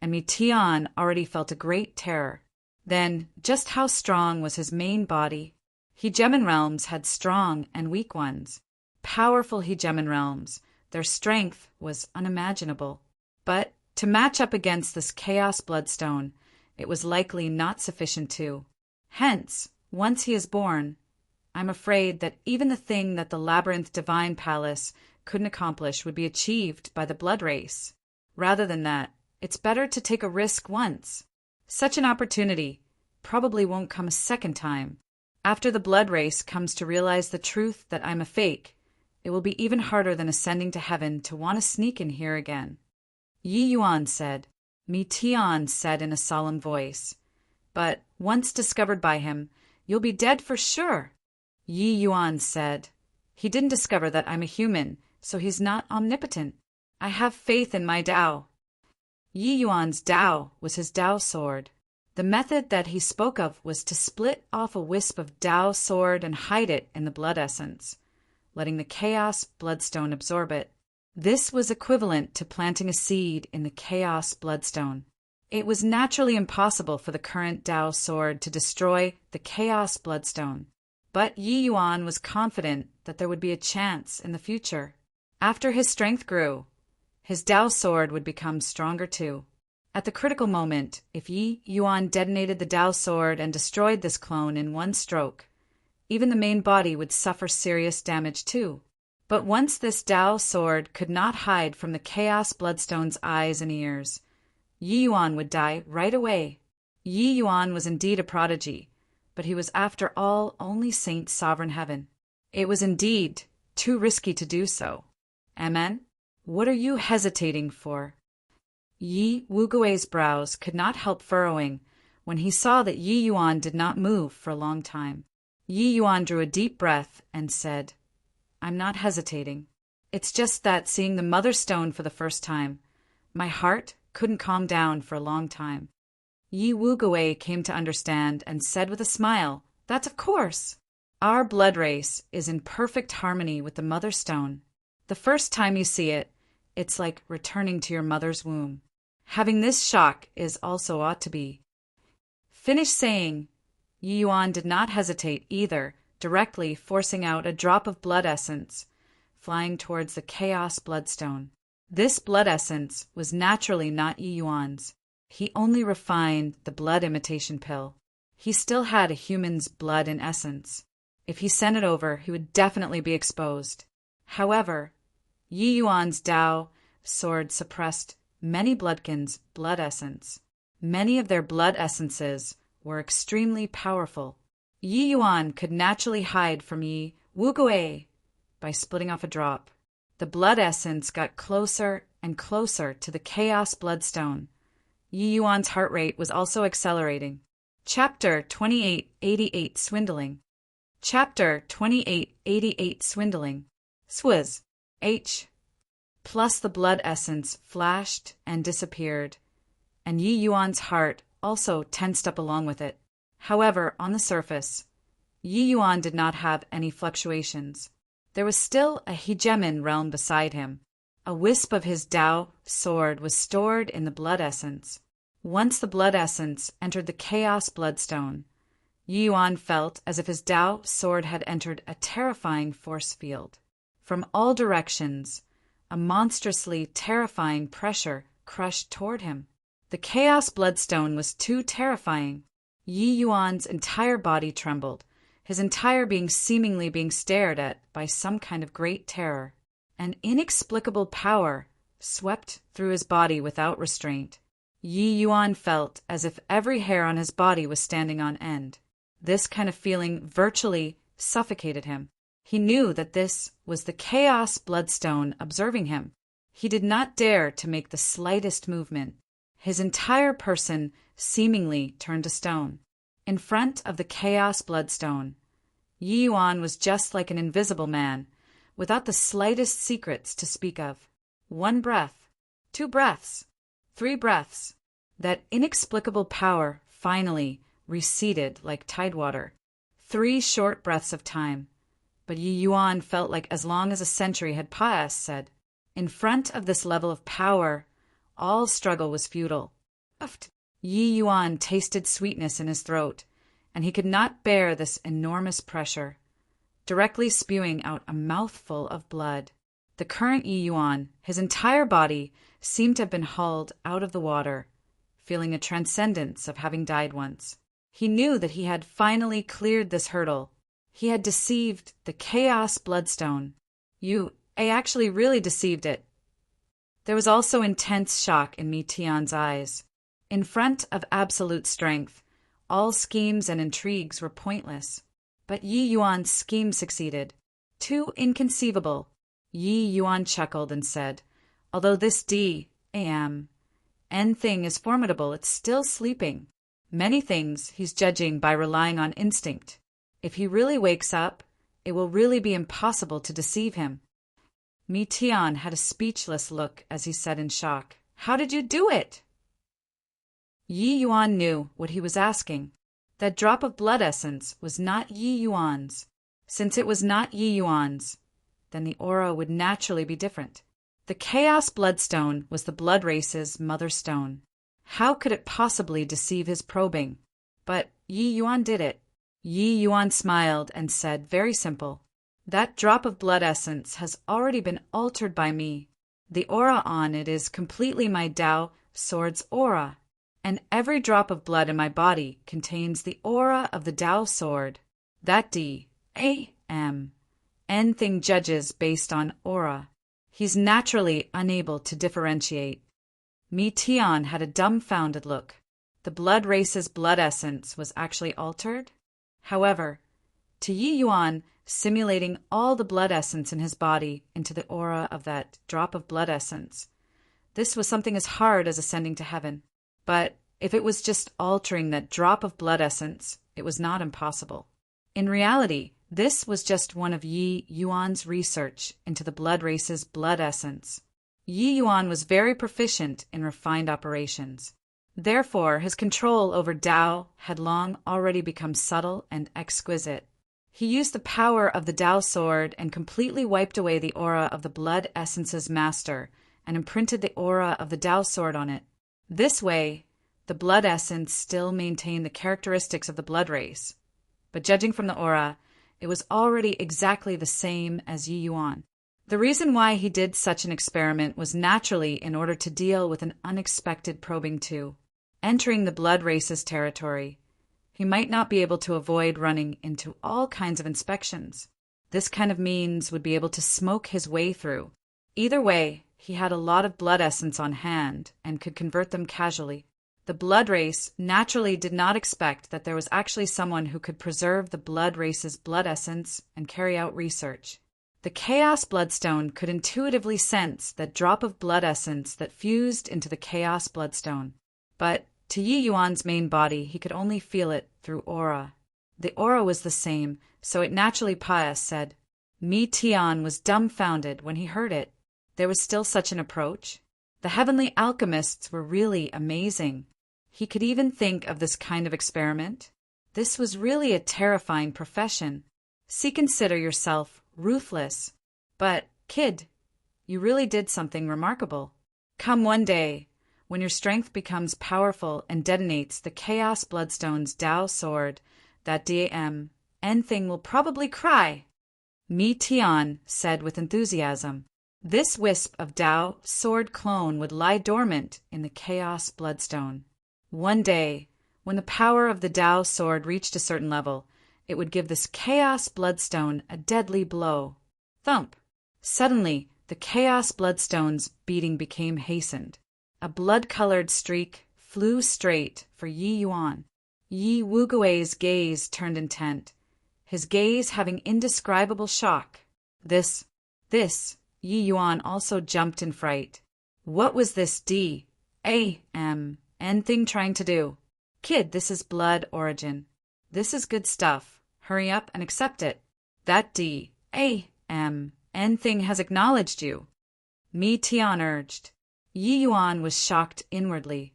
S1: and Mi Tian already felt a great terror. Then, just how strong was his main body? Hegemon realms had strong and weak ones. Powerful hegemon realms, their strength was unimaginable. But to match up against this Chaos Bloodstone, it was likely not sufficient too. Hence, once he is born, I'm afraid that even the thing that the Labyrinth Divine Palace couldn't accomplish would be achieved by the blood race. Rather than that, it's better to take a risk once. Such an opportunity probably won't come a second time. After the blood race comes to realize the truth that I'm a fake, it will be even harder than ascending to heaven to want to sneak in here again. Yi Yuan said. Mi Tian said in a solemn voice. But once discovered by him, you'll be dead for sure. Yi Yuan said. He didn't discover that I'm a human, so he's not omnipotent. I have faith in my Tao. Yi Yuan's Tao was his Tao sword. The method that he spoke of was to split off a wisp of Tao sword and hide it in the blood essence, letting the Chaos Bloodstone absorb it. This was equivalent to planting a seed in the Chaos Bloodstone. It was naturally impossible for the current Tao sword to destroy the Chaos Bloodstone, but Yi Yuan was confident that there would be a chance in the future. After his strength grew, his Tao sword would become stronger too. At the critical moment, if Yi Yuan detonated the Tao sword and destroyed this clone in one stroke, even the main body would suffer serious damage too. But once this Tao sword could not hide from the Chaos Bloodstone's eyes and ears, Yi Yuan would die right away. Yi Yuan was indeed a prodigy, but he was after all only Saint Sovereign Heaven. It was indeed too risky to do so. Amen? What are you hesitating for? Yi Wuguwei's brows could not help furrowing when he saw that Yi Yuan did not move for a long time. Yi Yuan drew a deep breath and said, I'm not hesitating. It's just that seeing the Mother Stone for the first time, my heart couldn't calm down for a long time. Yi Wuguwei came to understand and said with a smile, That's of course. Our blood race is in perfect harmony with the Mother Stone. The first time you see it, it's like returning to your mother's womb. Having this shock is also ought to be. Finished saying, Yi Yuan did not hesitate either, directly forcing out a drop of blood essence, flying towards the Chaos Bloodstone. This blood essence was naturally not Yi Yuan's. He only refined the blood imitation pill. He still had a human's blood in essence. If he sent it over, he would definitely be exposed. However, Yi Yuan's Tao sword suppressed many bloodkins' blood essence. Many of their blood essences were extremely powerful. Yi Yuan could naturally hide from Yi Wuguwei by splitting off a drop. The blood essence got closer and closer to the Chaos Bloodstone. Yi Yuan's heart rate was also accelerating. Chapter 2888 Swindling. Chapter 2888 Swindling. Swizz. H. Plus the blood essence flashed and disappeared, and Yi Yuan's heart also tensed up along with it. However, on the surface, Yi Yuan did not have any fluctuations. There was still a hegemon realm beside him, A wisp of his Tao sword was stored in the blood essence. Once the blood essence entered the chaos bloodstone, Yi Yuan felt as if his Tao sword had entered a terrifying force field. From all directions, a monstrously terrifying pressure crushed toward him. The chaos bloodstone was too terrifying. Yi Yuan's entire body trembled, his entire being seemingly being stared at by some kind of great terror. An inexplicable power swept through his body without restraint. Yi Yuan felt as if every hair on his body was standing on end. This kind of feeling virtually suffocated him. He knew that this was the chaos bloodstone observing him. He did not dare to make the slightest movement. His entire person seemingly turned to stone. In front of the chaos bloodstone, Yi Yuan was just like an invisible man, without the slightest secrets to speak of. 1 breath, 2 breaths, 3 breaths. That inexplicable power finally receded like tidewater. 3 short breaths of time. But Yi Yuan felt like as long as a century had passed. In front of this level of power, all struggle was futile. Yi Yuan tasted sweetness in his throat, and he could not bear this enormous pressure, directly spewing out a mouthful of blood. The current Yi Yuan, his entire body, seemed to have been hauled out of the water, feeling a transcendence of having died once. He knew that he had finally cleared this hurdle. He had deceived the chaos bloodstone. I actually really deceived it. There was also intense shock in Mi Tian's eyes. In front of absolute strength, all schemes and intrigues were pointless. But Yi Yuan's scheme succeeded. Too inconceivable. Yi Yuan chuckled and said, although this N thing is formidable, it's still sleeping. Many things he's judging by relying on instinct. If he really wakes up, it will really be impossible to deceive him. Mi Tian had a speechless look as he said in shock, how did you do it? Yi Yuan knew what he was asking. That drop of blood essence was not Yi Yuan's. Since it was not Yi Yuan's, then the aura would naturally be different. The chaos bloodstone was the blood race's mother stone. How could it possibly deceive his probing? But Yi Yuan did it. Yi Yuan smiled and said, very simple, that drop of blood essence has already been altered by me. The aura on it is completely my Tao sword's aura, and every drop of blood in my body contains the aura of the Tao sword. That N thing judges based on aura. He's naturally unable to differentiate. Mi Tian had a dumbfounded look. The blood race's blood essence was actually altered? However, to Yi Yuan, simulating all the blood essence in his body into the aura of that drop of blood essence, this was something as hard as ascending to heaven. But if it was just altering that drop of blood essence, it was not impossible. In reality, this was just one of Yi Yuan's research into the blood race's blood essence. Yi Yuan was very proficient in refined operations. Therefore, his control over Tao had long already become subtle and exquisite. He used the power of the Tao sword and completely wiped away the aura of the blood essence's master and imprinted the aura of the Tao sword on it. This way, the blood essence still maintained the characteristics of the blood race, but judging from the aura, it was already exactly the same as Yi Yuan. The reason why he did such an experiment was naturally in order to deal with an unexpected probing too. Entering the blood race's territory, he might not be able to avoid running into all kinds of inspections. This kind of means would be able to smoke his way through. Either way, he had a lot of blood essence on hand and could convert them casually. The blood race naturally did not expect that there was actually someone who could preserve the blood race's blood essence and carry out research. The Chaos Bloodstone could intuitively sense that drop of blood essence that fused into the Chaos Bloodstone. But to Yi Yuan's main body, he could only feel it through aura. The aura was the same, so it naturally said. Mi Tian was dumbfounded when he heard it. There was still such an approach. The heavenly alchemists were really amazing. He could even think of this kind of experiment. This was really a terrifying profession. See, consider yourself ruthless. But, kid, You really did something remarkable. Come one day, when your strength becomes powerful and detonates the Chaos Bloodstone's Tao sword, that N thing will probably cry. Mi Tian said with enthusiasm. This wisp of Tao sword clone would lie dormant in the Chaos Bloodstone. One day, when the power of the Tao sword reached a certain level, it would give this Chaos Bloodstone a deadly blow. Thump! Suddenly, the Chaos Bloodstone's beating became hastened. A blood-colored streak flew straight for Yi Yuan. Yi Wugui's gaze turned intent, his gaze having indescribable shock. This, Yi Yuan also jumped in fright. What was this N thing trying to do? Kid, this is blood origin. This is good stuff. Hurry up and accept it. That N thing has acknowledged you. Mi Tian urged. Yi Yuan was shocked inwardly,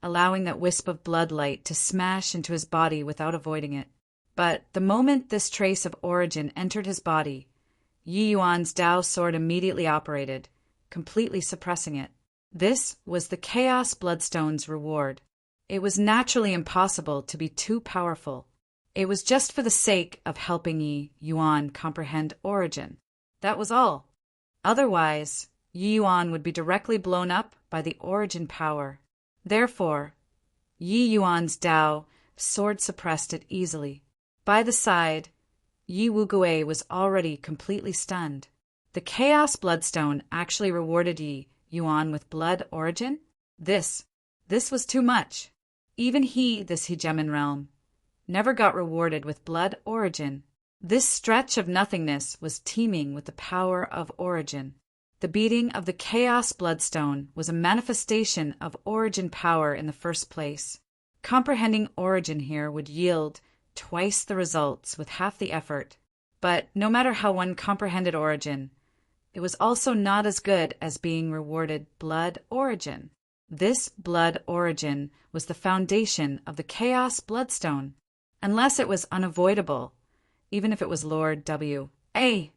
S1: allowing that wisp of blood light to smash into his body without avoiding it. But the moment this trace of origin entered his body, Yi Yuan's Tao sword immediately operated, completely suppressing it. This was the Chaos Bloodstone's reward. It was naturally impossible to be too powerful. It was just for the sake of helping Yi Yuan comprehend origin. That was all. Otherwise, Yi Yuan would be directly blown up by the origin power. Therefore, Yi Yuan's Tao sword suppressed it easily. By the side, Yi Wugui was already completely stunned. The Chaos Bloodstone actually rewarded Yi Yuan with blood origin? This was too much. Even this hegemon realm, never got rewarded with blood origin. This stretch of nothingness was teeming with the power of origin. The beating of the Chaos Bloodstone was a manifestation of origin power in the first place. Comprehending origin here would yield twice the results with half the effort. But no matter how one comprehended origin, it was also not as good as being rewarded blood origin. This blood origin was the foundation of the Chaos Bloodstone. Unless it was unavoidable, even if it was Lord W. A.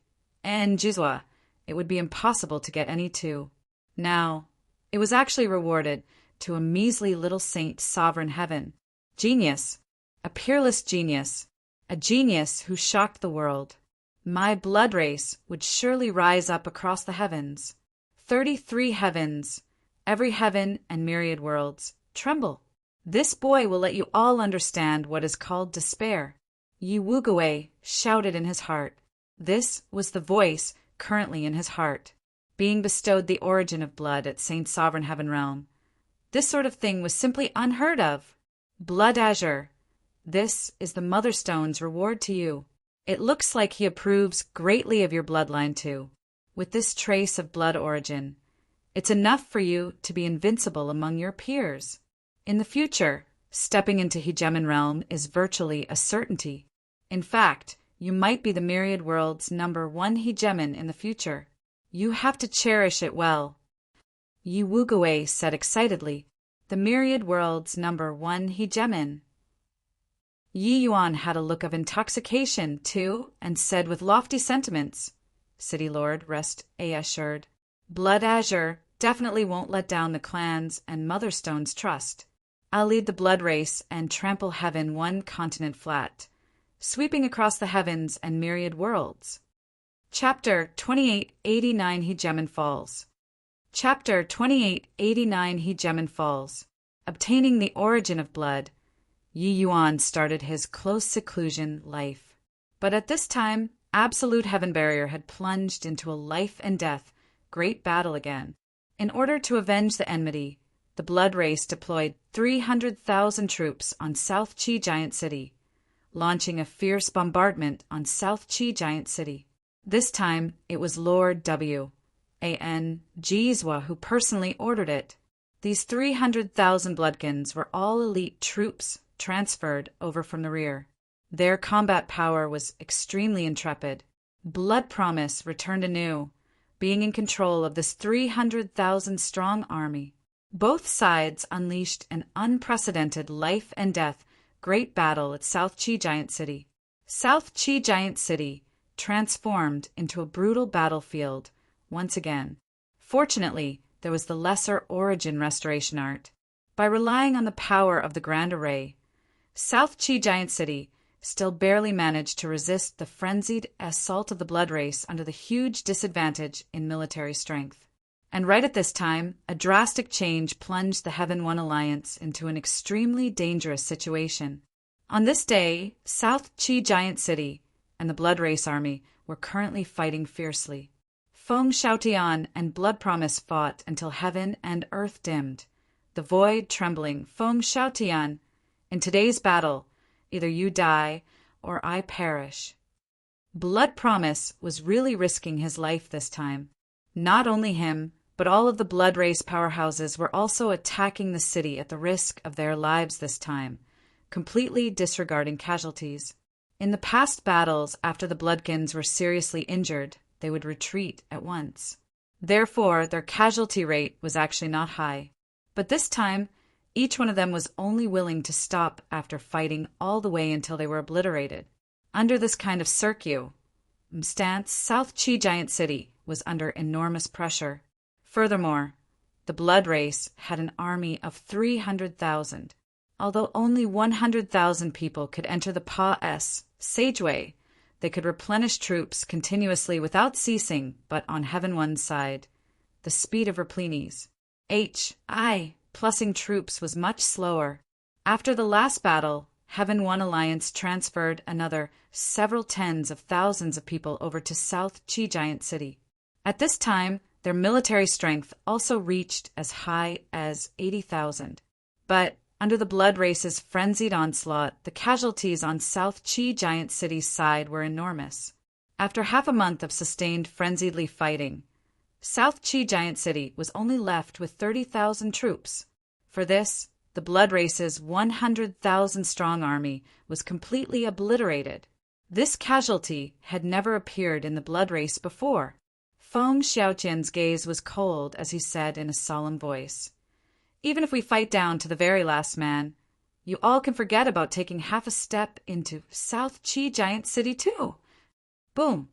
S1: and Jizwa, it would be impossible to get any two. Now, it was actually rewarded to a measly little saint sovereign heaven. Genius, a peerless genius, a genius who shocked the world. My blood race would surely rise up across the heavens. 33 heavens, every heaven and myriad worlds, tremble. This boy will let you all understand what is called despair. Yi Wugui shouted in his heart. This was the voice currently in his heart, being bestowed the origin of blood at Saint Sovereign Heaven Realm. This sort of thing was simply unheard of. Blood Azure, this is the Mother Stone's reward to you. It looks like he approves greatly of your bloodline too. With this trace of blood origin, it's enough for you to be invincible among your peers. In the future, stepping into Hegemon Realm is virtually a certainty. In fact, you might be the myriad world's #1 hegemon in the future. You have to cherish it well. Yi Wugui said excitedly, the myriad world's #1 hegemon. Yi Yuan had a look of intoxication, too, and said with lofty sentiments, City Lord, rest assured. Blood Azure definitely won't let down the clans and Mother Stone's trust. I'll lead the blood race and trample heaven one continent flat, sweeping across the heavens and myriad worlds. Chapter 2889 Hegemon Falls. Chapter 2889 Hegemon Falls. Obtaining the origin of blood, Yi Yuan started his close seclusion life. But at this time, absolute heaven barrier had plunged into a life and death great battle again. In order to avenge the enmity, the blood race deployed 300,000 troops on South Chi Giant City, launching a fierce bombardment on South Chi Giant City. This time, it was Lord W. A.N. Jizwa who personally ordered it. These 300,000 bloodkins were all elite troops transferred over from the rear. Their combat power was extremely intrepid. Blood Promise returned anew, being in control of this 300,000-strong army. Both sides unleashed an unprecedented life and death great battle at South Chi Giant City. South Chi Giant City transformed into a brutal battlefield once again. Fortunately, there was the lesser origin restoration art. By relying on the power of the Grand Array, South Chi Giant City still barely managed to resist the frenzied assault of the Blood Race under the huge disadvantage in military strength. And right at this time, a drastic change plunged the Heaven One Alliance into an extremely dangerous situation. On this day, South Chi Giant City and the Blood Race army were currently fighting fiercely. Feng Xiaotian and Blood Promise fought until heaven and earth dimmed, the void trembling. Feng Xiaotian, in today's battle, either you die or I perish. Blood Promise was really risking his life this time. Not only him, but all of the Blood Race powerhouses were also attacking the city at the risk of their lives this time, completely disregarding casualties. In the past battles, after the Bloodkins were seriously injured, they would retreat at once. Therefore, their casualty rate was actually not high. But this time, each one of them was only willing to stop after fighting all the way until they were obliterated. Under this kind of circumstance, South Chi Giant City was under enormous pressure. Furthermore, the Blood Race had an army of 300,000. Although only 100,000 people could enter the Pa-S Sageway, they could replenish troops continuously without ceasing, but on Heaven One's side, the speed of replenies, HI plussing troops was much slower. After the last battle, Heaven One Alliance transferred another several tens of thousands of people over to South Chi Giant City. At this time, their military strength also reached as high as 80,000. But under the Blood Race's frenzied onslaught, the casualties on South Chi Giant City's side were enormous. After half a month of sustained frenziedly fighting, South Chi Giant City was only left with 30,000 troops. For this, the Blood Race's 100,000-strong army was completely obliterated. This casualty had never appeared in the Blood Race before. Feng Xiaotian's gaze was cold as he said in a solemn voice, "Even if we fight down to the very last man, you all can forget about taking half a step into South Chi Giant City too." Boom!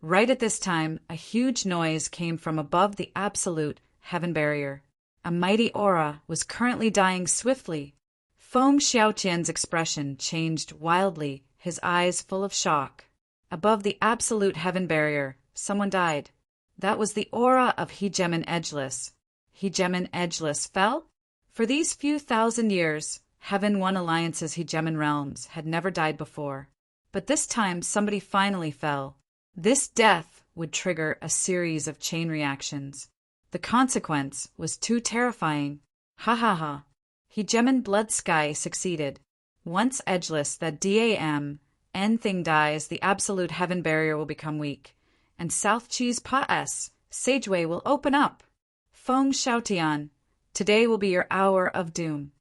S1: Right at this time, a huge noise came from above the absolute heaven barrier. A mighty aura was currently dying swiftly. Feng Xiaotian's expression changed wildly, his eyes full of shock. Above the absolute heaven barrier, someone died. That was the aura of Hegemon Edgeless. Hegemon Edgeless fell? For these few thousand years, Heaven One Alliance's Hegemon realms had never died before. But this time somebody finally fell. This death would trigger a series of chain reactions. The consequence was too terrifying. Ha ha ha. Hegemon Blood Sky succeeded. Once Edgeless, that DAM, N thing dies, the absolute heaven barrier will become weak, and South Chi's Pa-S, Sageway will open up. Feng Xiaotian, today will be your hour of doom.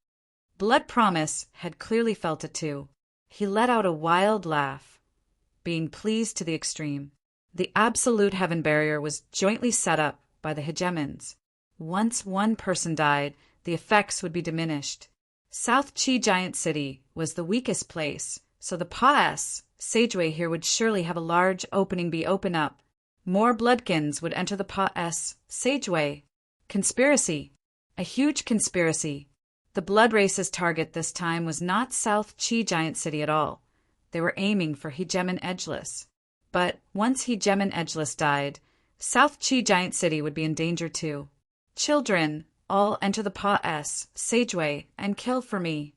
S1: Blood Promise had clearly felt it too. He let out a wild laugh, being pleased to the extreme. The absolute heaven barrier was jointly set up by the hegemons. Once one person died, the effects would be diminished. South Chi Giant City was the weakest place, so the Pa-S, Sageway here would surely have a large opening be open up. More Bloodkins would enter the Pa-S, Sageway. Conspiracy. A huge conspiracy. The Blood Race's target this time was not South Chi Giant City at all. They were aiming for Hegemon Edgeless. But once Hegemon Edgeless died, South Chi Giant City would be in danger too. Children, all enter the Pa-S, Sageway, and kill for me.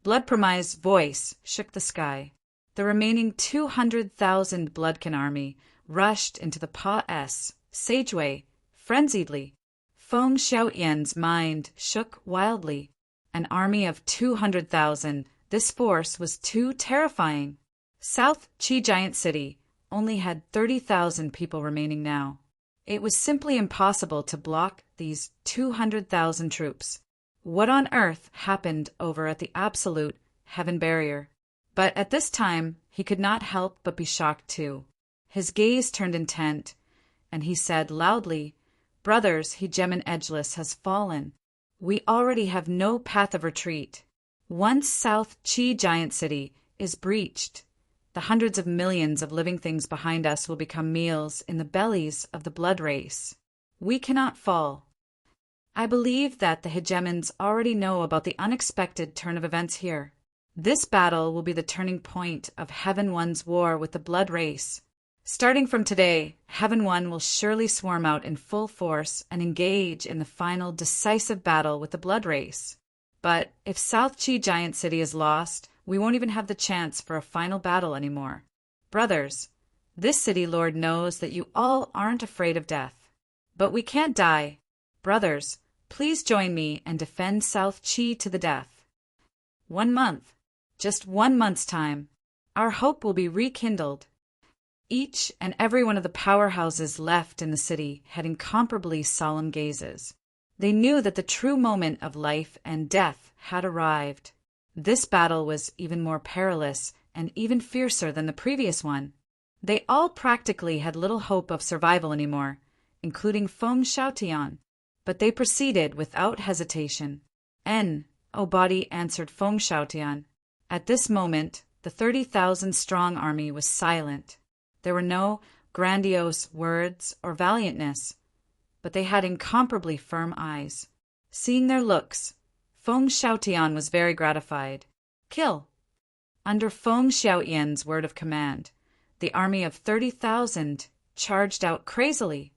S1: Blood Promise's voice shook the sky. The remaining 200,000 Bloodkin army rushed into the Pa-S, Sageway, frenziedly. Feng Xiaotian's mind shook wildly. An army of 200,000, this force was too terrifying. South Chi Giant City only had 30,000 people remaining now. It was simply impossible to block these 200,000 troops. What on earth happened over at the absolute heaven barrier? But at this time, he could not help but be shocked too. His gaze turned intent, and he said loudly, "Brothers, Hegemon Edgeless has fallen. We already have no path of retreat. Once South Chi Giant City is breached, the hundreds of millions of living things behind us will become meals in the bellies of the Blood Race. We cannot fall. I believe that the hegemons already know about the unexpected turn of events here. This battle will be the turning point of Heaven One's war with the Blood Race. Starting from today, Heaven One will surely swarm out in full force and engage in the final decisive battle with the Blood Race. But if South Chi Giant City is lost, we won't even have the chance for a final battle anymore. Brothers, this city lord knows that you all aren't afraid of death. But we can't die. Brothers, please join me and defend South Chi to the death. 1 month, just 1 month's time, our hope will be rekindled. Each and every one of the powerhouses left in the city had incomparably solemn gazes. They knew that the true moment of life and death had arrived. This battle was even more perilous and even fiercer than the previous one. They all practically had little hope of survival anymore, including Feng Xiaotian. But they proceeded without hesitation. O body, answered Feng Xiaotian. At this moment, the 30,000-strong army was silent. There were no grandiose words or valiantness, but they had incomparably firm eyes. Seeing their looks, Feng Xiaotian was very gratified. Kill! Under Feng Xiaotian's word of command, the army of 30,000 charged out crazily.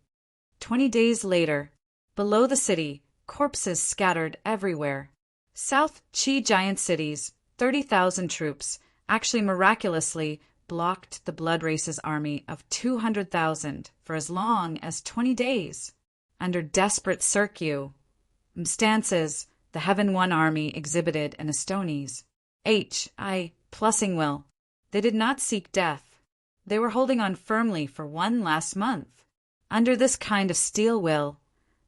S1: 20 days later, below the city, corpses scattered everywhere. South Chi Giant City's 30,000 troops actually miraculously blocked the Blood Race's army of 200,000 for as long as 20 days. Under desperate circumstances, the Heaven One army exhibited an Astonies. Plussing will. They did not seek death. They were holding on firmly for one last month. Under this kind of steel will,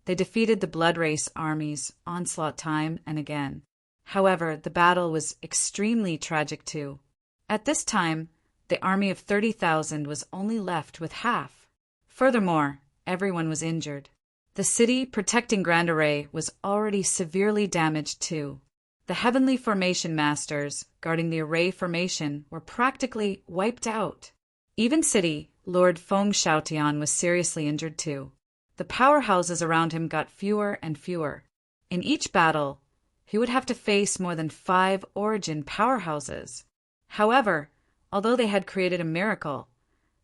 S1: they defeated the Blood Race army's onslaught time and again. However, the battle was extremely tragic too. At this time, the army of 30,000 was only left with half. Furthermore, everyone was injured. The city protecting Grand Array was already severely damaged too. The Heavenly Formation Masters guarding the Array Formation were practically wiped out. Even City Lord Feng Xiaotian was seriously injured too. The powerhouses around him got fewer and fewer. In each battle, he would have to face more than 5 origin powerhouses. However, although they had created a miracle,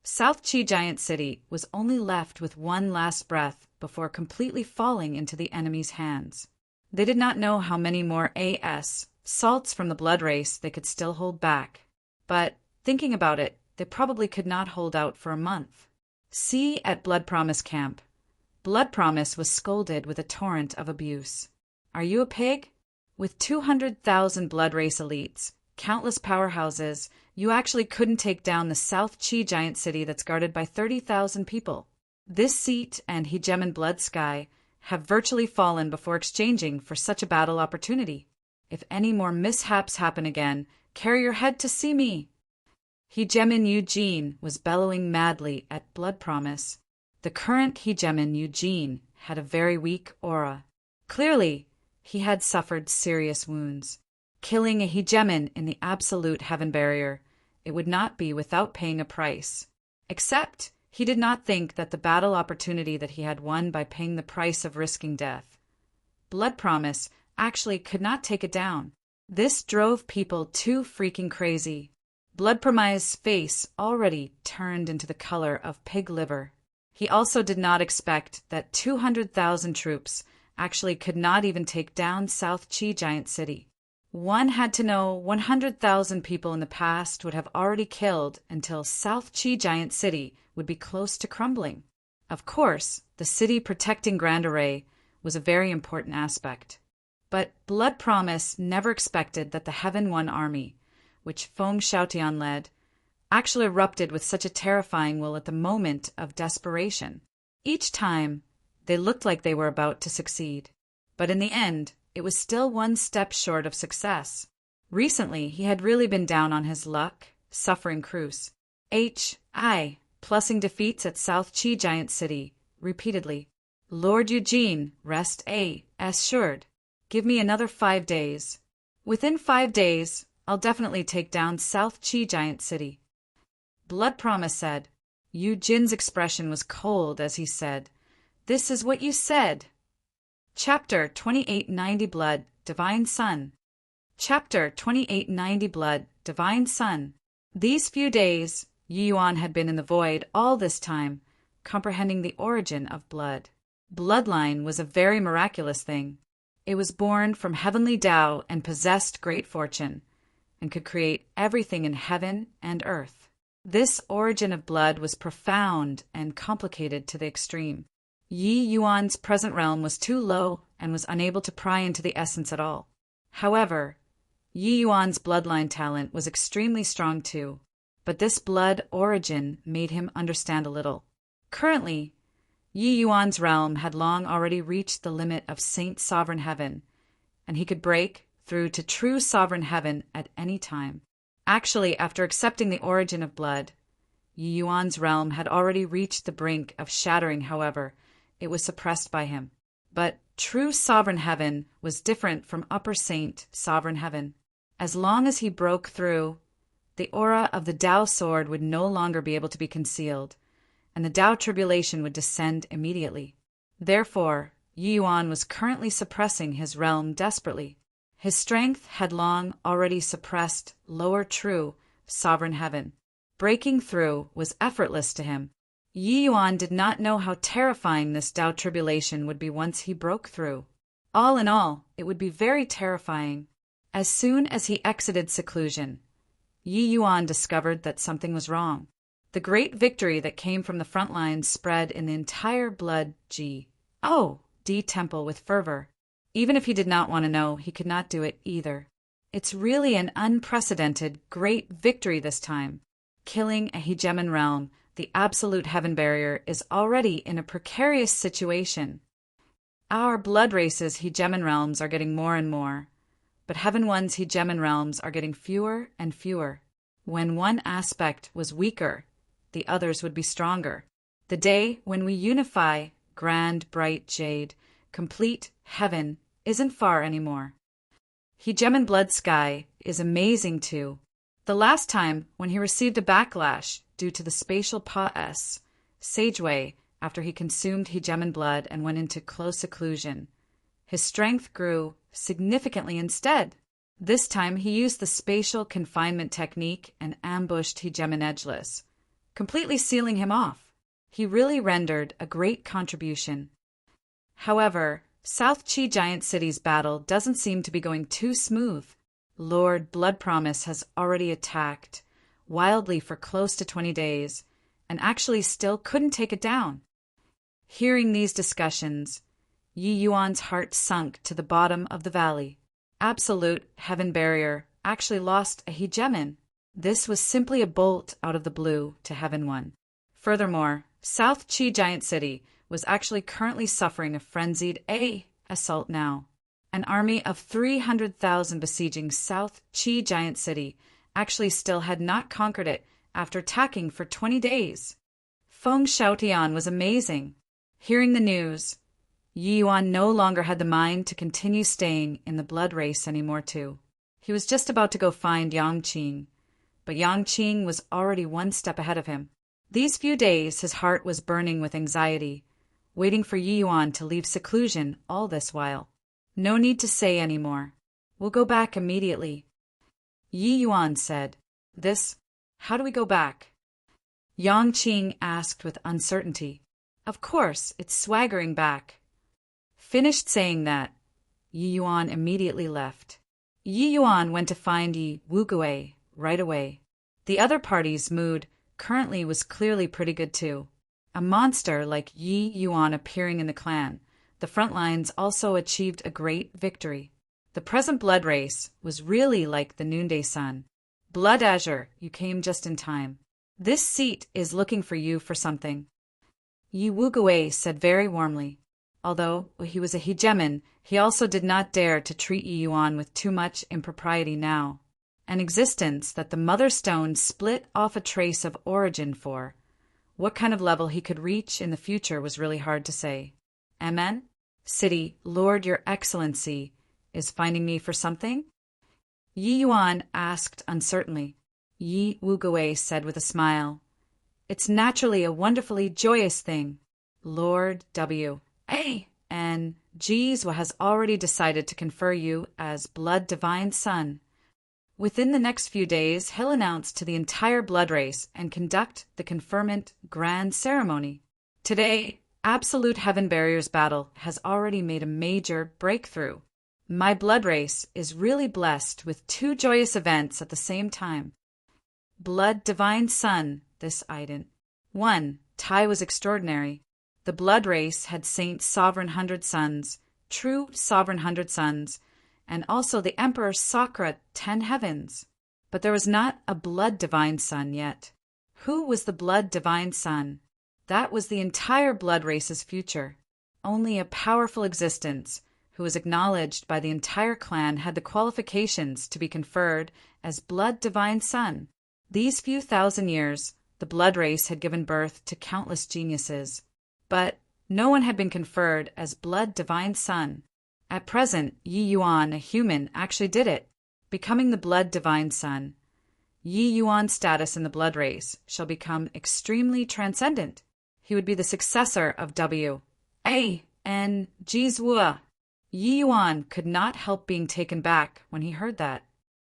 S1: South Chi Giant City was only left with one last breath before completely falling into the enemy's hands. They did not know how many more salts from the Blood Race they could still hold back. But, thinking about it, they probably could not hold out for a month. See at Blood Promise Camp. Blood Promise was scolded with a torrent of abuse. Are you a pig? With 200,000 Blood Race elites, countless powerhouses, you actually couldn't take down the South Chi Giant City that's guarded by 30,000 people. This seat and Hegemon Blood Sky have virtually fallen before exchanging for such a battle opportunity. If any more mishaps happen again, carry your head to see me. Hegemon Eugene was bellowing madly at Blood Promise. The current Hegemon Eugene had a very weak aura. Clearly, he had suffered serious wounds. Killing a Hegemon in the absolute heaven barrier, it would not be without paying a price. Except, he did not think that the battle opportunity that he had won by paying the price of risking death. Blood Promise actually could not take it down. This drove people too freaking crazy. Blood Promise's face already turned into the color of pig liver. He also did not expect that 200,000 troops actually could not even take down South Chi Giant City. One had to know 100,000 people in the past would have already killed until South Chi Giant City would be close to crumbling. Of course, the city protecting Grand Array was a very important aspect. But Blood Promise never expected that the Heaven One army, which Feng Xiaotian led, actually erupted with such a terrifying will at the moment of desperation. Each time, they looked like they were about to succeed. But in the end, it was still one step short of success. Recently, he had really been down on his luck, suffering cruise. Plussing defeats at South Chi Giant City, repeatedly. Lord Eugene, rest assured. Give me another 5 days. Within 5 days, I'll definitely take down South Chi Giant City. Blood Promise said. Eugene's expression was cold as he said, This is what you said. Chapter 2890 Blood, Divine Sun. Chapter 2890 Blood, Divine Sun. These few days, Yi Yuan had been in the void all this time, comprehending the origin of blood. Bloodline was a very miraculous thing. It was born from heavenly Tao and possessed great fortune, and could create everything in heaven and earth. This origin of blood was profound and complicated to the extreme. Yi Yuan's present realm was too low and was unable to pry into the essence at all. However, Yi Yuan's bloodline talent was extremely strong too, but this blood origin made him understand a little. Currently, Yi Yuan's realm had long already reached the limit of Saint Sovereign Heaven, and he could break through to true Sovereign Heaven at any time. Actually, after accepting the origin of blood, Yi Yuan's realm had already reached the brink of shattering. However, it was suppressed by him. But true Sovereign Heaven was different from Upper Saint Sovereign Heaven. As long as he broke through, the aura of the Tao sword would no longer be able to be concealed, and the Tao tribulation would descend immediately. Therefore, Yi Yuan was currently suppressing his realm desperately. His strength had long already suppressed lower true Sovereign Heaven. Breaking through was effortless to him. Yi Yuan did not know how terrifying this Tao tribulation would be once he broke through. All in all, it would be very terrifying. As soon as he exited seclusion, Yi Yuan discovered that something was wrong. The great victory that came from the front lines spread in the entire blood G.O.D. temple with fervor. Even if he did not want to know, he could not do it either. It's really an unprecedented, great victory this time. Killing a hegemon realm, the absolute heaven barrier, is already in a precarious situation. Our blood race's hegemon realms are getting more and more, but Heaven One's hegemon realms are getting fewer and fewer. When one aspect was weaker, the others would be stronger. The day when we unify grand, bright jade, complete heaven, isn't far anymore. Hegemon Blood Sky is amazing too. The last time when he received a backlash due to the spatial pause, Sageway, after he consumed hegemon blood and went into close seclusion, his strength grew significantly instead. This time he used the spatial confinement technique and ambushed hegemon edgeless, completely sealing him off. He really rendered a great contribution. However, South Chi Giant City's battle doesn't seem to be going too smooth. Lord Blood Promise has already attacked wildly for close to 20 days, and actually still couldn't take it down. Hearing these discussions, Yi Yuan's heart sunk to the bottom of the valley. Absolute Heaven Barrier actually lost a hegemon. This was simply a bolt out of the blue to Heaven One. Furthermore, South Chi Giant City was actually currently suffering a frenzied assault now. An army of 300,000 besieging South Chi Giant City actually still had not conquered it after attacking for 20 days. Feng Xiaotian was amazing. Hearing the news, Yi Yuan no longer had the mind to continue staying in the blood race anymore too. He was just about to go find Yang Qing, but Yang Qing was already one step ahead of him. These few days his heart was burning with anxiety, waiting for Yi Yuan to leave seclusion all this while. No need to say any more. We'll go back immediately. Yi Yuan said, How do we go back? Yang Qing asked with uncertainty. Of course, it's swaggering back. Finished saying that, Yi Yuan immediately left. Yi Yuan went to find Yi Wugui right away. The other party's mood currently was clearly pretty good too. A monster like Yi Yuan appearing in the clan, the front lines also achieved a great victory. The present blood race was really like the noonday sun. Blood Azure, you came just in time. This seat is looking for you for something. Yi Wugui said very warmly. Although he was a hegemon, he also did not dare to treat Yi Yuan with too much impropriety now. An existence that the Mother Stone split off a trace of origin for. What kind of level he could reach in the future was really hard to say. Amen? City, Lord, Your Excellency, is finding me for something? Yi Yuan asked uncertainly. Yi Wugui said with a smile. It's naturally a wonderfully joyous thing. Lord W. A. and Jizwa has already decided to confer you as Blood Divine Son. Within the next few days, he'll announce to the entire blood race and conduct the conferment grand ceremony. Today, Absolute Heaven Barrier's battle has already made a major breakthrough. My blood race is really blessed with two joyous events at the same time. Blood Divine Son, this ident. 1. Tai was extraordinary. The blood race had Saint Sovereign 100 Sons, true Sovereign 100 Sons, and also the Emperor Sakra 10 Heavens. But there was not a Blood Divine Son yet. Who was the Blood Divine Son? That was the entire blood race's future. Only a powerful existence, who was acknowledged by the entire clan, had the qualifications to be conferred as Blood Divine Son. These few thousand years, the blood race had given birth to countless geniuses, but no one had been conferred as Blood Divine Son. At present, Yi Yuan, a human, actually did it, becoming the Blood Divine Son. Yi Yuan's status in the blood race shall become extremely transcendent. He would be the successor of W. A. and Jizwa. Yi Yuan could not help being taken back when he heard that.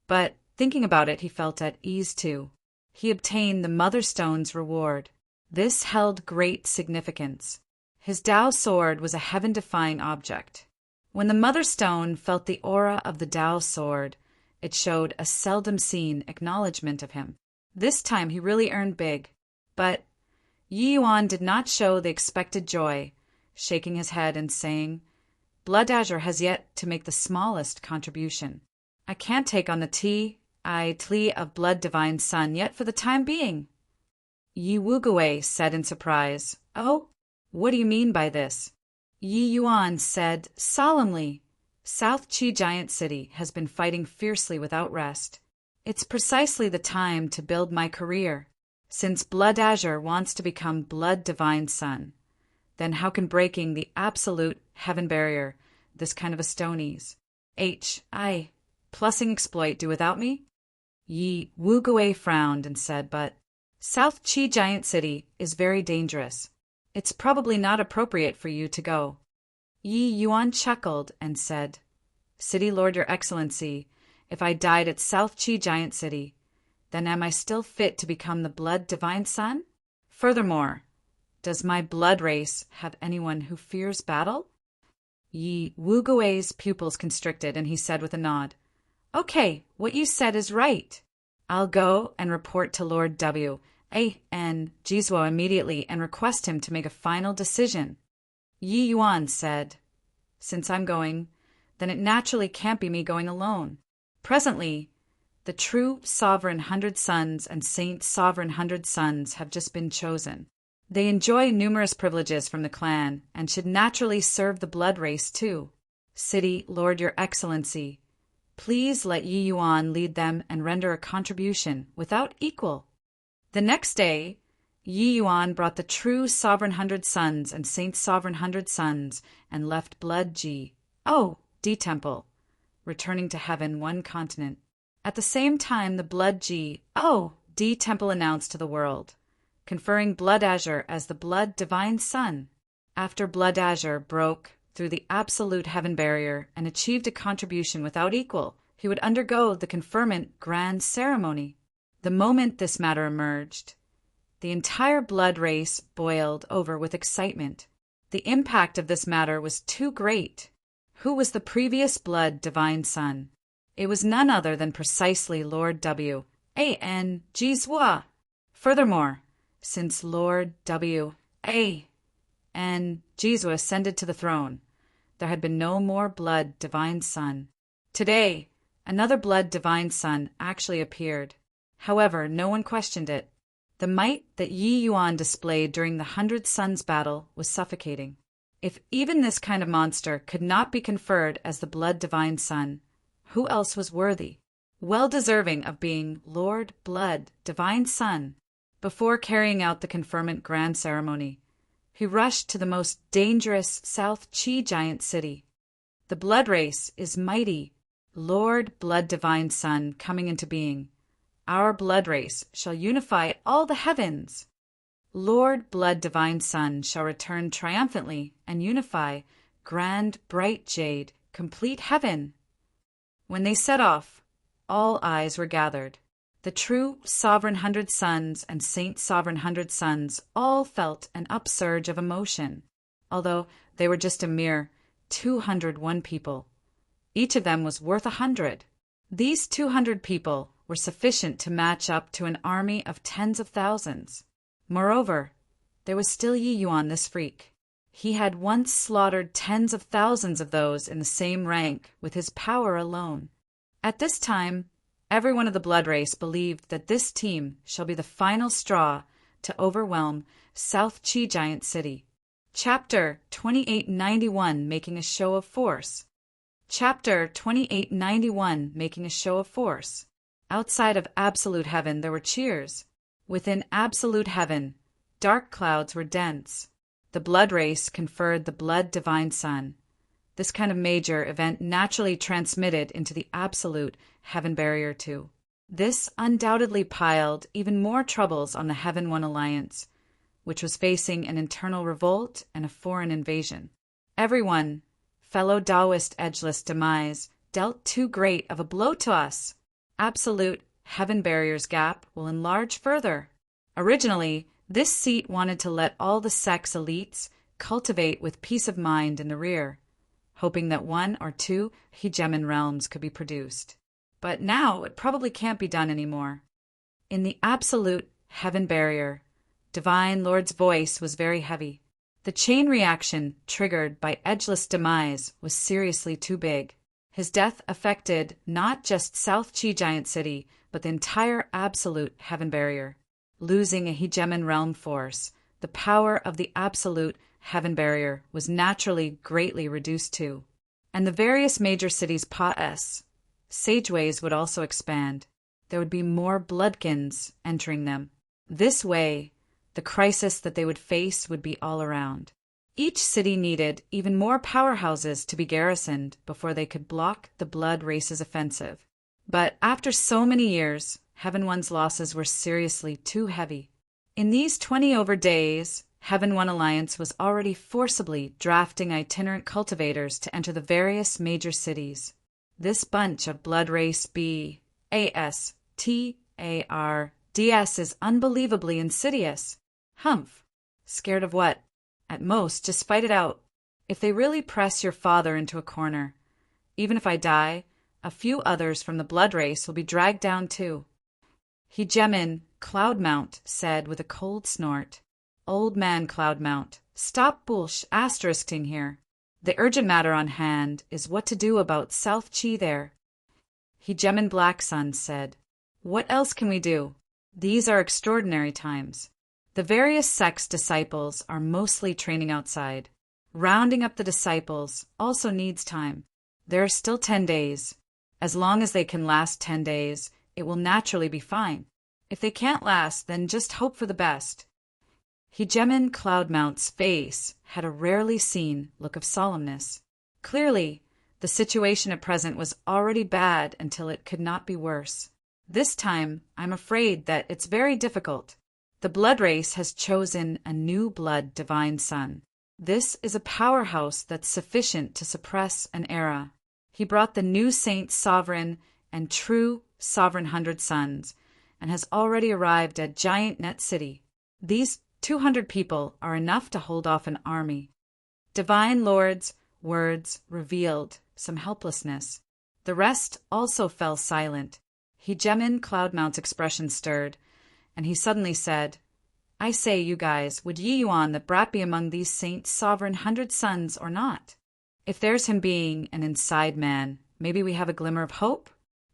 S1: But thinking about it, he felt at ease too. He obtained the Mother Stone's reward. This held great significance. His Tao sword was a heaven-defying object. When the Mother Stone felt the aura of the Tao sword, it showed a seldom-seen acknowledgement of him. This time he really earned big. But Yi Yuan did not show the expected joy, shaking his head and saying, Blood Azure has yet to make the smallest contribution. I can't take on the Tli of Blood Divine Son yet for the time being. Yi Wuguwei said in surprise, Oh, what do you mean by this? Yi Yuan said solemnly, South Qi Giant City has been fighting fiercely without rest. It's precisely the time to build my career. Since Blood Azure wants to become Blood Divine Son, then how can breaking the absolute heaven barrier, this kind of a stonies, plussing exploit do without me? Yi Wuguwei frowned and said, But South Qi Giant City is very dangerous. It's probably not appropriate for you to go. Yi Yuan chuckled and said, City Lord, Your Excellency, if I died at South Qi Giant City, then am I still fit to become the Blood Divine Son? Furthermore, does my blood race have anyone who fears battle? Yi Wuguwei's pupils constricted, and he said with a nod, Okay, what you said is right. I'll go and report to Lord W. A. and Jizwo immediately and request him to make a final decision. Yi Yuan said, Since I'm going, then it naturally can't be me going alone. Presently, the true Sovereign 100 Sons and Saint Sovereign 100 Sons have just been chosen. They enjoy numerous privileges from the clan and should naturally serve the blood race too. City Lord, Your Excellency, please let Yi Yuan lead them and render a contribution without equal. The next day, Yi Yuan brought the true Sovereign 100 Sons and Saint Sovereign 100 Sons and left Blood D Temple, returning to heaven one continent. At the same time, the Blood D Temple announced to the world, conferring Blood Azure as the Blood Divine Son. After Blood Azure broke through the absolute heaven barrier and achieved a contribution without equal, he would undergo the conferment grand ceremony. The moment this matter emerged, the entire blood race boiled over with excitement. The impact of this matter was too great. Who was the previous Blood Divine Son? It was none other than precisely Lord W. A. N. Jizwa. Furthermore, since Lord W. A. N. Jizwa ascended to the throne, there had been no more Blood Divine Son. Today, another Blood Divine Son actually appeared. However, no one questioned it. The might that Yi Yuan displayed during the 100 Sons battle was suffocating. If even this kind of monster could not be conferred as the Blood Divine Son, who else was worthy, well deserving of being Lord Blood Divine Son? Before carrying out the conferment grand ceremony, he rushed to the most dangerous South Qi Giant City. The blood race is mighty. Lord Blood Divine Son coming into being. Our blood race shall unify all the heavens. Lord Blood Divine Sun shall return triumphantly and unify grand bright jade, complete heaven. When they set off, all eyes were gathered. The true Sovereign 100 Sons and Saint Sovereign 100 Sons all felt an upsurge of emotion, although they were just a mere 201 people. Each of them was worth 100. These 200 people were sufficient to match up to an army of tens of thousands. Moreover, there was still Yi Yuan, this freak. He had once slaughtered tens of thousands of those in the same rank with his power alone. At this time, everyone of the blood race believed that this team shall be the final straw to overwhelm South Qi Giant City. Chapter 2891, Making a Show of Force. Chapter 2891, Making a Show of Force. Outside of absolute heaven there were cheers. Within absolute heaven, dark clouds were dense. The blood race conferred the blood divine sun. This kind of major event naturally transmitted into the absolute heaven barrier too. This undoubtedly piled even more troubles on the Heaven One Alliance, which was facing an internal revolt and a foreign invasion. Everyone, fellow Taoist edgeless demise, dealt too great of a blow to us. Absolute heaven barrier's gap will enlarge further. Originally, this seat wanted to let all the sex elites cultivate with peace of mind in the rear, hoping that 1 or 2 hegemon realms could be produced. But now it probably can't be done anymore. In the absolute heaven barrier, Divine Lord's voice was very heavy. The chain reaction triggered by edgeless demise was seriously too big. His death affected not just South Qi Giant City, but the entire absolute heaven barrier. Losing a hegemon realm force, the power of the absolute heaven barrier was naturally greatly reduced too. And the various major cities' PAS, sageways would also expand. There would be more bloodkins entering them. This way, the crisis that they would face would be all around. Each city needed even more powerhouses to be garrisoned before they could block the blood race's offensive. But after so many years, Heaven One's losses were seriously too heavy. In these 20 days, Heaven One Alliance was already forcibly drafting itinerant cultivators to enter the various major cities. This bunch of blood race BASTARDS is unbelievably insidious. Humph. Scared of what? At most, just fight it out. If they really press your father into a corner, even if I die, a few others from the blood race will be dragged down too. Hegemon Cloudmount said with a cold snort. Old man Cloudmount, stop asterisking here. The urgent matter on hand is what to do about South Qi there. Hegemon Blacksun said, what else can we do? These are extraordinary times. The various sects' disciples are mostly training outside. Rounding up the disciples also needs time. There are still 10 days. As long as they can last 10 days, it will naturally be fine. If they can't last, then just hope for the best. Hegemon Cloudmount's face had a rarely seen look of solemnness. Clearly, the situation at present was already bad until it could not be worse. This time, I'm afraid that it's very difficult. The blood race has chosen a new blood divine sun. This is a powerhouse that's sufficient to suppress an era. He brought the new Saint Sovereign and true Sovereign 100 Sons, and has already arrived at Giant Net City. These 200 people are enough to hold off an army. Divine Lord's words revealed some helplessness. The rest also fell silent. Hegemon Cloudmount's expression stirred, and he suddenly said, I say, you guys, would Yi Yuan the brat be among these Saint Sovereign 100 Sons or not? If there's him being an inside man, maybe we have a glimmer of hope?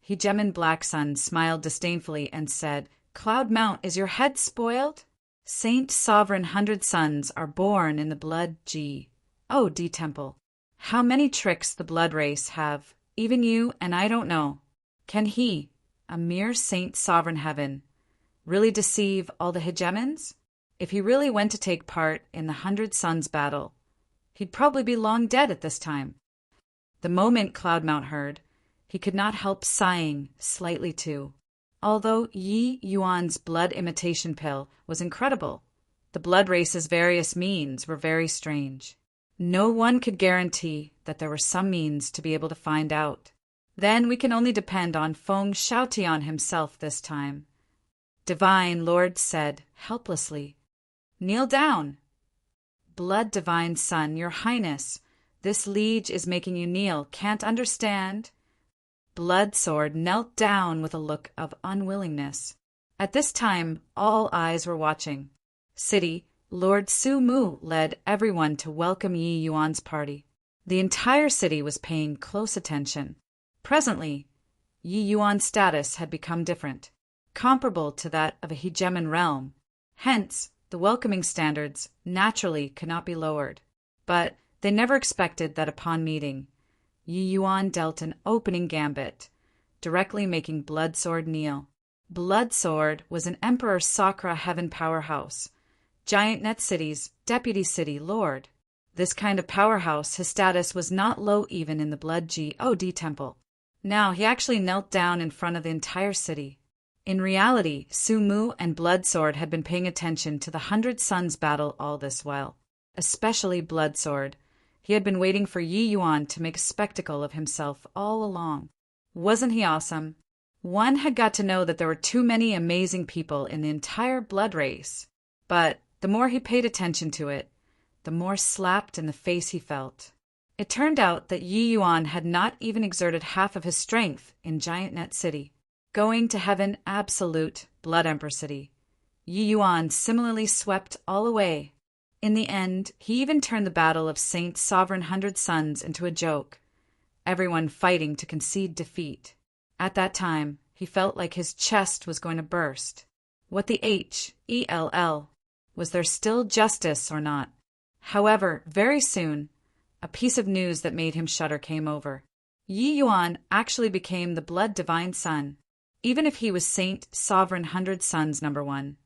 S1: Hegemon Blacksun smiled disdainfully and said, Cloudmount, is your head spoiled? Saint Sovereign 100 Sons are born in the blood G. Oh, D Temple. How many tricks the blood race have, even you and I don't know. Can he, a mere Saint Sovereign Heaven, really deceive all the hegemons? If he really went to take part in the 100 Sons battle, he'd probably be long dead at this time. The moment Cloudmount heard, he could not help sighing slightly too. Although Yi Yuan's blood imitation pill was incredible, The blood race's various means were very strange. No one could guarantee that there were some means to be able to find out. Then we can only depend on Feng Shaotian himself this time. Divine Lord said, helplessly, "Kneel down." "Blood Divine Son, your highness, this liege is making you kneel, can't understand?" Blood Sword knelt down with a look of unwillingness. At this time, all eyes were watching. City, Lord Su Mu led everyone to welcome Yi Yuan's party. The entire city was paying close attention. Presently, Yi Yuan's status had become different, comparable to that of a hegemon realm. Hence, the welcoming standards naturally could not be lowered. But they never expected that upon meeting, Yi Yuan dealt an opening gambit, directly making Blood Sword kneel. Blood Sword was an Emperor Sakra heaven powerhouse, Giant Net City's deputy city lord. This kind of powerhouse, his status was not low even in the Blood God temple. Now he actually knelt down in front of the entire city. In reality, Su Mu and Blood Sword had been paying attention to the 100 Suns battle all this while, especially Blood Sword. He had been waiting for Yi Yuan to make a spectacle of himself all along. Wasn't he awesome? One had got to know that there were too many amazing people in the entire blood race. But the more he paid attention to it, the more slapped in the face he felt. It turned out that Yi Yuan had not even exerted half of his strength in Giant Net City. Going to heaven absolute Blood Emperor City, Yi Yuan similarly swept all away. In the end, he even turned the battle of Saint Sovereign 100 Suns into a joke, everyone fighting to concede defeat. At that time, he felt like his chest was going to burst. What the hell? Was there still justice or not? However, very soon, a piece of news that made him shudder came over. Yi Yuan actually became the Blood Divine Son, even if he was Saint Sovereign 100 Suns #1.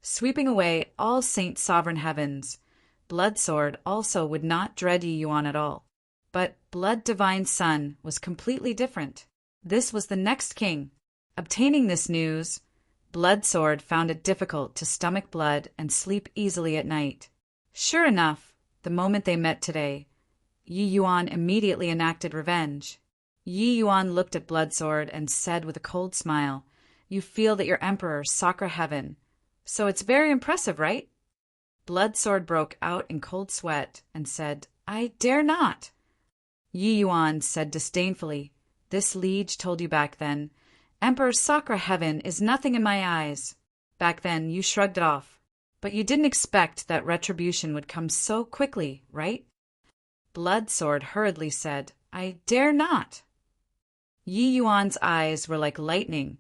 S1: Sweeping away all Saint Sovereign heavens, Blood Sword also would not dread Yi Yuan at all. But Blood Divine Son was completely different. This was the next king. Obtaining this news, Blood Sword found it difficult to stomach blood and sleep easily at night. Sure enough, the moment they met today, Yi Yuan immediately enacted revenge. Yi Yuan looked at Blood Sword and said with a cold smile, "You feel that your emperor Sakra heaven, so it's very impressive, right?" Blood Sword broke out in cold sweat and said, "I dare not." Yi Yuan said disdainfully, "This liege told you back then, Emperor Sakra heaven is nothing in my eyes. Back then you shrugged it off, but you didn't expect that retribution would come so quickly, right?" Blood Sword hurriedly said, "I dare not." Yi Yuan's eyes were like lightning,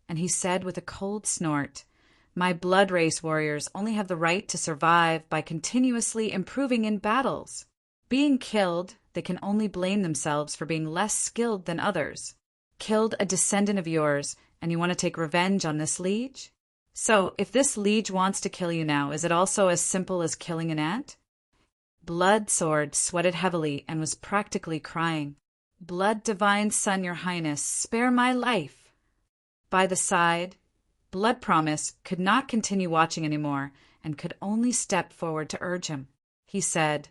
S1: and he said with a cold snort, "My blood race warriors only have the right to survive by continuously improving in battles. Being killed, they can only blame themselves for being less skilled than others. Killed a descendant of yours, and you want to take revenge on this liege? So, if this liege wants to kill you now, is it also as simple as killing an ant?" Blood Sword sweated heavily and was practically crying. "Blood Divine Son, your highness, spare my life." By the side, Blood Promise could not continue watching anymore and could only step forward to urge him. He said,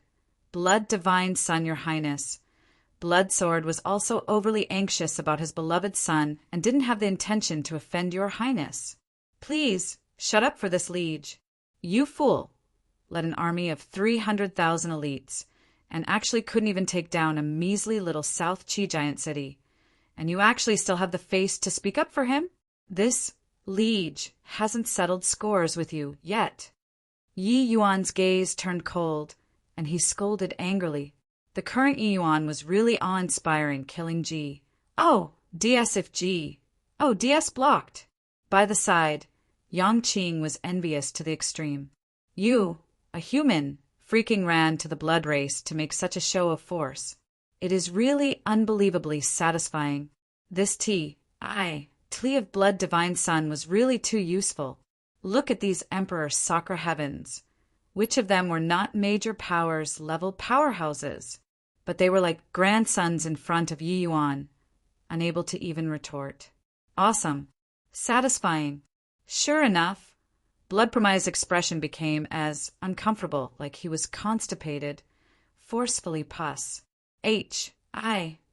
S1: "Blood Divine Son, your highness." Blood Sword was also overly anxious about his beloved son and didn't have the intention to offend your highness. "Please, shut up for this liege. You fool led an army of 300,000 elites and actually couldn't even take down a measly little South Chi giant city. And you actually still have the face to speak up for him? This liege hasn't settled scores with you yet." Yi Yuan's gaze turned cold, and he scolded angrily. The current Yi Yuan was really awe-inspiring, killing G. Oh, DS if G. Oh, DS blocked. By the side, Yang Qing was envious to the extreme. "You, a human, freaking ran to the blood race to make such a show of force. It is really unbelievably satisfying. This Tea of Blood Divine Son was really too useful. Look at these Emperor Sakra heavens. Which of them were not major powers level powerhouses? But they were like grandsons in front of Yi Yuan, unable to even retort. Awesome. Satisfying. Sure enough, Blood Promise's expression became as uncomfortable, like he was constipated. Forcefully pus.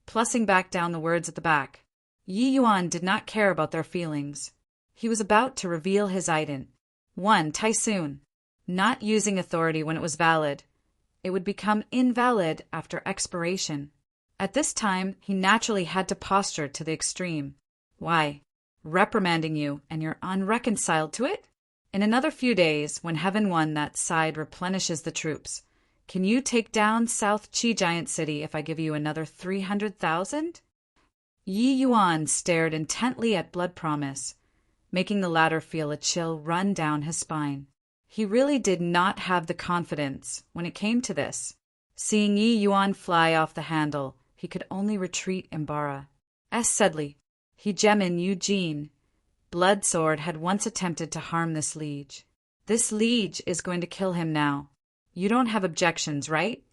S1: Plussing back down the words at the back. Yi Yuan did not care about their feelings. He was about to reveal his item. 1. Tysoon. Not using authority when it was valid. It would become invalid after expiration. At this time, he naturally had to posture to the extreme. Why? Reprimanding you, and you're unreconciled to it? In another few days, when Heaven One that side replenishes the troops, can you take down South Qi Giant City if I give you another 300,000? Yi Yuan stared intently at Blood Promise, making the latter feel a chill run down his spine. He really did not have the confidence when it came to this. Seeing Yi Yuan fly off the handle, he could only retreat Imbara. As Sedley, Hegemin Eugene, Bloodsword had once attempted to harm this liege. This liege is going to kill him now. You don't have objections, right?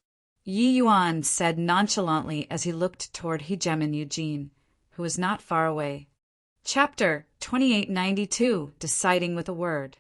S1: Yi Yuan said nonchalantly as he looked toward Hegemin Eugene, who was not far away. Chapter 2892, Deciding with a Word.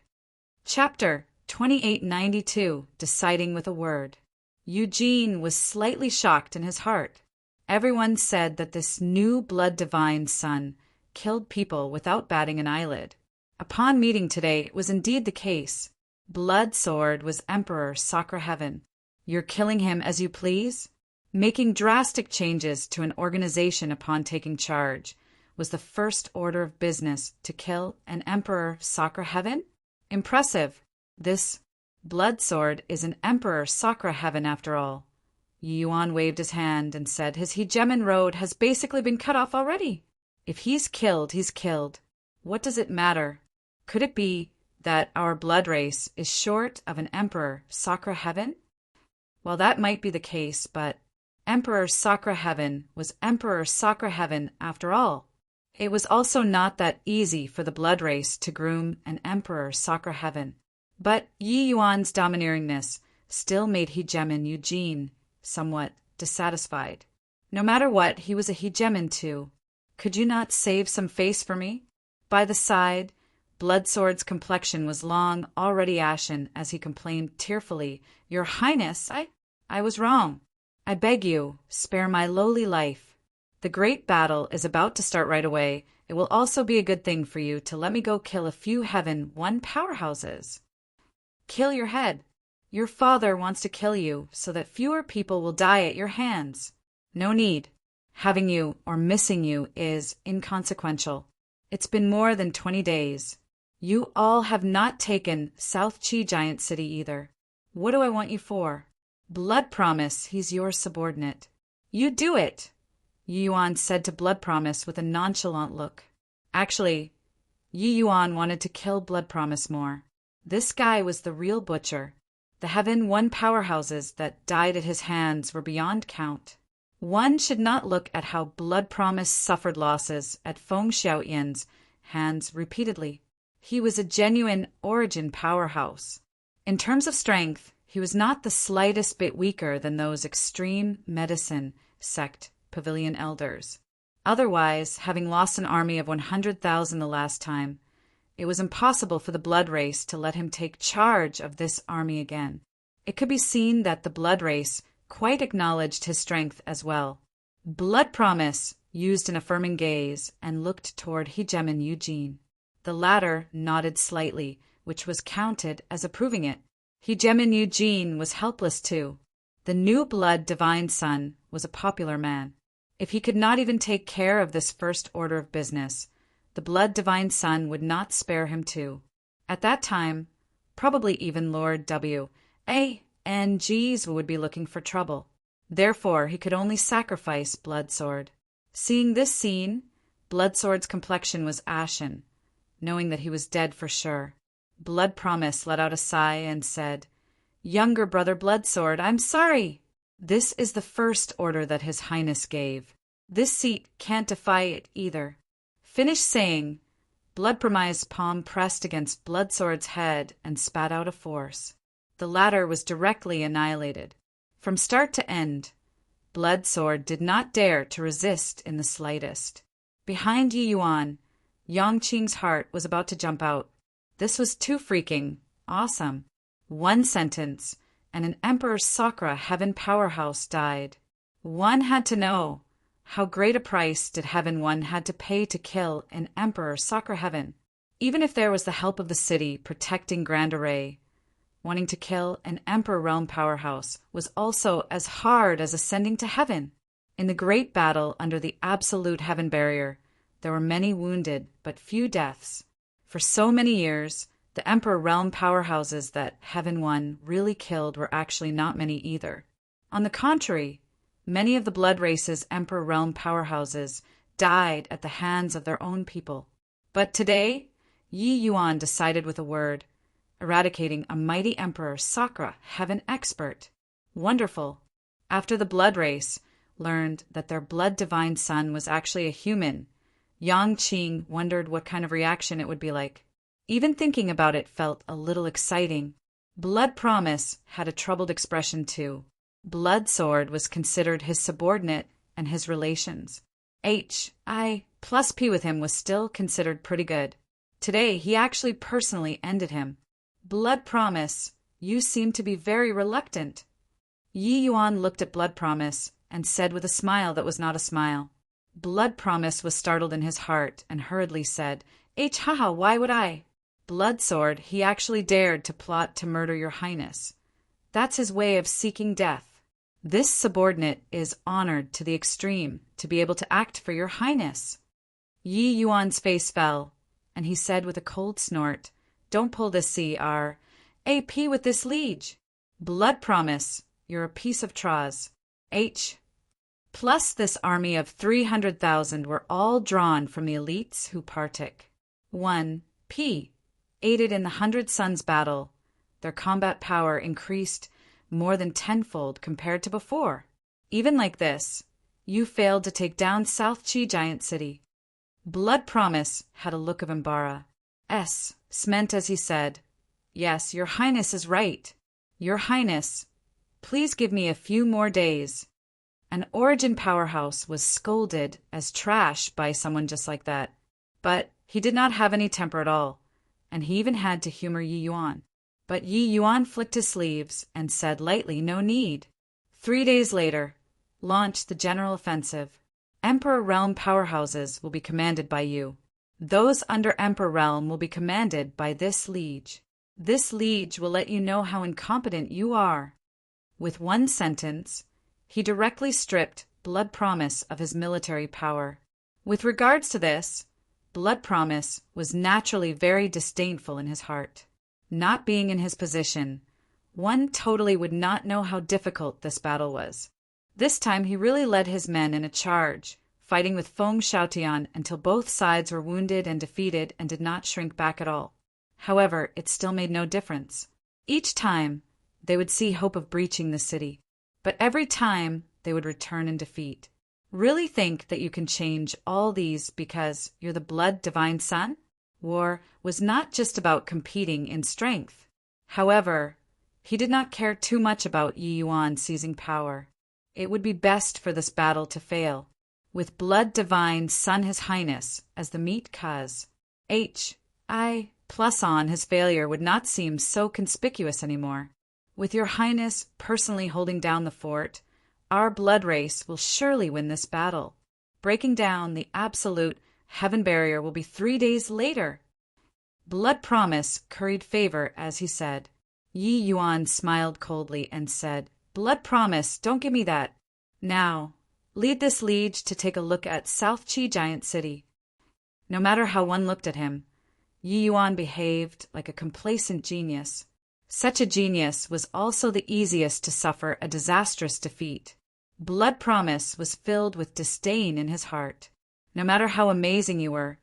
S1: Chapter 2892, Deciding with a Word. Eugene was slightly shocked in his heart. Everyone said that this new blood divine son killed people without batting an eyelid. Upon meeting today, it was indeed the case. Bloodsword was Emperor Sacre Heaven. You're killing him as you please? Making drastic changes to an organization upon taking charge was the first order of business to kill an Emperor Sacre Heaven? Impressive. This Bloodsword is an Emperor Sacre Heaven after all. Yi Yuan waved his hand and said his Hegemin road has basically been cut off already. If he's killed, he's killed. What does it matter? Could it be that our blood race is short of an Emperor Sacre Heaven? Well, that might be the case, but Emperor Sacre Heaven was Emperor Sacre Heaven after all. It was also not that easy for the blood race to groom an Emperor Sacre Heaven. But Yi Yuan's domineeringness still made Hegemin Eugene somewhat dissatisfied. No matter what, he was a Hegemin too. Could you not save some face for me? By the side, Bloodsword's complexion was long already ashen as he complained tearfully, Your Highness, I was wrong. I beg you, spare my lowly life. The great battle is about to start right away. It will also be a good thing for you to let me go kill a few Heaven One powerhouses. Kill your head. Your father wants to kill you so that fewer people will die at your hands. No need. Having you or missing you is inconsequential. It's been more than 20 days. You all have not taken South Qi Giant City either. What do I want you for? Blood Promise, he's your subordinate. You do it, Yi Yuan said to Blood Promise with a nonchalant look. Actually, Yi Yuan wanted to kill Blood Promise more. This guy was the real butcher. The Heaven One powerhouses that died at his hands were beyond count. One should not look at how Blood Promise suffered losses at Feng Xiaoyan's hands repeatedly. He was a genuine origin powerhouse. In terms of strength, he was not the slightest bit weaker than those extreme medicine sect pavilion elders. Otherwise, having lost an army of 100,000 the last time, it was impossible for the blood race to let him take charge of this army again. It could be seen that the blood race quite acknowledged his strength as well. Blood Promise used an affirming gaze and looked toward Hegemin Eugene. The latter nodded slightly, which was counted as approving it. Hegemin Eugene was helpless too. The new blood divine son was a popular man. If he could not even take care of this first order of business, the blood divine son would not spare him too. At that time, probably even Lord W.A.N.G's would be looking for trouble. Therefore, he could only sacrifice Bloodsword. Seeing this scene, Bloodsword's complexion was ashen, knowing that he was dead for sure. Blood Promise let out a sigh and said, Younger brother Bloodsword, I'm sorry. This is the first order that His Highness gave. This seat can't defy it either. Finished saying, Blood Promise's palm pressed against Bloodsword's head and spat out a force. The latter was directly annihilated. From start to end, Bloodsword did not dare to resist in the slightest. Behind Yi Yuan, Yongqing's heart was about to jump out. This was too freaking awesome. One sentence, and an Emperor Sakura Heaven powerhouse died. One had to know, how great a price did Heaven One had to pay to kill an Emperor Sakura Heaven? Even if there was the help of the city protecting Grand Array, wanting to kill an Emperor Realm powerhouse was also as hard as ascending to heaven. In the great battle under the absolute heaven barrier, there were many wounded, but few deaths. For so many years, the Emperor Realm powerhouses that Heaven One really killed were actually not many either. On the contrary, many of the Blood Race's Emperor Realm powerhouses died at the hands of their own people. But today, Yi Yuan decided with a word, eradicating a mighty Emperor Sakura Heaven expert. Wonderful. After the Blood Race learned that their blood divine son was actually a human, Yang Qing wondered what kind of reaction it would be like. Even thinking about it felt a little exciting. Blood Promise had a troubled expression too. Blood Sword was considered his subordinate and his relations. I plus P with him was still considered pretty good. Today he actually personally ended him. Blood Promise, you seem to be very reluctant. Yi Yuan looked at Blood Promise and said with a smile that was not a smile. Blood Promise was startled in his heart and hurriedly said, haha, why would I? Blood Sword, he actually dared to plot to murder your highness. That's his way of seeking death. This subordinate is honored to the extreme to be able to act for your highness. Yi Yuan's face fell, and he said with a cold snort, Don't pull this CR-AP with this liege. Blood Promise, you're a piece of Traz. Plus this army of 300,000 were all drawn from the elites who partook. 1. P. Aided in the 100 Suns battle. Their combat power increased more than tenfold compared to before. Even like this, you failed to take down South Chi Giant City. Blood Promise had a look of Imbara. Meant as he said, Yes, your highness is right. Your highness, please give me a few more days. An Origin powerhouse was scolded as trash by someone just like that. But he did not have any temper at all, and he even had to humor Yi Yuan. But Yi Yuan flicked his sleeves and said lightly, No need. 3 days later, launch the general offensive. Emperor Realm powerhouses will be commanded by you. Those under Emperor Realm will be commanded by this liege. This liege will let you know how incompetent you are. With one sentence, he directly stripped Blood Promise of his military power. With regards to this, Blood Promise was naturally very disdainful in his heart. Not being in his position, one totally would not know how difficult this battle was. This time he really led his men in a charge, fighting with Feng Xiaotian until both sides were wounded and defeated and did not shrink back at all. However, it still made no difference. Each time, they would see hope of breaching the city. But every time, they would return in defeat. Really think that you can change all these because you're the blood divine son? War was not just about competing in strength. However, he did not care too much about Yi Yuan seizing power. It would be best for this battle to fail, with blood divine son his highness as the meat cause. I plus on his failure would not seem so conspicuous anymore. With your highness personally holding down the fort, our blood race will surely win this battle. Breaking down the absolute heaven barrier will be 3 days later. Blood Promise curried favor as he said. Yi Yuan smiled coldly and said, Blood Promise, don't give me that. Now, lead this liege to take a look at South Chi Giant City. No matter how one looked at him, Yi Yuan behaved like a complacent genius. Such a genius was also the easiest to suffer a disastrous defeat. Blood Promise was filled with disdain in his heart. No matter how amazing you were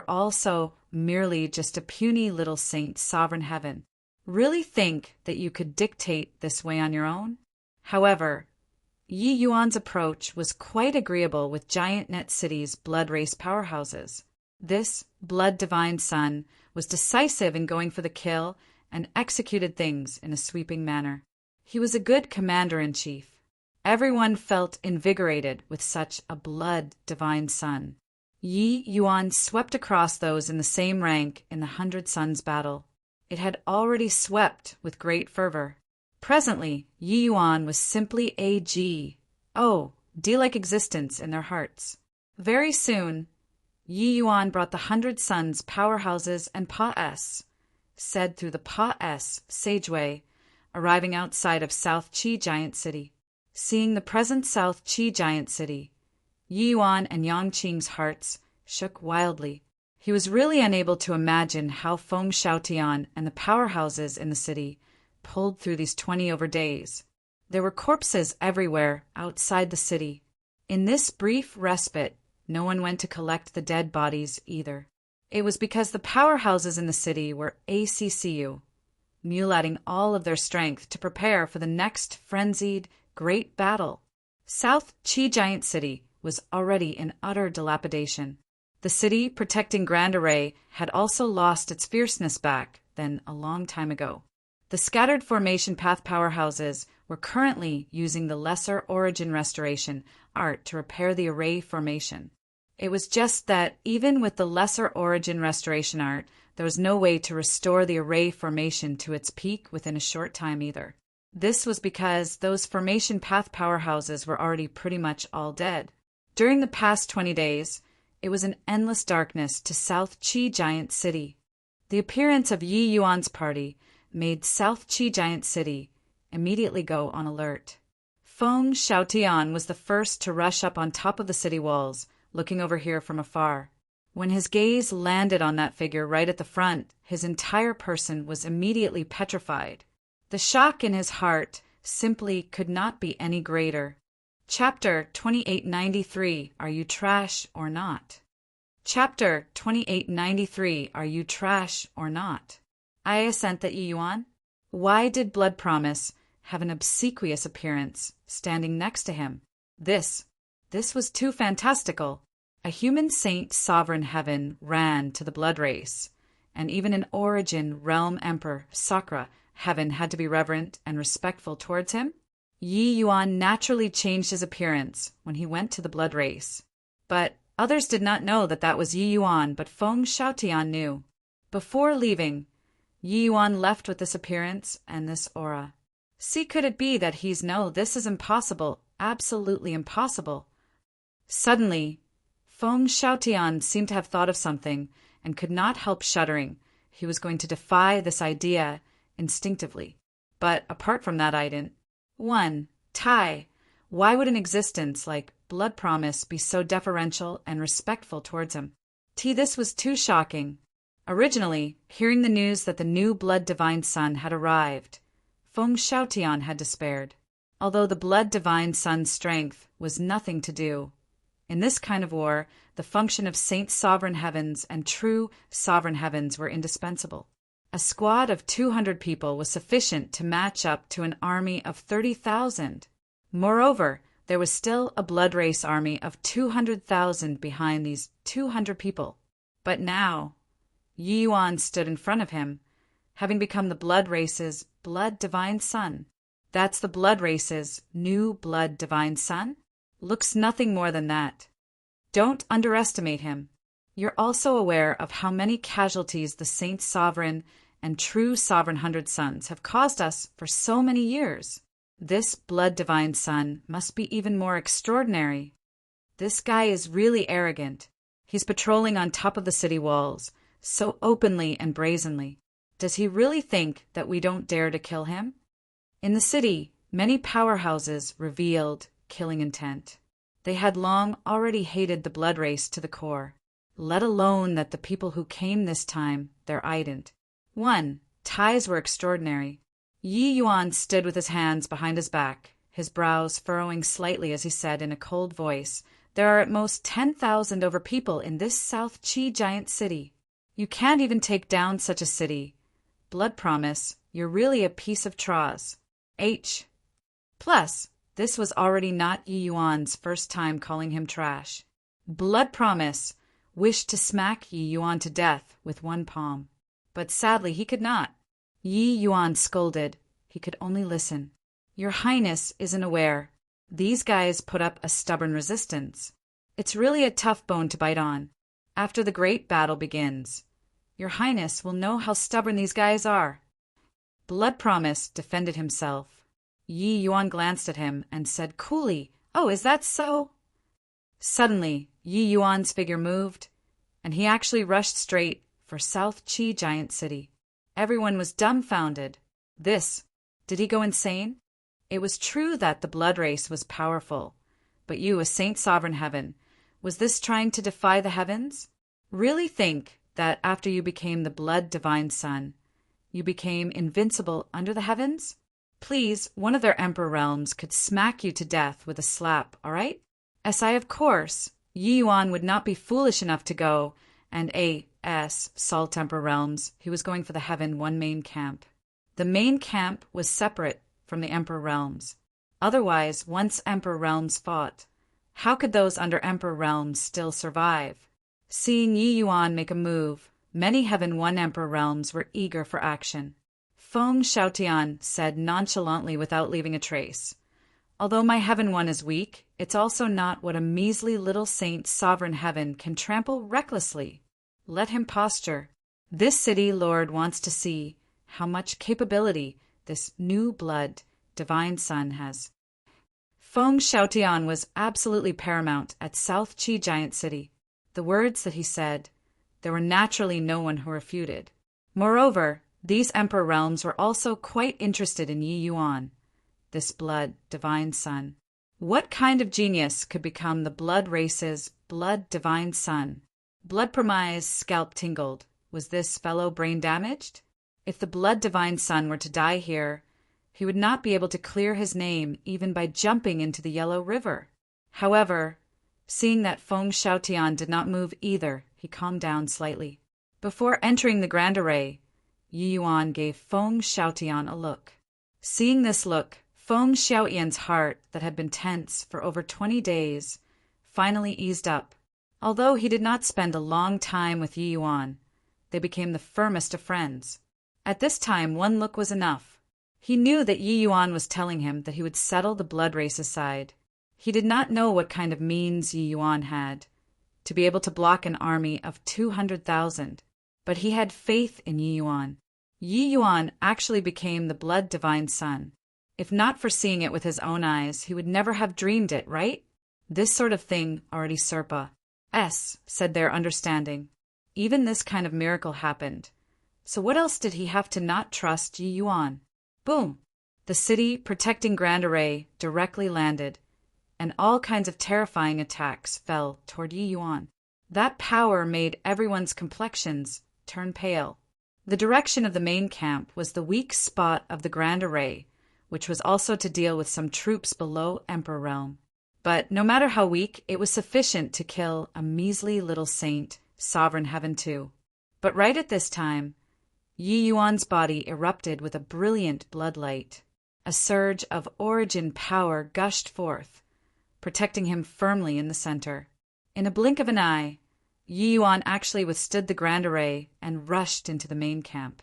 S1: also merely just a puny little saint sovereign heaven. Really think that you could dictate this way on your own? However, Yi Yuan's approach was quite agreeable with Giant Net City's blood race powerhouses. This blood divine son was decisive in going for the kill and executed things in a sweeping manner. He was a good commander-in-chief. Everyone felt invigorated with such a blood divine son. Yi Yuan swept across those in the same rank in the 100 Suns battle. It had already swept with great fervor. Presently, Yi Yuan was simply a G. Oh, D-like existence in their hearts. Very soon, Yi Yuan brought the 100 Suns powerhouses and Pa-S, said through the Pa-S sageway, arriving outside of South Qi Giant City. Seeing the present South Qi Giant City, Yi Yuan and Yang Qing's hearts shook wildly. He was really unable to imagine how Feng Xiaotian and the powerhouses in the city pulled through these 20-over days. There were corpses everywhere outside the city. In this brief respite, no one went to collect the dead bodies either. It was because the powerhouses in the city were ACCU, mulating all of their strength to prepare for the next frenzied great battle. South Qi Giant City was already in utter dilapidation. The city protecting Grand Array had also lost its fierceness back then a long time ago. The scattered formation path powerhouses were currently using the lesser origin restoration art to repair the array formation. It was just that even with the lesser origin restoration art, there was no way to restore the array formation to its peak within a short time either. This was because those formation path powerhouses were already pretty much all dead. During the past 20 days, it was an endless darkness to South Qi Giant City. The appearance of Yi Yuan's party made South Qi Giant City immediately go on alert. Feng Xiaotian was the first to rush up on top of the city walls, looking over here from afar. When his gaze landed on that figure right at the front, his entire person was immediately petrified. The shock in his heart simply could not be any greater. Chapter 2893, Are You Trash or Not? Chapter 2893, Are You Trash or Not? I assent that Yi Yuan. Why did Blood Promise have an obsequious appearance standing next to him? This was too fantastical. A human saint sovereign heaven ran to the blood race, and even an origin realm emperor, Sakra, heaven had to be reverent and respectful towards him? Yi Yuan naturally changed his appearance when he went to the blood race. But others did not know that that was Yi Yuan, but Feng Xiaotian knew. Before leaving, Yi Yuan left with this appearance and this aura. See, could it be that this is impossible, absolutely impossible? Suddenly, Feng Xiaotian seemed to have thought of something and could not help shuddering. He was going to defy this idea instinctively. But apart from that, I didn't. 1. Tai. Why would an existence like Blood Promise be so deferential and respectful towards him? This was too shocking. Originally, hearing the news that the new Blood Divine Sun had arrived, Feng Xiaotian had despaired. Although the Blood Divine Sun's strength was nothing to do. In this kind of war, the function of Saint Sovereign Heavens and true Sovereign Heavens were indispensable. A squad of 200 people was sufficient to match up to an army of 30,000. Moreover, there was still a blood race army of 200,000 behind these 200 people. But now, Yi Yuan stood in front of him, having become the blood race's Blood Divine Sun. That's the blood race's new Blood Divine Sun? Looks nothing more than that. Don't underestimate him. You're also aware of how many casualties the Saint Sovereign and true Sovereign 100 Suns have caused us for so many years. This Blood Divine Sun must be even more extraordinary. This guy is really arrogant. He's patrolling on top of the city walls, so openly and brazenly. Does he really think that we don't dare to kill him? In the city, many powerhouses revealed killing intent. They had long already hated the blood race to the core, let alone that the people who came this time, their ident. 1. Ties were extraordinary. Yi Yuan stood with his hands behind his back, his brows furrowing slightly as he said in a cold voice, There are at most 10,000 over people in this South Qi Giant City. You can't even take down such a city. Blood Promise, you're really a piece of Troz. H. Plus, this was already not Yi Yuan's first time calling him trash. Blood Promise wished to smack Yi Yuan to death with one palm. But sadly he could not. Yi Yuan scolded. He could only listen. Your Highness isn't aware. These guys put up a stubborn resistance. It's really a tough bone to bite on. After the great battle begins, Your Highness will know how stubborn these guys are. Blood Promise defended himself. Yi Yuan glanced at him and said coolly, "Oh, is that so?" Suddenly, Yi Yuan's figure moved, and he actually rushed straight for South Qi Giant City. Everyone was dumbfounded. Did he go insane? It was true that the blood race was powerful, but you, a Saint Sovereign Heaven, was this trying to defy the heavens? Really think that after you became the blood divine son, you became invincible under the heavens? Please, one of their emperor realms could smack you to death with a slap, all right? Of course, Yi Yuan would not be foolish enough to go and Salt Emperor realms. He was going for the Heaven One main camp. The main camp was separate from the Emperor realms. Otherwise, once Emperor realms fought, how could those under Emperor realms still survive? Seeing Yi Yuan make a move, many Heaven One Emperor realms were eager for action. Feng Xiaotian said nonchalantly without leaving a trace, "Although my Heaven One is weak, it's also not what a measly little saint sovereign heaven can trample recklessly. Let him posture. This city lord wants to see how much capability this new blood divine son has." Feng Xiaotian was absolutely paramount at South Qi Giant City. The words that he said, there were naturally no one who refuted. Moreover, these emperor realms were also quite interested in Yi Yuan, this blood divine son. What kind of genius could become the blood race's blood divine son? Blood Promise's scalp tingled. Was this fellow brain damaged? If the blood divine son were to die here, he would not be able to clear his name even by jumping into the Yellow River. However, seeing that Feng Xiaotian did not move either, he calmed down slightly. Before entering the Grand Array, Yi Yuan gave Feng Xiaotian a look. Seeing this look, Feng Xiaotian's heart, that had been tense for over 20 days, finally eased up. Although he did not spend a long time with Yi Yuan, they became the firmest of friends. At this time, one look was enough. He knew that Yi Yuan was telling him that he would settle the blood race aside. He did not know what kind of means Yi Yuan had to be able to block an army of 200,000, but he had faith in Yi Yuan. Yi Yuan actually became the blood divine son. If not for seeing it with his own eyes, he would never have dreamed it, right? This sort of thing already said their understanding. Even this kind of miracle happened. So what else did he have to not trust Yi Yuan? Boom! The city protecting Grand Array directly landed, and all kinds of terrifying attacks fell toward Yi Yuan. That power made everyone's complexions turn pale. The direction of the main camp was the weak spot of the Grand Array, which was also to deal with some troops below Emperor Realm. But no matter how weak, it was sufficient to kill a measly little saint, Sovereign Heaven too. But right at this time, Yi Yuan's body erupted with a brilliant bloodlight. A surge of origin power gushed forth, protecting him firmly in the center. In a blink of an eye, Yi Yuan actually withstood the Grand Array and rushed into the main camp.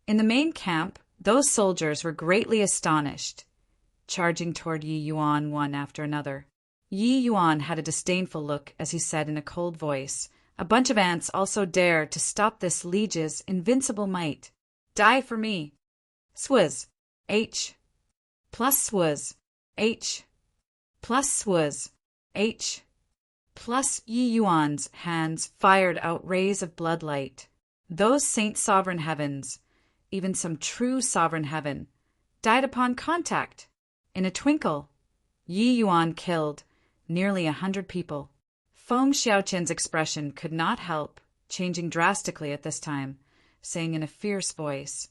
S1: In the main camp, those soldiers were greatly astonished, charging toward Yi Yuan one after another. Yi Yuan had a disdainful look as he said in a cold voice, "A bunch of ants also dare to stop this liege's invincible might. Die for me. Swaz. H. Plus swaz. H. Plus swaz. H." Plus Yi Yuan's hands fired out rays of bloodlight. Those Saint Sovereign Heavens, even some true Sovereign Heaven, died upon contact. In a twinkle, Yi Yuan killed nearly 100 people. Feng Xiaotian's expression could not help changing drastically at this time, saying in a fierce voice,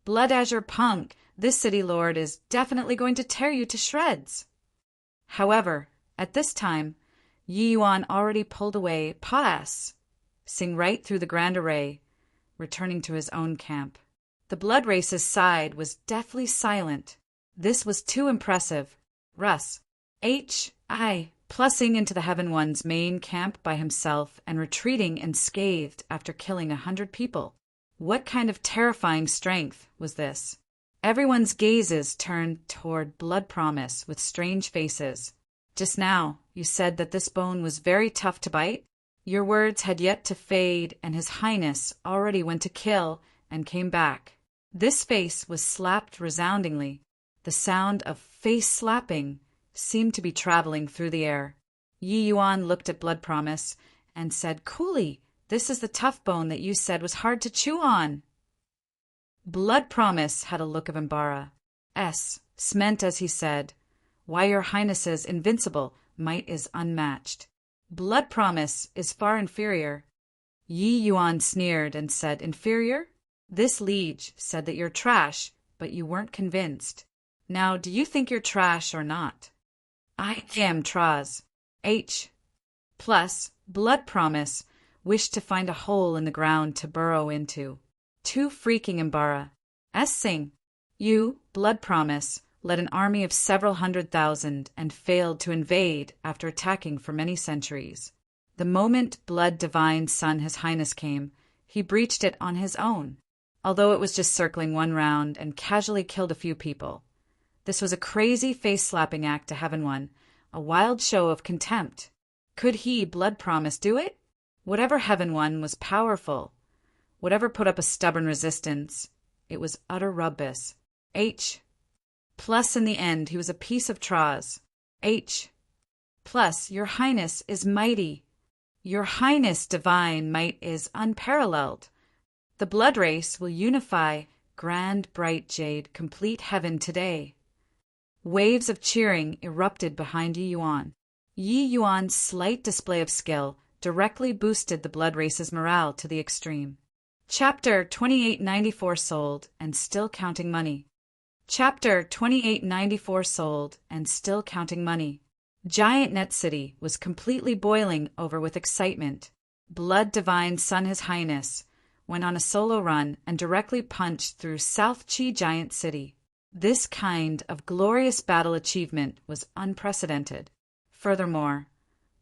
S1: "Blood Azure punk, this city lord is definitely going to tear you to shreds." However, at this time, Yi Yuan already pulled away sing right through the Grand Array, returning to his own camp. The blood race's side was deathly silent. This was too impressive. Russ. Plussing into the Heaven One's main camp by himself and retreating unscathed after killing 100 people. What kind of terrifying strength was this? Everyone's gazes turned toward Blood Promise with strange faces. Just now, you said that this bone was very tough to bite? Your words had yet to fade, and His Highness already went to kill and came back. This face was slapped resoundingly. The sound of face slapping seemed to be traveling through the air. Yi Yuan looked at Blood Promise and said coolly, "This is the tough bone that you said was hard to chew on." Blood Promise had a look of meant as he said, "Why, your Highness's invincible might is unmatched. Blood Promise is far inferior." Yi Yuan sneered and said, "Inferior? This liege said that you're trash, but you weren't convinced. Now, do you think you're trash or not?" "I am Traz." Plus, Blood Promise wished to find a hole in the ground to burrow into. Too freaking embarrassing. You, Blood Promise, led an army of several 100,000 and failed to invade after attacking for many centuries. The moment Blood Divine Son His Highness came, he breached it on his own, although it was just circling one round and casually killed a few people. This was a crazy face-slapping act to Heaven One, a wild show of contempt. Could he, Blood Promise, do it? Whatever Heaven One was powerful. Whatever put up a stubborn resistance, it was utter rubbish. Plus, in the end, he was a piece of Traz. Plus, your Highness is mighty. Your Highness' divine might is unparalleled. The blood race will unify grand, bright jade, complete heaven today. Waves of cheering erupted behind Yi Yuan. Yi Yuan's slight display of skill directly boosted the blood race's morale to the extreme. Chapter 2894 sold and still counting money. Chapter 2894 sold and still counting money. Giant Net City was completely boiling over with excitement. Blood Divine Son His Highness went on a solo run and directly punched through South Chi Giant City. This kind of glorious battle achievement was unprecedented. Furthermore,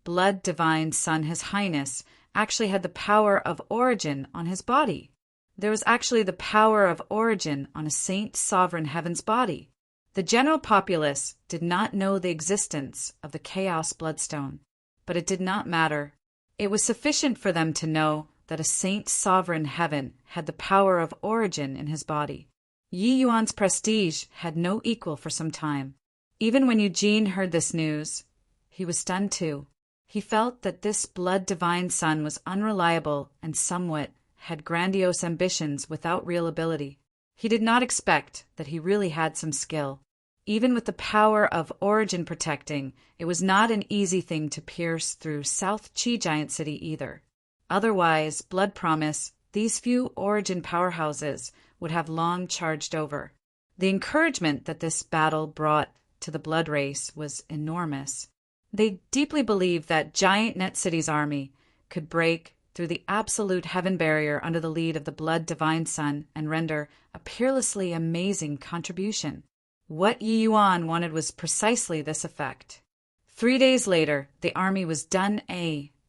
S1: Blood Divine Son His Highness actually had the power of origin on his body. There was actually the power of origin on a Saint Sovereign Heaven's body. The general populace did not know the existence of the Chaos Bloodstone, but it did not matter. It was sufficient for them to know that a Saint Sovereign Heaven had the power of origin in his body. Yi Yuan's prestige had no equal for some time. Even when Eugene heard this news, he was stunned too. He felt that this Blood Divine Son was unreliable and somewhat had grandiose ambitions without real ability. He did not expect that he really had some skill. Even with the power of origin protecting, it was not an easy thing to pierce through South Chi Giant City either. Otherwise, Blood Promise, these few origin powerhouses would have long charged over. The encouragement that this battle brought to the blood race was enormous. They deeply believed that Giant Net City's army could break through the absolute heaven barrier under the lead of the Blood Divine Son and render a peerlessly amazing contribution. What Yi Yuan wanted was precisely this effect. 3 days later, the army was done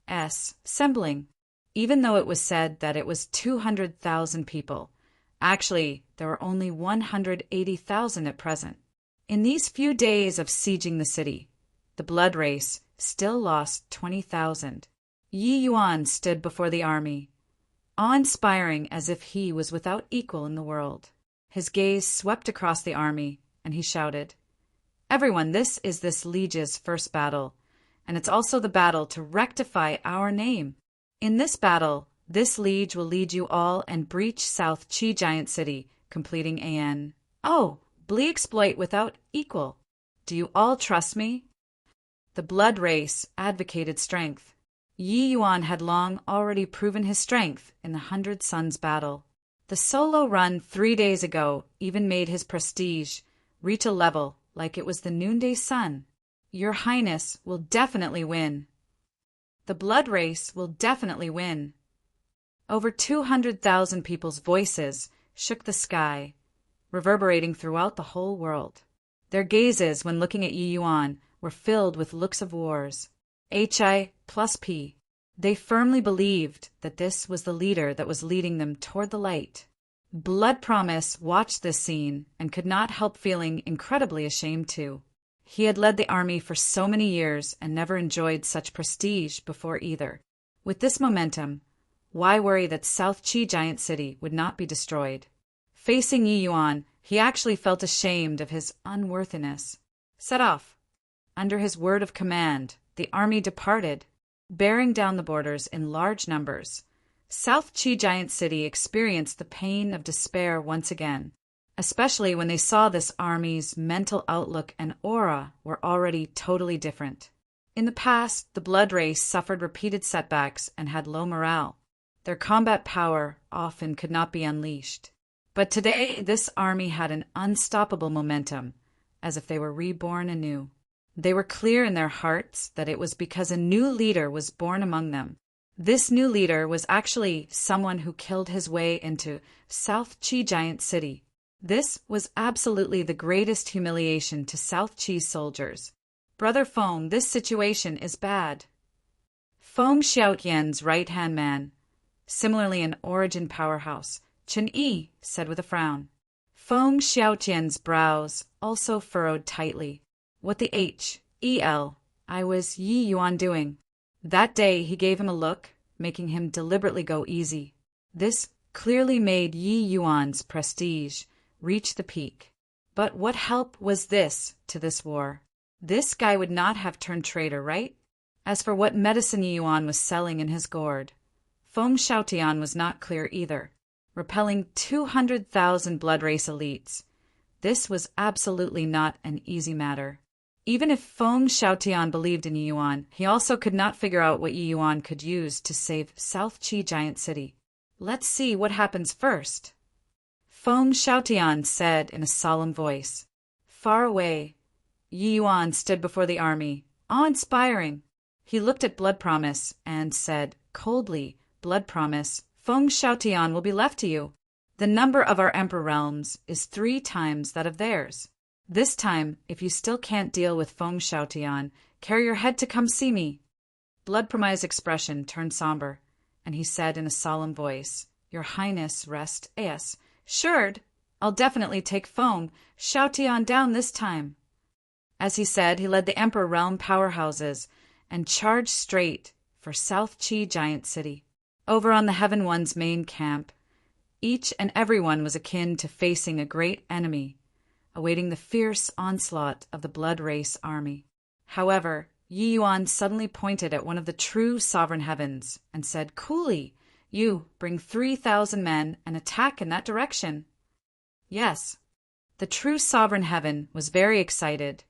S1: assembling. Even though it was said that it was 200,000 people, actually there were only 180,000 at present. In these few days of sieging the city, the blood race still lost 20,000. Yi Yuan stood before the army, awe-inspiring as if he was without equal in the world. His gaze swept across the army, and he shouted, "Everyone, this is this liege's first battle, and it's also the battle to rectify our name. In this battle, this liege will lead you all and breach South Chi Giant City, completing Blee exploit without equal. Do you all trust me?" The blood race advocated strength. Yi Yuan had long already proven his strength in the 100 Suns battle. The solo run 3 days ago even made his prestige reach a level like it was the noonday sun. Your Highness will definitely win. The blood race will definitely win. Over 200,000 people's voices shook the sky, reverberating throughout the whole world. Their gazes, when looking at Yi Yuan, were filled with looks of wars. Hi+P. They firmly believed that this was the leader that was leading them toward the light. Blood Promise watched this scene and could not help feeling incredibly ashamed too. He had led the army for so many years and never enjoyed such prestige before either. With this momentum, why worry that South Chi Giant City would not be destroyed? Facing Yi Yuan, he actually felt ashamed of his unworthiness. Set off. Under his word of command, the army departed, bearing down the borders in large numbers. South Chi Giant City experienced the pain of despair once again, especially when they saw this army's mental outlook and aura were already totally different. In the past, the blood race suffered repeated setbacks and had low morale. Their combat power often could not be unleashed. But today, this army had an unstoppable momentum, as if they were reborn anew. They were clear in their hearts that it was because a new leader was born among them. This new leader was actually someone who killed his way into South Chi Giant City. This was absolutely the greatest humiliation to South Chi's soldiers. Brother Feng, this situation is bad. Feng Xiaotian's right-hand man, similarly an origin powerhouse, Chen Yi, said with a frown. Feng Xiaotian's brows also furrowed tightly. What the hell I was Yi Yuan doing? That day he gave him a look, making him deliberately go easy. This clearly made Yi Yuan's prestige reach the peak. But what help was this to this war? This guy would not have turned traitor, right? As for what medicine Yi Yuan was selling in his gourd, Feng Xiaotian was not clear either. Repelling 200,000 blood race elites, this was absolutely not an easy matter. Even if Feng Xiaotian believed in Yi Yuan, he also could not figure out what Yi Yuan could use to save South Chi Giant City. Let's see what happens first. Feng Xiaotian said in a solemn voice. Far away, Yi Yuan stood before the army, awe-inspiring. He looked at Blood Promise and said coldly, Blood Promise, Feng Xiaotian will be left to you. The number of our emperor realms is 3 times that of theirs. This time, if you still can't deal with Feng Xiaotian, carry your head to come see me. Blood Promise's expression turned somber, and he said in a solemn voice, Your Highness, rest assured, I'll definitely take Feng Xiaotian down this time. As he said, he led the Emperor Realm powerhouses and charged straight for South Chi Giant City. Over on the Heaven One's main camp, each and every one was akin to facing a great enemy, awaiting the fierce onslaught of the Blood Race army. However, Yi Yuan suddenly pointed at one of the true sovereign heavens and said coolly, You bring 3,000 men and attack in that direction. Yes, the true sovereign heaven was very excited,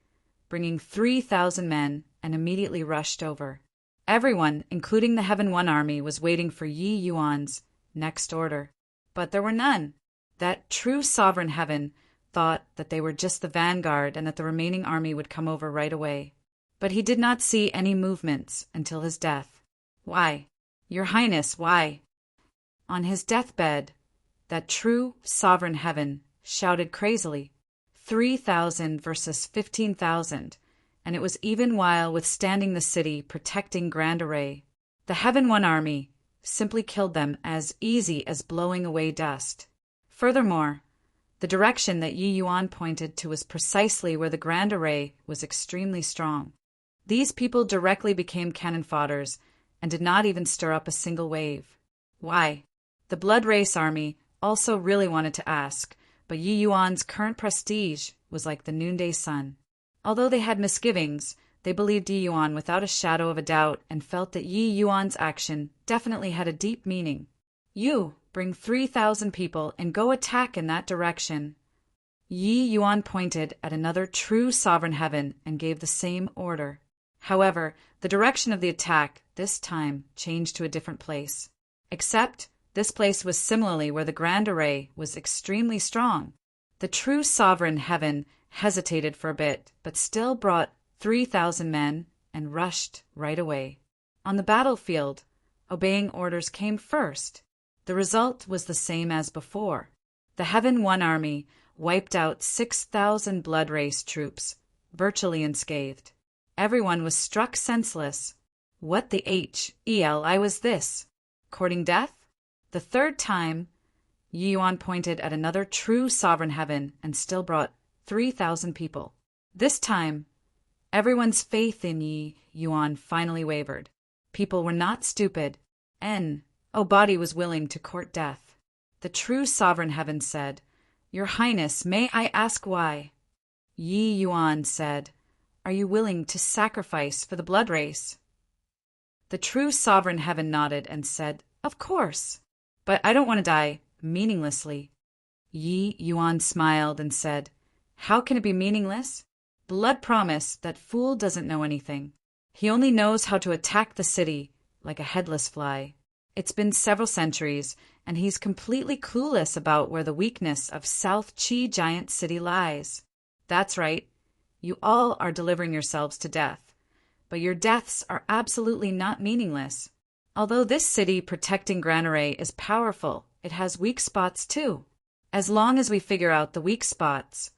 S1: bringing 3,000 men and immediately rushed over. Everyone, including the Heaven One army, was waiting for Yi Yuan's next order. But there were none. That true sovereign heaven thought that they were just the vanguard and that the remaining army would come over right away. But he did not see any movements until his death. Why? Your Highness, why? On his deathbed, that true sovereign heaven shouted crazily, 3,000 versus 15,000, and it was even while withstanding the city, protecting Grand Array. The Heaven One army simply killed them as easy as blowing away dust. Furthermore, the direction that Yi Yuan pointed to was precisely where the Grand Array was extremely strong. These people directly became cannon fodders and did not even stir up a single wave. Why? The Blood Race army also really wanted to ask, but Yi Yuan's current prestige was like the noonday sun. Although they had misgivings, they believed Yi Yuan without a shadow of a doubt and felt that Yi Yuan's action definitely had a deep meaning. You bring 3,000 people and go attack in that direction. Yi Yuan pointed at another true sovereign heaven and gave the same order. However, the direction of the attack this time changed to a different place. Except this place was similarly where the Grand Array was extremely strong. The true sovereign heaven hesitated for a bit, but still brought 3,000 men and rushed right away. On the battlefield, obeying orders came first. The result was the same as before. The Heaven One army wiped out 6,000 Blood Race troops, virtually unscathed. Everyone was struck senseless. What the hell was this? Courting death? The third time, Yi Yuan pointed at another true sovereign heaven and still brought 3,000 people. This time, Everyone's faith in Yi Yuan finally wavered. People were not stupid. Body was willing to court death. The true sovereign heaven said, "Your Highness, may I ask why?" Yi Yuan said, "Are you willing to sacrifice for the blood race?" The true sovereign heaven nodded and said, "Of course, but I don't want to die meaninglessly." Yi Yuan smiled and said, "How can it be meaningless? Blood promised that fool doesn't know anything. He only knows how to attack the city like a headless fly. It's been several centuries, and he's completely clueless about where the weakness of South Qi Giant City lies. That's right, you all are delivering yourselves to death, but your deaths are absolutely not meaningless. Although this city protecting Granary is powerful, it has weak spots too. As long as we figure out the weak spots,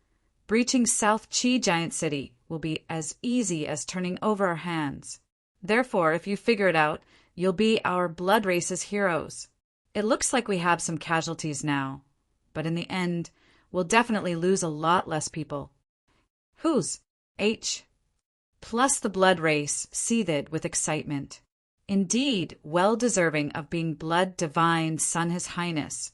S1: breaching South Qi Giant City will be as easy as turning over our hands. Therefore, if you figure it out, you'll be our blood race's heroes. It looks like we have some casualties now, but in the end, we'll definitely lose a lot less people." "Whose? H?" Plus the blood race seethed with excitement. Indeed, well deserving of being blood divine son His Highness.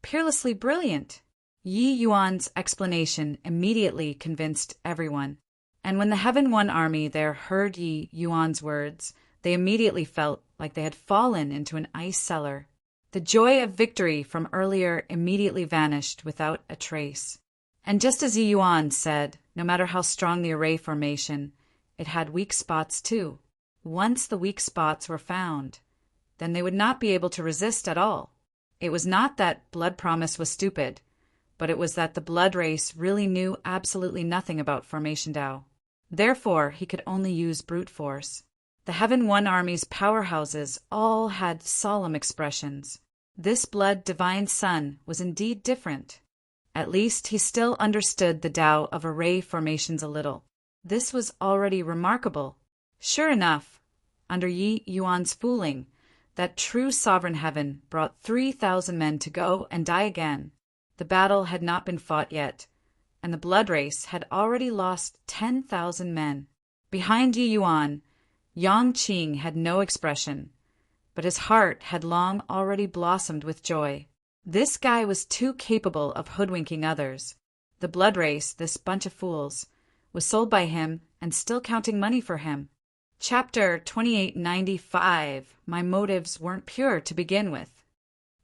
S1: Peerlessly brilliant. Yi Yuan's explanation immediately convinced everyone, and when the Heaven One army there heard Yi Yuan's words, they immediately felt like they had fallen into an ice cellar. The joy of victory from earlier immediately vanished without a trace. And just as Yi Yuan said, no matter how strong the array formation, it had weak spots too. Once the weak spots were found, then they would not be able to resist at all. It was not that Blood Promise was stupid, but it was that the blood race really knew absolutely nothing about Formation Dao. Therefore, he could only use brute force. The Heaven One army's powerhouses all had solemn expressions. This blood divine son was indeed different. At least he still understood the Tao of array formations a little. This was already remarkable. Sure enough, under Yi Yuan's fooling, that true sovereign heaven brought 3,000 men to go and die again. The battle had not been fought yet, and the blood race had already lost 10,000 men. Behind Yi Yuan, Yang Qing had no expression, but his heart had long already blossomed with joy. This guy was too capable of hoodwinking others. The blood race, this bunch of fools, was sold by him and still counting money for him. Chapter 2895. My motives weren't pure to begin with.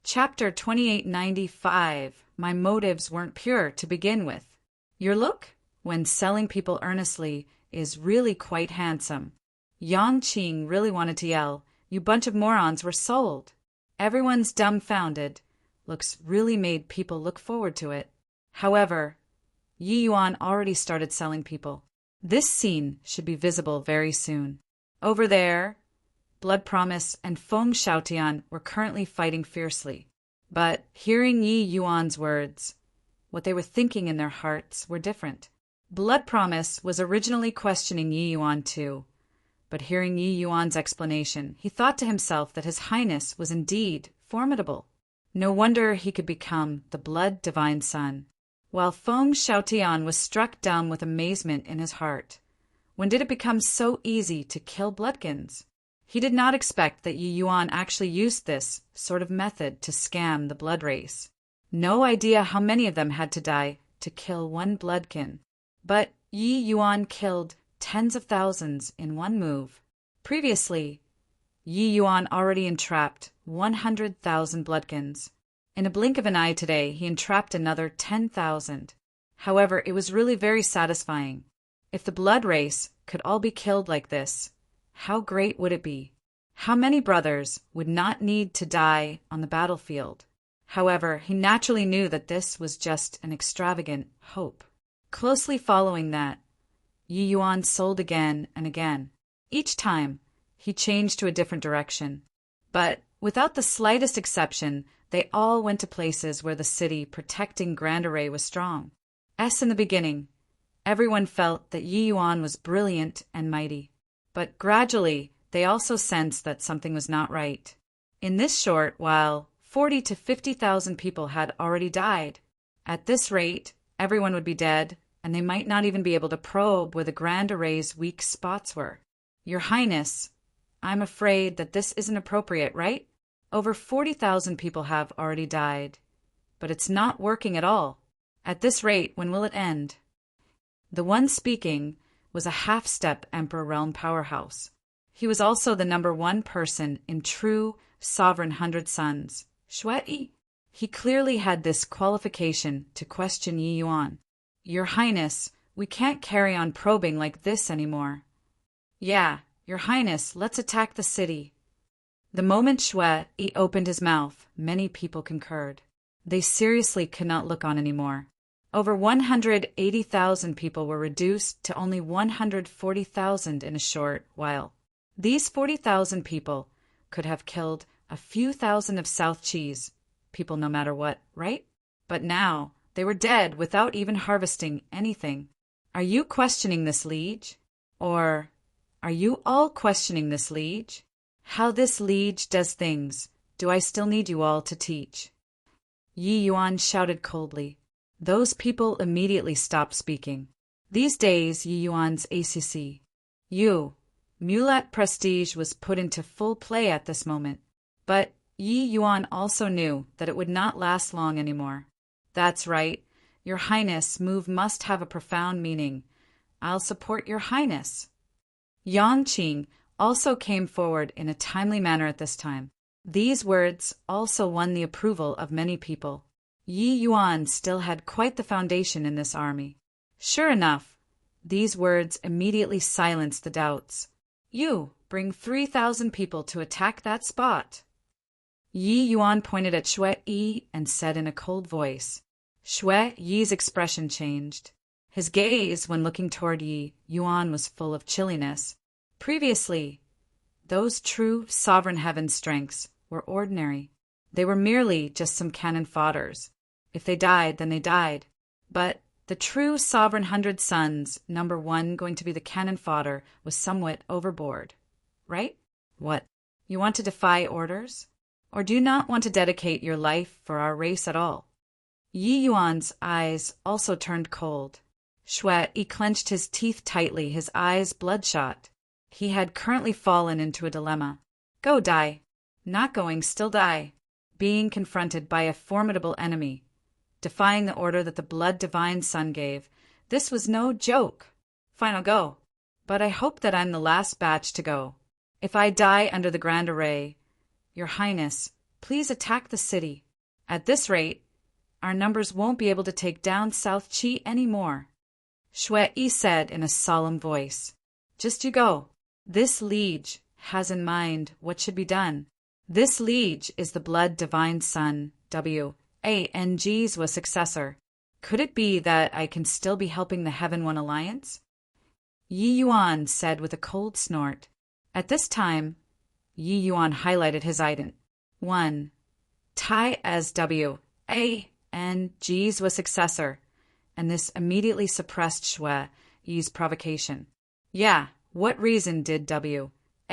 S1: Chapter 2895. My motives weren't pure to begin with. Your look, when selling people earnestly, is really quite handsome. Yang Qing really wanted to yell, "You bunch of morons were sold." Everyone's dumbfounded. Looks really made people look forward to it. However, Yi Yuan already started selling people. This scene should be visible very soon. Over there, Blood Promise and Feng Xiaotian were currently fighting fiercely. But hearing Yi Yuan's words, what they were thinking in their hearts were different. Blood Promise was originally questioning Yi Yuan too, but hearing Yi Yuan's explanation, he thought to himself that His Highness was indeed formidable. No wonder he could become the blood divine son. While Feng Xiaotian was struck down with amazement in his heart. When did it become so easy to kill bloodkins? He did not expect that Yi Yuan actually used this sort of method to scam the blood race. No idea how many of them had to die to kill one bloodkin. But Yi Yuan killed tens of thousands in one move. Previously, Yi Yuan already entrapped 100,000 bloodkins. In a blink of an eye today, he entrapped another 10,000. However, it was really very satisfying. If the blood race could all be killed like this, how great would it be? How many brothers would not need to die on the battlefield? However, he naturally knew that this was just an extravagant hope. Closely following that, Yi Yuan sold again and again. Each time, he changed to a different direction. But without the slightest exception, they all went to places where the city protecting Grand Array was strong. In the beginning, everyone felt that Yi Yuan was brilliant and mighty. But gradually, they also sensed that something was not right. In this short while, 40 to 50,000 people had already died. At this rate, everyone would be dead, and they might not even be able to probe where the Grand Array's weak spots were. Your Highness, I'm afraid that this isn't appropriate, right? Over 40,000 people have already died. But it's not working at all. At this rate, when will it end? The one speaking was a half-step Emperor Realm powerhouse. He was also the #1 person in true sovereign 100 Suns, Shui. He clearly had this qualification to question Yi Yuan. Your Highness, we can't carry on probing like this anymore. Yeah, Your Highness, let's attack the city. The moment Shui opened his mouth, many people concurred. They seriously could not look on anymore. Over 180,000 people were reduced to only 140,000 in a short while. These 40,000 people could have killed a few thousand of South Chi's people no matter what, right? But now they were dead without even harvesting anything. Are you questioning this, liege? Or are you all questioning this, liege? How this liege does things, do I still need you all to teach? Yi Yuan shouted coldly. Those people immediately stopped speaking. These days, Yi Yuan's ACC. Mulat prestige was put into full play at this moment. But Yi Yuan also knew that it would not last long anymore. That's right. Your Highness' move must have a profound meaning. I'll support Your Highness. Yang Qing also came forward in a timely manner at this time. These words also won the approval of many people. Yi Yuan still had quite the foundation in this army. Sure enough, these words immediately silenced the doubts. You bring 3,000 people to attack that spot. Yi Yuan pointed at Shui Yi and said in a cold voice. Shui Yi's expression changed. His gaze, when looking toward Yi Yuan, was full of chilliness. Previously, those true sovereign heaven strengths were ordinary. They were merely just some cannon fodders. If they died, then they died. But the true sovereign 100 Suns, #1 going to be the cannon fodder, was somewhat overboard. Right? What? You want to defy orders? Or do you not want to dedicate your life for our race at all? Yi Yuan's eyes also turned cold. Shui clenched his teeth tightly, his eyes bloodshot. He had currently fallen into a dilemma. Go die. Not going, still die. Being confronted by a formidable enemy. Defying the order that the blood divine sun gave. This was no joke. Fine, I'll go. But I hope that I'm the last batch to go. If I die under the Grand Array, Your Highness, please attack the city. At this rate, our numbers won't be able to take down South Chi anymore. Shui said in a solemn voice. Just you go. This liege has in mind what should be done. This liege is the blood divine sun, Wang's successor. Could it be that I can still be helping the Heaven One Alliance? Yi Yuan said with a cold snort. At this time, Yi Yuan highlighted his item. 1. Tai as Wang's successor, and this immediately suppressed Shui Yi's provocation. Yeah, what reason did Wang's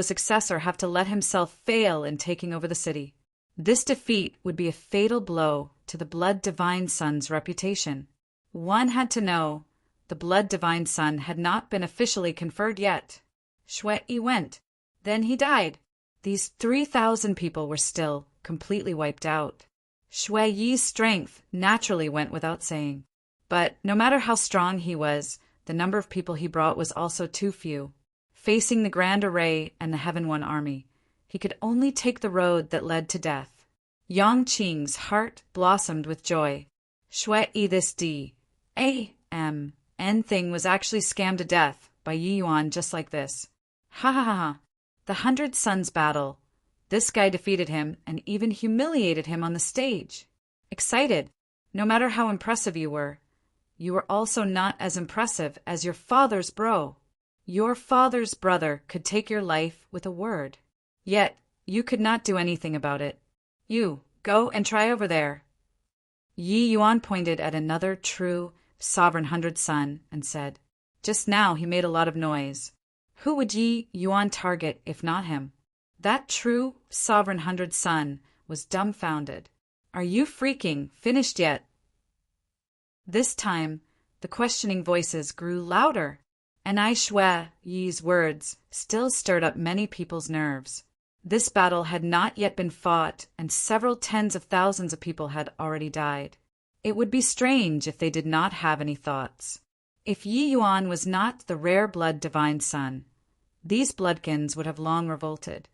S1: successor have to let himself fail in taking over the city? This defeat would be a fatal blow to the Blood Divine Sun's reputation. One had to know the Blood Divine Sun had not been officially conferred yet. Shui went. Then he died. These 3,000 people were still completely wiped out. Shui Yi's strength naturally went without saying. But no matter how strong he was, the number of people he brought was also too few. Facing the Grand Array and the Heaven One army, he could only take the road that led to death. Yang Qing's heart blossomed with joy. Shui this D.A.M. thing was actually scammed to death by Yi Yuan just like this. Ha ha ha ha. The 100 Suns battle. This guy defeated him and even humiliated him on the stage. Excited, no matter how impressive you were also not as impressive as your father's bro. Your father's brother could take your life with a word. Yet, you could not do anything about it. You, go and try over there. Yi Yuan pointed at another true, sovereign 100 Sun and said, just now he made a lot of noise. Who would Yi Yuan target if not him? That true, sovereign 100 Sun was dumbfounded. Are you freaking finished yet? This time, the questioning voices grew louder, and I Shui Yi's words still stirred up many people's nerves. This battle had not yet been fought, and several tens of thousands of people had already died. It would be strange if they did not have any thoughts. If Yi Yuan was not the rare blood divine son, these bloodkins would have long revolted.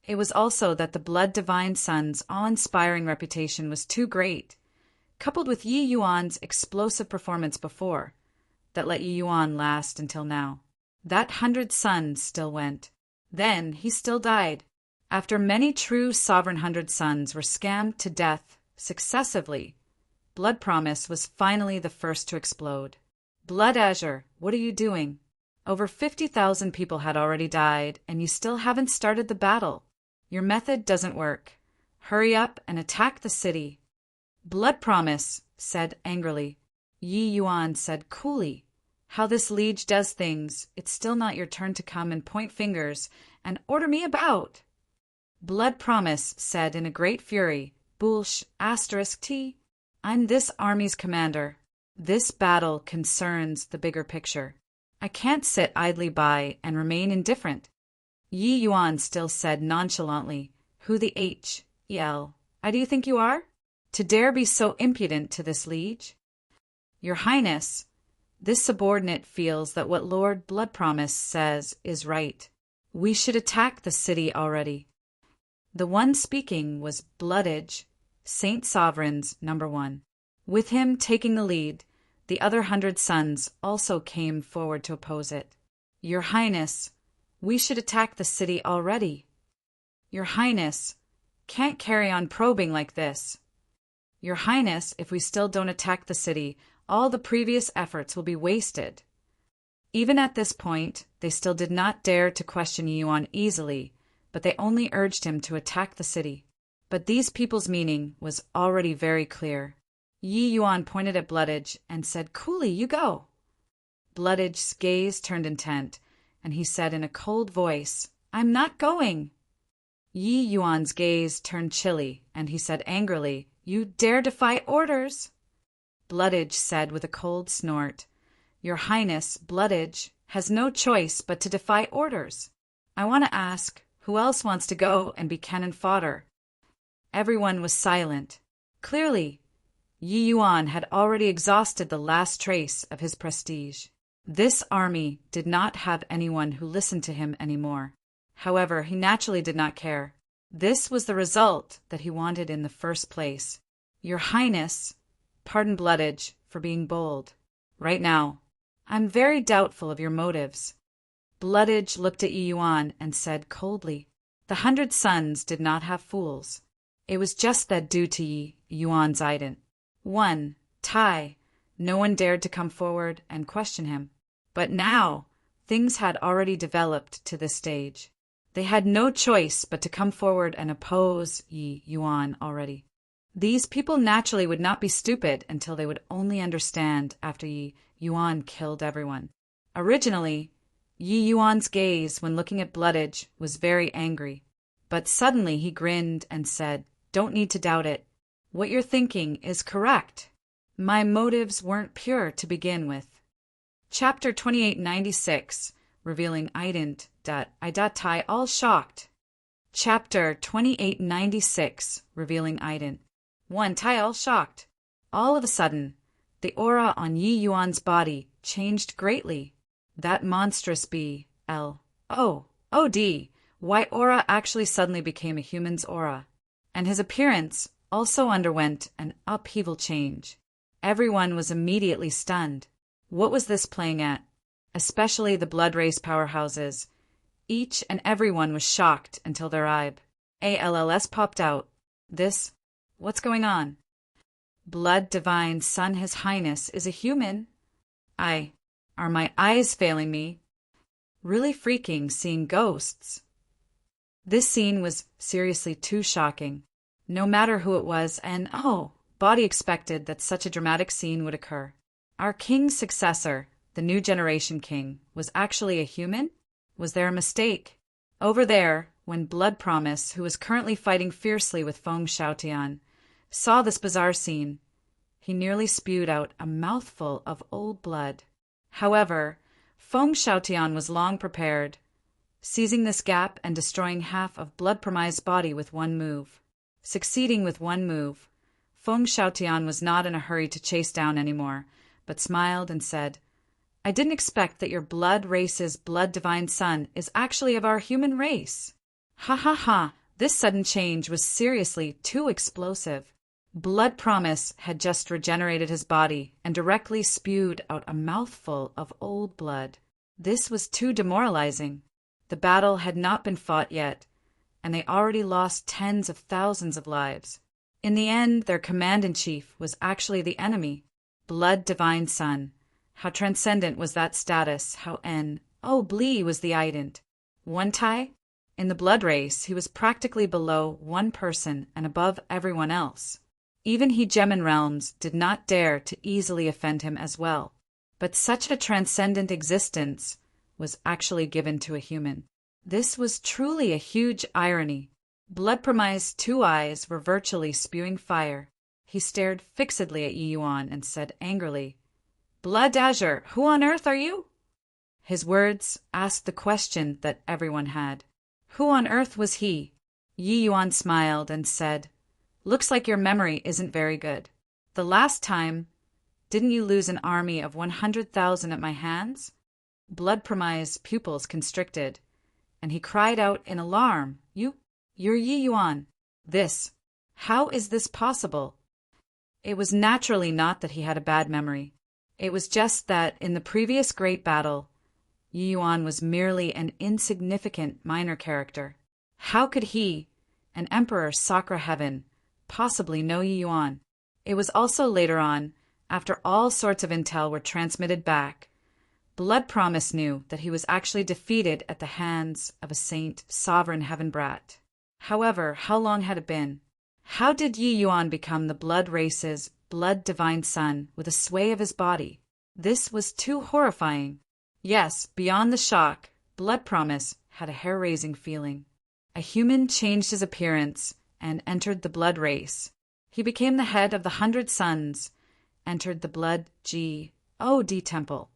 S1: It was also that the blood divine son's awe-inspiring reputation was too great, coupled with Yi Yuan's explosive performance before, that let Yi Yuan last until now. That 100 sons still went. Then he still died. After many true sovereign 100 sons were scammed to death successively, Blood Promise was finally the first to explode. Blood Azure, what are you doing? Over 50,000 people had already died, and you still haven't started the battle. Your method doesn't work. Hurry up and attack the city. Blood Promise said angrily. Yi Yuan said coolly, how this liege does things, it's still not your turn to come and point fingers and order me about. Blood Promise said in a great fury, Bullsh *T. I'm this army's commander. This battle concerns the bigger picture. I can't sit idly by and remain indifferent. Yi Yuan still said nonchalantly, who the hell do you think you are? To dare be so impudent to this liege? Your Highness, this subordinate feels that what Lord Blood Promise says is right. We should attack the city already. The one speaking was Bloodage, Saint Sovereign's #1. With him taking the lead, the other 100 sons also came forward to oppose it. Your Highness, we should attack the city already. Your Highness, can't carry on probing like this. Your Highness, if we still don't attack the city, all the previous efforts will be wasted. Even at this point, they still did not dare to question Yi Yuan easily, but they only urged him to attack the city. But these people's meaning was already very clear. Yi Yuan pointed at Bloodage and said, coolly, you go. Bloodage's gaze turned intent, and he said in a cold voice, I'm not going. Yi Yuan's gaze turned chilly, and he said angrily, you dare defy orders? Bloodage said with a cold snort, Your Highness, Bloodage, has no choice but to defy orders. I want to ask, who else wants to go and be cannon fodder? Everyone was silent. Clearly, Yi Yuan had already exhausted the last trace of his prestige. This army did not have anyone who listened to him anymore. However, he naturally did not care. This was the result that he wanted in the first place. Your Highness, pardon Bloodage for being bold. Right now, I'm very doubtful of your motives. Bloodage looked at Yi Yuan and said coldly, the 100 sons did not have fools. It was just that due to Yi Yuan's ident. 1. Tai. No one dared to come forward and question him. But now, things had already developed to this stage. They had no choice but to come forward and oppose Yi Yuan already. These people naturally would not be stupid until they would only understand after Yi Yuan killed everyone. Originally, Yi Yuan's gaze when looking at Bloodage was very angry, but suddenly he grinned and said, don't need to doubt it. What you're thinking is correct. My motives weren't pure to begin with. Chapter 2896, revealing ident. Tai all shocked. Chapter 2896, revealing ident. 1. Tai all shocked. All of a sudden, the aura on Yi Yuan's body changed greatly. That monstrous why aura actually suddenly became a human's aura, and his appearance also underwent an upheaval change. Everyone was immediately stunned. What was this playing at? Especially the blood race powerhouses. Each and everyone was shocked until their ALLS popped out. What's going on? Blood divine son His Highness is a human. Are my eyes failing me? Really freaking seeing ghosts. This scene was seriously too shocking. No matter who it was, and body expected that such a dramatic scene would occur. Our king's successor, the new generation king, was actually a human? Was there a mistake? Over there, when Blood Promise, who was currently fighting fiercely with Feng Xiaotian, saw this bizarre scene, He nearly spewed out a mouthful of old blood. However, Feng Xiaotian was long prepared, seizing this gap and destroying half of Blood Promise's body with one move. Succeeding with one move, Feng Xiaotian was not in a hurry to chase down anymore, but smiled and said, "I didn't expect that your blood race's blood divine son is actually of our human race." Ha ha ha! This sudden change was seriously too explosive. Blood Promise had just regenerated his body and directly spewed out a mouthful of old blood. This was too demoralizing. The battle had not been fought yet, and they already lost tens of thousands of lives. In the end, their command-in-chief was actually the enemy, Blood Divine Son. How transcendent was that status, how Blee was the ident. One tie? In the blood race, he was practically below one person and above everyone else. Even Hegemon realms did not dare to easily offend him as well. But such a transcendent existence was actually given to a human. This was truly a huge irony. Blood Promise's two eyes were virtually spewing fire. He stared fixedly at Yi Yuan and said angrily, "Blood Azure, who on earth are you?" His words asked the question that everyone had. Who on earth was he? Yi Yuan smiled and said, "Looks like your memory isn't very good. The last time, didn't you lose an army of 100,000 at my hands?" Blood Promise's pupils constricted, and he cried out in alarm, You're Yi Yuan. How is this possible?" It was naturally not that he had a bad memory. It was just that in the previous great battle, Yi Yuan was merely an insignificant minor character. How could he, an Emperor Sakra Heaven, possibly know Yi Yuan? It was also later on, after all sorts of intel were transmitted back, Blood Promise knew that he was actually defeated at the hands of a saint sovereign heaven brat. However, how long had it been? How did Yi Yuan become the blood race's blood divine son with a sway of his body? This was too horrifying. Yes, beyond the shock, Blood Promise had a hair-raising feeling. A human changed his appearance and entered the blood race. He became the head of the 100 Sons, entered the Blood God Temple,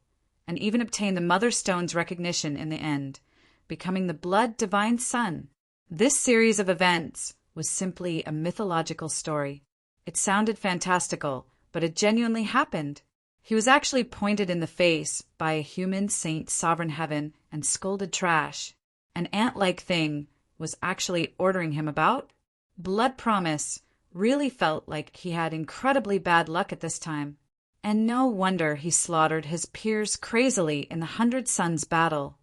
S1: and even obtained the Mother Stone's recognition in the end, becoming the Blood Divine Son. This series of events was simply a mythological story. It sounded fantastical, but it genuinely happened. He was actually pointed in the face by a human saint sovereign heaven and scolded trash. An ant-like thing was actually ordering him about. Blood Promise really felt like he had incredibly bad luck at this time. And no wonder he slaughtered his peers crazily in the 100 Sons battle.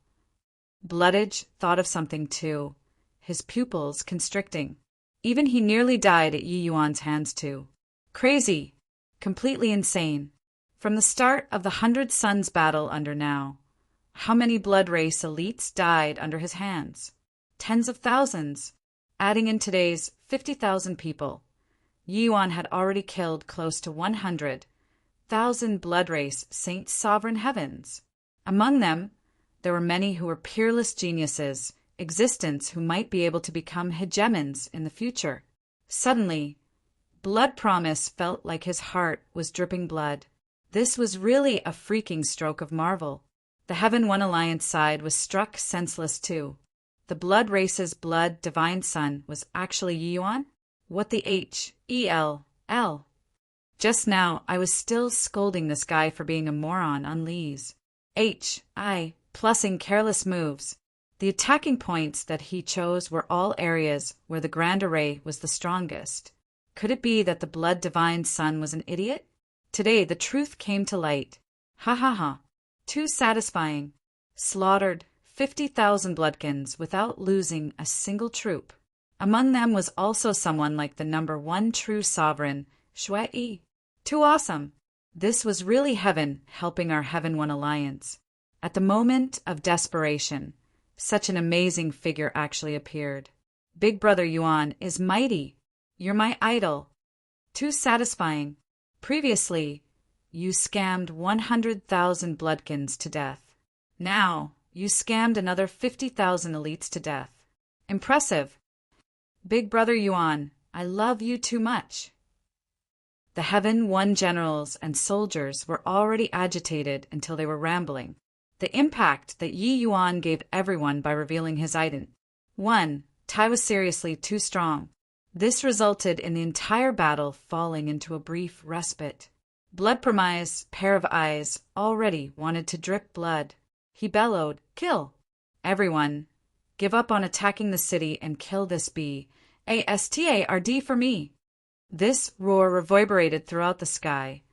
S1: Bloodage thought of something too, his pupils constricting. Even he nearly died at Yi Yuan's hands too. Crazy, completely insane. From the start of the 100 Sons battle under now, how many blood race elites died under his hands? Tens of thousands. Adding in today's 50,000 people, Yi Yuan had already killed close to 100,000 blood race saint sovereign heavens. Among them, there were many who were peerless geniuses, existence who might be able to become hegemons in the future. Suddenly, Blood Promise felt like his heart was dripping blood. This was really a freaking stroke of marvel. The Heaven One Alliance side was struck senseless too. The blood race's blood divine son was actually Yi Yuan? What the H-E-L-L? Just now, I was still scolding this guy for being a moron on Lee's H-I plussing careless moves. The attacking points that he chose were all areas where the Grand Array was the strongest. Could it be that the blood divine son was an idiot? Today the truth came to light. Ha ha ha. Too satisfying. Slaughtered 50,000 bloodkins without losing a single troop. Among them was also someone like the number one true sovereign, Shui. Too awesome. This was really heaven helping our Heaven One Alliance. At the moment of desperation, such an amazing figure actually appeared. Big Brother Yuan is mighty. You're my idol. Too satisfying. Previously, you scammed 100,000 bloodkins to death. Now, you scammed another 50,000 elites to death. Impressive. Big Brother Yuan, I love you too much. The Heaven One generals and soldiers were already agitated until they were rambling. The impact that Yi Yuan gave everyone by revealing his item. 1. Tai was seriously too strong. This resulted in the entire battle falling into a brief respite. Blood Promise, pair of eyes, already wanted to drip blood. He bellowed, "Kill! Everyone, give up on attacking the city and kill this bee. ASTARD for me!" This roar reverberated throughout the sky,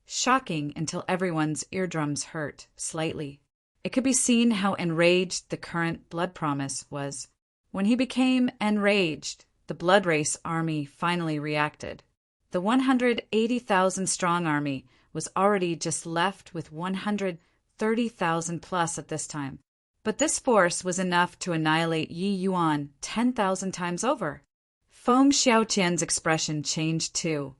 S1: shocking until everyone's eardrums hurt slightly. It could be seen how enraged the current Blood Promise was. When he became enraged, the Blood Race army finally reacted. The 180,000-strong army was already just left with 130,000 plus at this time. But this force was enough to annihilate Yi Yuan 10,000 times over. Feng Xiaotian's expression changed too,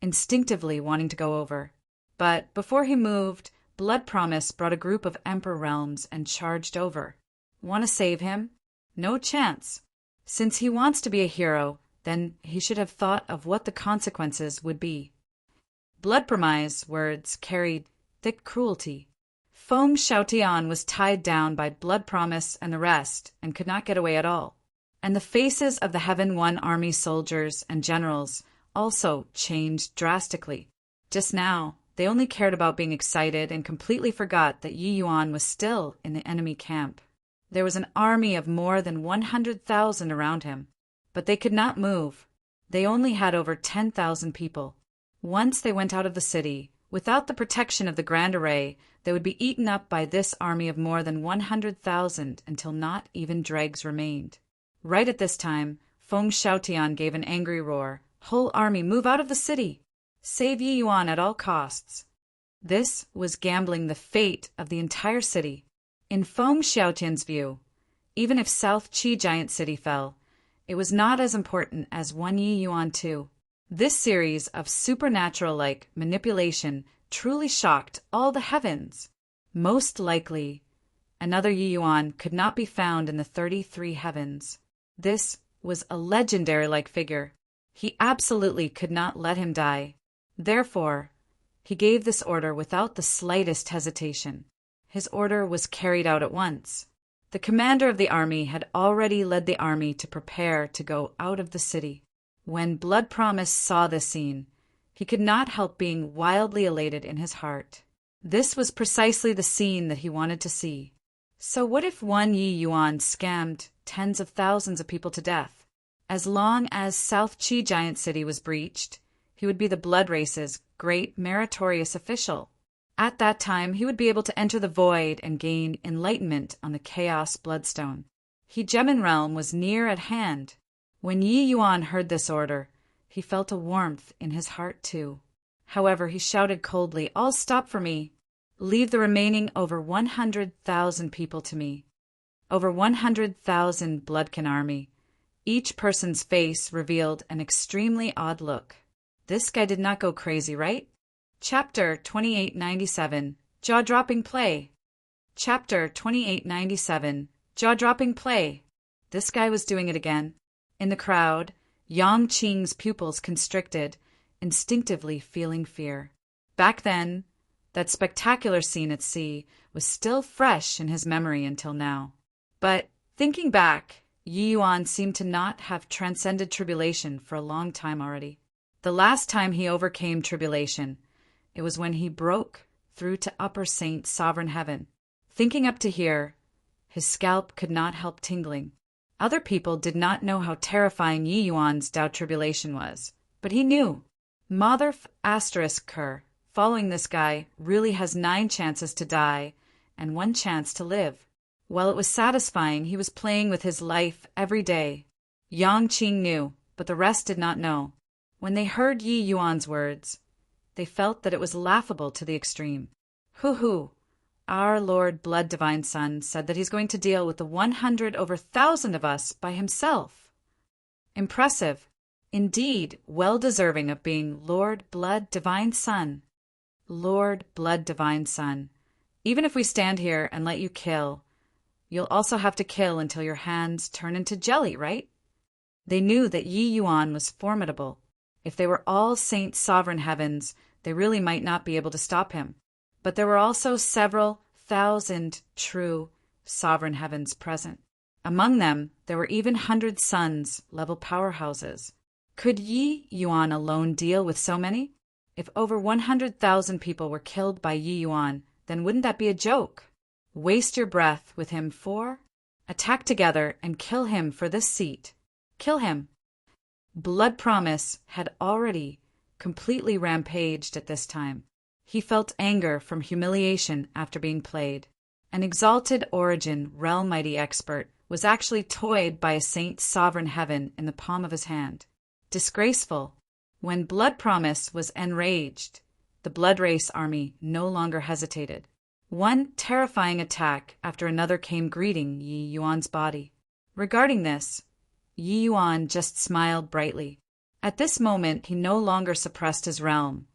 S1: instinctively wanting to go over. But before he moved, Blood Promise brought a group of Emperor realms and charged over. Want to save him? No chance. Since he wants to be a hero, then he should have thought of what the consequences would be. Blood Promise's words carried thick cruelty. Feng Xiaotian was tied down by Blood Promise and the rest and could not get away at all. And the faces of the Heaven One army soldiers and generals also changed drastically. Just now, they only cared about being excited and completely forgot that Yi Yuan was still in the enemy camp. There was an army of more than 100,000 around him, but they could not move. They only had over 10,000 people. Once they went out of the city, without the protection of the Grand Array, they would be eaten up by this army of more than 100,000 until not even dregs remained. Right at this time, Feng Xiaotian gave an angry roar. "Whole army, move out of the city! Save Yi Yuan at all costs!" This was gambling the fate of the entire city. In Feng Xiaotian's view, even if South Qi Giant City fell, it was not as important as one Yi Yuan too. This series of supernatural-like manipulation truly shocked all the heavens. Most likely, another Yi Yuan could not be found in the 33 heavens. This was a legendary-like figure. He absolutely could not let him die. Therefore, he gave this order without the slightest hesitation. His order was carried out at once. The commander of the army had already led the army to prepare to go out of the city. When Blood Promise saw this scene, he could not help being wildly elated in his heart. This was precisely the scene that he wanted to see. So what if one Yi Yuan scammed tens of thousands of people to death? As long as South Qi Giant City was breached, he would be the Blood Race's great meritorious official. At that time, he would be able to enter the void and gain enlightenment on the Chaos Bloodstone. Hegemon Realm was near at hand. When Yi Yuan heard this order, he felt a warmth in his heart too. However, he shouted coldly, "All stop for me. Leave the remaining over 100,000 people to me." Over 100,000 Bloodkin army. Each person's face revealed an extremely odd look. This guy did not go crazy, right? Chapter 2897, Jaw-Dropping Play. Chapter 2897, Jaw-Dropping Play. This guy was doing it again. In the crowd, Yang Qing's pupils constricted, instinctively feeling fear. Back then, that spectacular scene at sea was still fresh in his memory until now. But, thinking back, Yi Yuan seemed to not have transcended tribulation for a long time already. The last time he overcame tribulation, it was when he broke through to Upper Saint Sovereign Heaven. Thinking up to here, his scalp could not help tingling. Other people did not know how terrifying Yi Yuan's Tao tribulation was, but he knew. Motherf asterisk Kerr, following this guy, really has 9 chances to die and 1 chance to live. While it was satisfying, he was playing with his life every day. Yang Qing knew, but the rest did not know. When they heard Yi Yuan's words, they felt that it was laughable to the extreme. Hoo-hoo! Our Lord Blood Divine Son said that he's going to deal with the 100 over 1,000 of us by himself. Impressive. Indeed, well deserving of being Lord Blood Divine Son. Lord Blood Divine Son. Even if we stand here and let you kill, you'll also have to kill until your hands turn into jelly, right? They knew that Yi Yuan was formidable. If they were all Saint Sovereign Heavens, they really might not be able to stop him. But there were also several thousand true Sovereign Heavens present. Among them, there were even 100 suns, level powerhouses. Could Yi Yuan alone deal with so many? If over 100,000 people were killed by Yi Yuan, then wouldn't that be a joke? Waste your breath with him for? Attack together and kill him for this seat. Kill him. Blood Promise had already completely rampaged at this time. He felt anger from humiliation after being played. An exalted origin realm mighty expert was actually toyed by a Saint Sovereign Heaven in the palm of his hand. Disgraceful. When Blood Promise was enraged, the Blood Race army no longer hesitated. One terrifying attack after another came greeting Yi Yuan's body. Regarding this, Yi Yuan just smiled brightly. At this moment, he no longer suppressed his realm,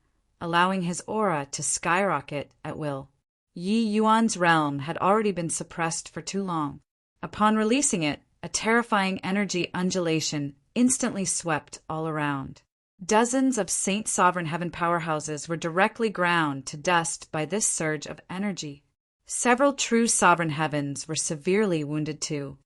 S1: allowing his aura to skyrocket at will. Yi Yuan's realm had already been suppressed for too long. Upon releasing it, a terrifying energy undulation instantly swept all around. Dozens of Saint Sovereign Heaven powerhouses were directly ground to dust by this surge of energy. Several true Sovereign Heavens were severely wounded too.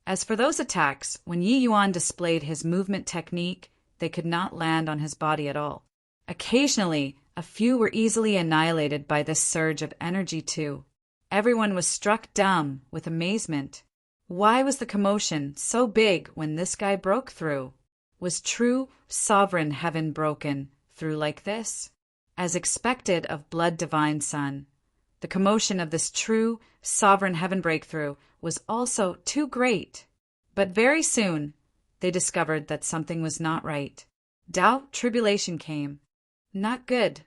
S1: As for those attacks, when Yi Yuan displayed his movement technique, they could not land on his body at all. Occasionally, a few were easily annihilated by this surge of energy too. Everyone was struck dumb with amazement. Why was the commotion so big when this guy broke through? Was true Sovereign Heaven broken through like this? As expected of Blood Divine Son, the commotion of this true Sovereign Heaven breakthrough was also too great. But very soon, they discovered that something was not right. Doubt tribulation came. Not good.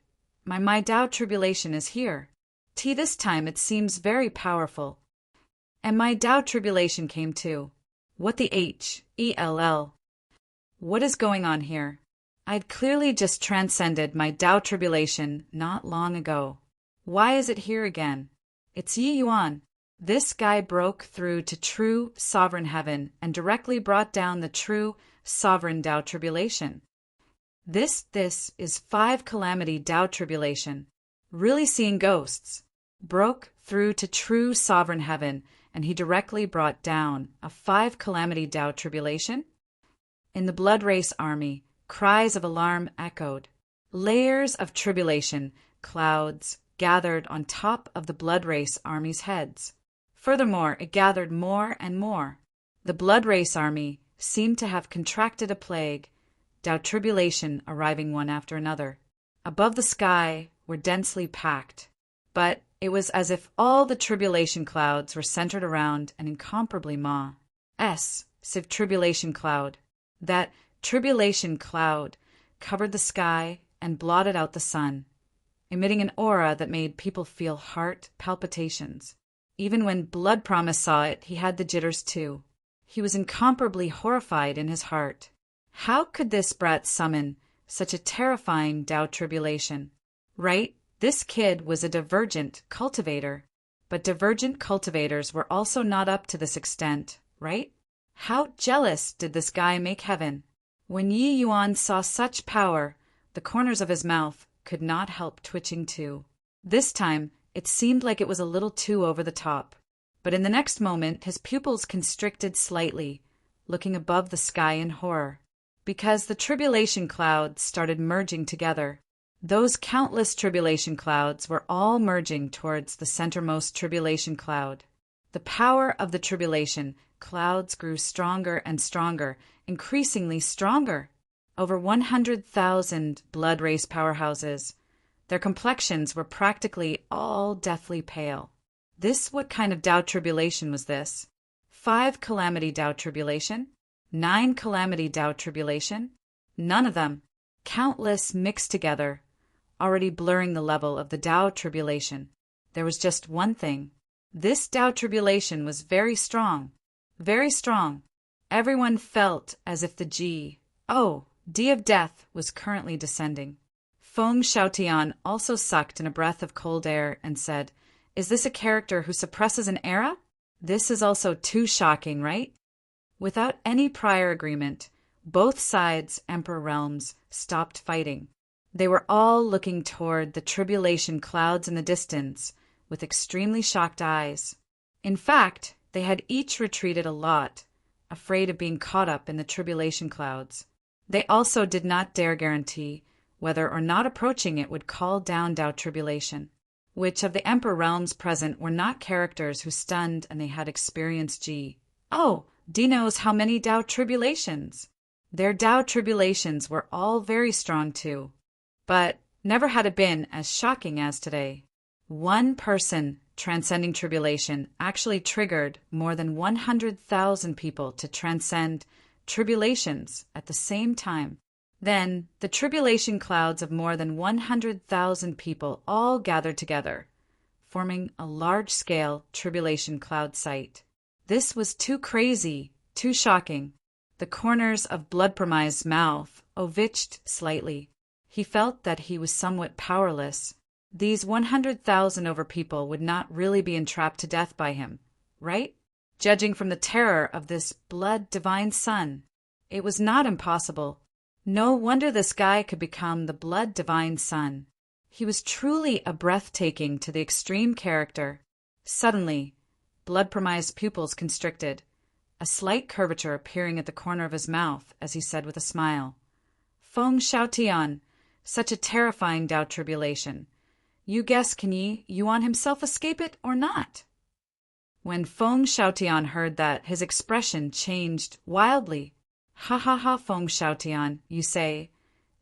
S1: My doubt tribulation is here. This time it seems very powerful. And my doubt tribulation came too. What the Hell? What is going on here? I'd clearly just transcended my doubt tribulation not long ago. Why is it here again? It's Yi Yuan. This guy broke through to true Sovereign Heaven and directly brought down the true Sovereign Doubt Tribulation. This is 5 Calamity Doubt Tribulation. Really seeing ghosts. Broke through to true Sovereign Heaven, and he directly brought down a 5 Calamity Doubt Tribulation? In the Blood Race army, cries of alarm echoed. Layers of tribulation, clouds, gathered on top of the Blood Race army's heads. Furthermore, it gathered more and more. The Blood Race army seemed to have contracted a plague, doubt tribulation arriving one after another. Above the sky were densely packed, but it was as if all the tribulation clouds were centered around an incomparably Civ tribulation cloud. That tribulation cloud covered the sky and blotted out the sun, emitting an aura that made people feel heart palpitations. Even when Blood Promise saw it, he had the jitters too. He was incomparably horrified in his heart. How could this brat summon such a terrifying doubt tribulation? Right? This kid was a divergent cultivator. But divergent cultivators were also not up to this extent, right? How jealous did this guy make heaven? When Yi Yuan saw such power, the corners of his mouth could not help twitching too. This time, it seemed like it was a little too over the top. But in the next moment, his pupils constricted slightly, looking above the sky in horror. Because the tribulation clouds started merging together. Those countless tribulation clouds were all merging towards the centermost tribulation cloud. The power of the tribulation clouds grew stronger and stronger, increasingly stronger. Over 100,000 blood race powerhouses. Their complexions were practically all deathly pale. What kind of doubt tribulation was this? 5 Calamity Doubt Tribulation? 9 Calamity Doubt Tribulation? None of them. Countless mixed together, already blurring the level of the doubt tribulation. There was just one thing. This doubt tribulation was very strong. Very strong. Everyone felt as if the D of death was currently descending. Feng Xiaotian also sucked in a breath of cold air and said, "Is this a character who suppresses an era? This is also too shocking, right?" Without any prior agreement, Both sides' emperor realms stopped fighting. They were all looking toward the tribulation clouds in the distance with extremely shocked eyes. In fact, they had each retreated a lot, afraid of being caught up in the tribulation clouds. They also did not dare guarantee whether or not approaching it would call down Tao tribulation, which of the emperor realms present were not characters who stunned and they had experienced D knows how many Tao tribulations. Their Tao tribulations were all very strong too, but never had it been as shocking as today. One person transcending tribulation actually triggered more than 100,000 people to transcend tribulations at the same time. Then the tribulation clouds of more than 100,000 people all gathered together, forming a large-scale tribulation cloud site. This was too crazy, too shocking. The corners of Bloodpromise's mouth oviched slightly. He felt that he was somewhat powerless. These 100,000 over people would not really be entrapped to death by him, right? Judging from the terror of this blood divine son, it was not impossible. No wonder this guy could become the blood divine son. He was truly a breathtaking to the extreme character. Suddenly, Bloodpromise's pupils constricted, a slight curvature appearing at the corner of his mouth as he said with a smile, "Feng Shaotian, such a terrifying Tao tribulation. You guess, can Yi Yuan himself escape it or not?" When Feng Shaotian heard that, his expression changed wildly. "Ha ha ha, Feng Shaotian, you say.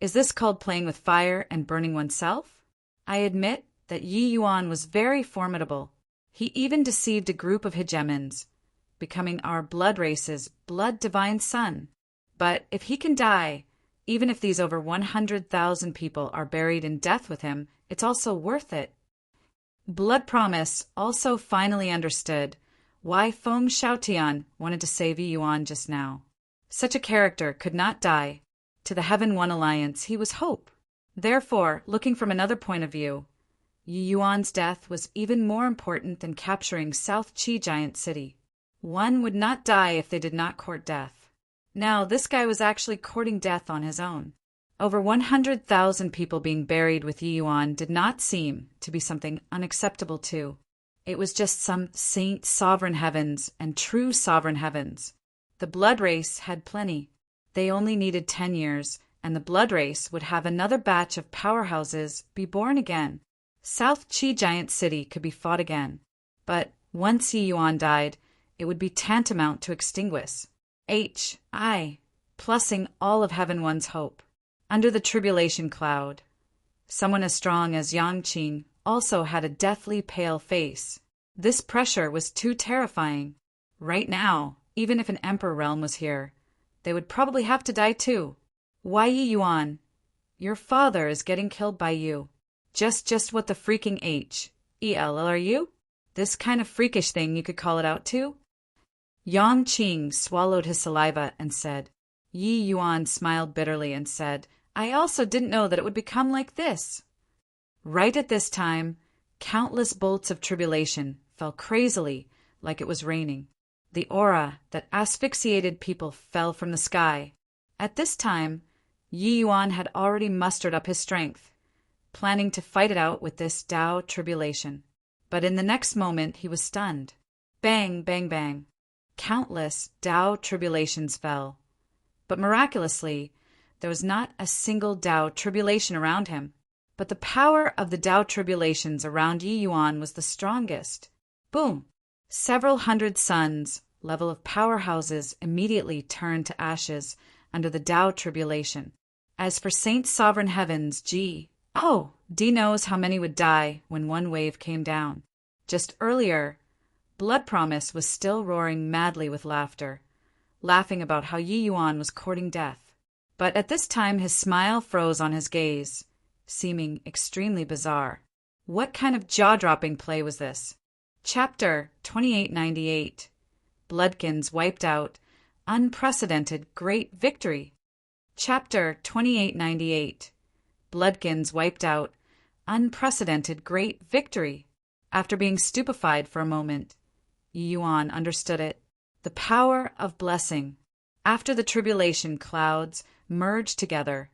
S1: Is this called playing with fire and burning oneself? I admit that Yi Yuan was very formidable. He even deceived a group of hegemons, becoming our blood race's blood divine son. But if he can die, even if these over 100,000 people are buried in death with him, it's also worth it." Blood Promise also finally understood why Feng Shaotian wanted to save Yi Yuan just now. Such a character could not die. To the Heaven One Alliance, he was hope. Therefore, looking from another point of view, Yi Yuan's death was even more important than capturing South Qi Giant City. One would not die if they did not court death. Now, this guy was actually courting death on his own. Over 100,000 people being buried with Yi Yuan did not seem to be something unacceptable too. It was just some saint sovereign heavens and true sovereign heavens. The blood race had plenty. They only needed 10 years, and the blood race would have another batch of powerhouses be born again. South Qi Giant City could be fought again. But once Yi Yuan died, it would be tantamount to extinguish. Plussing all of Heaven One's hope. Under the tribulation cloud, someone as strong as Yang Qing also had a deathly pale face. This pressure was too terrifying. Right now, even if an emperor realm was here, they would probably have to die too. Why, Yi Yuan? Your father is getting killed by you. Just what the freaking ELL are you? This kind of freakish thing you could call it out to? Yang Qing swallowed his saliva and said. Yi Yuan smiled bitterly and said, "I also didn't know that it would become like this." Right at this time, countless bolts of tribulation fell crazily like it was raining. The aura that asphyxiated people fell from the sky. At this time, Yi Yuan had already mustered up his strength, planning to fight it out with this Tao tribulation. But in the next moment, he was stunned. Bang, bang, bang. Countless Tao tribulations fell. But miraculously, there was not a single Tao tribulation around him. But the power of the Tao tribulations around Yi Yuan was the strongest. Boom! Several hundred suns, level of powerhouses, immediately turned to ashes under the Tao tribulation. As for Saint Sovereign Heavens, D knows how many would die when one wave came down. Just earlier, Blood Promise was still roaring madly with laughter, laughing about how Yi Yuan was courting death. But at this time his smile froze on his gaze, seeming extremely bizarre. What kind of jaw-dropping play was this? Chapter 2898. Bloodkins wiped out. Unprecedented great victory. Chapter 2898. Bloodkins wiped out. Unprecedented great victory. After being stupefied for a moment, Yi Yuan understood it. The power of blessing. After the tribulation clouds merged together.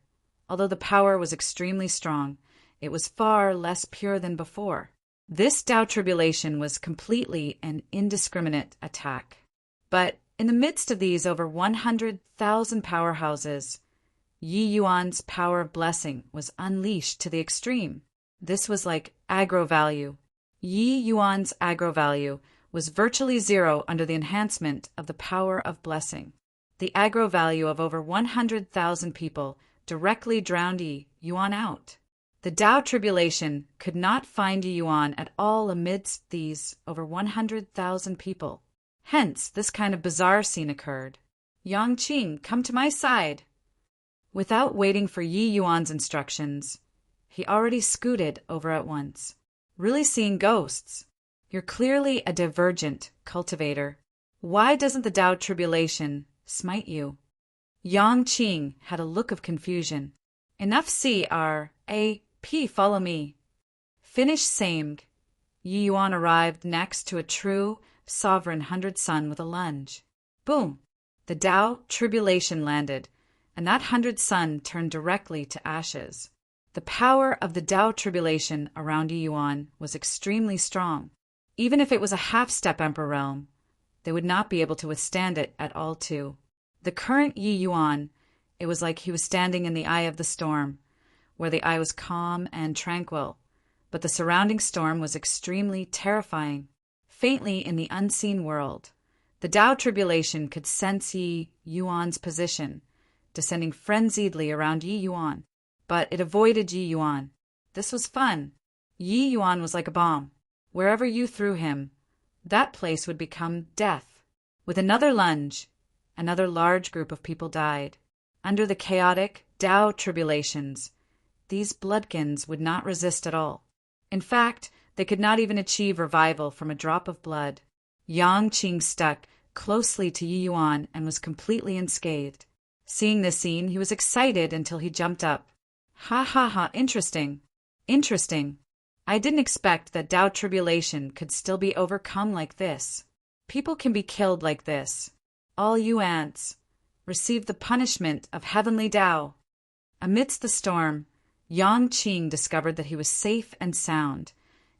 S1: Although the power was extremely strong, it was far less pure than before. This Tao tribulation was completely an indiscriminate attack. But in the midst of these over 100,000 powerhouses, Yi Yuan's power of blessing was unleashed to the extreme. This was like aggro value. Yi Yuan's aggro value was virtually zero under the enhancement of the power of blessing. The aggro value of over 100,000 people directly drowned Yi Yuan out. The Tao tribulation could not find Yi Yuan at all amidst these over 100,000 people. Hence, this kind of bizarre scene occurred. Yang Qing, come to my side. Without waiting for Yi Yuan's instructions, he already scooted over at once. Really seeing ghosts. You're clearly a divergent cultivator. Why doesn't the Tao tribulation smite you? Yang Qing had a look of confusion. Enough C-R-A-P, follow me. Finish Samg. Yi Yuan arrived next to a true sovereign 100 sun with a lunge. Boom! The Tao tribulation landed, and that 100 sun turned directly to ashes. The power of the Tao tribulation around Yi Yuan was extremely strong. Even if it was a half-step emperor realm, they would not be able to withstand it at all too. The current Yi Yuan, it was like he was standing in the eye of the storm, where the eye was calm and tranquil, but the surrounding storm was extremely terrifying. Faintly in the unseen world, the Tao tribulation could sense Yi Yuan's position, descending frenziedly around Yi Yuan, but it avoided Yi Yuan. This was fun. Yi Yuan was like a bomb. Wherever you threw him, that place would become death. With another lunge, another large group of people died. Under the chaotic Tao tribulations, these bloodkins would not resist at all. In fact, they could not even achieve revival from a drop of blood. Yang Qing stuck closely to Yi Yuan and was completely unscathed. Seeing this scene, he was excited until he jumped up. Ha ha ha, interesting. Interesting. I didn't expect that Tao tribulation could still be overcome like this. People can be killed like this. All you ants, receive the punishment of heavenly Tao. Amidst the storm, Yang Qing discovered that he was safe and sound,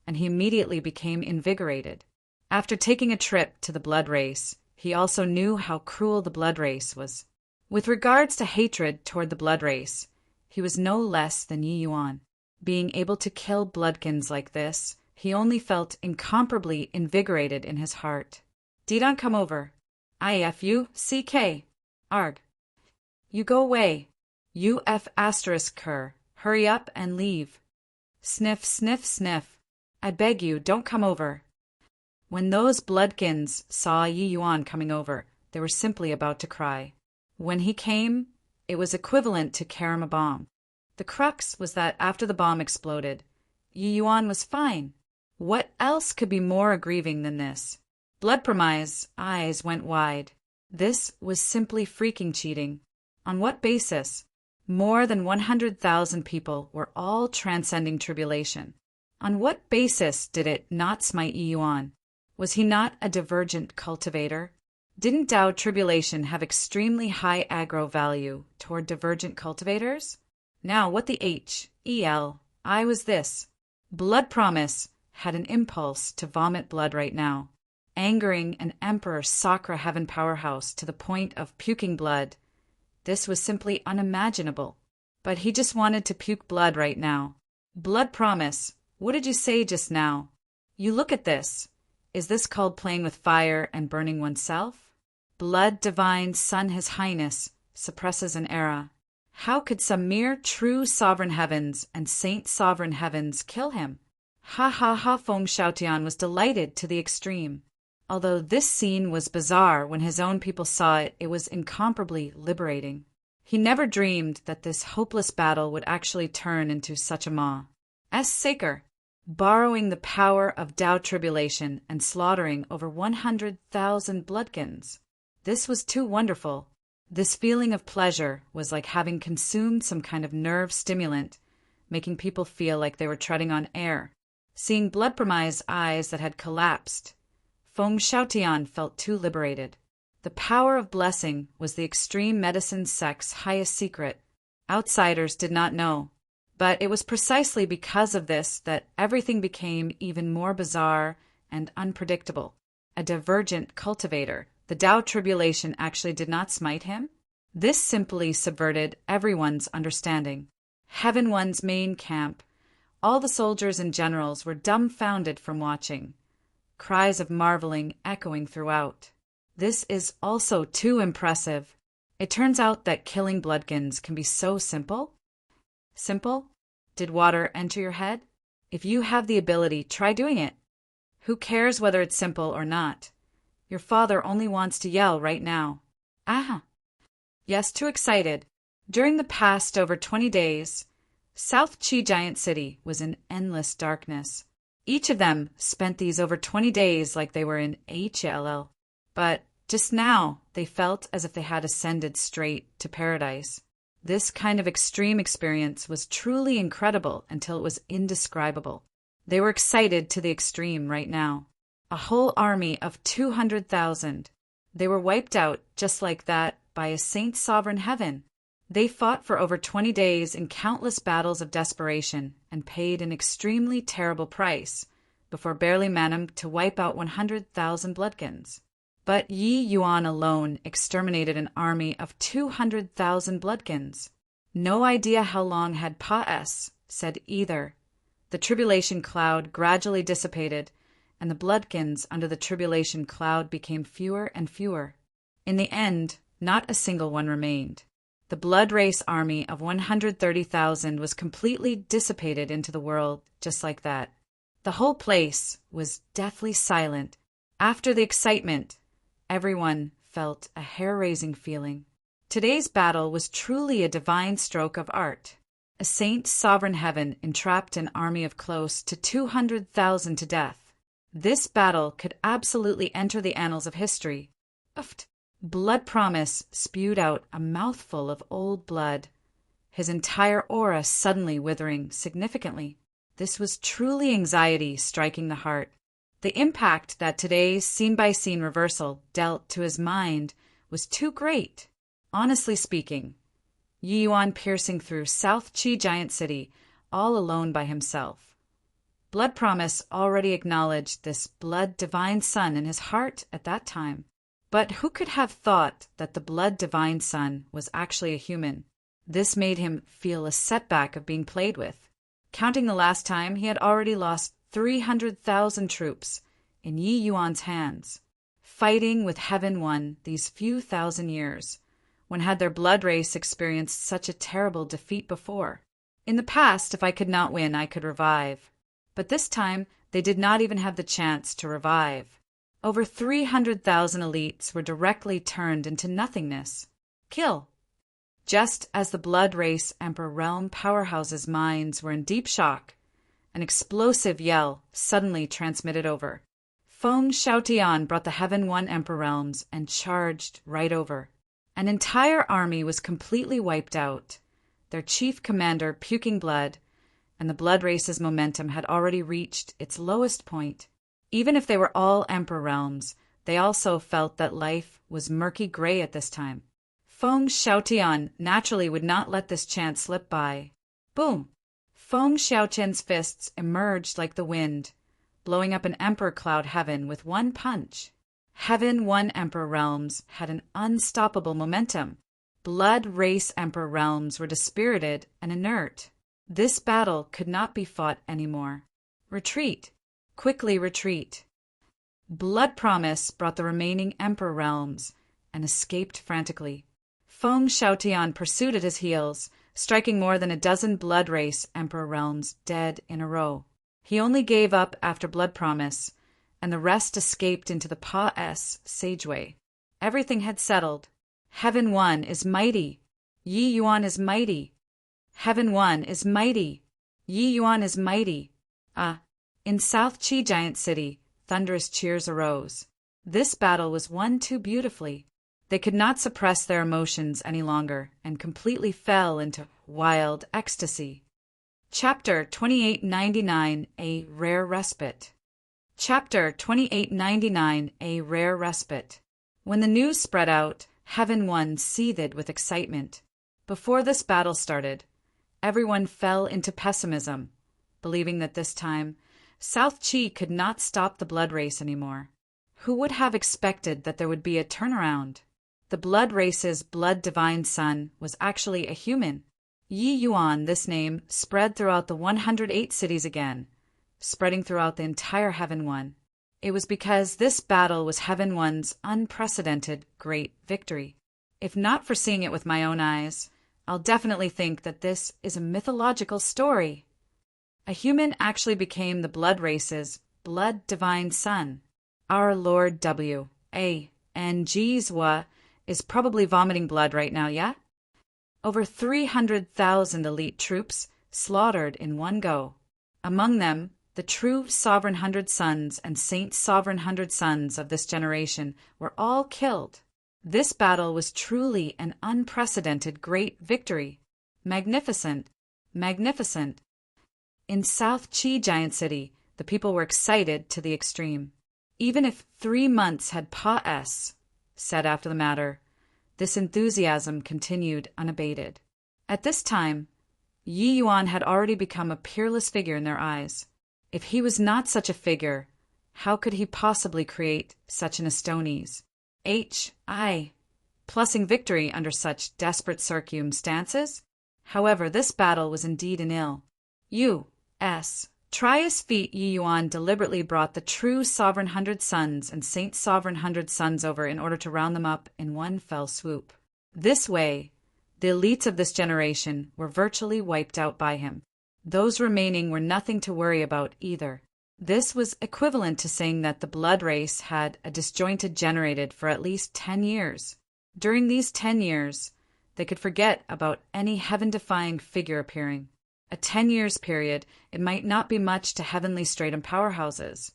S1: and he immediately became invigorated. After taking a trip to the blood race, he also knew how cruel the blood race was. With regards to hatred toward the blood race, he was no less than Yi Yuan. Being able to kill bloodkins like this, he only felt incomparably invigorated in his heart. Didon, come over. IFUCK. Arg. You go away. UF asterisk her. Hurry up and leave. Sniff, sniff, sniff. I beg you, don't come over. When those bloodkins saw Yi Yuan coming over, they were simply about to cry. When he came, it was equivalent to carrying a bomb. The crux was that after the bomb exploded, Yi Yuan was fine. What else could be more aggrieving than this? Bloodpromise's eyes went wide. This was simply freaking cheating. On what basis? More than 100,000 people were all transcending tribulation. On what basis did it not smite Yi Yuan? Was he not a divergent cultivator? Didn't Tao tribulation have extremely high aggro value toward divergent cultivators? Now, what the H-E-L, I was this. Blood Promise had an impulse to vomit blood right now, angering an Emperor Sakra Heaven powerhouse to the point of puking blood. This was simply unimaginable. But he just wanted to puke blood right now. Blood Promise, what did you say just now? You look at this. Is this called playing with fire and burning oneself? Blood Divine Son His Highness suppresses an era. How could some mere true sovereign heavens and saint sovereign heavens kill him? Ha ha ha, Feng Xiaotian was delighted to the extreme. Although this scene was bizarre when his own people saw it, it was incomparably liberating. He never dreamed that this hopeless battle would actually turn into such a maw. S. Saker, borrowing the power of Tao tribulation and slaughtering over 100,000 bloodkins. This was too wonderful. This feeling of pleasure was like having consumed some kind of nerve stimulant, making people feel like they were treading on air. Seeing Bloodpromise's eyes that had collapsed, Feng Xiaotian felt too liberated. The power of blessing was the extreme medicine sect's highest secret. Outsiders did not know. But it was precisely because of this that everything became even more bizarre and unpredictable. A divergent cultivator, the Tao tribulation actually did not smite him? This simply subverted everyone's understanding. Heaven One's main camp, all the soldiers and generals were dumbfounded from watching, cries of marveling echoing throughout. This is also too impressive. It turns out that killing bloodkins can be so simple. Simple? Did water enter your head? If you have the ability, try doing it. Who cares whether it's simple or not? Your father only wants to yell right now. Ah! Yes, too excited. During the past over 20 days, South Chi Giant City was in endless darkness. Each of them spent these over 20 days like they were in HLL. But just now, they felt as if they had ascended straight to paradise. This kind of extreme experience was truly incredible until it was indescribable. They were excited to the extreme right now. A whole army of 200,000. They were wiped out just like that by a saint's sovereign heaven. They fought for over 20 days in countless battles of desperation and paid an extremely terrible price before barely managing to wipe out 100,000 bloodkins. But Yi Yuan alone exterminated an army of 200,000 bloodkins. No idea how long had Pa-S said either. The tribulation cloud gradually dissipated, and the bloodkins under the tribulation cloud became fewer and fewer. In the end, not a single one remained. The blood race army of 130,000 was completely dissipated into the world, just like that. The whole place was deathly silent. After the excitement, everyone felt a hair-raising feeling. Today's battle was truly a divine stroke of art. A saint's sovereign heaven entrapped an army of close to 200,000 to death. This battle could absolutely enter the annals of history. Blood Promise spewed out a mouthful of old blood, his entire aura suddenly withering significantly. This was truly anxiety striking the heart. The impact that today's scene-by-scene reversal dealt to his mind was too great. Honestly speaking, Yi Yuan piercing through South Chi Giant City all alone by himself. Blood Promise already acknowledged this blood divine son in his heart at that time. But who could have thought that the blood divine son was actually a human? This made him feel a setback of being played with. Counting the last time, he had already lost 300,000 troops in Yi Yuan's hands, fighting with Heaven One these few thousand years. When had their blood race experienced such a terrible defeat before? In the past, if I could not win, I could revive. But this time, they did not even have the chance to revive. Over 300,000 elites were directly turned into nothingness. Kill. Just as the blood race Emperor Realm powerhouses' minds were in deep shock, an explosive yell suddenly transmitted over. Feng Xiaotian brought the Heaven One Emperor Realms and charged right over. An entire army was completely wiped out, their chief commander puking blood, and the blood race's momentum had already reached its lowest point. Even if they were all Emperor Realms, they also felt that life was murky gray at this time. Feng Xiaotian naturally would not let this chance slip by. Boom! Feng Xiaotian's fists emerged like the wind, blowing up an Emperor Cloud Heaven with one punch. Heaven One Emperor Realms had an unstoppable momentum. Blood Race Emperor Realms were dispirited and inert. This battle could not be fought anymore. Retreat. Quickly retreat. Blood Promise brought the remaining Emperor Realms and escaped frantically. Feng Xiaotian pursued at his heels, striking more than a dozen Blood Race Emperor Realms dead in a row. He only gave up after Blood Promise, and the rest escaped into the Pa-S Sageway. Everything had settled. Heaven One is mighty. Yi Yuan is mighty. Heaven One is mighty. Yi Yuan is mighty. In South Chi Giant City, thunderous cheers arose. This battle was won too beautifully. They could not suppress their emotions any longer and completely fell into wild ecstasy. Chapter 2899, A Rare Respite. Chapter 2899, A Rare Respite. When the news spread out, Heaven 1 seethed with excitement. Before this battle started, everyone fell into pessimism, believing that this time, South Chi could not stop the blood race anymore. Who would have expected that there would be a turnaround? The blood race's blood divine son was actually a human. Yi Yuan, this name, spread throughout the 108 cities again, spreading throughout the entire Heaven 1. It was because this battle was Heaven 1's unprecedented great victory. If not for seeing it with my own eyes, I'll definitely think that this is a mythological story. A human actually became the blood race's blood divine son. Our Lord W. A. and Jizwa is probably vomiting blood right now, yeah? Over 300,000 elite troops slaughtered in one go. Among them, the true Sovereign Hundred Sons and Saint Sovereign Hundred Sons of this generation were all killed. This battle was truly an unprecedented great victory. Magnificent, magnificent. In South Chi Giant City, the people were excited to the extreme. Even if 3 months had said after the matter, this enthusiasm continued unabated. At this time, Yi Yuan had already become a peerless figure in their eyes. If he was not such a figure, how could he possibly create such an Astonies? Plussing victory under such desperate circumstances? However, this battle was indeed an ill. Trias feat Yi Yuan deliberately brought the true Sovereign Hundred Sons and Saint Sovereign Hundred Sons over in order to round them up in one fell swoop. This way, the elites of this generation were virtually wiped out by him. Those remaining were nothing to worry about either. This was equivalent to saying that the blood race had a disjointed generated for at least 10 years. During these 10 years, they could forget about any heaven-defying figure appearing. A 10 years period, it might not be much to heavenly stratum powerhouses,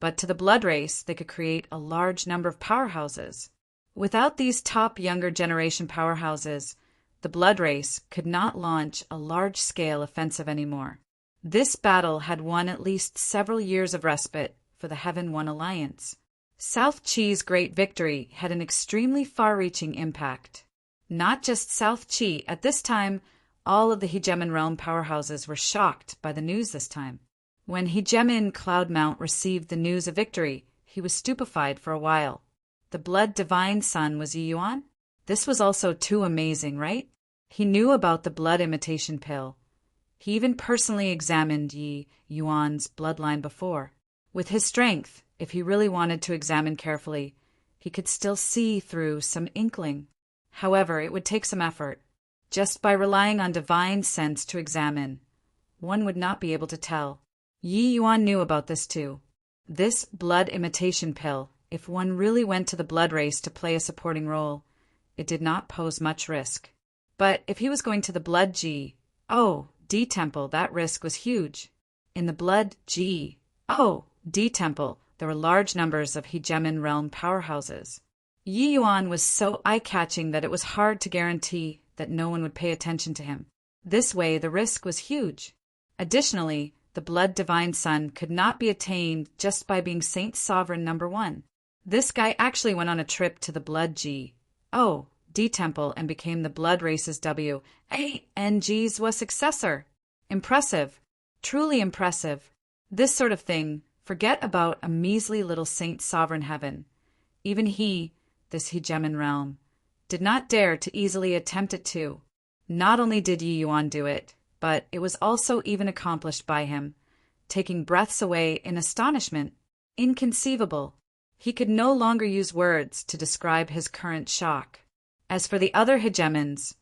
S1: but to the blood race they could create a large number of powerhouses. Without these top younger generation powerhouses, the blood race could not launch a large-scale offensive anymore. This battle had won at least several years of respite for the Heaven 1 alliance. South Chi's great victory had an extremely far-reaching impact. Not just South Chi, at this time, all of the Hegemon realm powerhouses were shocked by the news this time. When Hegemon Cloudmount received the news of victory, he was stupefied for a while. The blood divine son was Yi Yuan? This was also too amazing, right? He knew about the blood imitation pill. He even personally examined Yi Yuan's bloodline before. With his strength, if he really wanted to examine carefully, he could still see through some inkling. However, it would take some effort. Just by relying on divine sense to examine, one would not be able to tell. Yi Yuan knew about this too. This blood imitation pill, if one really went to the blood race to play a supporting role, it did not pose much risk. But if he was going to the blood D temple, that risk was huge. In the blood D temple, there were large numbers of Hegemon realm powerhouses. Yi Yuan was so eye-catching that it was hard to guarantee that no one would pay attention to him. This way, the risk was huge. Additionally, the blood divine son could not be attained just by being Saint Sovereign number 1. This guy actually went on a trip to the blood D temple and became the blood race's Jizwa successor. Impressive. Truly impressive. This sort of thing, forget about a measly little Saint Sovereign heaven. Even he, this Hegemon realm, did not dare to easily attempt it too. Not only did Yi Yuan do it, but it was also even accomplished by him, taking breaths away in astonishment. Inconceivable. He could no longer use words to describe his current shock. As for the other Hegemons,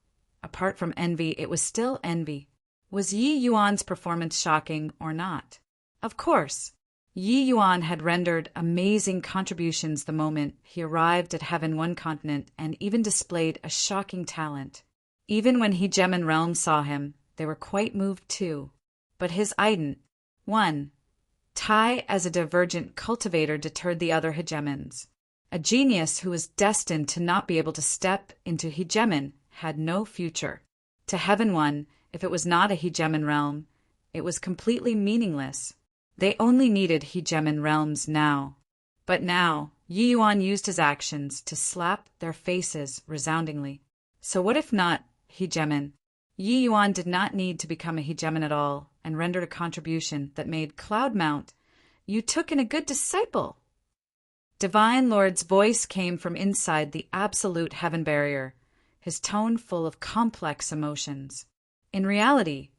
S1: apart from envy, it was still envy. Was Yi Yuan's performance shocking or not? Of course. Yi Yuan had rendered amazing contributions the moment he arrived at Heaven 1 continent and even displayed a shocking talent. Even when Hegemon realms saw him, they were quite moved too. But his ident, 1, Tai as a divergent cultivator deterred the other Hegemons. A genius who was destined to not be able to step into Hegemon had no future. To Heaven 1, if it was not a Hegemon realm, it was completely meaningless. They only needed Hegemon realms now. But now, Yi Yuan used his actions to slap their faces resoundingly. So what if not hegemon? Yi Yuan did not need to become a hegemon at all, and rendered a contribution that made Cloudmount, "You took in a good disciple." Divine Lord's voice came from inside the absolute heaven barrier, his tone full of complex emotions. In reality,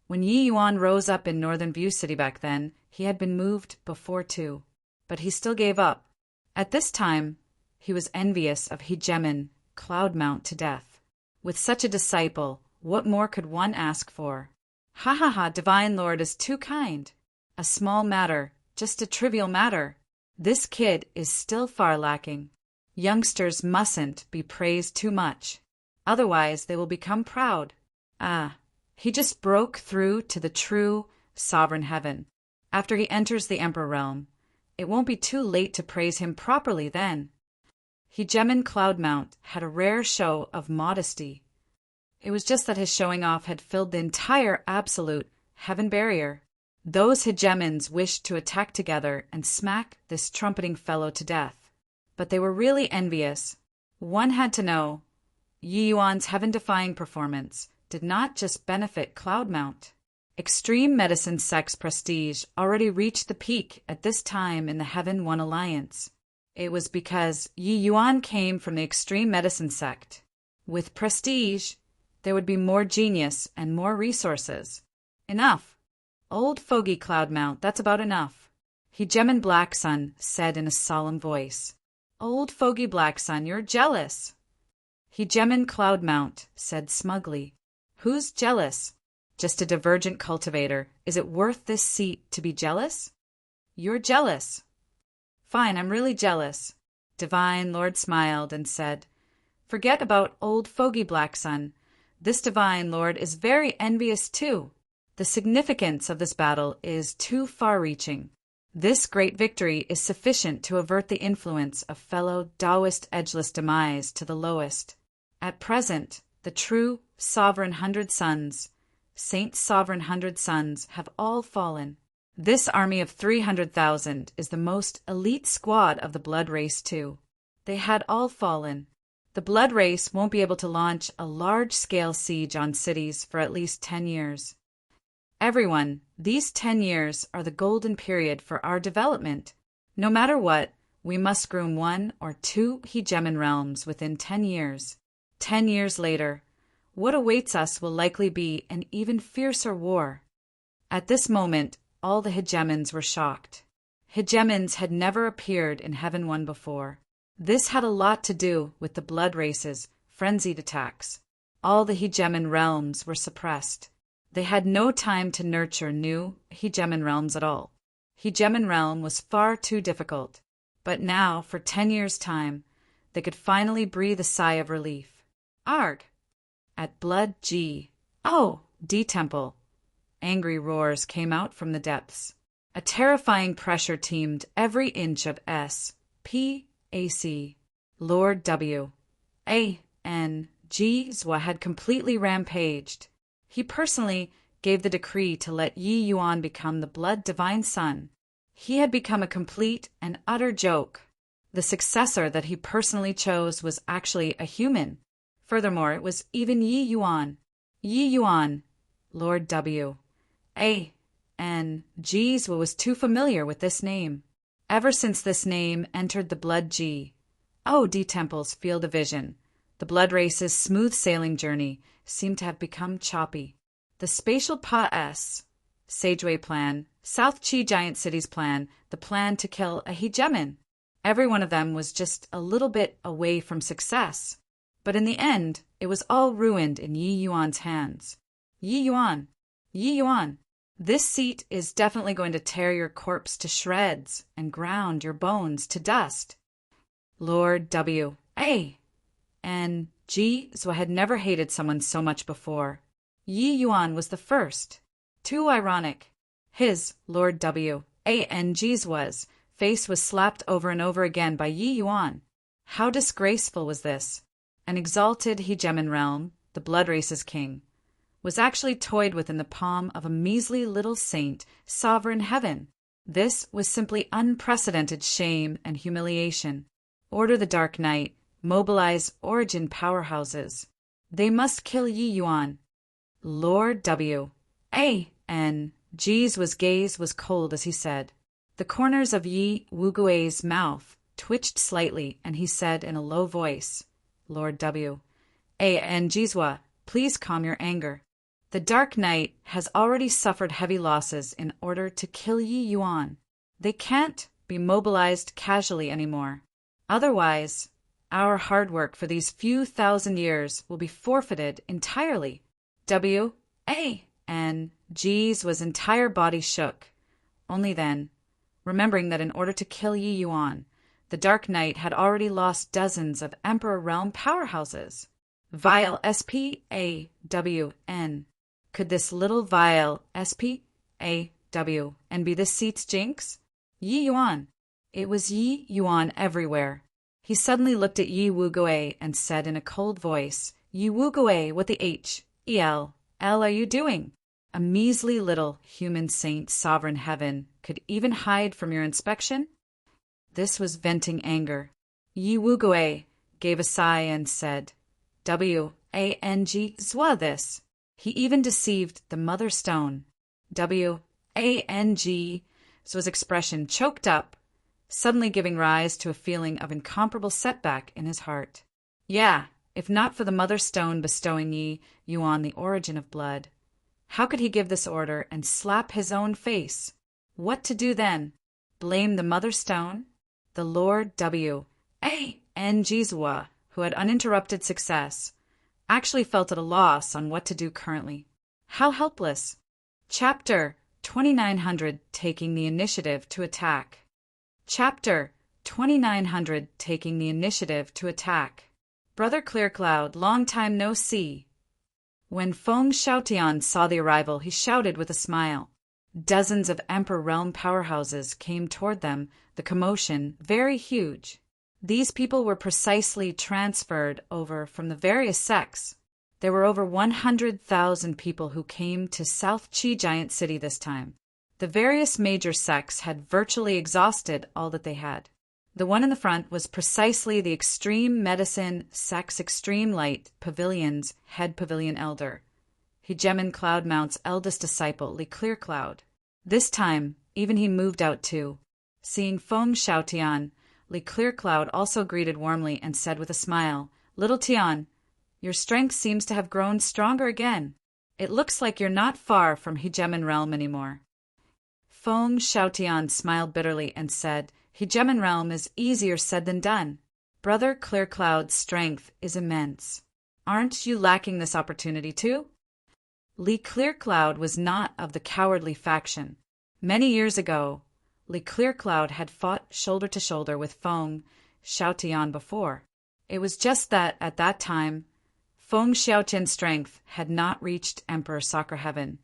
S1: when Yi Yuan rose up in Northern View City back then, he had been moved before too, but he still gave up. At this time, he was envious of hegemon Cloudmount to death. With such a disciple, what more could one ask for? Ha ha ha, Divine Lord is too kind. A small matter, just a trivial matter. This kid is still far lacking. Youngsters mustn't be praised too much. Otherwise they will become proud. Ah, he just broke through to the true sovereign heaven. After he enters the Emperor realm, it won't be too late to praise him properly then. Hegemon Cloudmount had a rare show of modesty. It was just that his showing off had filled the entire absolute heaven barrier. Those hegemons wished to attack together and smack this trumpeting fellow to death. But they were really envious. One had to know, Yi Yuan's heaven-defying performance did not just benefit Cloudmount. Extreme medicine sect's prestige already reached the peak at this time in the Heaven One Alliance. It was because Yi Yuan came from the extreme medicine sect. With prestige, there would be more genius and more resources. Enough. Old fogey Cloudmount, that's about enough. Hegemon Blacksun said in a solemn voice. Old fogey Blacksun, you're jealous. Hegemon Cloudmount said smugly. Who's jealous? Just a divergent cultivator. Is it worth this seat to be jealous? You're jealous. Fine, I'm really jealous. Divine Lord smiled and said, Forget about old fogey Blacksun. This Divine Lord is very envious too. The significance of this battle is too far-reaching. This great victory is sufficient to avert the influence of fellow Taoist edgeless demise to the lowest. At present, the true sovereign 100 sons, Saint Sovereign 100 sons, have all fallen. This army of 300,000 is the most elite squad of the blood race too. They had all fallen. The blood race won't be able to launch a large-scale siege on cities for at least 10 years. Everyone, these 10 years are the golden period for our development. No matter what, we must groom 1 or 2 hegemon realms within 10 years. 10 years later, what awaits us will likely be an even fiercer war. At this moment, all the hegemons were shocked. Hegemons had never appeared in Heaven One before. This had a lot to do with the blood race's frenzied attacks. All the hegemon realms were suppressed. They had no time to nurture new hegemon realms at all. Hegemon realm was far too difficult. But now, for 10 years' time, they could finally breathe a sigh of relief. Arg! At Blood G. Oh! D Temple. Angry roars came out from the depths. A terrifying pressure teamed every inch of S, P, A, C. Lord W. A, N, G Zwa had completely rampaged. He personally gave the decree to let Yi Yuan become the blood divine son. He had become a complete and utter joke. The successor that he personally chose was actually a human. Furthermore, it was even Yi Yuan. Yi Yuan, Lord W. A. N. G Zwa was too familiar with this name. Ever since this name entered the Blood G. O D Temple's field of vision, the blood race's smooth sailing journey seemed to have become choppy. The Spatial Pa S, Sageway Plan, South Chi Giant City's plan, the plan to kill a hegemon. Every one of them was just a little bit away from success. But in the end, it was all ruined in Yi Yuan's hands. Yi Yuan, Yi Yuan, this seat is definitely going to tear your corpse to shreds and ground your bones to dust. Lord W. A. N. G. Zwa had never hated someone so much before. Yi Yuan was the first. Too ironic. His, Lord W. A. N. G. Zwa's, face was slapped over and over again by Yi Yuan. How disgraceful was this? An exalted hegemon realm, the blood race's king, was actually toyed with in the palm of a measly little saint, sovereign heaven. This was simply unprecedented shame and humiliation. Order the Dark Knight, mobilize origin powerhouses. They must kill Yi Yuan. Lord W. A. N. G's gaze was cold as he said. The corners of Yi Wugui's mouth twitched slightly, and he said in a low voice, Lord W. A. N. Jizwa, please calm your anger. The Dark Knight has already suffered heavy losses in order to kill Yi Yuan. They can't be mobilized casually anymore. Otherwise, our hard work for these few thousand years will be forfeited entirely. W. A. N. G's entire body shook. Only then, remembering that in order to kill Yi Yuan, the Dark Knight had already lost dozens of Emperor Realm powerhouses. Vile S.P.A.W.N. Could this little vile S.P.A.W.N. be this seat's jinx? Yi Yuan. It was Yi Yuan everywhere. He suddenly looked at Yi Wugui and said in a cold voice, Yi Wugui, what the H.E.L.L. are you doing? A measly little human saint sovereign heaven could even hide from your inspection? This was venting anger. Yi Wugui gave a sigh and said, W-A-N-G Zwa this. He even deceived the Mother Stone. W-A-N-G Zwa's expression choked up, suddenly giving rise to a feeling of incomparable setback in his heart. Yeah, if not for the Mother Stone bestowing Yi Yuan the origin of blood, how could he give this order and slap his own face? What to do then? Blame the Mother Stone? The Lord W.A.N.G. Zwa, who had uninterrupted success, actually felt at a loss on what to do currently. How helpless. Chapter 2900 Taking the Initiative to Attack. Chapter 2900 Taking the Initiative to Attack. Brother Clearcloud, long time no see. When Feng Xiaotian saw the arrival, he shouted with a smile. Dozens of Emperor Realm powerhouses came toward them, the commotion very huge. These people were precisely transferred over from the various sects. There were over 100,000 people who came to South Qi Giant City this time. The various major sects had virtually exhausted all that they had. The one in the front was precisely the Extreme Medicine Sect's Extreme Light Pavilion's head pavilion elder, Hegemon Cloudmount's eldest disciple, Li Clearcloud. This time, even he moved out too. Seeing Feng Xiaotian, Li Clearcloud also greeted warmly and said with a smile, Little Tian, your strength seems to have grown stronger again. It looks like you're not far from Hegemon Realm anymore. Feng Xiaotian smiled bitterly and said, Hegemon Realm is easier said than done. Brother Clearcloud's strength is immense. Aren't you lacking this opportunity too? Li Clearcloud was not of the cowardly faction. Many years ago, Li Clearcloud had fought shoulder to shoulder with Feng Xiaotian before. It was just that, at that time, Feng Xiaotian's strength had not reached Emperor Soccer Heaven,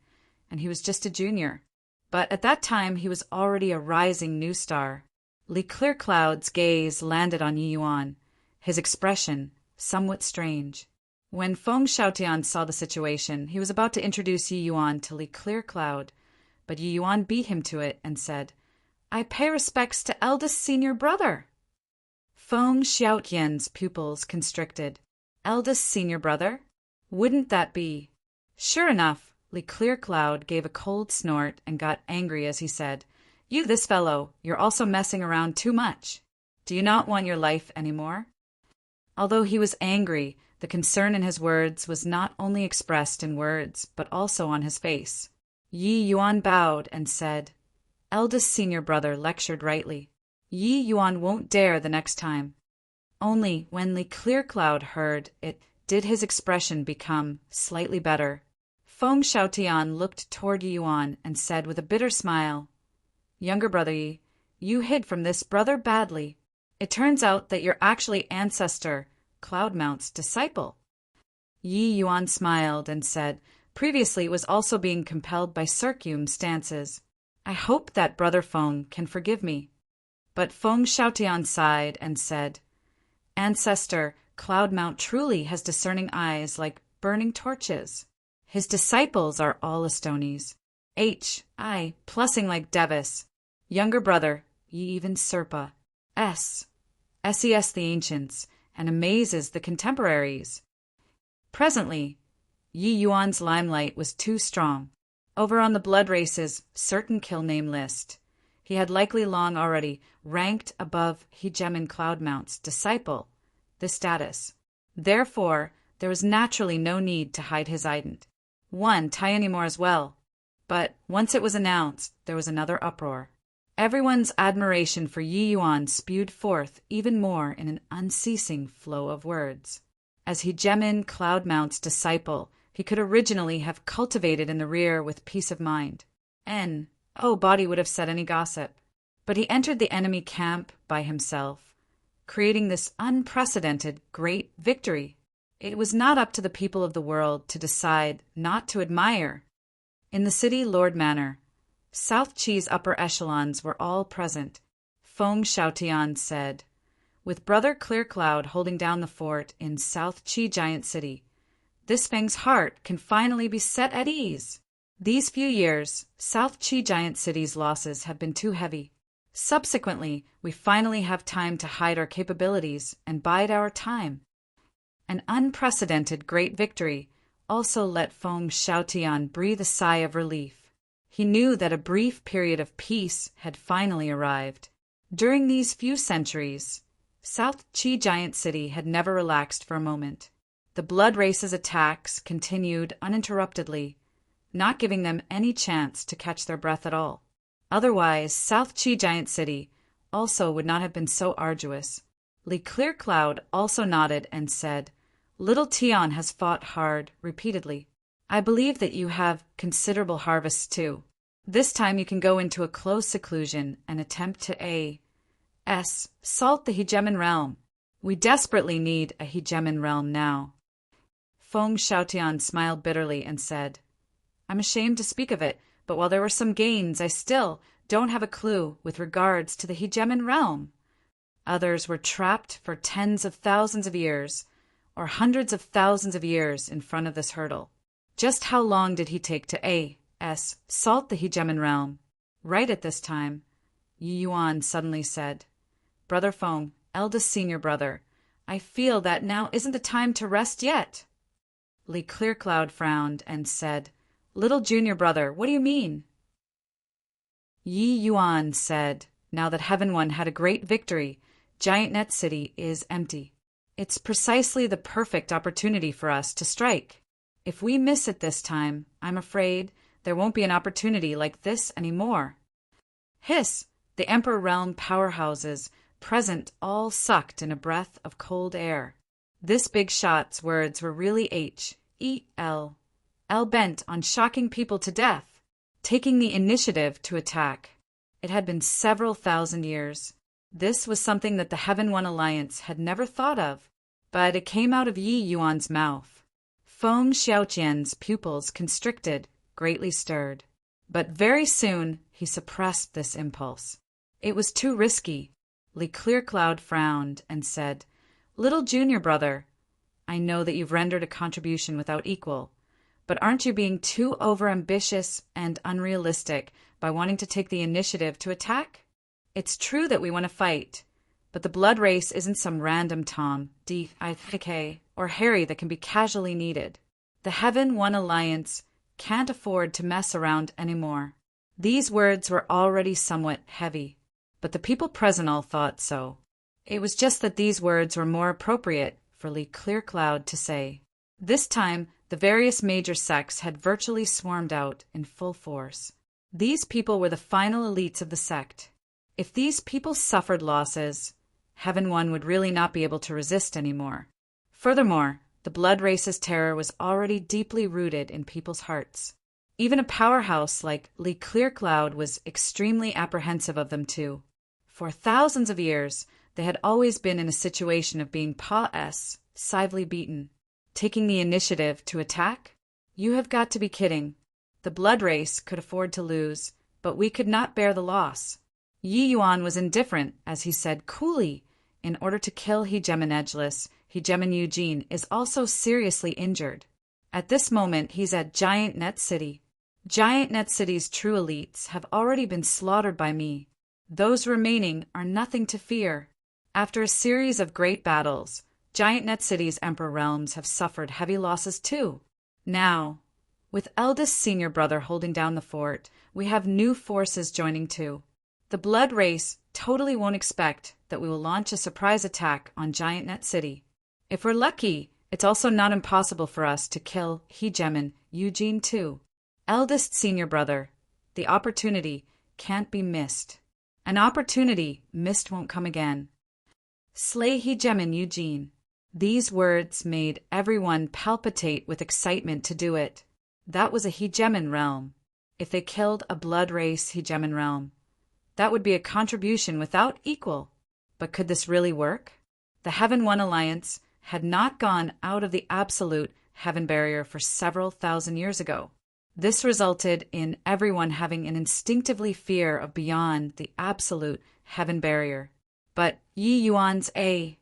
S1: and he was just a junior. But at that time, he was already a rising new star. Li Clearcloud's gaze landed on Yi Yuan, his expression somewhat strange. When Feng Xiaotian saw the situation, he was about to introduce Yi Yuan to Li Clearcloud, but Yi Yuan beat him to it and said, I pay respects to eldest senior brother. Feng Xiaotian's pupils constricted. Eldest senior brother? Wouldn't that be? Sure enough, Li Clearcloud gave a cold snort and got angry as he said, You this fellow, you're also messing around too much. Do you not want your life anymore? Although he was angry, the concern in his words was not only expressed in words, but also on his face. Yi Yuan bowed and said, Eldest senior brother lectured rightly. Yi Yuan won't dare the next time. Only when Li Clearcloud heard it did his expression become slightly better. Feng Xiaotian looked toward Yi Yuan and said with a bitter smile, Younger brother Yi, you hid from this brother badly. It turns out that you're actually ancestor Cloudmount's disciple. Yi Yuan smiled and said, Previously it was also being compelled by Circum stances. I hope that brother Feng can forgive me. But Feng Xiaotian sighed and said, Ancestor Cloudmount truly has discerning eyes like burning torches. His disciples are all Astonis. H.I. plussing like Devis. Younger brother, ye even Serpa. SES the ancients, and amazes the contemporaries. Presently, Yi Yuan's limelight was too strong. Over on the blood race's certain kill name list, he had likely long already ranked above Hegemon Cloudmount's disciple, this status. Therefore, there was naturally no need to hide his ident. One tie anymore as well. But once it was announced, there was another uproar. Everyone's admiration for Yi Yuan spewed forth even more in an unceasing flow of words. As Hegemon Cloudmount's disciple, he could originally have cultivated in the rear with peace of mind. Body would have said any gossip. But he entered the enemy camp by himself, creating this unprecedented great victory. It was not up to the people of the world to decide not to admire. In the city Lord Manor, South Chi's upper echelons were all present. Feng Xiaotian said, with Brother Clearcloud holding down the fort in South Chi Giant City, this Feng's heart can finally be set at ease. These few years, South Chi Giant City's losses have been too heavy. Subsequently, we finally have time to hide our capabilities and bide our time. An unprecedented great victory also let Feng Xiaotian breathe a sigh of relief. He knew that a brief period of peace had finally arrived. During these few centuries, South Chi Giant City had never relaxed for a moment. The blood race's attacks continued uninterruptedly, not giving them any chance to catch their breath at all. Otherwise, South Chi Giant City also would not have been so arduous. Li Clearcloud also nodded and said, Little Tion has fought hard repeatedly. I believe that you have considerable harvests too. This time you can go into a close seclusion and attempt to salt the Hegemon realm. We desperately need a Hegemon realm now. Feng Xiaotian smiled bitterly and said, I'm ashamed to speak of it, but while there were some gains, I still don't have a clue with regards to the Hegemon realm. Others were trapped for tens of thousands of years, or hundreds of thousands of years in front of this hurdle. Just how long did he take to salt the Hegemon realm? Right at this time, Yi Yuan suddenly said, Brother Feng, eldest senior brother, I feel that now isn't the time to rest yet. Li Clearcloud frowned and said, Little junior brother, what do you mean? Yi Yuan said, Now that Heaven One had a great victory, Giant Net City is empty. It's precisely the perfect opportunity for us to strike. If we miss it this time, I'm afraid there won't be an opportunity like this anymore. Hiss! The Emperor Realm powerhouses present all sucked in a breath of cold air. This big shot's words were really H-E-L bent on shocking people to death, taking the initiative to attack. It had been several thousand years. This was something that the Heaven One Alliance had never thought of, but it came out of Yi Yuan's mouth. Feng Xiaotian's pupils constricted, greatly stirred. But very soon he suppressed this impulse. It was too risky. Li Clearcloud frowned and said, Little junior brother, I know that you've rendered a contribution without equal, but aren't you being too overambitious and unrealistic by wanting to take the initiative to attack? It's true that we want to fight, but the blood race isn't some random Tom, D-I-K, or Harry that can be casually needed. The Heaven One Alliance can't afford to mess around anymore. These words were already somewhat heavy, but the people present all thought so. It was just that these words were more appropriate for Li Clearcloud to say. This time, the various major sects had virtually swarmed out in full force. These people were the final elites of the sect. If these people suffered losses, Heaven One would really not be able to resist anymore. Furthermore, the blood race's terror was already deeply rooted in people's hearts. Even a powerhouse like Li Clearcloud was extremely apprehensive of them too. For thousands of years, they had always been in a situation of being sively beaten. Taking the initiative to attack? You have got to be kidding. The blood race could afford to lose, but we could not bear the loss. Yi Yuan was indifferent as he said coolly, in order to kill Hegemon Edgeless, Hegemon Eugene is also seriously injured. At this moment, he's at Giant Net City. Giant Net City's true elites have already been slaughtered by me. Those remaining are nothing to fear. After a series of great battles, Giant Net City's Emperor realms have suffered heavy losses too. Now, with eldest senior brother holding down the fort, we have new forces joining too. The Blood Race totally won't expect that we will launch a surprise attack on Giant Net City. If we're lucky, it's also not impossible for us to kill Hegemon Eugene too. Eldest senior brother, the opportunity can't be missed. An opportunity missed won't come again. Slay Hegemon Eugene. These words made everyone palpitate with excitement to do it. That was a Hegemon realm. If they killed a Blood Race Hegemon realm, that would be a contribution without equal. But could this really work? The Heaven One Alliance had not gone out of the absolute heaven barrier for several thousand years ago. This resulted in everyone having an instinctively fear of beyond the absolute heaven barrier. But Yi Yuan's A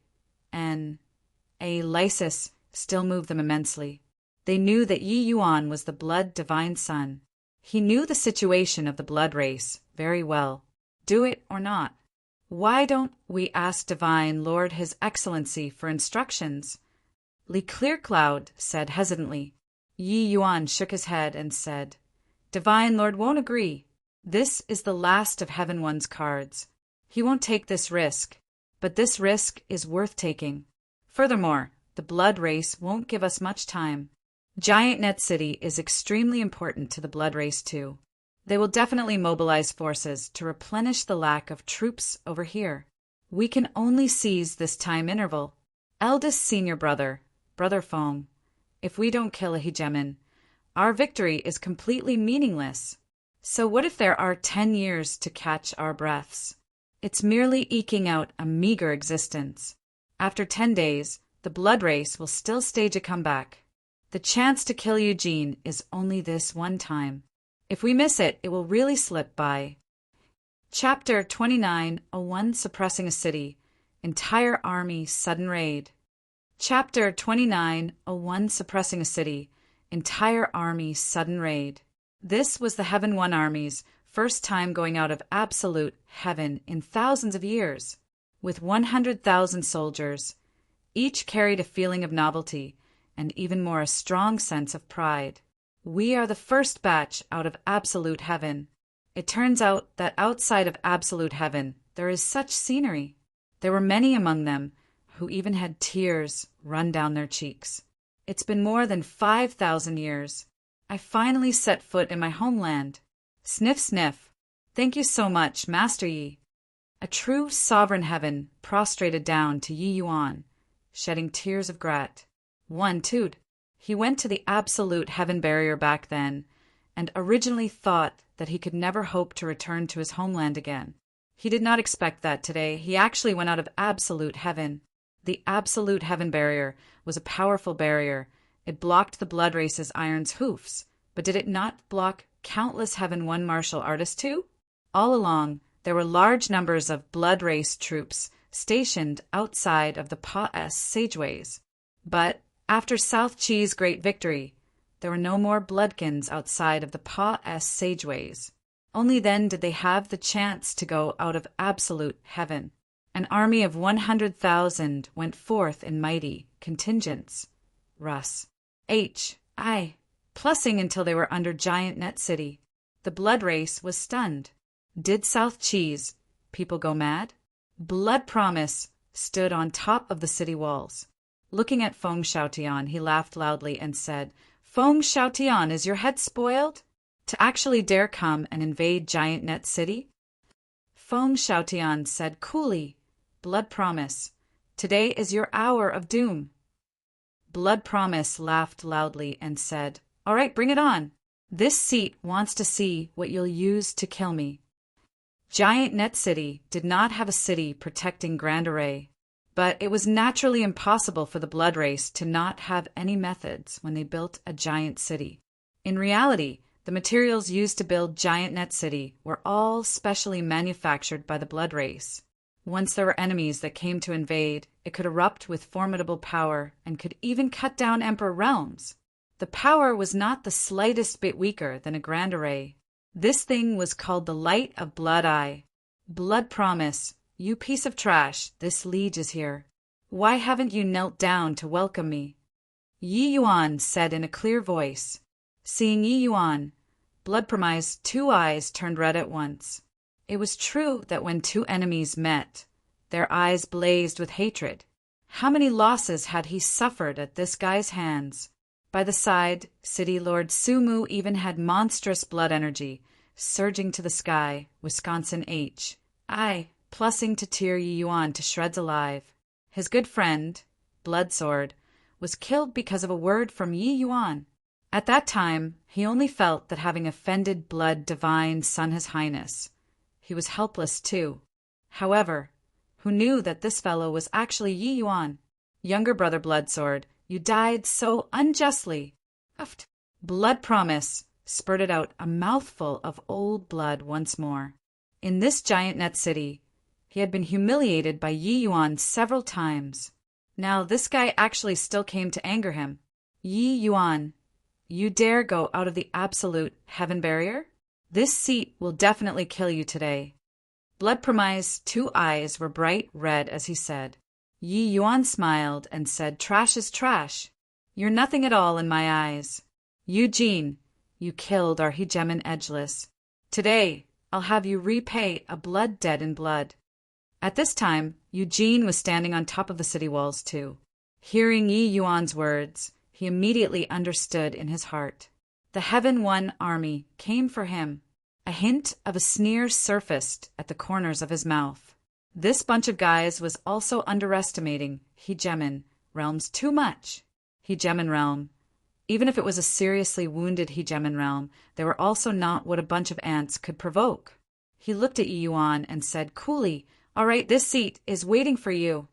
S1: Lysis still moved them immensely. They knew that Yi Yuan was the blood divine son. He knew the situation of the blood race very well. Do it or not. Why don't we ask Divine Lord His Excellency for instructions? Li Clearcloud said hesitantly. Yi Yuan shook his head and said, Divine Lord won't agree. This is the last of Heaven One's cards. He won't take this risk, but this risk is worth taking. Furthermore, the blood race won't give us much time. Giant Net City is extremely important to the blood race too. They will definitely mobilize forces to replenish the lack of troops over here. We can only seize this time interval. Eldest senior brother, Brother Fong, if we don't kill a Hegemon, our victory is completely meaningless. So what if there are 10 years to catch our breaths? It's merely eking out a meager existence. After 10 days, the blood race will still stage a comeback. The chance to kill Eugene is only this one time. If we miss it, it will really slip by. Chapter 29:01 Suppressing a City. Entire Army Sudden Raid. Chapter 29:01 Suppressing a City. Entire Army Sudden Raid. This was the Heaven One Army's first time going out of absolute heaven in thousands of years. With 100,000 soldiers, each carried a feeling of novelty, and even more a strong sense of pride. We are the first batch out of absolute heaven. It turns out that outside of absolute heaven, there is such scenery. There were many among them who even had tears run down their cheeks. It's been more than 5,000 years. I finally set foot in my homeland. Sniff, sniff. Thank you so much, Master Yi. A true sovereign heaven prostrated down to Yi Yuan, shedding tears of grat. One toot. He went to the absolute heaven barrier back then, and originally thought that he could never hope to return to his homeland again. He did not expect that today. He actually went out of absolute heaven. The absolute heaven barrier was a powerful barrier. It blocked the blood race's iron's hoofs, but did it not block countless Heaven One martial artists too? All along, there were large numbers of blood race troops stationed outside of the Pa-S sageways. But after South Chi's great victory, there were no more bloodkins outside of the Pa-S sageways. Only then did they have the chance to go out of absolute heaven. An army of 100,000 went forth in mighty contingents. Russ. H.I. Plussing until they were under Giant Net City. The blood race was stunned. Did South Chi's people go mad? Blood Promise stood on top of the city walls. Looking at Feng Xiaotian, he laughed loudly and said, Feng Xiaotian, is your head spoiled? To actually dare come and invade Giant Net City? Feng Xiaotian said coolly, Blood Promise, today is your hour of doom. Blood Promise laughed loudly and said, All right, bring it on. This seat wants to see what you'll use to kill me. Giant Net City did not have a city protecting Grand Array. But it was naturally impossible for the blood race to not have any methods when they built a giant city. In reality, the materials used to build Giant Net City were all specially manufactured by the blood race. Once there were enemies that came to invade, it could erupt with formidable power and could even cut down Emperor realms. The power was not the slightest bit weaker than a Grand Array. This thing was called the Light of Blood Eye. Blood Promise, you piece of trash, this liege is here. Why haven't you knelt down to welcome me? Yi Yuan said in a clear voice. Seeing Yi Yuan, Blood Promise's 2 eyes turned red at once. It was true that when 2 enemies met, their eyes blazed with hatred. How many losses had he suffered at this guy's hands? By the side, City Lord Sumu even had monstrous blood energy, surging to the sky, Wisconsin H. I, plussing to tear Yi Yuan to shreds alive. His good friend, Blood Sword, was killed because of a word from Yi Yuan. At that time, he only felt that having offended Blood Divine Son His Highness, he was helpless too. However, who knew that this fellow was actually Yi Yuan? Younger brother Blood Sword, you died so unjustly. Blood Promise spurted out a mouthful of old blood once more. In this giant net city, he had been humiliated by Yi Yuan several times. Now this guy actually still came to anger him. Yi Yuan, you dare go out of the absolute heaven barrier? This seat will definitely kill you today. Blood Promise's 2 eyes were bright red as he said. Yi Yuan smiled and said, trash is trash. You're nothing at all in my eyes. Eugene, you killed our hegemon Edgeless. Today, I'll have you repay a blood debt in blood. At this time, Eugene was standing on top of the city walls too. Hearing Yi Yuan's words, he immediately understood in his heart. The Heaven One army came for him. A hint of a sneer surfaced at the corners of his mouth. This bunch of guys was also underestimating Hegemon realms too much. Hegemon realm. Even if it was a seriously wounded Hegemon realm, they were also not what a bunch of ants could provoke. He looked at Yi Yuan and said coolly, all right, this seat is waiting for you.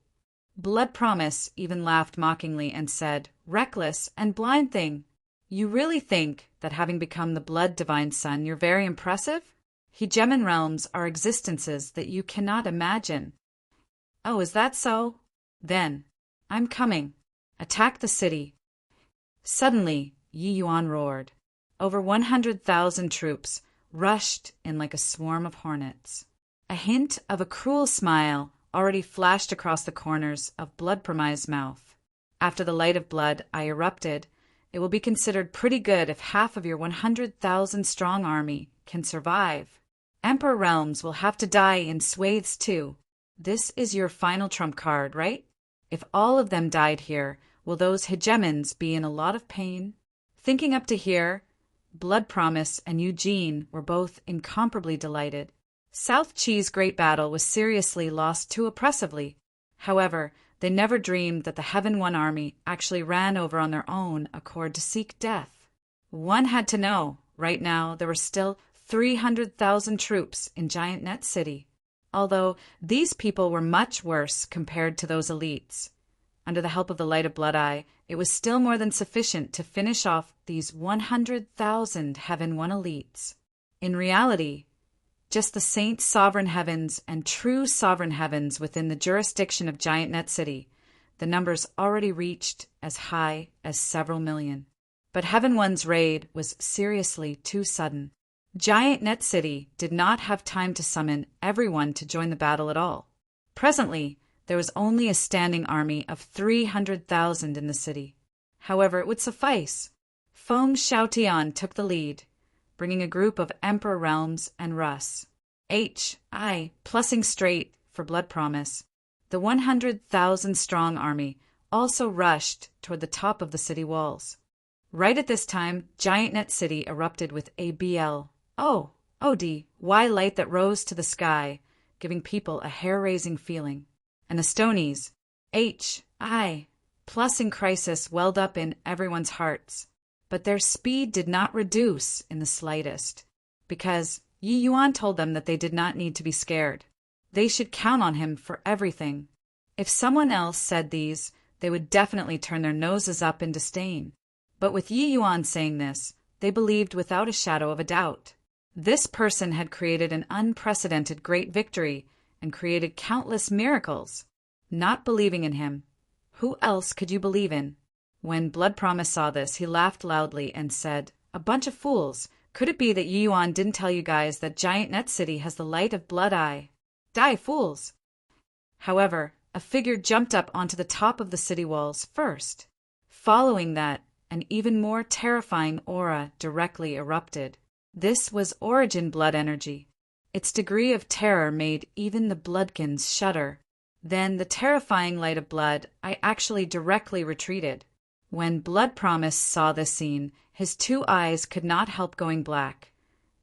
S1: Blood Promise even laughed mockingly and said, reckless and blind thing. You really think that having become the Blood Divine Son, you're very impressive? Hegemon realms are existences that you cannot imagine. Oh, is that so? Then, I'm coming. Attack the city. Suddenly, Yi Yuan roared. Over 100,000 troops rushed in like a swarm of hornets. A hint of a cruel smile already flashed across the corners of Blood Promise's mouth. After the light of blood I erupted, it will be considered pretty good if half of your 100,000 strong army can survive. Emperor realms will have to die in swathes too. This is your final trump card, right? If all of them died here, will those hegemons be in a lot of pain? Thinking up to here, Blood Promise and Eugene were both incomparably delighted. South Chi's great battle was seriously lost too oppressively. However, they never dreamed that the Heaven One army actually ran over on their own accord to seek death. One had to know, right now there were still 300,000 troops in Giant Net City, although these people were much worse compared to those elites. Under the help of the light of Blood Eye, it was still more than sufficient to finish off these 100,000 Heaven One elites. In reality, just the Saint Sovereign Heavens and true Sovereign Heavens within the jurisdiction of Giant Net City, the numbers already reached as high as several million. But Heaven One's raid was seriously too sudden. Giant Net City did not have time to summon everyone to join the battle at all. Presently, there was only a standing army of 300,000 in the city. However, it would suffice. Feng Xiaotian took the lead, bringing a group of Emperor realms and Russ. I, plussing straight for Blood Promise. The 100,000 strong army also rushed toward the top of the city walls. Right at this time, Giant Net City erupted with a BL. Oh, OD, why light that rose to the sky, giving people a hair-raising feeling. And Astonies, plussing crisis welled up in everyone's hearts. But their speed did not reduce in the slightest, because Yi Yuan told them that they did not need to be scared. They should count on him for everything. If someone else said these, they would definitely turn their noses up in disdain. But with Yi Yuan saying this, they believed without a shadow of a doubt. This person had created an unprecedented great victory and created countless miracles. Not believing in him, who else could you believe in? When Blood Promise saw this, he laughed loudly and said, a bunch of fools. Could it be that Yi Yuan didn't tell you guys that Giant Net City has the light of Blood Eye? Die, fools! However, a figure jumped up onto the top of the city walls first. Following that, an even more terrifying aura directly erupted. This was origin blood energy. Its degree of terror made even the bloodkins shudder. Then the terrifying light of blood, I actually directly retreated. When Blood Promise saw this scene, his two eyes could not help going black.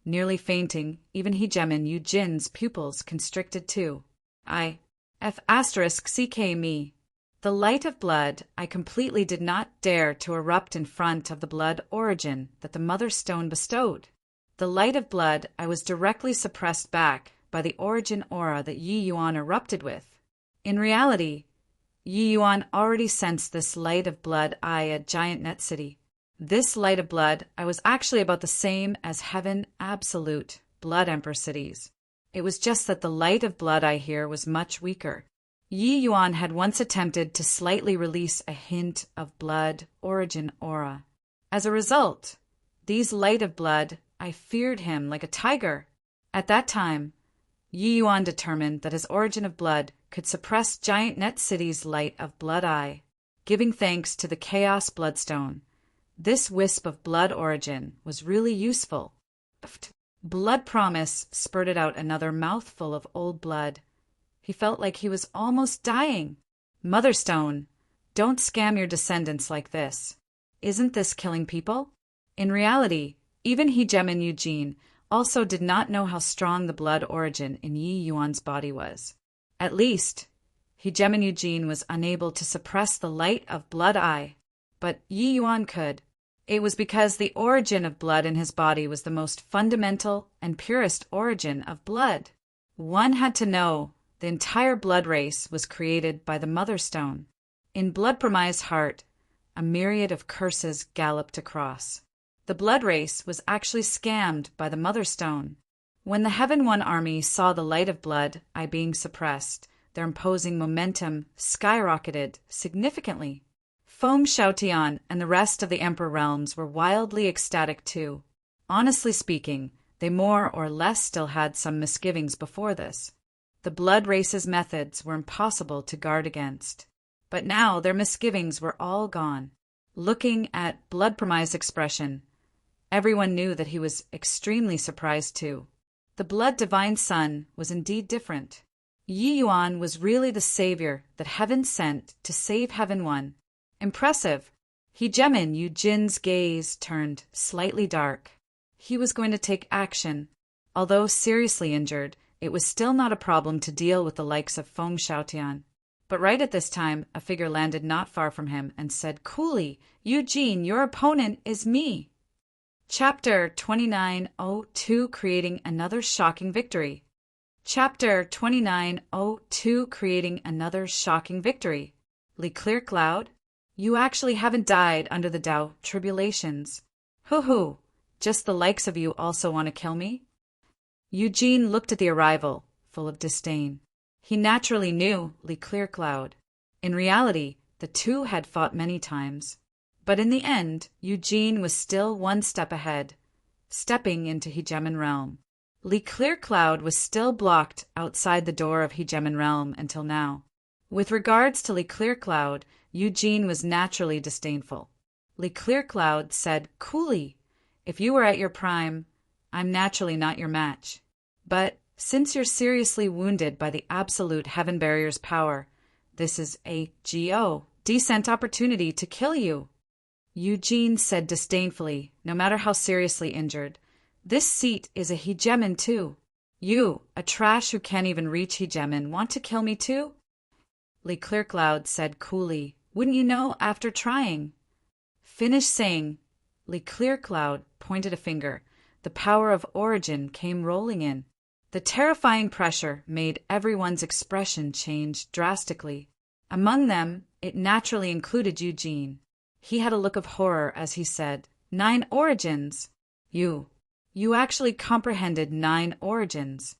S1: Nearly fainting, even Hegemin Eugene pupils constricted too. CK me. The light of blood, I completely did not dare to erupt in front of the blood origin that the Mother Stone bestowed. The light of blood, I was directly suppressed back by the origin aura that Yi Yuan erupted with. In reality, Yi Yuan already sensed this light of blood at Giant Net City. This light of blood, I was actually about the same as Heaven Absolute, Blood Emperor cities. It was just that the light of blood I here was much weaker. Yi Yuan had once attempted to slightly release a hint of blood origin aura. As a result, these light of blood, I feared him like a tiger. At that time, Yi Yuan determined that his origin of blood could suppress Giant Net City's light of blood eye, giving thanks to the Chaos Bloodstone. This wisp of blood origin was really useful. Blood Promise spurted out another mouthful of old blood. He felt like he was almost dying. Mother Stone, don't scam your descendants like this. Isn't this killing people? In reality, even Hegemin Eugene also did not know how strong the blood origin in Yi Yuan's body was. At least, Hegemin Eugene was unable to suppress the light of blood eye, but Yi Yuan could. It was because the origin of blood in his body was the most fundamental and purest origin of blood. One had to know the entire blood race was created by the Mother Stone. In Blood Promise's heart, a myriad of curses galloped across. The blood race was actually scammed by the Mother Stone. When the Heaven One army saw the light of blood being suppressed, their imposing momentum skyrocketed significantly. Feng Xiaotian and the rest of the Emperor realms were wildly ecstatic too. Honestly speaking, they more or less still had some misgivings before this. The blood race's methods were impossible to guard against. But now their misgivings were all gone. Looking at Blood Promise's expression, everyone knew that he was extremely surprised too. The Blood Divine Son was indeed different. Yi Yuan was really the savior that Heaven sent to save Heaven One. Impressive. Hegemin Eugene's gaze turned slightly dark. He was going to take action. Although seriously injured, it was still not a problem to deal with the likes of Feng Xiaotian. But right at this time, a figure landed not far from him and said coolly, "Eugene, your opponent is me." Chapter 2902, Creating Another Shocking Victory. Chapter 2902, Creating Another Shocking Victory. Clear Cloud, you actually haven't died under the Tao tribulations. Hoo-hoo, just the likes of you also want to kill me? Eugene looked at the arrival, full of disdain. He naturally knew Clear Cloud. In reality, the two had fought many times. But in the end, Eugene was still one step ahead, stepping into Hegemin Realm. Clear Cloud was still blocked outside the door of Hegemin Realm until now. With regards to Clear Cloud, Eugene was naturally disdainful. Clear Cloud said coolly, "If you were at your prime, I'm naturally not your match. But since you're seriously wounded by the absolute Heaven Barrier's power, this is a decent opportunity to kill you." Eugene said disdainfully, no matter how seriously injured, "This seat is a Hegemin too. You, a trash who can't even reach Hegemin, want to kill me too?" Clear Cloud said coolly, "Wouldn't you know after trying?" Finish saying, Clear Cloud pointed a finger. The power of origin came rolling in. The terrifying pressure made everyone's expression change drastically. Among them, it naturally included Eugene. He had a look of horror as he said, 9 origins! You actually comprehended 9 origins."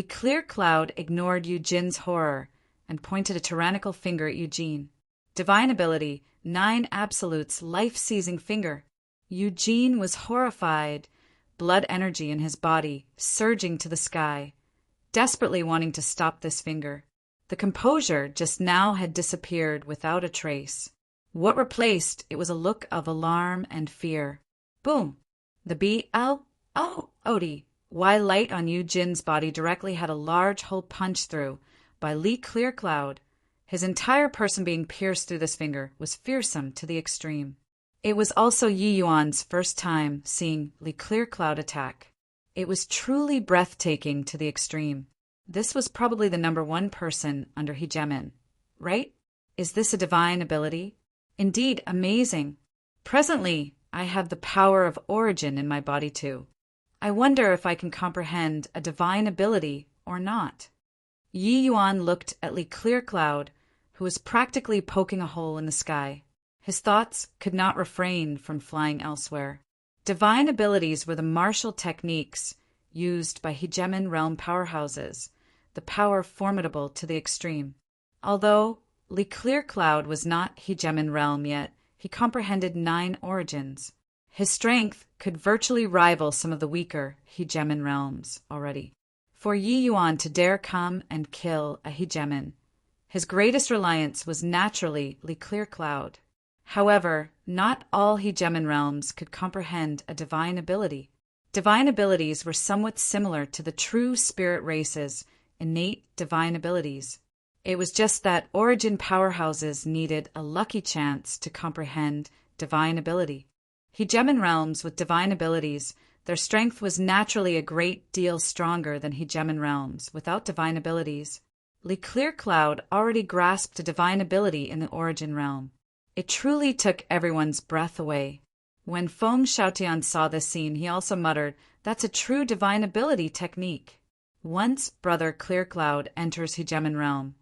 S1: Clear Cloud ignored Eugene's horror and pointed a tyrannical finger at Eugene. Divine ability, 9 Absolute's life-seizing finger. Eugene was horrified, blood energy in his body surging to the sky. desperately wanting to stop this finger. The composure just now had disappeared without a trace. What replaced it was a look of alarm and fear. Boom! The Odie. Why light on Yu Jin's body directly had a large hole punched through by Li Clearcloud. His entire person being pierced through this finger was fearsome to the extreme. It was also Yi Yuan's first time seeing Li Clearcloud attack. It was truly breathtaking to the extreme. This was probably the number one person under Hegemon, right? Is this a divine ability? Indeed, amazing. Presently, I have the power of origin in my body too. I wonder if I can comprehend a divine ability or not. Yi Yuan looked at Li Clearcloud, who was practically poking a hole in the sky. His thoughts could not refrain from flying elsewhere. Divine abilities were the martial techniques used by Hegemon realm powerhouses, the power formidable to the extreme. Although Li Clearcloud was not Hegemon realm yet, he comprehended 9 origins. His strength could virtually rival some of the weaker Hegemon realms already. For Yi Yuan to dare come and kill a Hegemon, his greatest reliance was naturally Li Clearcloud. However, not all Hegemon realms could comprehend a divine ability. Divine abilities were somewhat similar to the true spirit race's innate divine abilities. It was just that origin powerhouses needed a lucky chance to comprehend divine ability. Hegemon realms with divine abilities, their strength was naturally a great deal stronger than Hegemon realms without divine abilities. Li Clearcloud already grasped a divine ability in the origin realm. It truly took everyone's breath away. When Feng Xiaotian saw this scene, he also muttered, "That's a true divine ability technique." Once Brother Clearcloud enters Hegemon realm,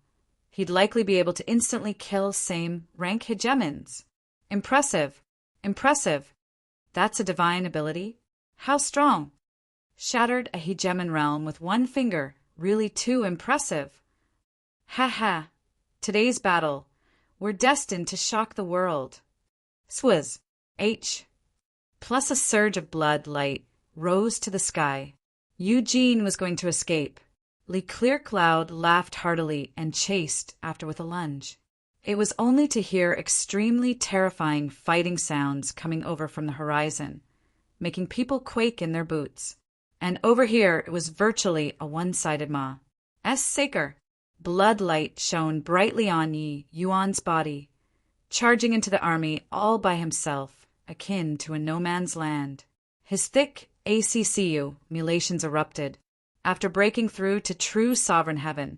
S1: he'd likely be able to instantly kill same rank Hegemons. Impressive. Impressive. That's a divine ability? How strong? Shattered a Hegemon realm with one finger. Really too impressive. Ha ha. Today's battle. We're destined to shock the world. Swizz. H. Plus a surge of blood light rose to the sky. Eugene was going to escape. Li Clearcloud laughed heartily and chased after with a lunge. It was only to hear extremely terrifying fighting sounds coming over from the horizon, making people quake in their boots. And over here it was virtually a one-sided ma. Saker. Blood light shone brightly on Yi Yuan's body, charging into the army all by himself, akin to a no-man's land. His thick ACCU mutations erupted. After breaking through to true sovereign heaven,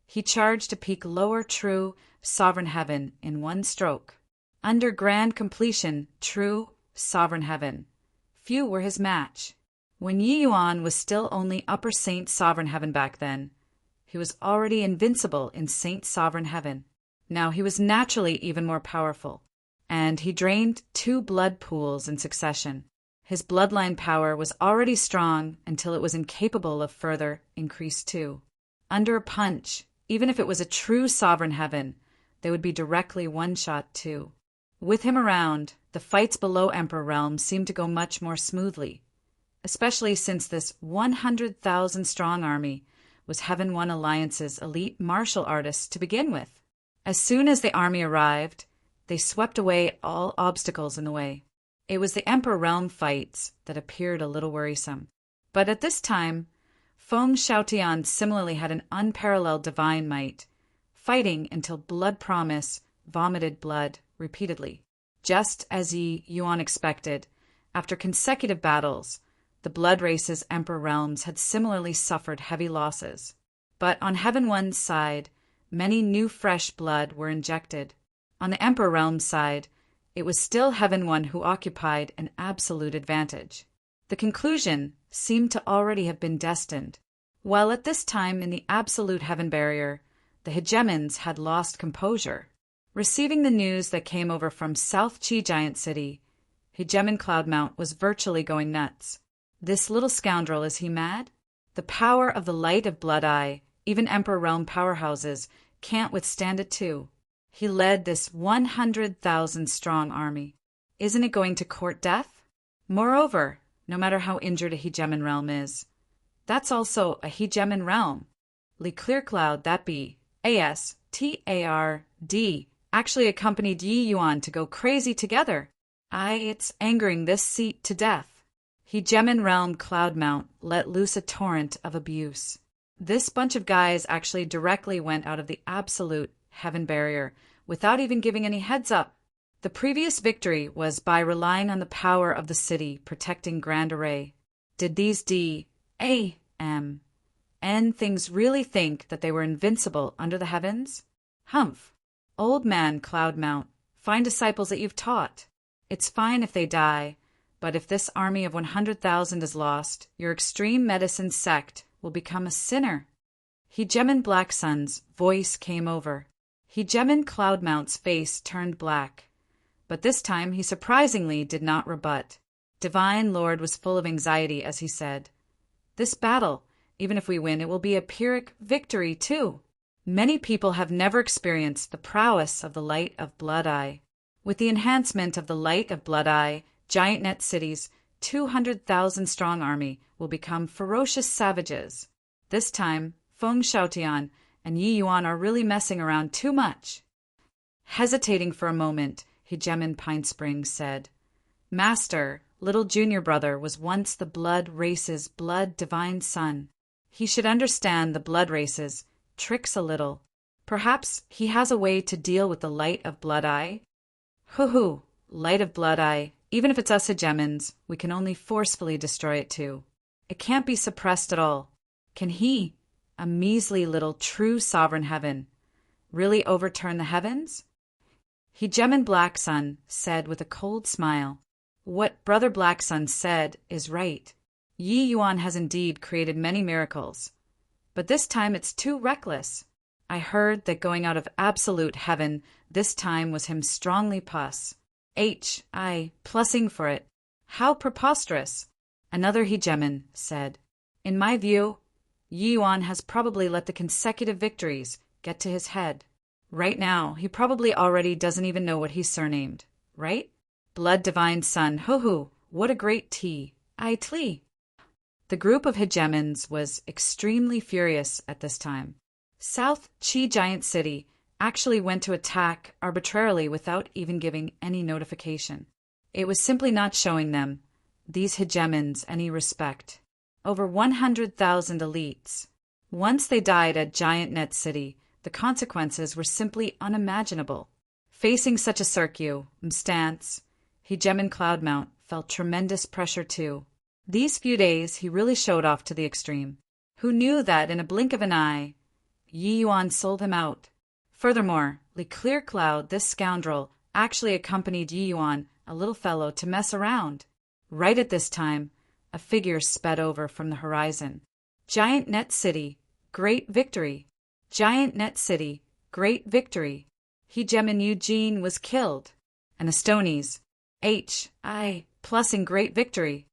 S1: he charged to peak lower true sovereign heaven in one stroke. Under grand completion, true sovereign heaven. Few were his match. When Yi Yuan was still only upper saint sovereign heaven back then, he was already invincible in saint sovereign heaven. Now he was naturally even more powerful, and he drained 2 blood pools in succession. His bloodline power was already strong until it was incapable of further increase too. Under a punch, even if it was a true sovereign heaven, they would be directly one-shot too. With him around, the fights below Emperor Realm seemed to go much more smoothly, especially since this 100,000 strong army was Heaven One Alliance's elite martial artists to begin with. As soon as the army arrived, they swept away all obstacles in the way. It was the Emperor Realm fights that appeared a little worrisome. But at this time, Feng Xiaotian similarly had an unparalleled divine might, fighting until Blood Promise vomited blood repeatedly. Just as Yi Yuan expected, after consecutive battles, the Blood Race's Emperor Realms had similarly suffered heavy losses. But on Heaven One's side, many new fresh blood were injected. On the Emperor Realm's side, it was still Heaven One who occupied an absolute advantage. The conclusion seemed to already have been destined. While at this time in the absolute heaven barrier, the Hegemons had lost composure. Receiving the news that came over from South Chi Giant City, Hegemon Cloudmount was virtually going nuts. This little scoundrel, is he mad? The power of the light of Blood Eye, even Emperor Realm powerhouses, can't withstand it too. He led this 100,000 strong army. Isn't it going to court death? Moreover, no matter how injured a Hegemon realm is, that's also a Hegemon realm. Li Clear Cloud, that be, ASTARD, actually accompanied Yi Yuan to go crazy together. It's angering this seat to death. Hegemon Realm Cloudmount let loose a torrent of abuse. This bunch of guys actually directly went out of the absolute heaven barrier without even giving any heads up. The previous victory was by relying on the power of the city protecting Grand Array. Did these D-A-M-N things really think that they were invincible under the heavens? Humph. Old man Cloudmount, find disciples that you've taught. It's fine if they die, but if this army of 100,000 is lost, your extreme medicine sect will become a sinner. Hegemon Blacksun's voice came over. Hegemon Cloudmount's face turned black, but this time he surprisingly did not rebut. Divine Lord was full of anxiety as he said, "This battle, even if we win, it will be a Pyrrhic victory too. Many people have never experienced the prowess of the Light of Blood Eye. With the enhancement of the Light of Blood Eye, Giant Net City's 200,000 strong army will become ferocious savages. This time, Feng Xiaotian and Yi Yuan are really messing around too much." Hesitating for a moment, Hegemon Pine Springs said, "Master, little junior brother was once the blood race's blood divine son. He should understand the blood race's tricks a little. Perhaps he has a way to deal with the Light of Blood Eye." "Hoo-hoo, Light of Blood Eye. Even if it's us Hegemons, we can only forcefully destroy it too. It can't be suppressed at all. Can he, a measly little true sovereign heaven, really overturn the heavens?" Hegemon Blacksun said with a cold smile, "What Brother Blacksun said is right. Yi Yuan has indeed created many miracles, but this time it's too reckless. I heard that going out of absolute heaven this time was him strongly plussing for it. How preposterous!" Another Hegemon said, "In my view, Yi Yuan has probably let the consecutive victories get to his head. Right now, he probably already doesn't even know what he's surnamed, right? Blood Divine Son, hoo-hoo, what a great tea. The group of Hegemons was extremely furious at this time. South Qi Giant City actually went to attack arbitrarily without even giving any notification. It was simply not showing them, these Hegemons, any respect. Over 100,000 elites. Once they died at Giant Net City, the consequences were simply unimaginable. Facing such a circumstance, Hegemon Cloudmount felt tremendous pressure too. These few days he really showed off to the extreme. Who knew that in a blink of an eye, Yi Yuan sold him out? Furthermore, Li Clear Cloud, this scoundrel, actually accompanied Yi Yuan, a little fellow, to mess around. Right at this time, a figure sped over from the horizon. Giant Net City, great victory. Giant Net City, great victory. Hegemon Eugene was killed. And the Stonies, plussing great victory.